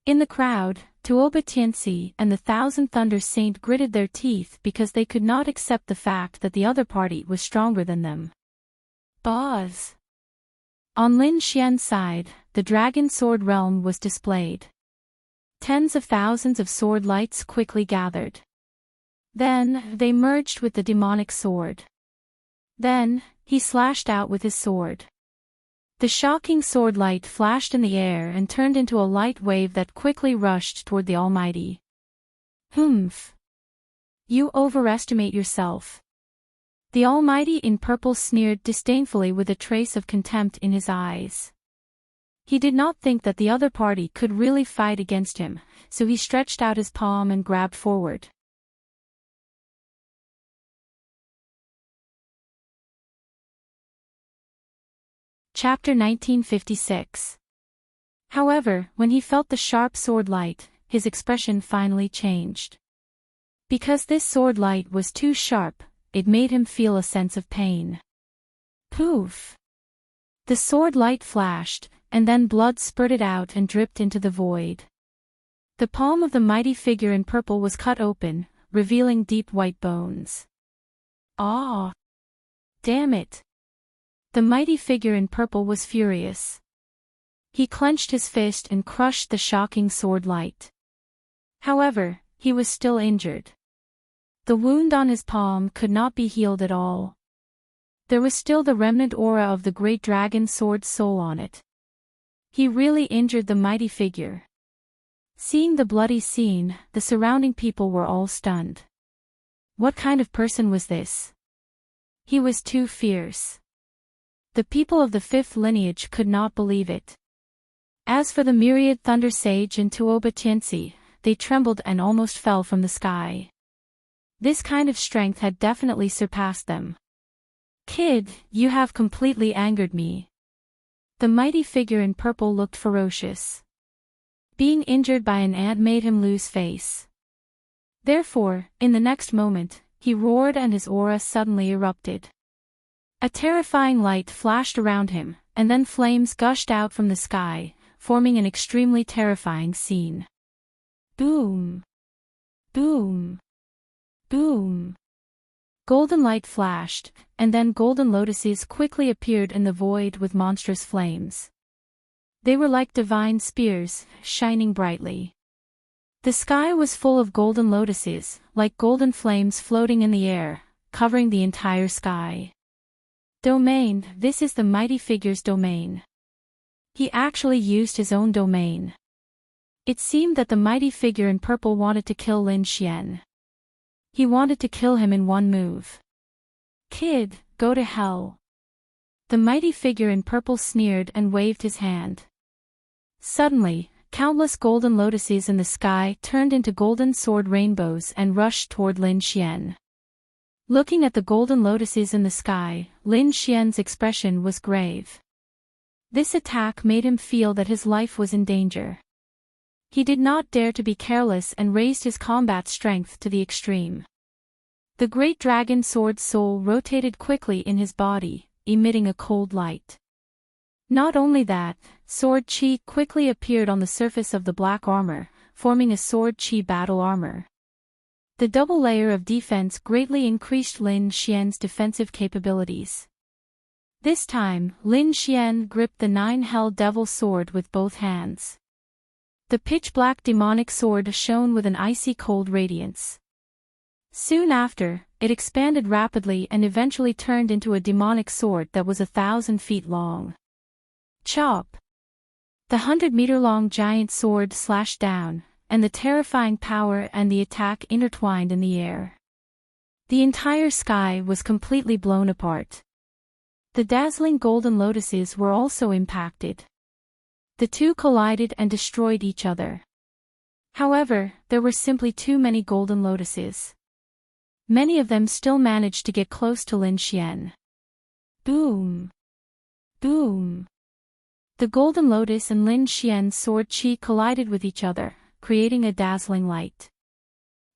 In the crowd, Tuoba Tianxi and the Thousand Thunder Saint gritted their teeth because they could not accept the fact that the other party was stronger than them. Boz. On Lin Xian's side, the Dragon Sword Realm was displayed. Tens of thousands of sword lights quickly gathered. Then, they merged with the demonic sword. Then, he slashed out with his sword. The shocking sword light flashed in the air and turned into a light wave that quickly rushed toward the Almighty. Humph. You overestimate yourself. The Almighty in purple sneered disdainfully with a trace of contempt in his eyes. He did not think that the other party could really fight against him, so he stretched out his palm and grabbed forward. Chapter 1956. However, when he felt the sharp sword light, his expression finally changed. Because this sword light was too sharp, it made him feel a sense of pain. Poof! The sword light flashed, and then blood spurted out and dripped into the void. The palm of the mighty figure in purple was cut open, revealing deep white bones. Ah! Damn it! The mighty figure in purple was furious. He clenched his fist and crushed the shocking sword light. However, he was still injured. The wound on his palm could not be healed at all. There was still the remnant aura of the great dragon sword's soul on it. He really injured the mighty figure. Seeing the bloody scene, the surrounding people were all stunned. What kind of person was this? He was too fierce. The people of the fifth lineage could not believe it. As for the myriad Thunder Sage and Tuoba Tianxi, they trembled and almost fell from the sky. This kind of strength had definitely surpassed them. Kid, you have completely angered me. The mighty figure in purple looked ferocious. Being injured by an ant made him lose face. Therefore, in the next moment, he roared and his aura suddenly erupted. A terrifying light flashed around him, and then flames gushed out from the sky, forming an extremely terrifying scene. Boom! Boom! Boom! Golden light flashed, and then golden lotuses quickly appeared in the void with monstrous flames. They were like divine spears, shining brightly. The sky was full of golden lotuses, like golden flames floating in the air, covering the entire sky. Domain, this is the mighty figure's domain. He actually used his own domain. It seemed that the mighty figure in purple wanted to kill Lin Xian. He wanted to kill him in one move. Kid, go to hell. The mighty figure in purple sneered and waved his hand. Suddenly, countless golden lotuses in the sky turned into golden sword rainbows and rushed toward Lin Xian. Looking at the golden lotuses in the sky, Lin Xian's expression was grave. This attack made him feel that his life was in danger. He did not dare to be careless and raised his combat strength to the extreme. The great dragon sword soul rotated quickly in his body, emitting a cold light. Not only that, sword chi quickly appeared on the surface of the black armor, forming a sword chi battle armor. The double layer of defense greatly increased Lin Xian's defensive capabilities. This time, Lin Xian gripped the nine-hell devil sword with both hands. The pitch-black demonic sword shone with an icy cold radiance. Soon after, it expanded rapidly and eventually turned into a demonic sword that was 1,000 feet long. Chop! The 100-meter-long giant sword slashed down, and the terrifying power and the attack intertwined in the air. The entire sky was completely blown apart. The dazzling golden lotuses were also impacted. The two collided and destroyed each other. However, there were simply too many golden lotuses. Many of them still managed to get close to Lin Xian. Boom! Boom! The golden lotus and Lin Xian's sword chi collided with each other, creating a dazzling light.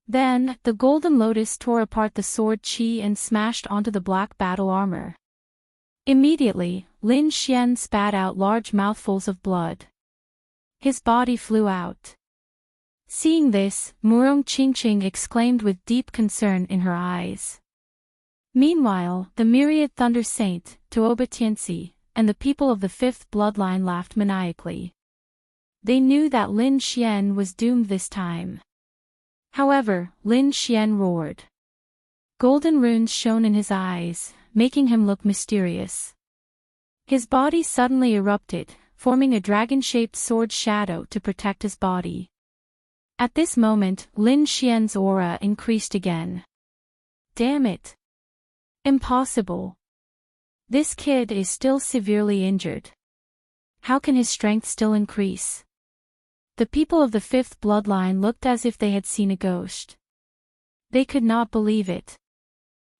Then, the golden lotus tore apart the sword chi and smashed onto the black battle armor. Immediately, Lin Xian spat out large mouthfuls of blood. His body flew out. Seeing this, Murong Qingqing exclaimed with deep concern in her eyes. Meanwhile, the myriad Thunder Saint, Tuoba Tianxi, and the people of the fifth bloodline laughed maniacally. They knew that Lin Xian was doomed this time. However, Lin Xian roared. Golden runes shone in his eyes, making him look mysterious. His body suddenly erupted, forming a dragon-shaped sword shadow to protect his body. At this moment, Lin Xian's aura increased again. Damn it! Impossible! This kid is still severely injured. How can his strength still increase? The people of the fifth bloodline looked as if they had seen a ghost. They could not believe it.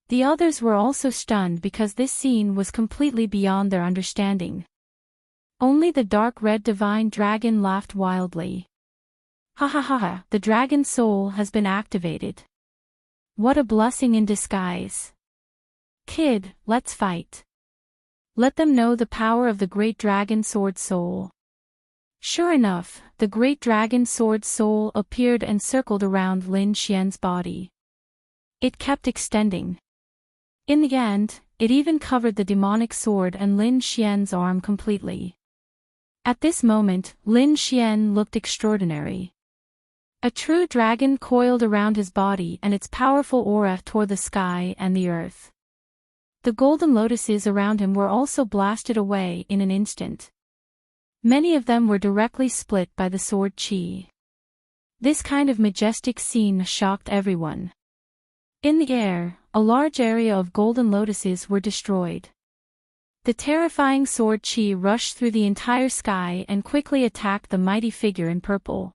The others were also stunned because this scene was completely beyond their understanding. Only the dark red divine dragon laughed wildly. Ha ha ha ha, the dragon soul has been activated. What a blessing in disguise. Kid, let's fight. Let them know the power of the great dragon sword soul. Sure enough, the great dragon sword soul appeared and circled around Lin Xian's body. It kept extending. In the end, it even covered the demonic sword and Lin Xian's arm completely. At this moment, Lin Xian looked extraordinary. A true dragon coiled around his body and its powerful aura tore the sky and the earth. The golden lotuses around him were also blasted away in an instant. Many of them were directly split by the sword chi. This kind of majestic scene shocked everyone. In the air, a large area of golden lotuses were destroyed. The terrifying sword chi rushed through the entire sky and quickly attacked the mighty figure in purple.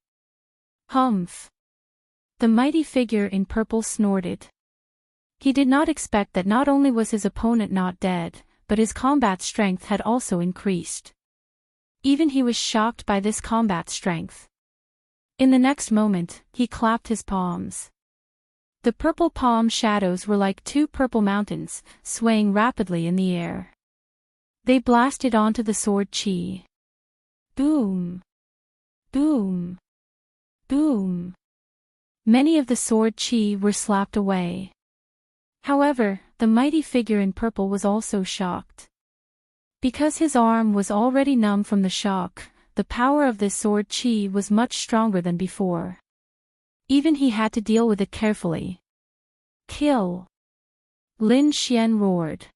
Humph! The mighty figure in purple snorted. He did not expect that not only was his opponent not dead, but his combat strength had also increased. Even he was shocked by this combat strength. In the next moment, he clapped his palms. The purple palm shadows were like two purple mountains, swaying rapidly in the air. They blasted onto the sword chi. Boom! Boom! Boom! Many of the sword chi were slapped away. However, the mighty figure in purple was also shocked. Because his arm was already numb from the shock, the power of this sword chi was much stronger than before. Even he had to deal with it carefully. Kill! Lin Xian roared.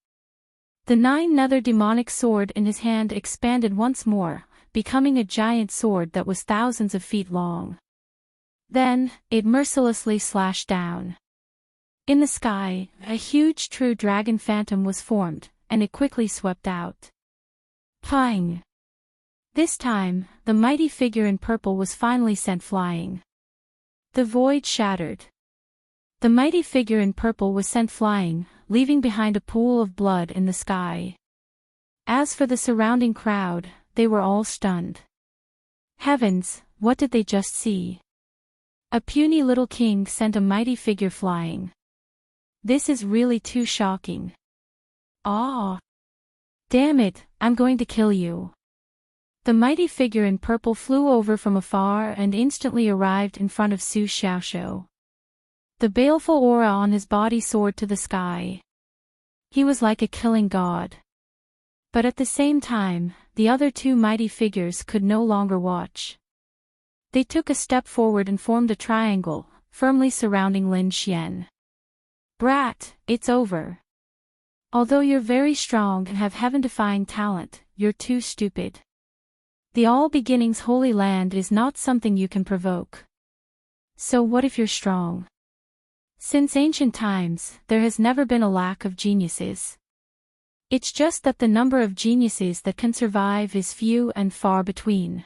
The nine-nether demonic sword in his hand expanded once more, becoming a giant sword that was thousands of feet long. Then, it mercilessly slashed down. In the sky, a huge true dragon phantom was formed, and it quickly swept out. Pang! This time, the mighty figure in purple was finally sent flying. The void shattered. The mighty figure in purple was sent flying, leaving behind a pool of blood in the sky. As for the surrounding crowd, they were all stunned. Heavens, what did they just see? A puny little king sent a mighty figure flying. This is really too shocking. Ah! Damn it, I'm going to kill you. The mighty figure in purple flew over from afar and instantly arrived in front of Su Xiaoxiu. The baleful aura on his body soared to the sky. He was like a killing god. But at the same time, the other two mighty figures could no longer watch. They took a step forward and formed a triangle, firmly surrounding Lin Xian. Brat, it's over. Although you're very strong and have heaven-defying talent, you're too stupid. The All-Beginnings Holy Land is not something you can provoke. So what if you're strong? Since ancient times, there has never been a lack of geniuses. It's just that the number of geniuses that can survive is few and far between.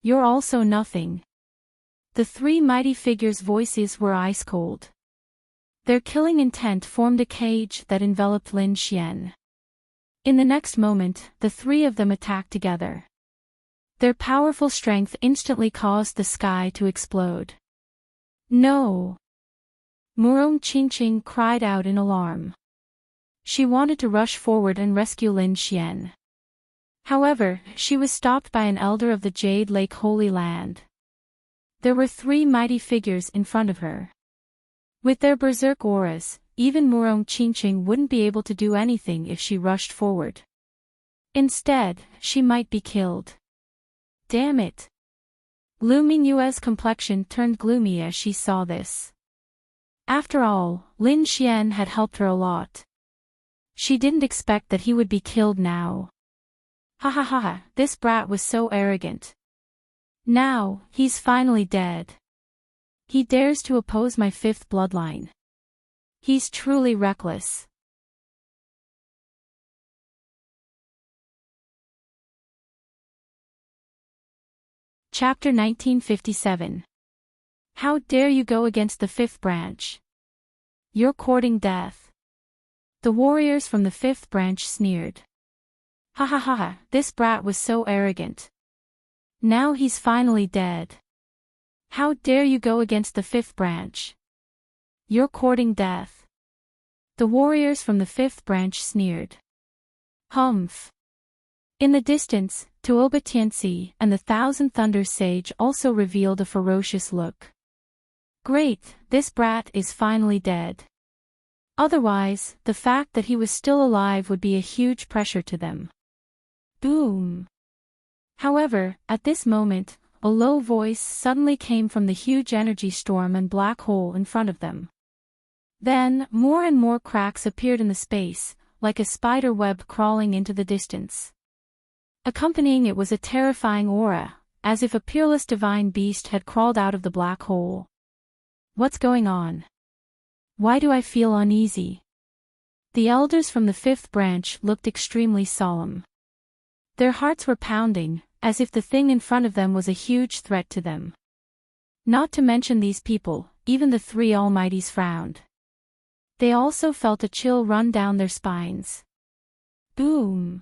You're also nothing. The three mighty figures' voices were ice-cold. Their killing intent formed a cage that enveloped Lin Xian. In the next moment, the three of them attacked together. Their powerful strength instantly caused the sky to explode. No! Murong Qingqing cried out in alarm. She wanted to rush forward and rescue Lin Xian. However, she was stopped by an elder of the Jade Lake Holy Land. There were 3 mighty figures in front of her. With their berserk auras, even Murong Qingqing wouldn't be able to do anything if she rushed forward. Instead, she might be killed. Damn it! Lu Mingyue's complexion turned gloomy as she saw this. After all, Lin Xian had helped her a lot. She didn't expect that he would be killed now. Ha ha ha ha, this brat was so arrogant. Now, he's finally dead. He dares to oppose my 5th bloodline. He's truly reckless. Chapter 1957. How dare you go against the 5th branch? You're courting death. The warriors from the 5th branch sneered. Ha ha ha ha, this brat was so arrogant. Now he's finally dead. How dare you go against the 5th branch? You're courting death. The warriors from the 5th branch sneered. Humph. In the distance, Tuoba Tianxi and the Thousand Thunders Sage also revealed a ferocious look. Great, this brat is finally dead. Otherwise, the fact that he was still alive would be a huge pressure to them. Boom. However, at this moment, a low voice suddenly came from the huge energy storm and black hole in front of them. Then, more and more cracks appeared in the space, like a spider web crawling into the distance. Accompanying it was a terrifying aura, as if a peerless divine beast had crawled out of the black hole. What's going on? Why do I feel uneasy? The elders from the 5th branch looked extremely solemn. Their hearts were pounding, as if the thing in front of them was a huge threat to them. Not to mention these people, even the 3 Almighties frowned. They also felt a chill run down their spines. Boom!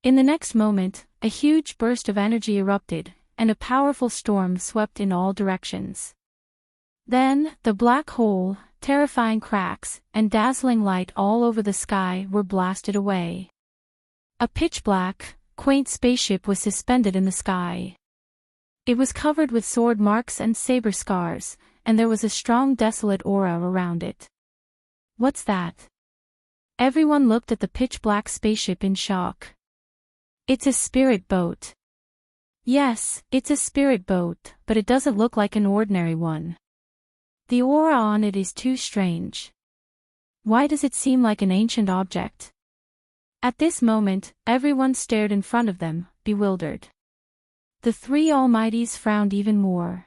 In the next moment, a huge burst of energy erupted, and a powerful storm swept in all directions. Then, the black hole, terrifying cracks, and dazzling light all over the sky were blasted away. A pitch-black, quaint spaceship was suspended in the sky. It was covered with sword marks and saber scars, and there was a strong desolate aura around it. What's that? Everyone looked at the pitch-black spaceship in shock. It's a spirit boat. Yes, it's a spirit boat, but it doesn't look like an ordinary one. The aura on it is too strange. Why does it seem like an ancient object? At this moment, everyone stared in front of them, bewildered. The 3 Almighties frowned even more.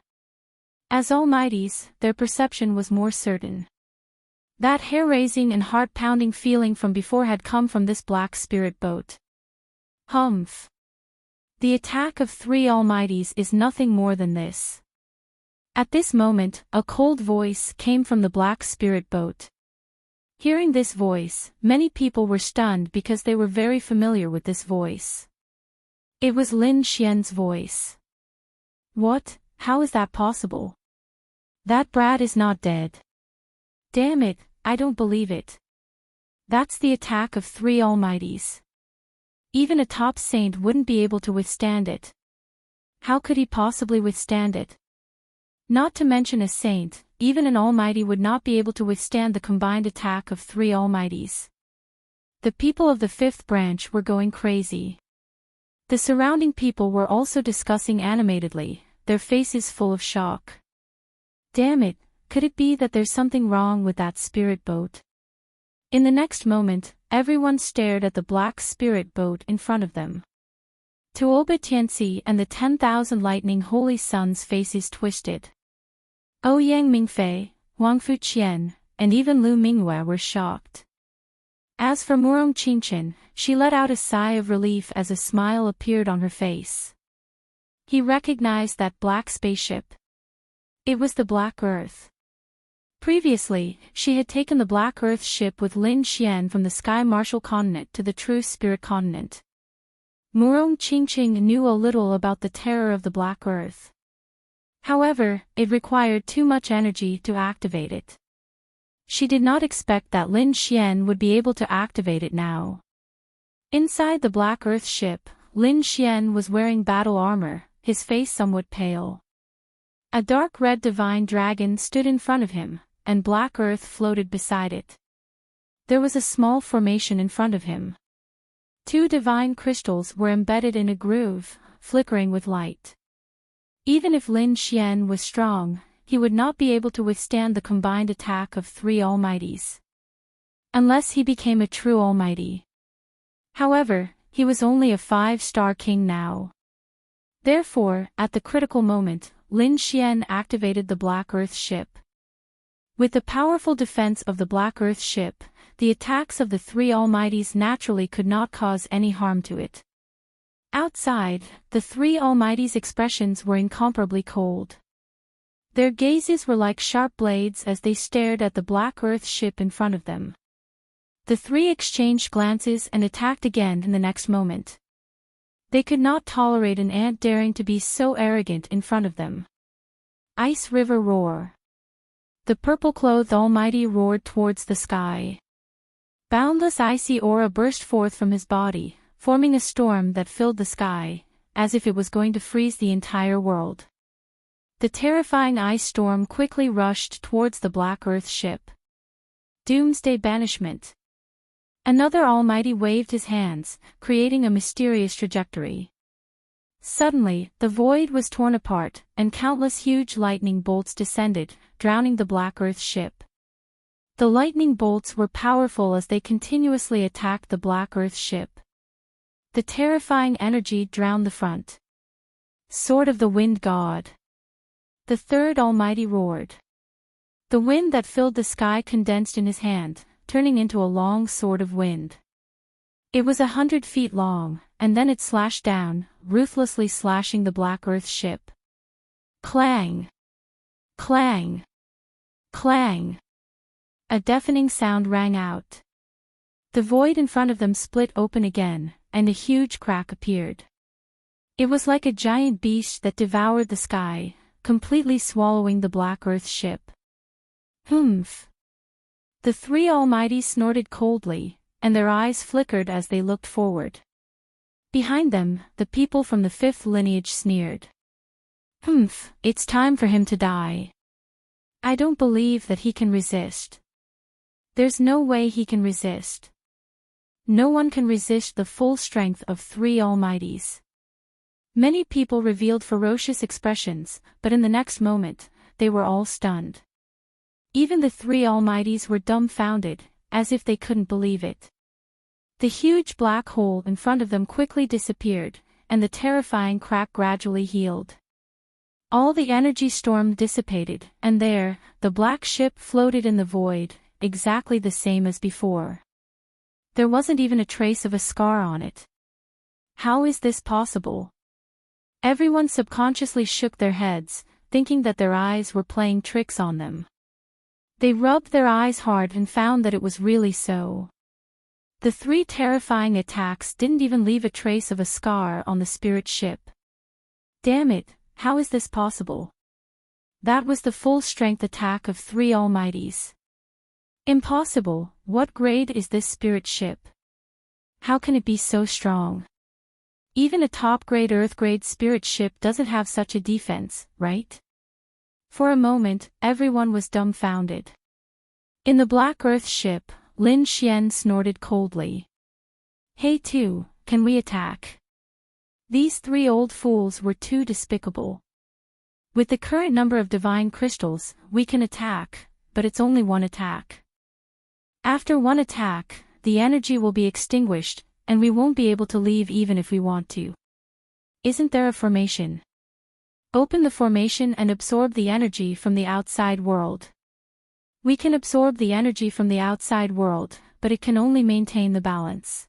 As Almighties, their perception was more certain. That hair-raising and heart-pounding feeling from before had come from this black spirit boat. Humph. The attack of 3 Almighties is nothing more than this. At this moment, a cold voice came from the black spirit boat. Hearing this voice, many people were stunned because they were very familiar with this voice. It was Lin Xian's voice. What? How is that possible? That brat is not dead. Damn it, I don't believe it. That's the attack of 3 Almighties. Even a top saint wouldn't be able to withstand it. How could he possibly withstand it? Not to mention a saint, even an Almighty would not be able to withstand the combined attack of 3 Almighties. The people of the 5th branch were going crazy. The surrounding people were also discussing animatedly, their faces full of shock. Damn it, could it be that there's something wrong with that spirit boat? In the next moment, everyone stared at the black spirit boat in front of them. Tuoba Tianxi and the 10,000 lightning holy sons' faces twisted. Ouyang Mingfei, Wangfu Qian, and even Lu Mingyue were shocked. As for Murong Qingqin, she let out a sigh of relief as a smile appeared on her face. He recognized that black spaceship. It was the Black Earth. Previously, she had taken the Black Earth ship with Lin Xian from the Sky Martial Continent to the True Spirit Continent. Murong Qingqing knew a little about the terror of the Black Earth. However, it required too much energy to activate it. She did not expect that Lin Xian would be able to activate it now. Inside the Black Earth ship, Lin Xian was wearing battle armor, his face somewhat pale. A dark red divine dragon stood in front of him, and Black Earth floated beside it. There was a small formation in front of him. 2 divine crystals were embedded in a groove, flickering with light. Even if Lin Xian was strong, he would not be able to withstand the combined attack of 3 almighties. Unless he became a true almighty. However, he was only a 5-star king now. Therefore, at the critical moment, Lin Xian activated the Black Earth ship. With the powerful defense of the Black Earth ship, the attacks of the 3 almighties naturally could not cause any harm to it. Outside, the 3 almighties' expressions were incomparably cold. Their gazes were like sharp blades as they stared at the Black Earth ship in front of them. The 3 exchanged glances and attacked again in the next moment. They could not tolerate an ant daring to be so arrogant in front of them. Ice River Roar. The purple-clothed Almighty roared towards the sky. Boundless icy aura burst forth from his body, forming a storm that filled the sky, as if it was going to freeze the entire world. The terrifying ice storm quickly rushed towards the Black Earth ship. Doomsday Banishment. Another Almighty waved his hands, creating a mysterious trajectory. Suddenly, the void was torn apart, and countless huge lightning bolts descended, drowning the Black Earth ship. The lightning bolts were powerful as they continuously attacked the Black Earth ship. The terrifying energy drowned the front. Sword of the Wind God. The 3rd Almighty roared. The wind that filled the sky condensed in his hand, turning into a long sword of wind. It was 100 feet long, and then it slashed down, ruthlessly slashing the Black Earth ship. Clang! Clang! Clang! A deafening sound rang out. The void in front of them split open again, and a huge crack appeared. It was like a giant beast that devoured the sky, completely swallowing the Black Earth ship. Humph! The 3 almighties snorted coldly, and their eyes flickered as they looked forward. Behind them, the people from the 5th lineage sneered. Humph, it's time for him to die. I don't believe that he can resist. There's no way he can resist. No one can resist the full strength of 3 almighties. Many people revealed ferocious expressions, but in the next moment, they were all stunned. Even the 3 almighties were dumbfounded, as if they couldn't believe it. The huge black hole in front of them quickly disappeared, and the terrifying crack gradually healed. All the energy storm dissipated, and there, the black ship floated in the void, exactly the same as before. There wasn't even a trace of a scar on it. How is this possible? Everyone subconsciously shook their heads, thinking that their eyes were playing tricks on them. They rubbed their eyes hard and found that it was really so. The 3 terrifying attacks didn't even leave a trace of a scar on the spirit ship. Damn it, how is this possible? That was the full strength attack of 3 almighties. Impossible, what grade is this spirit ship? How can it be so strong? Even a top-grade Earth-grade spirit ship doesn't have such a defense, right? For a moment, everyone was dumbfounded. In the Black Earth ship, Lin Xian snorted coldly. Hey 2, can we attack? These 3 old fools were too despicable. With the current number of divine crystals, we can attack, but it's only 1 attack. After 1 attack, the energy will be extinguished, and we won't be able to leave even if we want to. Isn't there a formation? Open the formation and absorb the energy from the outside world. We can absorb the energy from the outside world, but it can only maintain the balance.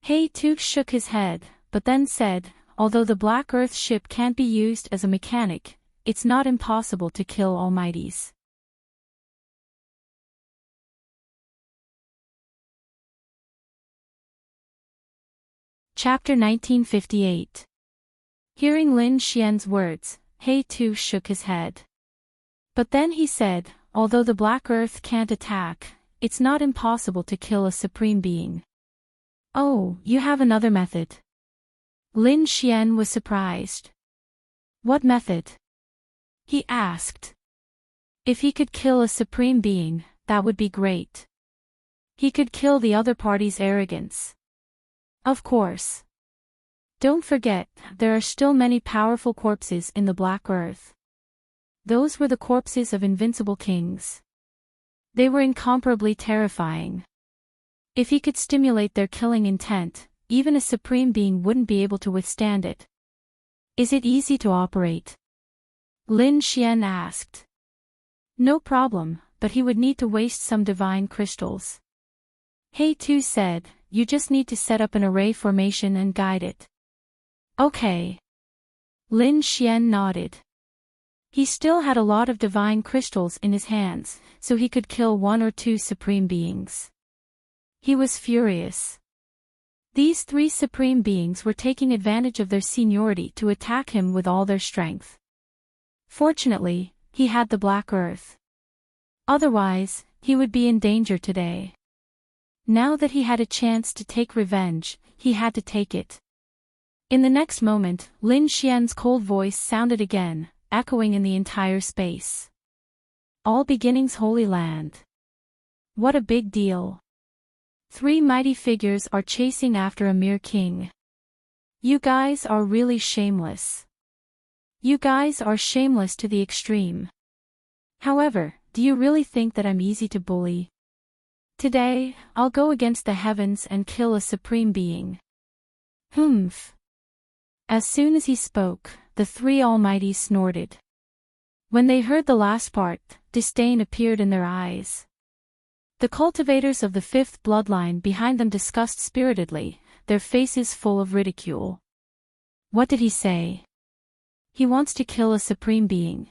Hey Took shook his head, but then said, although the Black Earth ship can't be used as a mechanic, it's not impossible to kill almighties. Chapter 1958. Hearing Lin Xian's words, He Tu shook his head. But then he said, although the Black Earth can't attack, it's not impossible to kill a supreme being. Oh, you have another method? Lin Xian was surprised. What method? He asked. If he could kill a supreme being, that would be great. He could kill the other party's arrogance. Of course. Don't forget, there are still many powerful corpses in the Black Earth. Those were the corpses of invincible kings. They were incomparably terrifying. If he could stimulate their killing intent, even a supreme being wouldn't be able to withstand it. Is it easy to operate? Lin Xian asked. No problem, but he would need to waste some divine crystals. He Tu said, you just need to set up an array formation and guide it. Okay. Lin Xian nodded. He still had a lot of divine crystals in his hands, so he could kill 1 or 2 supreme beings. He was furious. These 3 supreme beings were taking advantage of their seniority to attack him with all their strength. Fortunately, he had the Black Earth. Otherwise, he would be in danger today. Now that he had a chance to take revenge, he had to take it. In the next moment, Lin Xian's cold voice sounded again, echoing in the entire space. All beginnings Holy Land. What a big deal. 3 mighty figures are chasing after a mere king. You guys are really shameless. You guys are shameless to the extreme. However, do you really think that I'm easy to bully? Today, I'll go against the heavens and kill a supreme being. Humph. As soon as he spoke, the 3 almighties snorted. When they heard the last part, disdain appeared in their eyes. The cultivators of the 5th bloodline behind them discussed spiritedly, their faces full of ridicule. What did he say? He wants to kill a supreme being.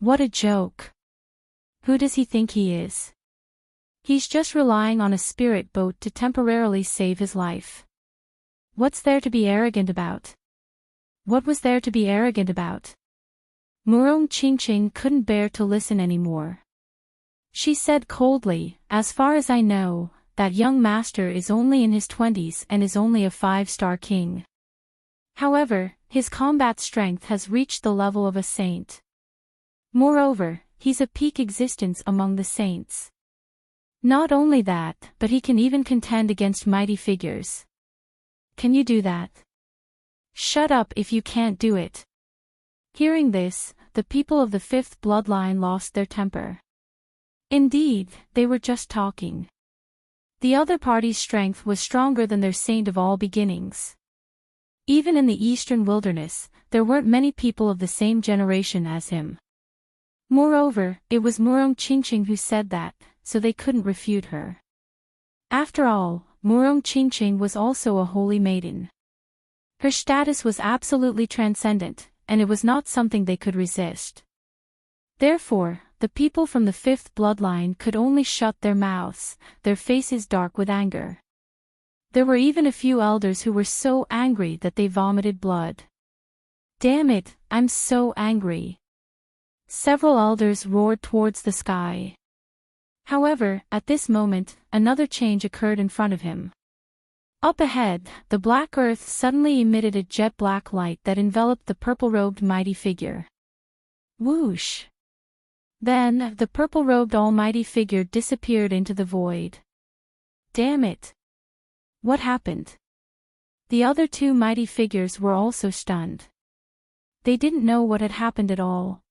What a joke. Who does he think he is? He's just relying on a spirit boat to temporarily save his life. What's there to be arrogant about? What was there to be arrogant about? Murong Qingqing couldn't bear to listen anymore. She said coldly, as far as I know, that young master is only in his 20s and is only a 5-star king. However, his combat strength has reached the level of a saint. Moreover, he's a peak existence among the saints. Not only that, but he can even contend against mighty figures. Can you do that? Shut up if you can't do it. Hearing this, the people of the 5th bloodline lost their temper. Indeed, they were just talking. The other party's strength was stronger than their saint of all beginnings. Even in the eastern wilderness, there weren't many people of the same generation as him. Moreover, it was Murong Qingqing who said that, so they couldn't refute her. After all, Murong Qingqing was also a holy maiden. Her status was absolutely transcendent, and it was not something they could resist. Therefore, the people from the 5th bloodline could only shut their mouths, their faces dark with anger. There were even a few elders who were so angry that they vomited blood. Damn it, I'm so angry. Several elders roared towards the sky. However, at this moment, another change occurred in front of him. Up ahead, the Black Earth suddenly emitted a jet-black light that enveloped the purple-robed mighty figure. Whoosh! Then, the purple-robed almighty figure disappeared into the void. Damn it! What happened? The other 2 mighty figures were also stunned. They didn't know what had happened at all.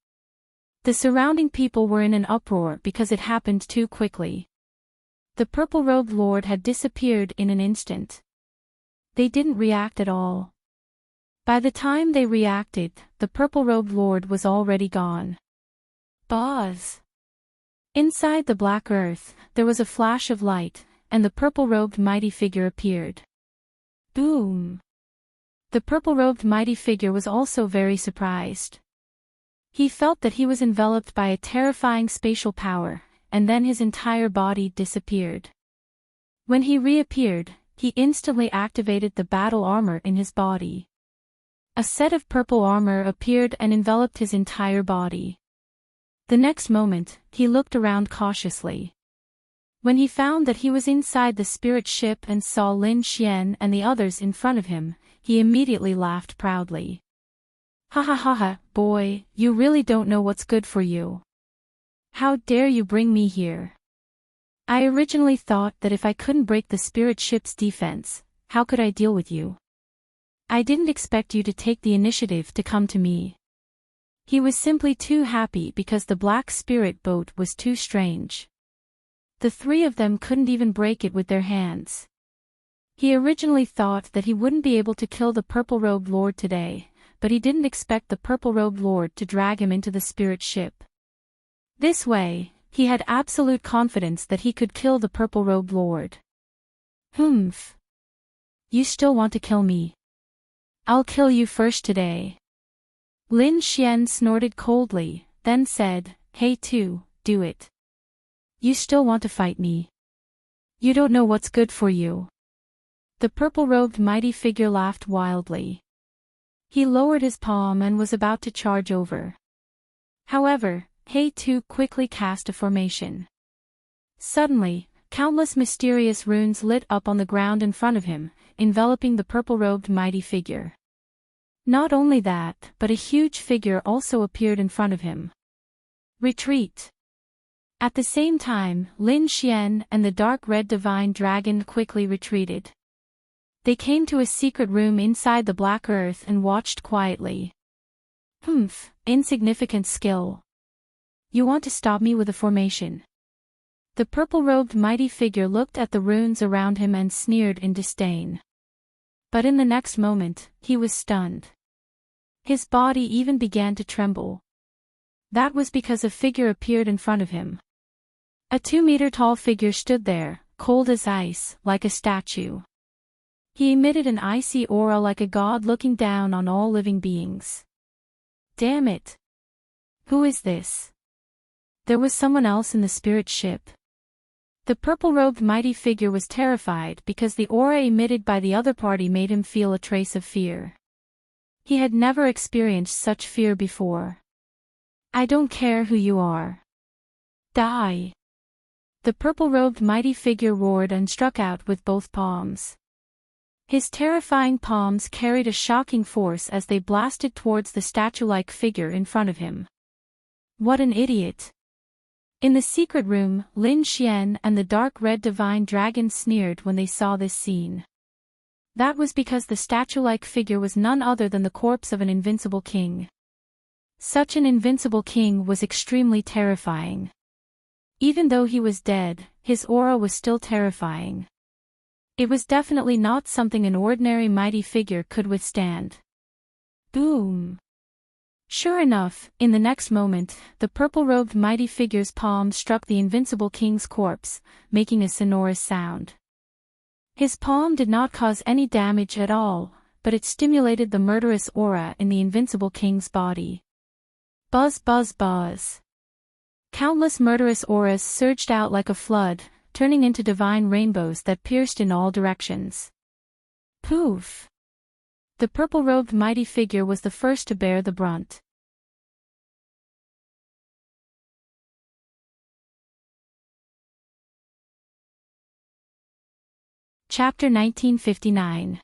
The surrounding people were in an uproar because it happened too quickly. The purple-robed lord had disappeared in an instant. They didn't react at all. By the time they reacted, the purple-robed lord was already gone. Buzz! Inside the Black Earth, there was a flash of light, and the purple-robed mighty figure appeared. Boom! The purple-robed mighty figure was also very surprised. He felt that he was enveloped by a terrifying spatial power, and then his entire body disappeared. When he reappeared, he instantly activated the battle armor in his body. A set of purple armor appeared and enveloped his entire body. The next moment, he looked around cautiously. When he found that he was inside the spirit ship and saw Lin Xian and the others in front of him, he immediately laughed proudly. Ha ha ha ha, boy, you really don't know what's good for you. How dare you bring me here? I originally thought that if I couldn't break the spirit ship's defense, how could I deal with you? I didn't expect you to take the initiative to come to me. He was simply too happy because the black spirit boat was too strange. The three of them couldn't even break it with their hands. He originally thought that he wouldn't be able to kill the purple-robed lord today, but he didn't expect the purple-robed lord to drag him into the spirit ship. This way, he had absolute confidence that he could kill the purple-robed lord. Humph. You still want to kill me? I'll kill you first today. Lin Xian snorted coldly, then said, Hey Tu, do it. You still want to fight me? You don't know what's good for you. The purple-robed mighty figure laughed wildly. He lowered his palm and was about to charge over. However, Hey Tu quickly cast a formation. Suddenly, countless mysterious runes lit up on the ground in front of him, enveloping the purple-robed mighty figure. Not only that, but a huge figure also appeared in front of him. Retreat. At the same time, Lin Xian and the dark red divine dragon quickly retreated. They came to a secret room inside the black earth and watched quietly. Humph, insignificant skill. You want to stop me with a formation? The purple-robed mighty figure looked at the runes around him and sneered in disdain. But in the next moment, he was stunned. His body even began to tremble. That was because a figure appeared in front of him. A 2-meter-tall figure stood there, cold as ice, like a statue. He emitted an icy aura like a god looking down on all living beings. Damn it! Who is this? There was someone else in the spirit ship. The purple-robed mighty figure was terrified because the aura emitted by the other party made him feel a trace of fear. He had never experienced such fear before. I don't care who you are. Die! The purple-robed mighty figure roared and struck out with both palms. His terrifying palms carried a shocking force as they blasted towards the statue-like figure in front of him. What an idiot! In the secret room, Lin Xian and the dark red divine dragon sneered when they saw this scene. That was because the statue-like figure was none other than the corpse of an invincible king. Such an invincible king was extremely terrifying. Even though he was dead, his aura was still terrifying. It was definitely not something an ordinary mighty figure could withstand. Boom! Sure enough, in the next moment, the purple-robed mighty figure's palm struck the invincible king's corpse, making a sonorous sound. His palm did not cause any damage at all, but it stimulated the murderous aura in the invincible king's body. Buzz buzz buzz. Countless murderous auras surged out like a flood, turning into divine rainbows that pierced in all directions. Poof! The purple-robed mighty figure was the first to bear the brunt. Chapter 1959.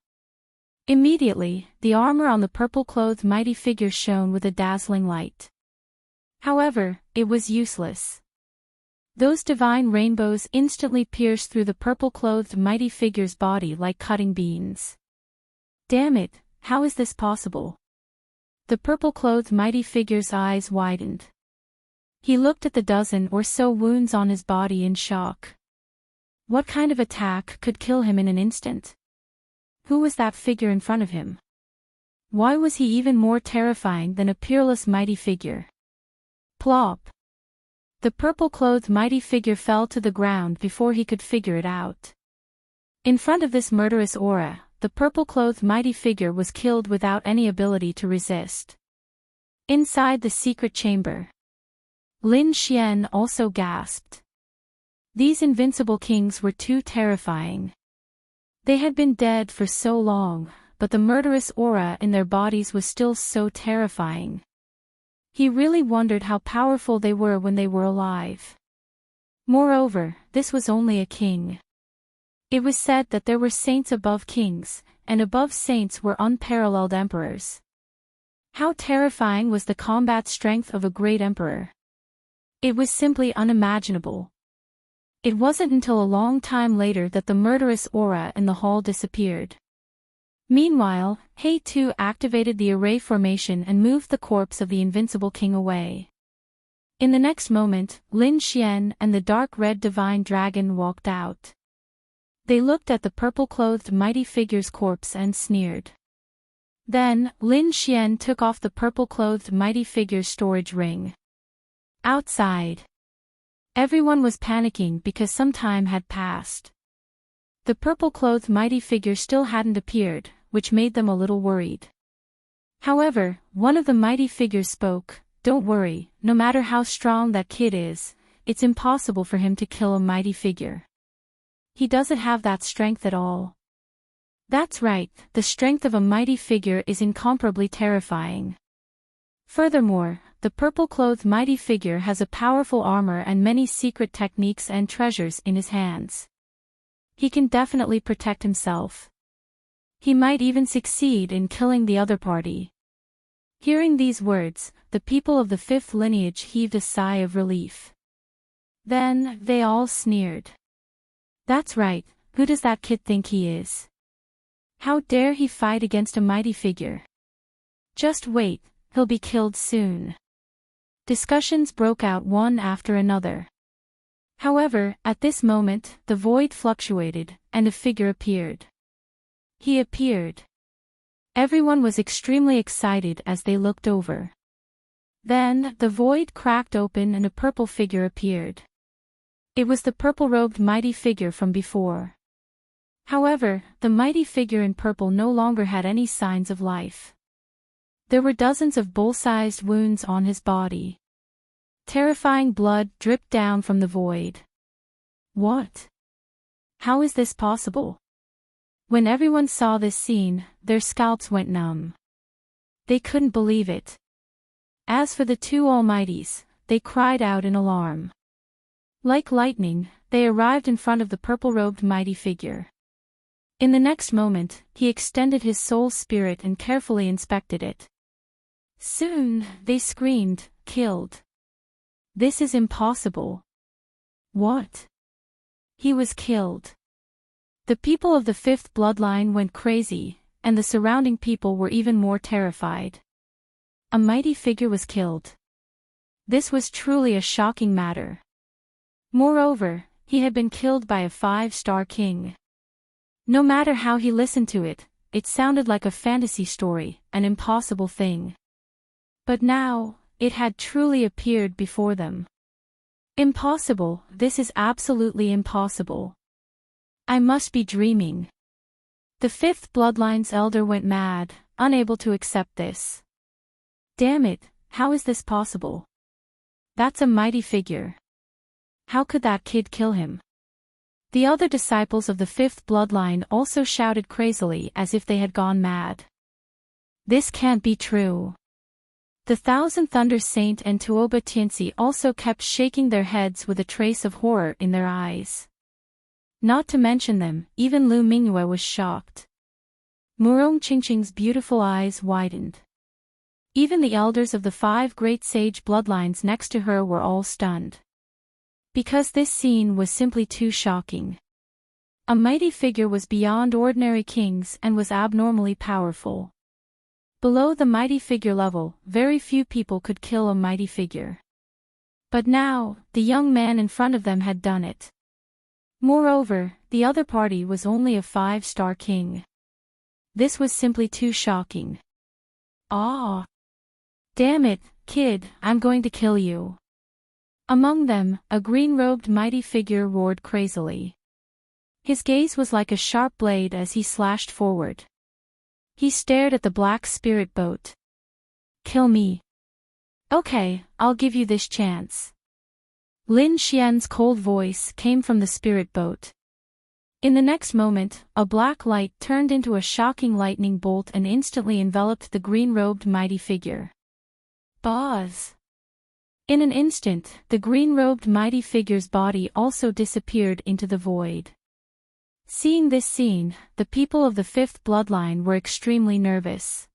Immediately, the armor on the purple-clothed mighty figure shone with a dazzling light. However, it was useless. Those divine rainbows instantly pierced through the purple-clothed mighty figure's body like cutting beams. Damn it, how is this possible? The purple-clothed mighty figure's eyes widened. He looked at the dozen or so wounds on his body in shock. What kind of attack could kill him in an instant? Who was that figure in front of him? Why was he even more terrifying than a peerless mighty figure? Plop! The purple-clothed mighty figure fell to the ground before he could figure it out. In front of this murderous aura, the purple-clothed mighty figure was killed without any ability to resist. Inside the secret chamber, Lin Xian also gasped. These invincible kings were too terrifying. They had been dead for so long, but the murderous aura in their bodies was still so terrifying. He really wondered how powerful they were when they were alive. Moreover, this was only a king. It was said that there were saints above kings, and above saints were unparalleled emperors. How terrifying was the combat strength of a great emperor! It was simply unimaginable. It wasn't until a long time later that the murderous aura in the hall disappeared. Meanwhile, He-Tu activated the array formation and moved the corpse of the invincible king away. In the next moment, Lin Xian and the dark red divine dragon walked out. They looked at the purple-clothed mighty figure's corpse and sneered. Then, Lin Xian took off the purple-clothed mighty figure's storage ring. Outside, everyone was panicking because some time had passed. The purple-clothed mighty figure still hadn't appeared, which made them a little worried. However, one of the mighty figures spoke, "Don't worry, no matter how strong that kid is, it's impossible for him to kill a mighty figure. He doesn't have that strength at all." That's right, the strength of a mighty figure is incomparably terrifying. Furthermore, the purple-clothed mighty figure has a powerful armor and many secret techniques and treasures in his hands. He can definitely protect himself. He might even succeed in killing the other party. Hearing these words, the people of the fifth lineage heaved a sigh of relief. Then, they all sneered. That's right, who does that kid think he is? How dare he fight against a mighty figure? Just wait, he'll be killed soon. Discussions broke out one after another. However, at this moment, the void fluctuated, and a figure appeared. He appeared. Everyone was extremely excited as they looked over. Then, the void cracked open and a purple figure appeared. It was the purple-robed mighty figure from before. However, the mighty figure in purple no longer had any signs of life. There were dozens of bull-sized wounds on his body. Terrifying blood dripped down from the void. What? How is this possible? When everyone saw this scene, their scalps went numb. They couldn't believe it. As for the two Almighties, they cried out in alarm. Like lightning, they arrived in front of the purple-robed mighty figure. In the next moment, he extended his soul spirit and carefully inspected it. Soon, they screamed, "Killed! This is impossible." What? He was killed. The people of the fifth bloodline went crazy, and the surrounding people were even more terrified. A mighty figure was killed. This was truly a shocking matter. Moreover, he had been killed by a 5-star king. No matter how he listened to it, it sounded like a fantasy story, an impossible thing. But now, it had truly appeared before them. Impossible, this is absolutely impossible. I must be dreaming. The fifth bloodline's elder went mad, unable to accept this. Damn it, how is this possible? That's a mighty figure. How could that kid kill him? The other disciples of the fifth bloodline also shouted crazily as if they had gone mad. This can't be true. The Thousand Thunder Saint and Tuoba Tianxi also kept shaking their heads with a trace of horror in their eyes. Not to mention them, even Lu Mingyue was shocked. Murong Qingqing's beautiful eyes widened. Even the elders of the 5 great sage bloodlines next to her were all stunned. Because this scene was simply too shocking. A mighty figure was beyond ordinary kings and was abnormally powerful. Below the mighty figure level, very few people could kill a mighty figure. But now, the young man in front of them had done it. Moreover, the other party was only a 5-star king. This was simply too shocking. Ah! Damn it, kid, I'm going to kill you. Among them, a green-robed mighty figure roared crazily. His gaze was like a sharp blade as he slashed forward. He stared at the black spirit boat. Kill me. Okay, I'll give you this chance. Lin Xian's cold voice came from the spirit boat. In the next moment, a black light turned into a shocking lightning bolt and instantly enveloped the green-robed mighty figure. Boz. In an instant, the green-robed mighty figure's body also disappeared into the void. Seeing this scene, the people of the fifth bloodline were extremely nervous.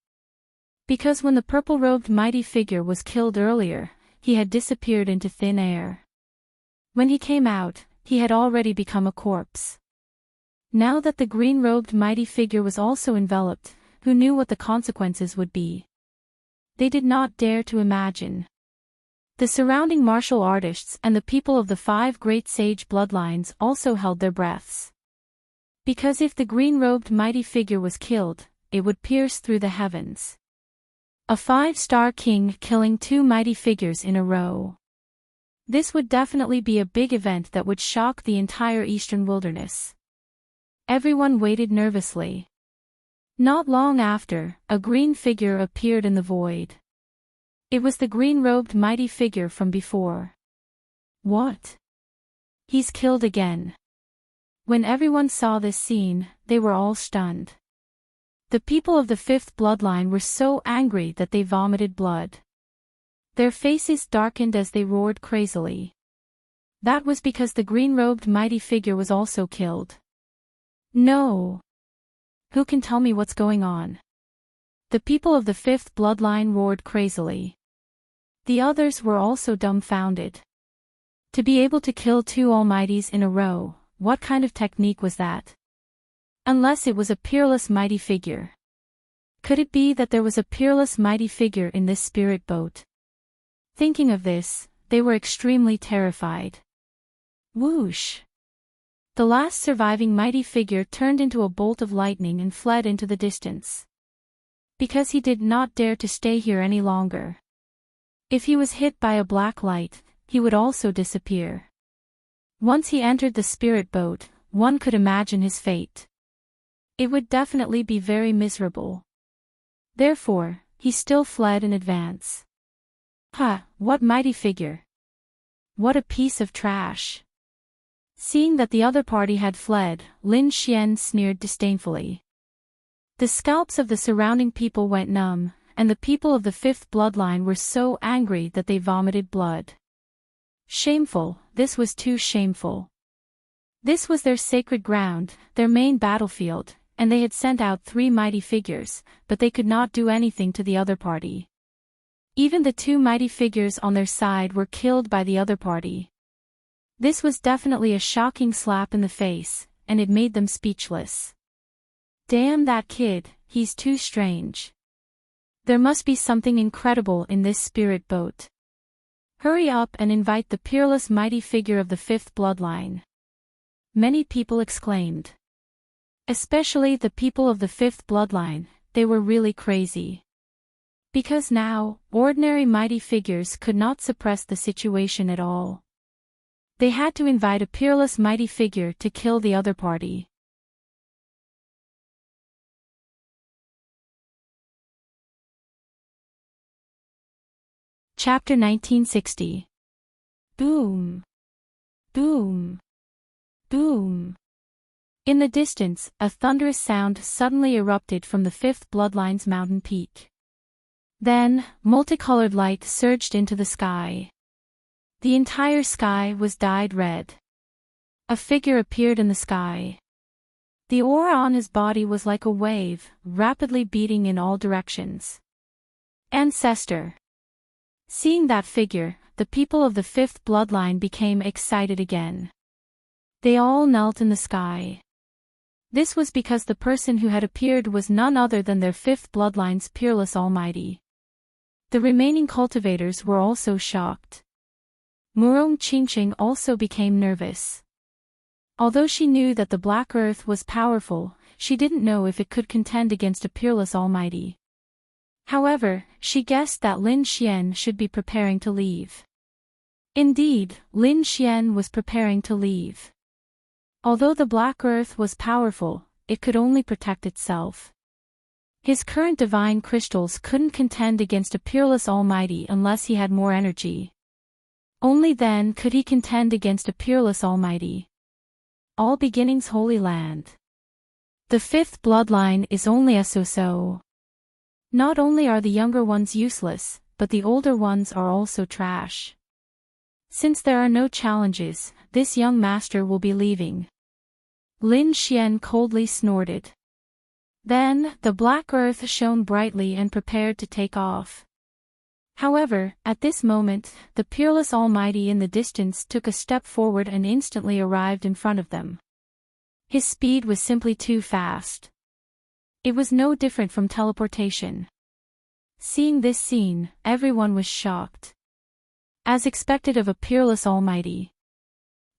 Because when the purple-robed mighty figure was killed earlier, he had disappeared into thin air. When he came out, he had already become a corpse. Now that the green-robed mighty figure was also enveloped, who knew what the consequences would be? They did not dare to imagine. The surrounding martial artists and the people of the 5 great sage bloodlines also held their breaths. Because if the green-robed mighty figure was killed, it would pierce through the heavens. A 5-star king killing 2 mighty figures in a row. This would definitely be a big event that would shock the entire eastern wilderness. Everyone waited nervously. Not long after, a green figure appeared in the void. It was the green-robed mighty figure from before. What? He's killed again. When everyone saw this scene, they were all stunned. The people of the fifth bloodline were so angry that they vomited blood. Their faces darkened as they roared crazily. That was because the green-robed mighty figure was also killed. No. Who can tell me what's going on? The people of the fifth bloodline roared crazily. The others were also dumbfounded. To be able to kill 2 almighties in a row, what kind of technique was that? Unless it was a peerless mighty figure. Could it be that there was a peerless mighty figure in this spirit boat? Thinking of this, they were extremely terrified. Whoosh! The last surviving mighty figure turned into a bolt of lightning and fled into the distance. Because he did not dare to stay here any longer. If he was hit by a black light, he would also disappear. Once he entered the spirit boat, one could imagine his fate. It would definitely be very miserable. Therefore, he still fled in advance. What mighty figure! What a piece of trash! Seeing that the other party had fled, Lin Xian sneered disdainfully. The scalps of the surrounding people went numb, and the people of the fifth bloodline were so angry that they vomited blood. Shameful, this was too shameful. This was their sacred ground, their main battlefield, and they had sent out 3 mighty figures, but they could not do anything to the other party. Even the 2 mighty figures on their side were killed by the other party. This was definitely a shocking slap in the face, and it made them speechless. Damn that kid, he's too strange. There must be something incredible in this spirit boat. Hurry up and invite the peerless mighty figure of the fifth bloodline. Many people exclaimed. Especially the people of the fifth bloodline, they were really crazy. Because now, ordinary mighty figures could not suppress the situation at all. They had to invite a peerless mighty figure to kill the other party. Chapter 1960. Boom. Boom. Boom. In the distance, a thunderous sound suddenly erupted from the fifth bloodline's mountain peak. Then, multicolored light surged into the sky. The entire sky was dyed red. A figure appeared in the sky. The aura on his body was like a wave, rapidly beating in all directions. Ancestor. Seeing that figure, the people of the fifth bloodline became excited again. They all knelt in the sky. This was because the person who had appeared was none other than their fifth bloodline's peerless almighty. The remaining cultivators were also shocked. Murong Qingqing also became nervous. Although she knew that the Black Earth was powerful, she didn't know if it could contend against a peerless almighty. However, she guessed that Lin Xian should be preparing to leave. Indeed, Lin Xian was preparing to leave. Although the Black Earth was powerful, it could only protect itself. His current divine crystals couldn't contend against a peerless almighty unless he had more energy. Only then could he contend against a peerless almighty. All beginnings holy land. The fifth bloodline is only a so-so. Not only are the younger ones useless, but the older ones are also trash. Since there are no challenges, this young master will be leaving. Lin Xian coldly snorted. Then, the black earth shone brightly and prepared to take off. However, at this moment, the peerless Almighty in the distance took a step forward and instantly arrived in front of them. His speed was simply too fast. It was no different from teleportation. Seeing this scene, everyone was shocked. As expected of a peerless Almighty,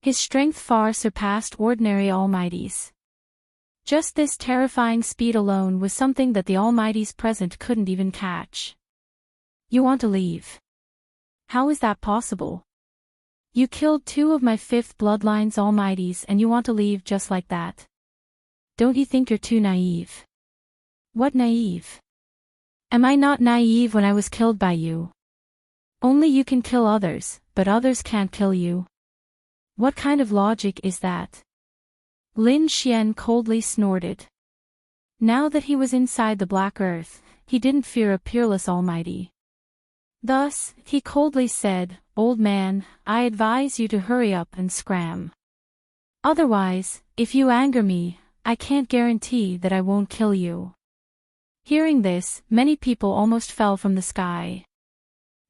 his strength far surpassed ordinary Almighties. Just this terrifying speed alone was something that the Almighties present couldn't even catch. You want to leave? How is that possible? You killed 2 of my 5th bloodline's Almighties and you want to leave just like that? Don't you think you're too naive? What naive? Am I not naive when I was killed by you? Only you can kill others, but others can't kill you. What kind of logic is that? Lin Xian coldly snorted. Now that he was inside the Black Earth, he didn't fear a peerless Almighty. Thus, he coldly said, "Old man, I advise you to hurry up and scram. Otherwise, if you anger me, I can't guarantee that I won't kill you." Hearing this, many people almost fell from the sky.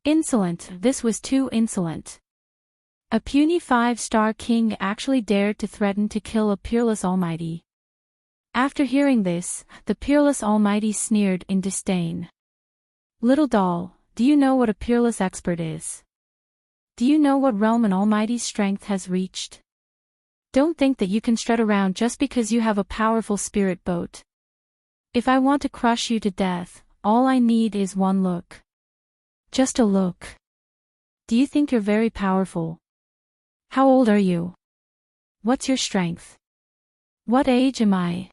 Insolent, this was too insolent. A puny 5-star king actually dared to threaten to kill a peerless Almighty. After hearing this, the peerless Almighty sneered in disdain. "Little doll, do you know what a peerless expert is? Do you know what realm an Almighty's strength has reached? Don't think that you can strut around just because you have a powerful spirit boat. If I want to crush you to death, all I need is one look. Just a look. Do you think you're very powerful? How old are you? What's your strength? What age am I?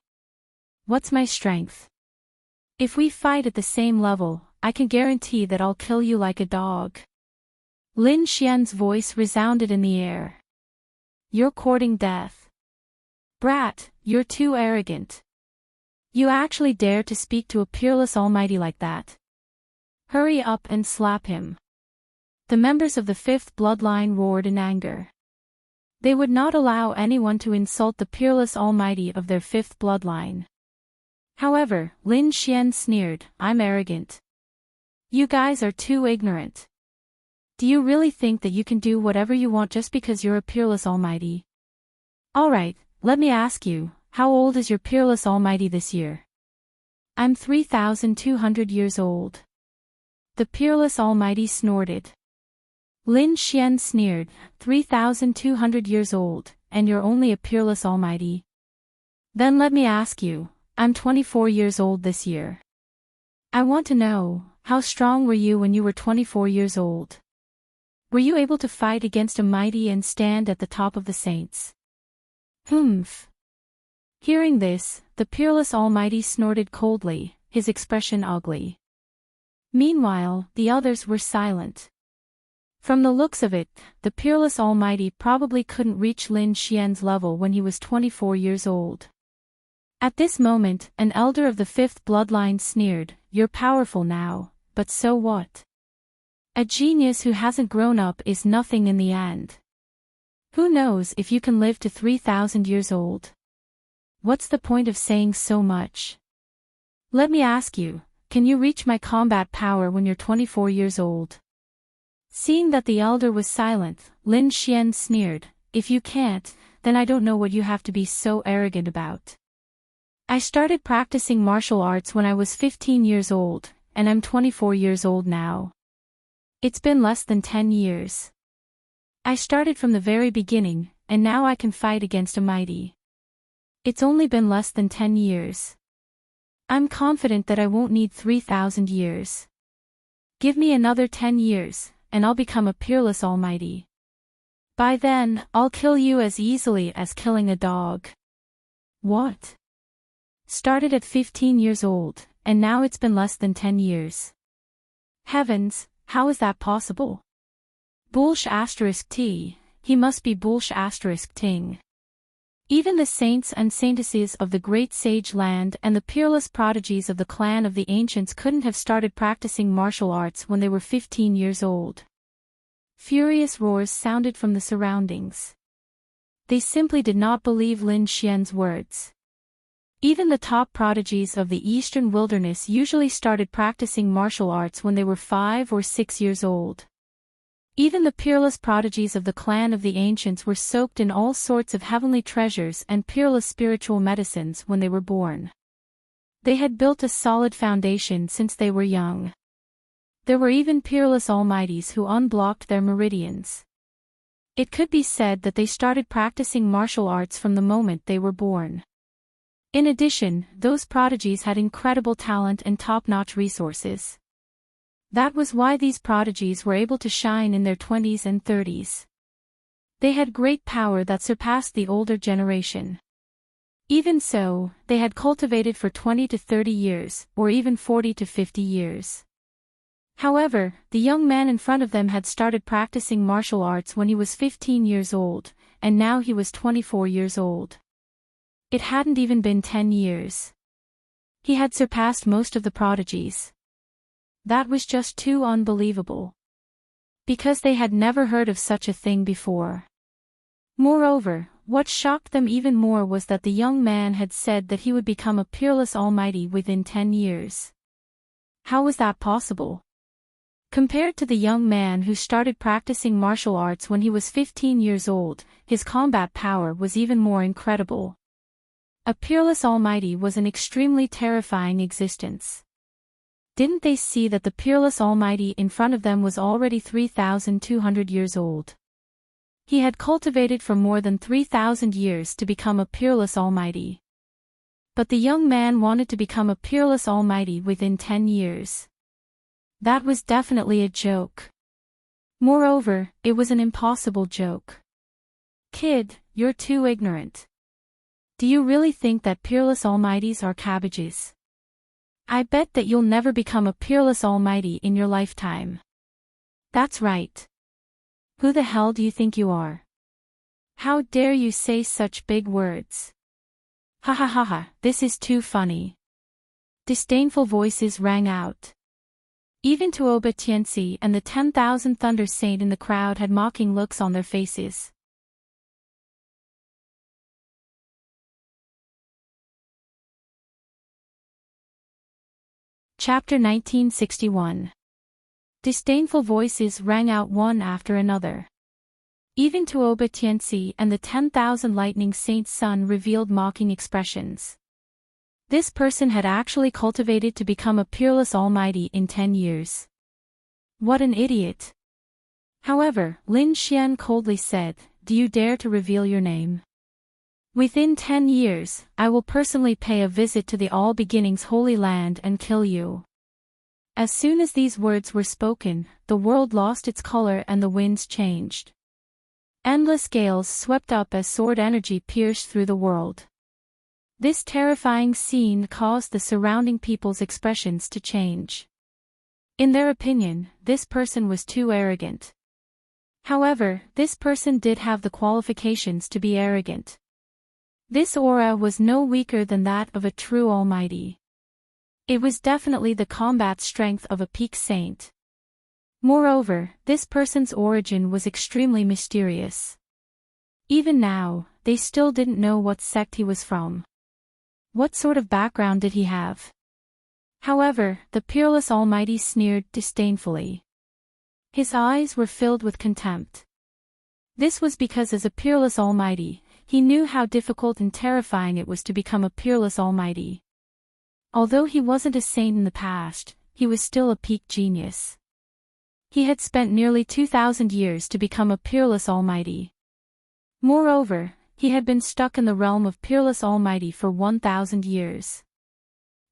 What's my strength? If we fight at the same level, I can guarantee that I'll kill you like a dog." Lin Xian's voice resounded in the air. "You're courting death. Brat, you're too arrogant. You actually dare to speak to a peerless Almighty like that? Hurry up and slap him." The members of the 5th bloodline roared in anger. They would not allow anyone to insult the peerless Almighty of their 5th bloodline. However, Lin Xian sneered, "I'm arrogant. You guys are too ignorant. Do you really think that you can do whatever you want just because you're a peerless Almighty? Alright, let me ask you, how old is your peerless Almighty this year?" "I'm 3,200 years old." The peerless Almighty snorted. Lin Xian sneered, 3,200 years old, and you're only a peerless Almighty? Then let me ask you, I'm 24 years old this year. I want to know, how strong were you when you were 24 years old? Were you able to fight against a mighty and stand at the top of the saints? Humph. Hearing this, the peerless Almighty snorted coldly, his expression ugly. Meanwhile, the others were silent. From the looks of it, the peerless Almighty probably couldn't reach Lin Xian's level when he was 24 years old. At this moment, an elder of the 5th bloodline sneered, "You're powerful now, but so what? A genius who hasn't grown up is nothing in the end. Who knows if you can live to 3,000 years old? What's the point of saying so much? Let me ask you, can you reach my combat power when you're 24 years old?" Seeing that the elder was silent, Lin Xian sneered, "If you can't, then I don't know what you have to be so arrogant about. I started practicing martial arts when I was 15 years old, and I'm 24 years old now. It's been less than 10 years. I started from the very beginning, and now I can fight against a mighty. It's only been less than 10 years. I'm confident that I won't need 3,000 years. Give me another 10 years, and I'll become a peerless Almighty. By then, I'll kill you as easily as killing a dog." What? Started at 15 years old, and now it's been less than 10 years. Heavens, how is that possible? Bullsh*t, he must be Bullsh*ting. Even the saints and saintesses of the great sage land and the peerless prodigies of the clan of the ancients couldn't have started practicing martial arts when they were 15 years old. Furious roars sounded from the surroundings. They simply did not believe Lin Xian's words. Even the top prodigies of the eastern wilderness usually started practicing martial arts when they were 5 or 6 years old. Even the peerless prodigies of the clan of the ancients were soaked in all sorts of heavenly treasures and peerless spiritual medicines when they were born. They had built a solid foundation since they were young. There were even peerless almighties who unblocked their meridians. It could be said that they started practicing martial arts from the moment they were born. In addition, those prodigies had incredible talent and top-notch resources. That was why these prodigies were able to shine in their 20s and 30s. They had great power that surpassed the older generation. Even so, they had cultivated for 20 to 30 years, or even 40 to 50 years. However, the young man in front of them had started practicing martial arts when he was 15 years old, and now he was 24 years old. It hadn't even been 10 years. He had surpassed most of the prodigies. That was just too unbelievable. Because they had never heard of such a thing before. Moreover, what shocked them even more was that the young man had said that he would become a peerless almighty within 10 years. How was that possible? Compared to the young man who started practicing martial arts when he was 15 years old, his combat power was even more incredible. A peerless almighty was an extremely terrifying existence. Didn't they see that the peerless almighty in front of them was already 3,200 years old? He had cultivated for more than 3,000 years to become a peerless almighty. But the young man wanted to become a peerless almighty within 10 years. That was definitely a joke. Moreover, it was an impossible joke. Kid, you're too ignorant. Do you really think that peerless almighties are cabbages? I bet that you'll never become a peerless almighty in your lifetime. That's right. Who the hell do you think you are? How dare you say such big words? Ha ha ha ha, this is too funny. Disdainful voices rang out. Even Tuoba Tianxi and the 10,000 Thunder Saint in the crowd had mocking looks on their faces. Chapter 1961. Disdainful voices rang out one after another. Even Tuoba Tianxi and the 10,000 Lightning Saints' son revealed mocking expressions. This person had actually cultivated to become a peerless almighty in 10 years. What an idiot. However, Lin Xian coldly said, "Do you dare to reveal your name? Within 10 years, I will personally pay a visit to the All Beginnings Holy Land and kill you." As soon as these words were spoken, the world lost its color and the winds changed. Endless gales swept up as sword energy pierced through the world. This terrifying scene caused the surrounding people's expressions to change. In their opinion, this person was too arrogant. However, this person did have the qualifications to be arrogant. This aura was no weaker than that of a true almighty. It was definitely the combat strength of a peak saint. Moreover, this person's origin was extremely mysterious. Even now, they still didn't know what sect he was from. What sort of background did he have? However, the peerless almighty sneered disdainfully. His eyes were filled with contempt. This was because as a peerless almighty, he knew how difficult and terrifying it was to become a peerless almighty. Although he wasn't a saint in the past, he was still a peak genius. He had spent nearly 2,000 years to become a peerless almighty. Moreover, he had been stuck in the realm of peerless almighty for 1,000 years.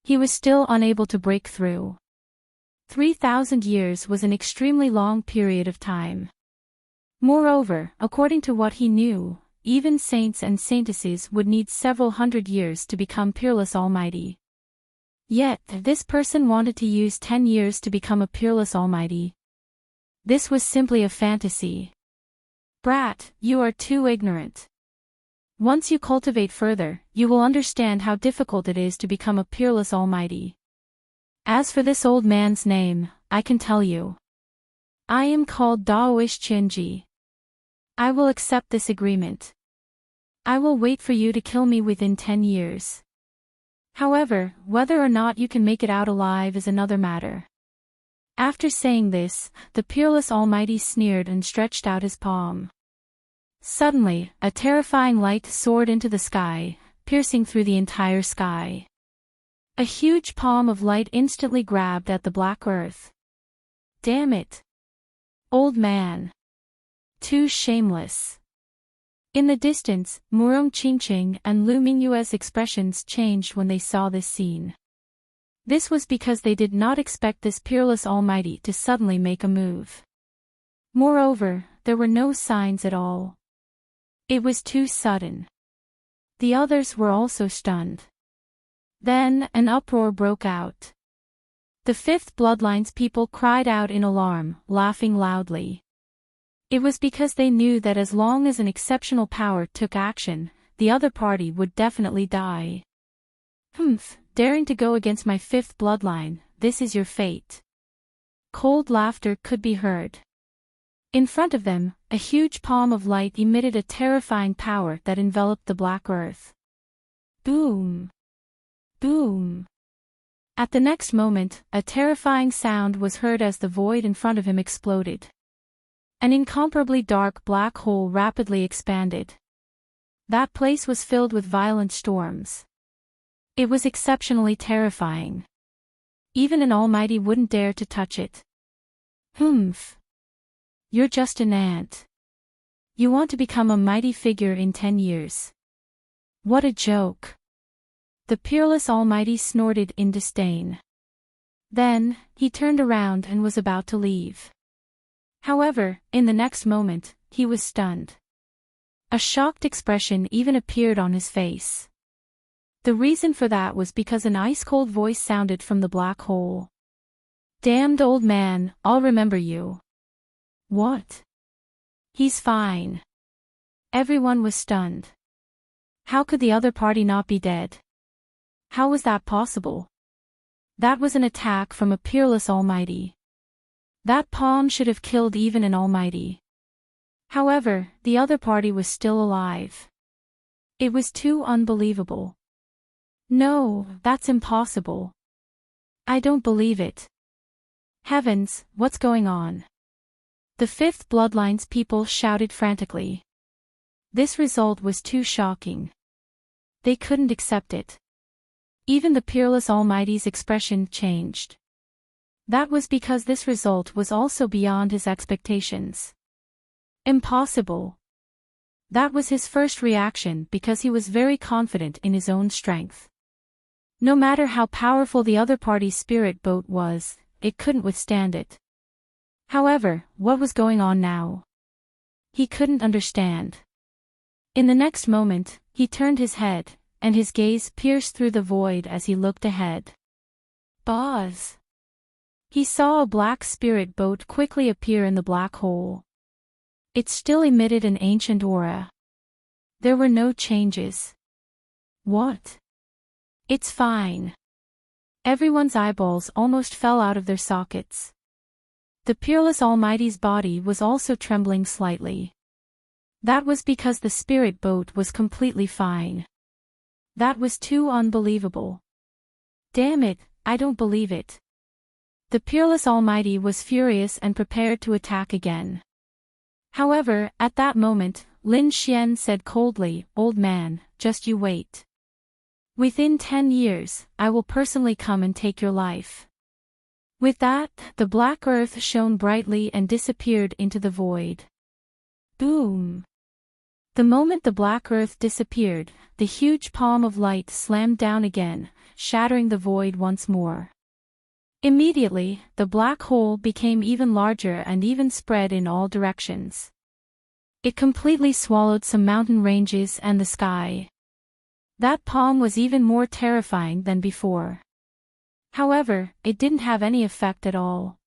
He was still unable to break through. 3,000 years was an extremely long period of time. Moreover, according to what he knew, even saints and saintesses would need several hundred years to become peerless almighty. Yet, this person wanted to use 10 years to become a peerless almighty. This was simply a fantasy. Brat, you are too ignorant. Once you cultivate further, you will understand how difficult it is to become a peerless almighty. As for this old man's name, I can tell you. I am called Daoish Chinji. I will accept this agreement. I will wait for you to kill me within 10 years. However, whether or not you can make it out alive is another matter. After saying this, the peerless almighty sneered and stretched out his palm. Suddenly, a terrifying light soared into the sky, piercing through the entire sky. A huge palm of light instantly grabbed at the black earth. Damn it! Old man. Too shameless. In the distance, Murong Qingqing and Lu Mingyue's expressions changed when they saw this scene. This was because they did not expect this peerless almighty to suddenly make a move. Moreover, there were no signs at all. It was too sudden. The others were also stunned. Then, an uproar broke out. The fifth bloodline's people cried out in alarm, laughing loudly. It was because they knew that as long as an exceptional power took action, the other party would definitely die. Humph, daring to go against my fifth bloodline, this is your fate. Cold laughter could be heard. In front of them, a huge palm of light emitted a terrifying power that enveloped the black earth. Boom! Boom! At the next moment, a terrifying sound was heard as the void in front of him exploded. An incomparably dark black hole rapidly expanded. That place was filled with violent storms. It was exceptionally terrifying. Even an almighty wouldn't dare to touch it. Humph. You're just an ant. You want to become a mighty figure in 10 years. What a joke. The peerless almighty snorted in disdain. Then, he turned around and was about to leave. However, in the next moment, he was stunned. A shocked expression even appeared on his face. The reason for that was because an ice-cold voice sounded from the black hole. Damned old man, I'll remember you. What? He's fine. Everyone was stunned. How could the other party not be dead? How was that possible? That was an attack from a peerless almighty. That palm should have killed even an almighty. However, the other party was still alive. It was too unbelievable. No, that's impossible. I don't believe it. Heavens, what's going on? The fifth bloodline's people shouted frantically. This result was too shocking. They couldn't accept it. Even the peerless almighty's expression changed. That was because this result was also beyond his expectations. Impossible. That was his first reaction because he was very confident in his own strength. No matter how powerful the other party's spirit boat was, it couldn't withstand it. However, what was going on now? He couldn't understand. In the next moment, he turned his head, and his gaze pierced through the void as he looked ahead. Buzz! He saw a black spirit boat quickly appear in the black hole. It still emitted an ancient aura. There were no changes. What? It's fine. Everyone's eyeballs almost fell out of their sockets. The peerless almighty's body was also trembling slightly. That was because the spirit boat was completely fine. That was too unbelievable. Damn it, I don't believe it. The peerless almighty was furious and prepared to attack again. However, at that moment, Lin Xian said coldly, "Old man, just you wait. Within 10 years, I will personally come and take your life." With that, the black earth shone brightly and disappeared into the void. Boom! The moment the black earth disappeared, the huge palm of light slammed down again, shattering the void once more. Immediately, the black hole became even larger and even spread in all directions. It completely swallowed some mountain ranges and the sky. That palm was even more terrifying than before. However, it didn't have any effect at all.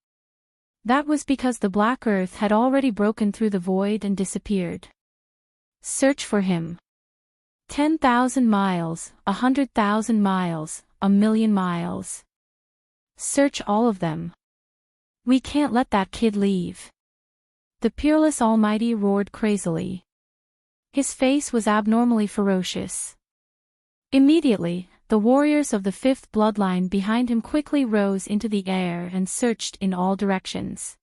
That was because the black earth had already broken through the void and disappeared. Search for him. 10,000 miles, 100,000 miles, 1,000,000 miles. Search all of them. We can't let that kid leave. The Peerless Almighty roared crazily. His face was abnormally ferocious. Immediately, the warriors of the fifth bloodline behind him quickly rose into the air and searched in all directions.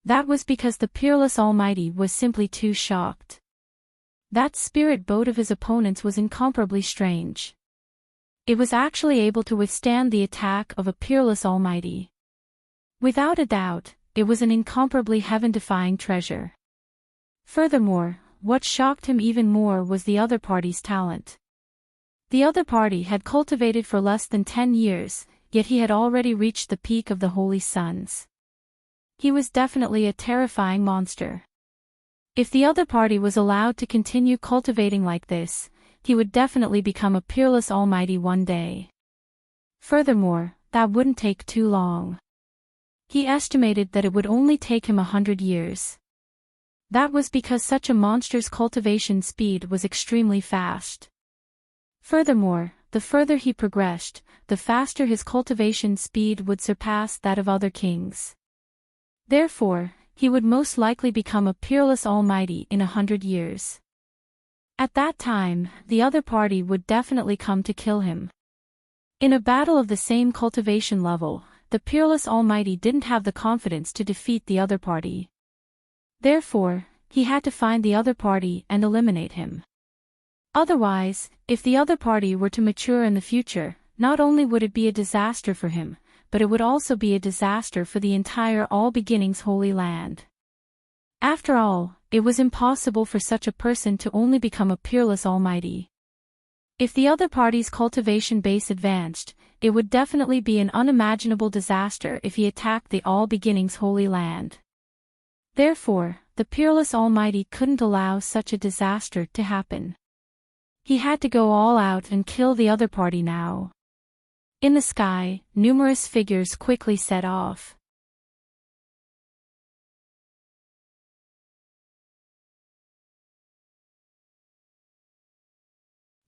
That was because the Peerless Almighty was simply too shocked. That spirit boat of his opponents was incomparably strange. It was actually able to withstand the attack of a Peerless Almighty. Without a doubt, it was an incomparably heaven-defying treasure. Furthermore, what shocked him even more was the other party's talent. The other party had cultivated for less than 10 years, yet he had already reached the peak of the Holy Suns. He was definitely a terrifying monster. If the other party was allowed to continue cultivating like this, he would definitely become a Peerless Almighty one day. Furthermore, that wouldn't take too long. He estimated that it would only take him 100 years. That was because such a monster's cultivation speed was extremely fast. Furthermore, the further he progressed, the faster his cultivation speed would surpass that of other kings. Therefore, he would most likely become a Peerless Almighty in 100 years. At that time, the other party would definitely come to kill him. In a battle of the same cultivation level, the Peerless Almighty didn't have the confidence to defeat the other party. Therefore, he had to find the other party and eliminate him. Otherwise, if the other party were to mature in the future, not only would it be a disaster for him, but it would also be a disaster for the entire All Beginnings Holy Land. After all, it was impossible for such a person to only become a Peerless Almighty. If the other party's cultivation base advanced, it would definitely be an unimaginable disaster if he attacked the All Beginnings Holy Land. Therefore, the Peerless Almighty couldn't allow such a disaster to happen. He had to go all out and kill the other party now. In the sky, numerous figures quickly set off.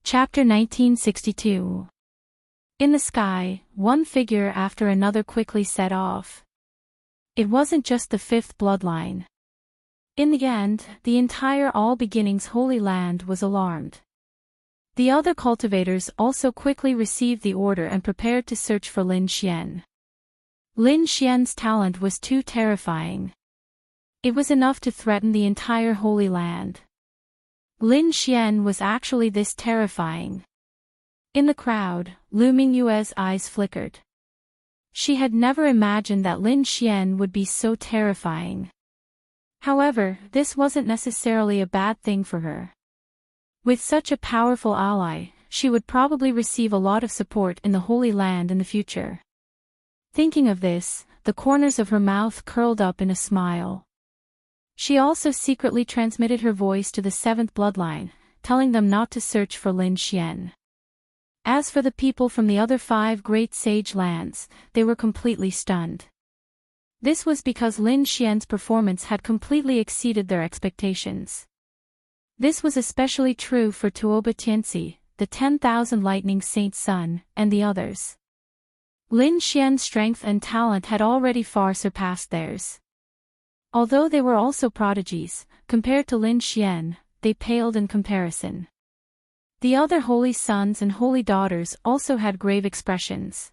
Chapter 1962. In the sky, one figure after another quickly set off. It wasn't just the fifth bloodline. In the end, the entire All Beginnings Holy Land was alarmed. The other cultivators also quickly received the order and prepared to search for Lin Xian. Lin Xian's talent was too terrifying. It was enough to threaten the entire Holy Land. Lin Xian was actually this terrifying. In the crowd, Lu Mingyue's eyes flickered. She had never imagined that Lin Xian would be so terrifying. However, this wasn't necessarily a bad thing for her. With such a powerful ally, she would probably receive a lot of support in the Holy Land in the future. Thinking of this, the corners of her mouth curled up in a smile. She also secretly transmitted her voice to the seventh bloodline, telling them not to search for Lin Xian. As for the people from the other 5 great sage lands, they were completely stunned. This was because Lin Xian's performance had completely exceeded their expectations. This was especially true for Tuoba Tianxi, the 10,000 Lightning Saint Sun, and the others. Lin Xian's strength and talent had already far surpassed theirs. Although they were also prodigies, compared to Lin Xian, they paled in comparison. The other holy sons and holy daughters also had grave expressions.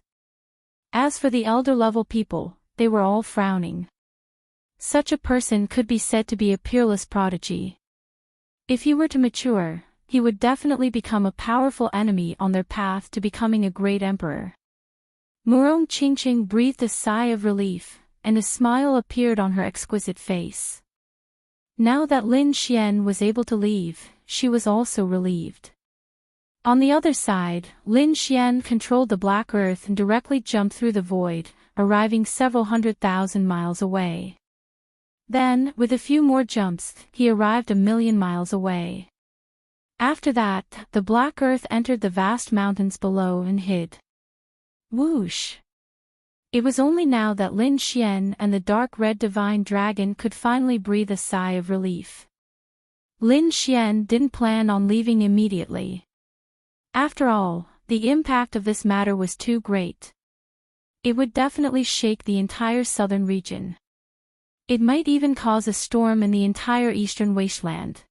As for the elder-level people, they were all frowning. Such a person could be said to be a peerless prodigy. If he were to mature, he would definitely become a powerful enemy on their path to becoming a great emperor. Murong Qingqing breathed a sigh of relief, and a smile appeared on her exquisite face. Now that Lin Xian was able to leave, she was also relieved. On the other side, Lin Xian controlled the Black Earth and directly jumped through the void, arriving several 100,000 miles away. Then, with a few more jumps, he arrived 1,000,000 miles away. After that, the Black Earth entered the vast mountains below and hid. Whoosh! It was only now that Lin Xian and the dark red divine dragon could finally breathe a sigh of relief. Lin Xian didn't plan on leaving immediately. After all, the impact of this matter was too great. It would definitely shake the entire southern region. It might even cause a storm in the entire eastern wasteland.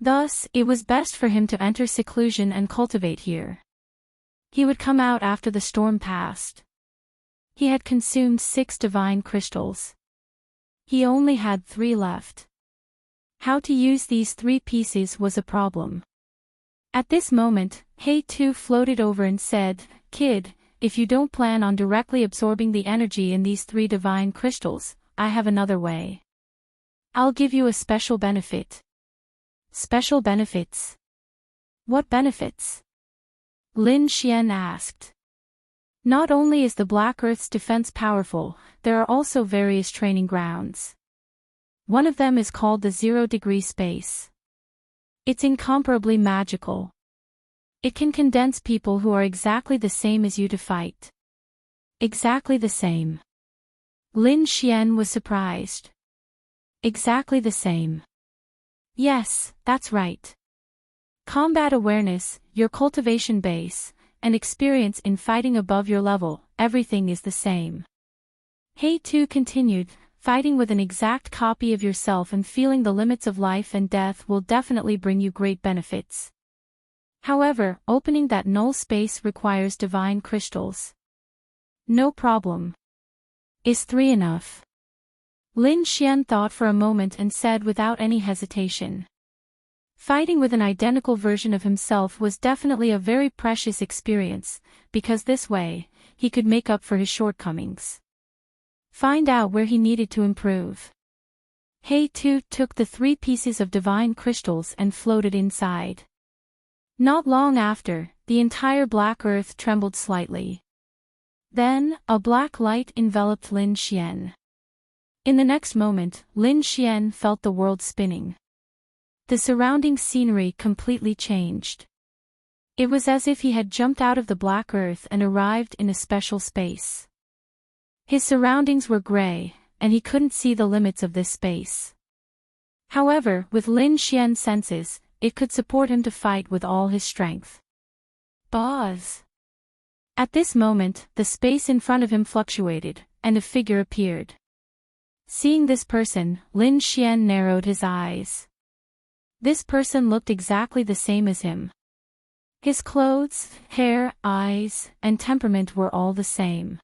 Thus, it was best for him to enter seclusion and cultivate here. He would come out after the storm passed. He had consumed 6 divine crystals. He only had 3 left. How to use these 3 pieces was a problem. At this moment, He Tu floated over and said, "Kid, if you don't plan on directly absorbing the energy in these 3 divine crystals, I have another way. I'll give you a special benefit." Special benefits? What benefits? Lin Xian asked. Not only is the Black Earth's defense powerful, there are also various training grounds. One of them is called the 0-degree space. It's incomparably magical. It can condense people who are exactly the same as you to fight. Exactly the same. Lin Xian was surprised. Exactly the same. Yes, that's right. Combat awareness, your cultivation base, and experience in fighting above your level, everything is the same. He Tu continued, fighting with an exact copy of yourself and feeling the limits of life and death will definitely bring you great benefits. However, opening that null space requires divine crystals. No problem. Is 3 enough? Lin Xian thought for a moment and said without any hesitation. Fighting with an identical version of himself was definitely a very precious experience, because this way, he could make up for his shortcomings. Find out where he needed to improve. He Tu took the 3 pieces of divine crystals and floated inside. Not long after, the entire Black Earth trembled slightly. Then, a black light enveloped Lin Xian. In the next moment, Lin Xian felt the world spinning. The surrounding scenery completely changed. It was as if he had jumped out of the Black Earth and arrived in a special space. His surroundings were gray, and he couldn't see the limits of this space. However, with Lin Xian's senses, it could support him to fight with all his strength. Buzz! At this moment, the space in front of him fluctuated, and a figure appeared. Seeing this person, Lin Xian narrowed his eyes. This person looked exactly the same as him. His clothes, hair, eyes, and temperament were all the same.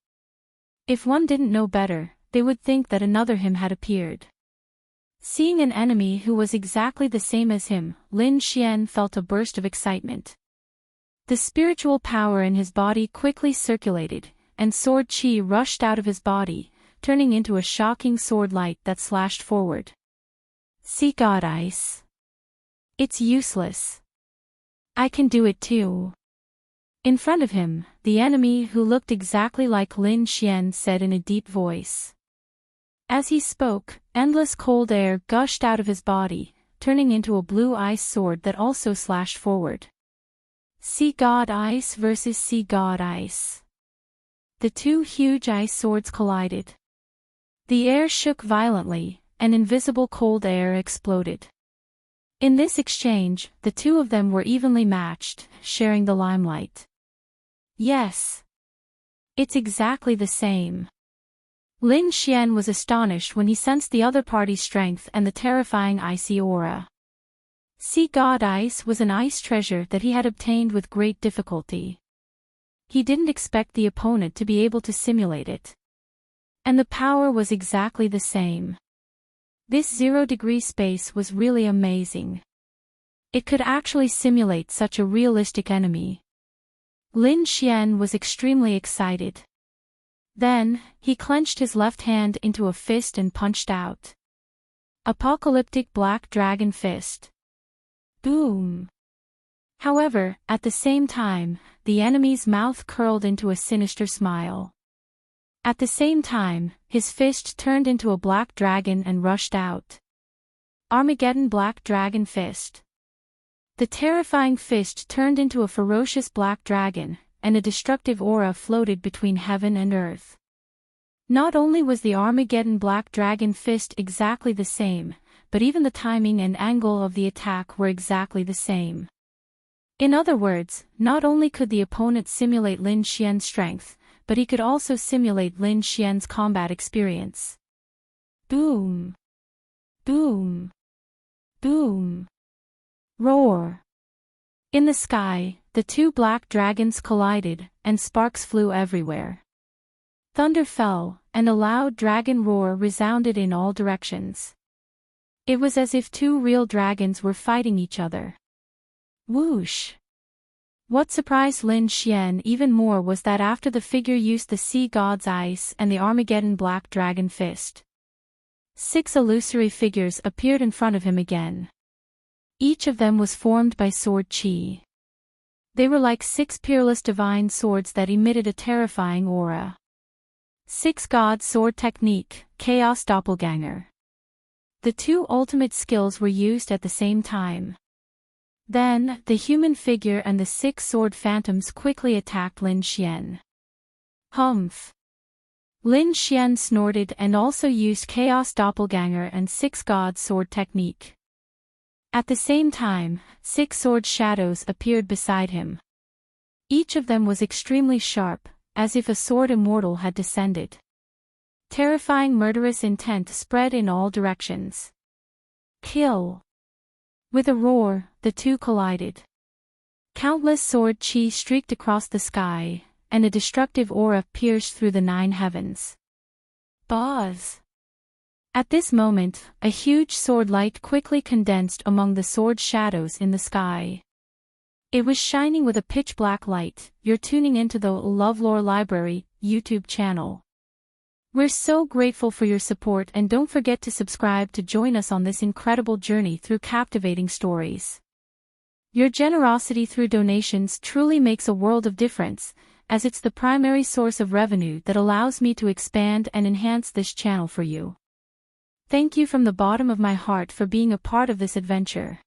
If one didn't know better, they would think that another him had appeared. Seeing an enemy who was exactly the same as him, Lin Xian felt a burst of excitement. The spiritual power in his body quickly circulated, and sword chi rushed out of his body, turning into a shocking sword light that slashed forward. See God Ice. It's useless. I can do it too. In front of him, the enemy who looked exactly like Lin Xian said in a deep voice. As he spoke, endless cold air gushed out of his body, turning into a blue ice sword that also slashed forward. Sea God Ice versus Sea God Ice. The 2 huge ice swords collided. The air shook violently, and invisible cold air exploded. In this exchange, the 2 of them were evenly matched, sharing the limelight. Yes. It's exactly the same. Lin Xian was astonished when he sensed the other party's strength and the terrifying icy aura. Sea God Ice was an ice treasure that he had obtained with great difficulty. He didn't expect the opponent to be able to simulate it. And the power was exactly the same. This 0-degree space was really amazing. It could actually simulate such a realistic enemy. Lin Xian was extremely excited. Then, he clenched his left hand into a fist and punched out. Apocalyptic Black Dragon Fist. Boom! However, at the same time, the enemy's mouth curled into a sinister smile. At the same time, his fist turned into a black dragon and rushed out. Armageddon Black Dragon Fist. The terrifying fist turned into a ferocious black dragon, and a destructive aura floated between heaven and earth. Not only was the Armageddon Black Dragon Fist exactly the same, but even the timing and angle of the attack were exactly the same. In other words, not only could the opponent simulate Lin Xian's strength, but he could also simulate Lin Xian's combat experience. Boom! Boom! Boom! Roar! In the sky, the two black dragons collided, and sparks flew everywhere. Thunder fell, and a loud dragon roar resounded in all directions. It was as if two real dragons were fighting each other. Whoosh! What surprised Lin Xian even more was that after the figure used the Sea God's Ice and the Armageddon Black Dragon Fist, 6 illusory figures appeared in front of him again. Each of them was formed by sword chi. They were like 6 peerless divine swords that emitted a terrifying aura. 6 God Sword Technique, Chaos Doppelganger. The 2 ultimate skills were used at the same time. Then, the human figure and the 6 sword phantoms quickly attacked Lin Xian. Humph! Lin Xian snorted and also used Chaos Doppelganger and 6 God Sword Technique. At the same time, 6 sword shadows appeared beside him. Each of them was extremely sharp, as if a sword immortal had descended. Terrifying murderous intent spread in all directions. Kill! With a roar, the two collided. Countless sword chi streaked across the sky, and a destructive aura pierced through the 9 heavens. Buzz! At this moment, a huge sword light quickly condensed among the sword shadows in the sky. It was shining with a pitch-black light. You're tuning into the LoveLore Library YouTube channel. We're so grateful for your support, and don't forget to subscribe to join us on this incredible journey through captivating stories. Your generosity through donations truly makes a world of difference, as it's the primary source of revenue that allows me to expand and enhance this channel for you. Thank you from the bottom of my heart for being a part of this adventure.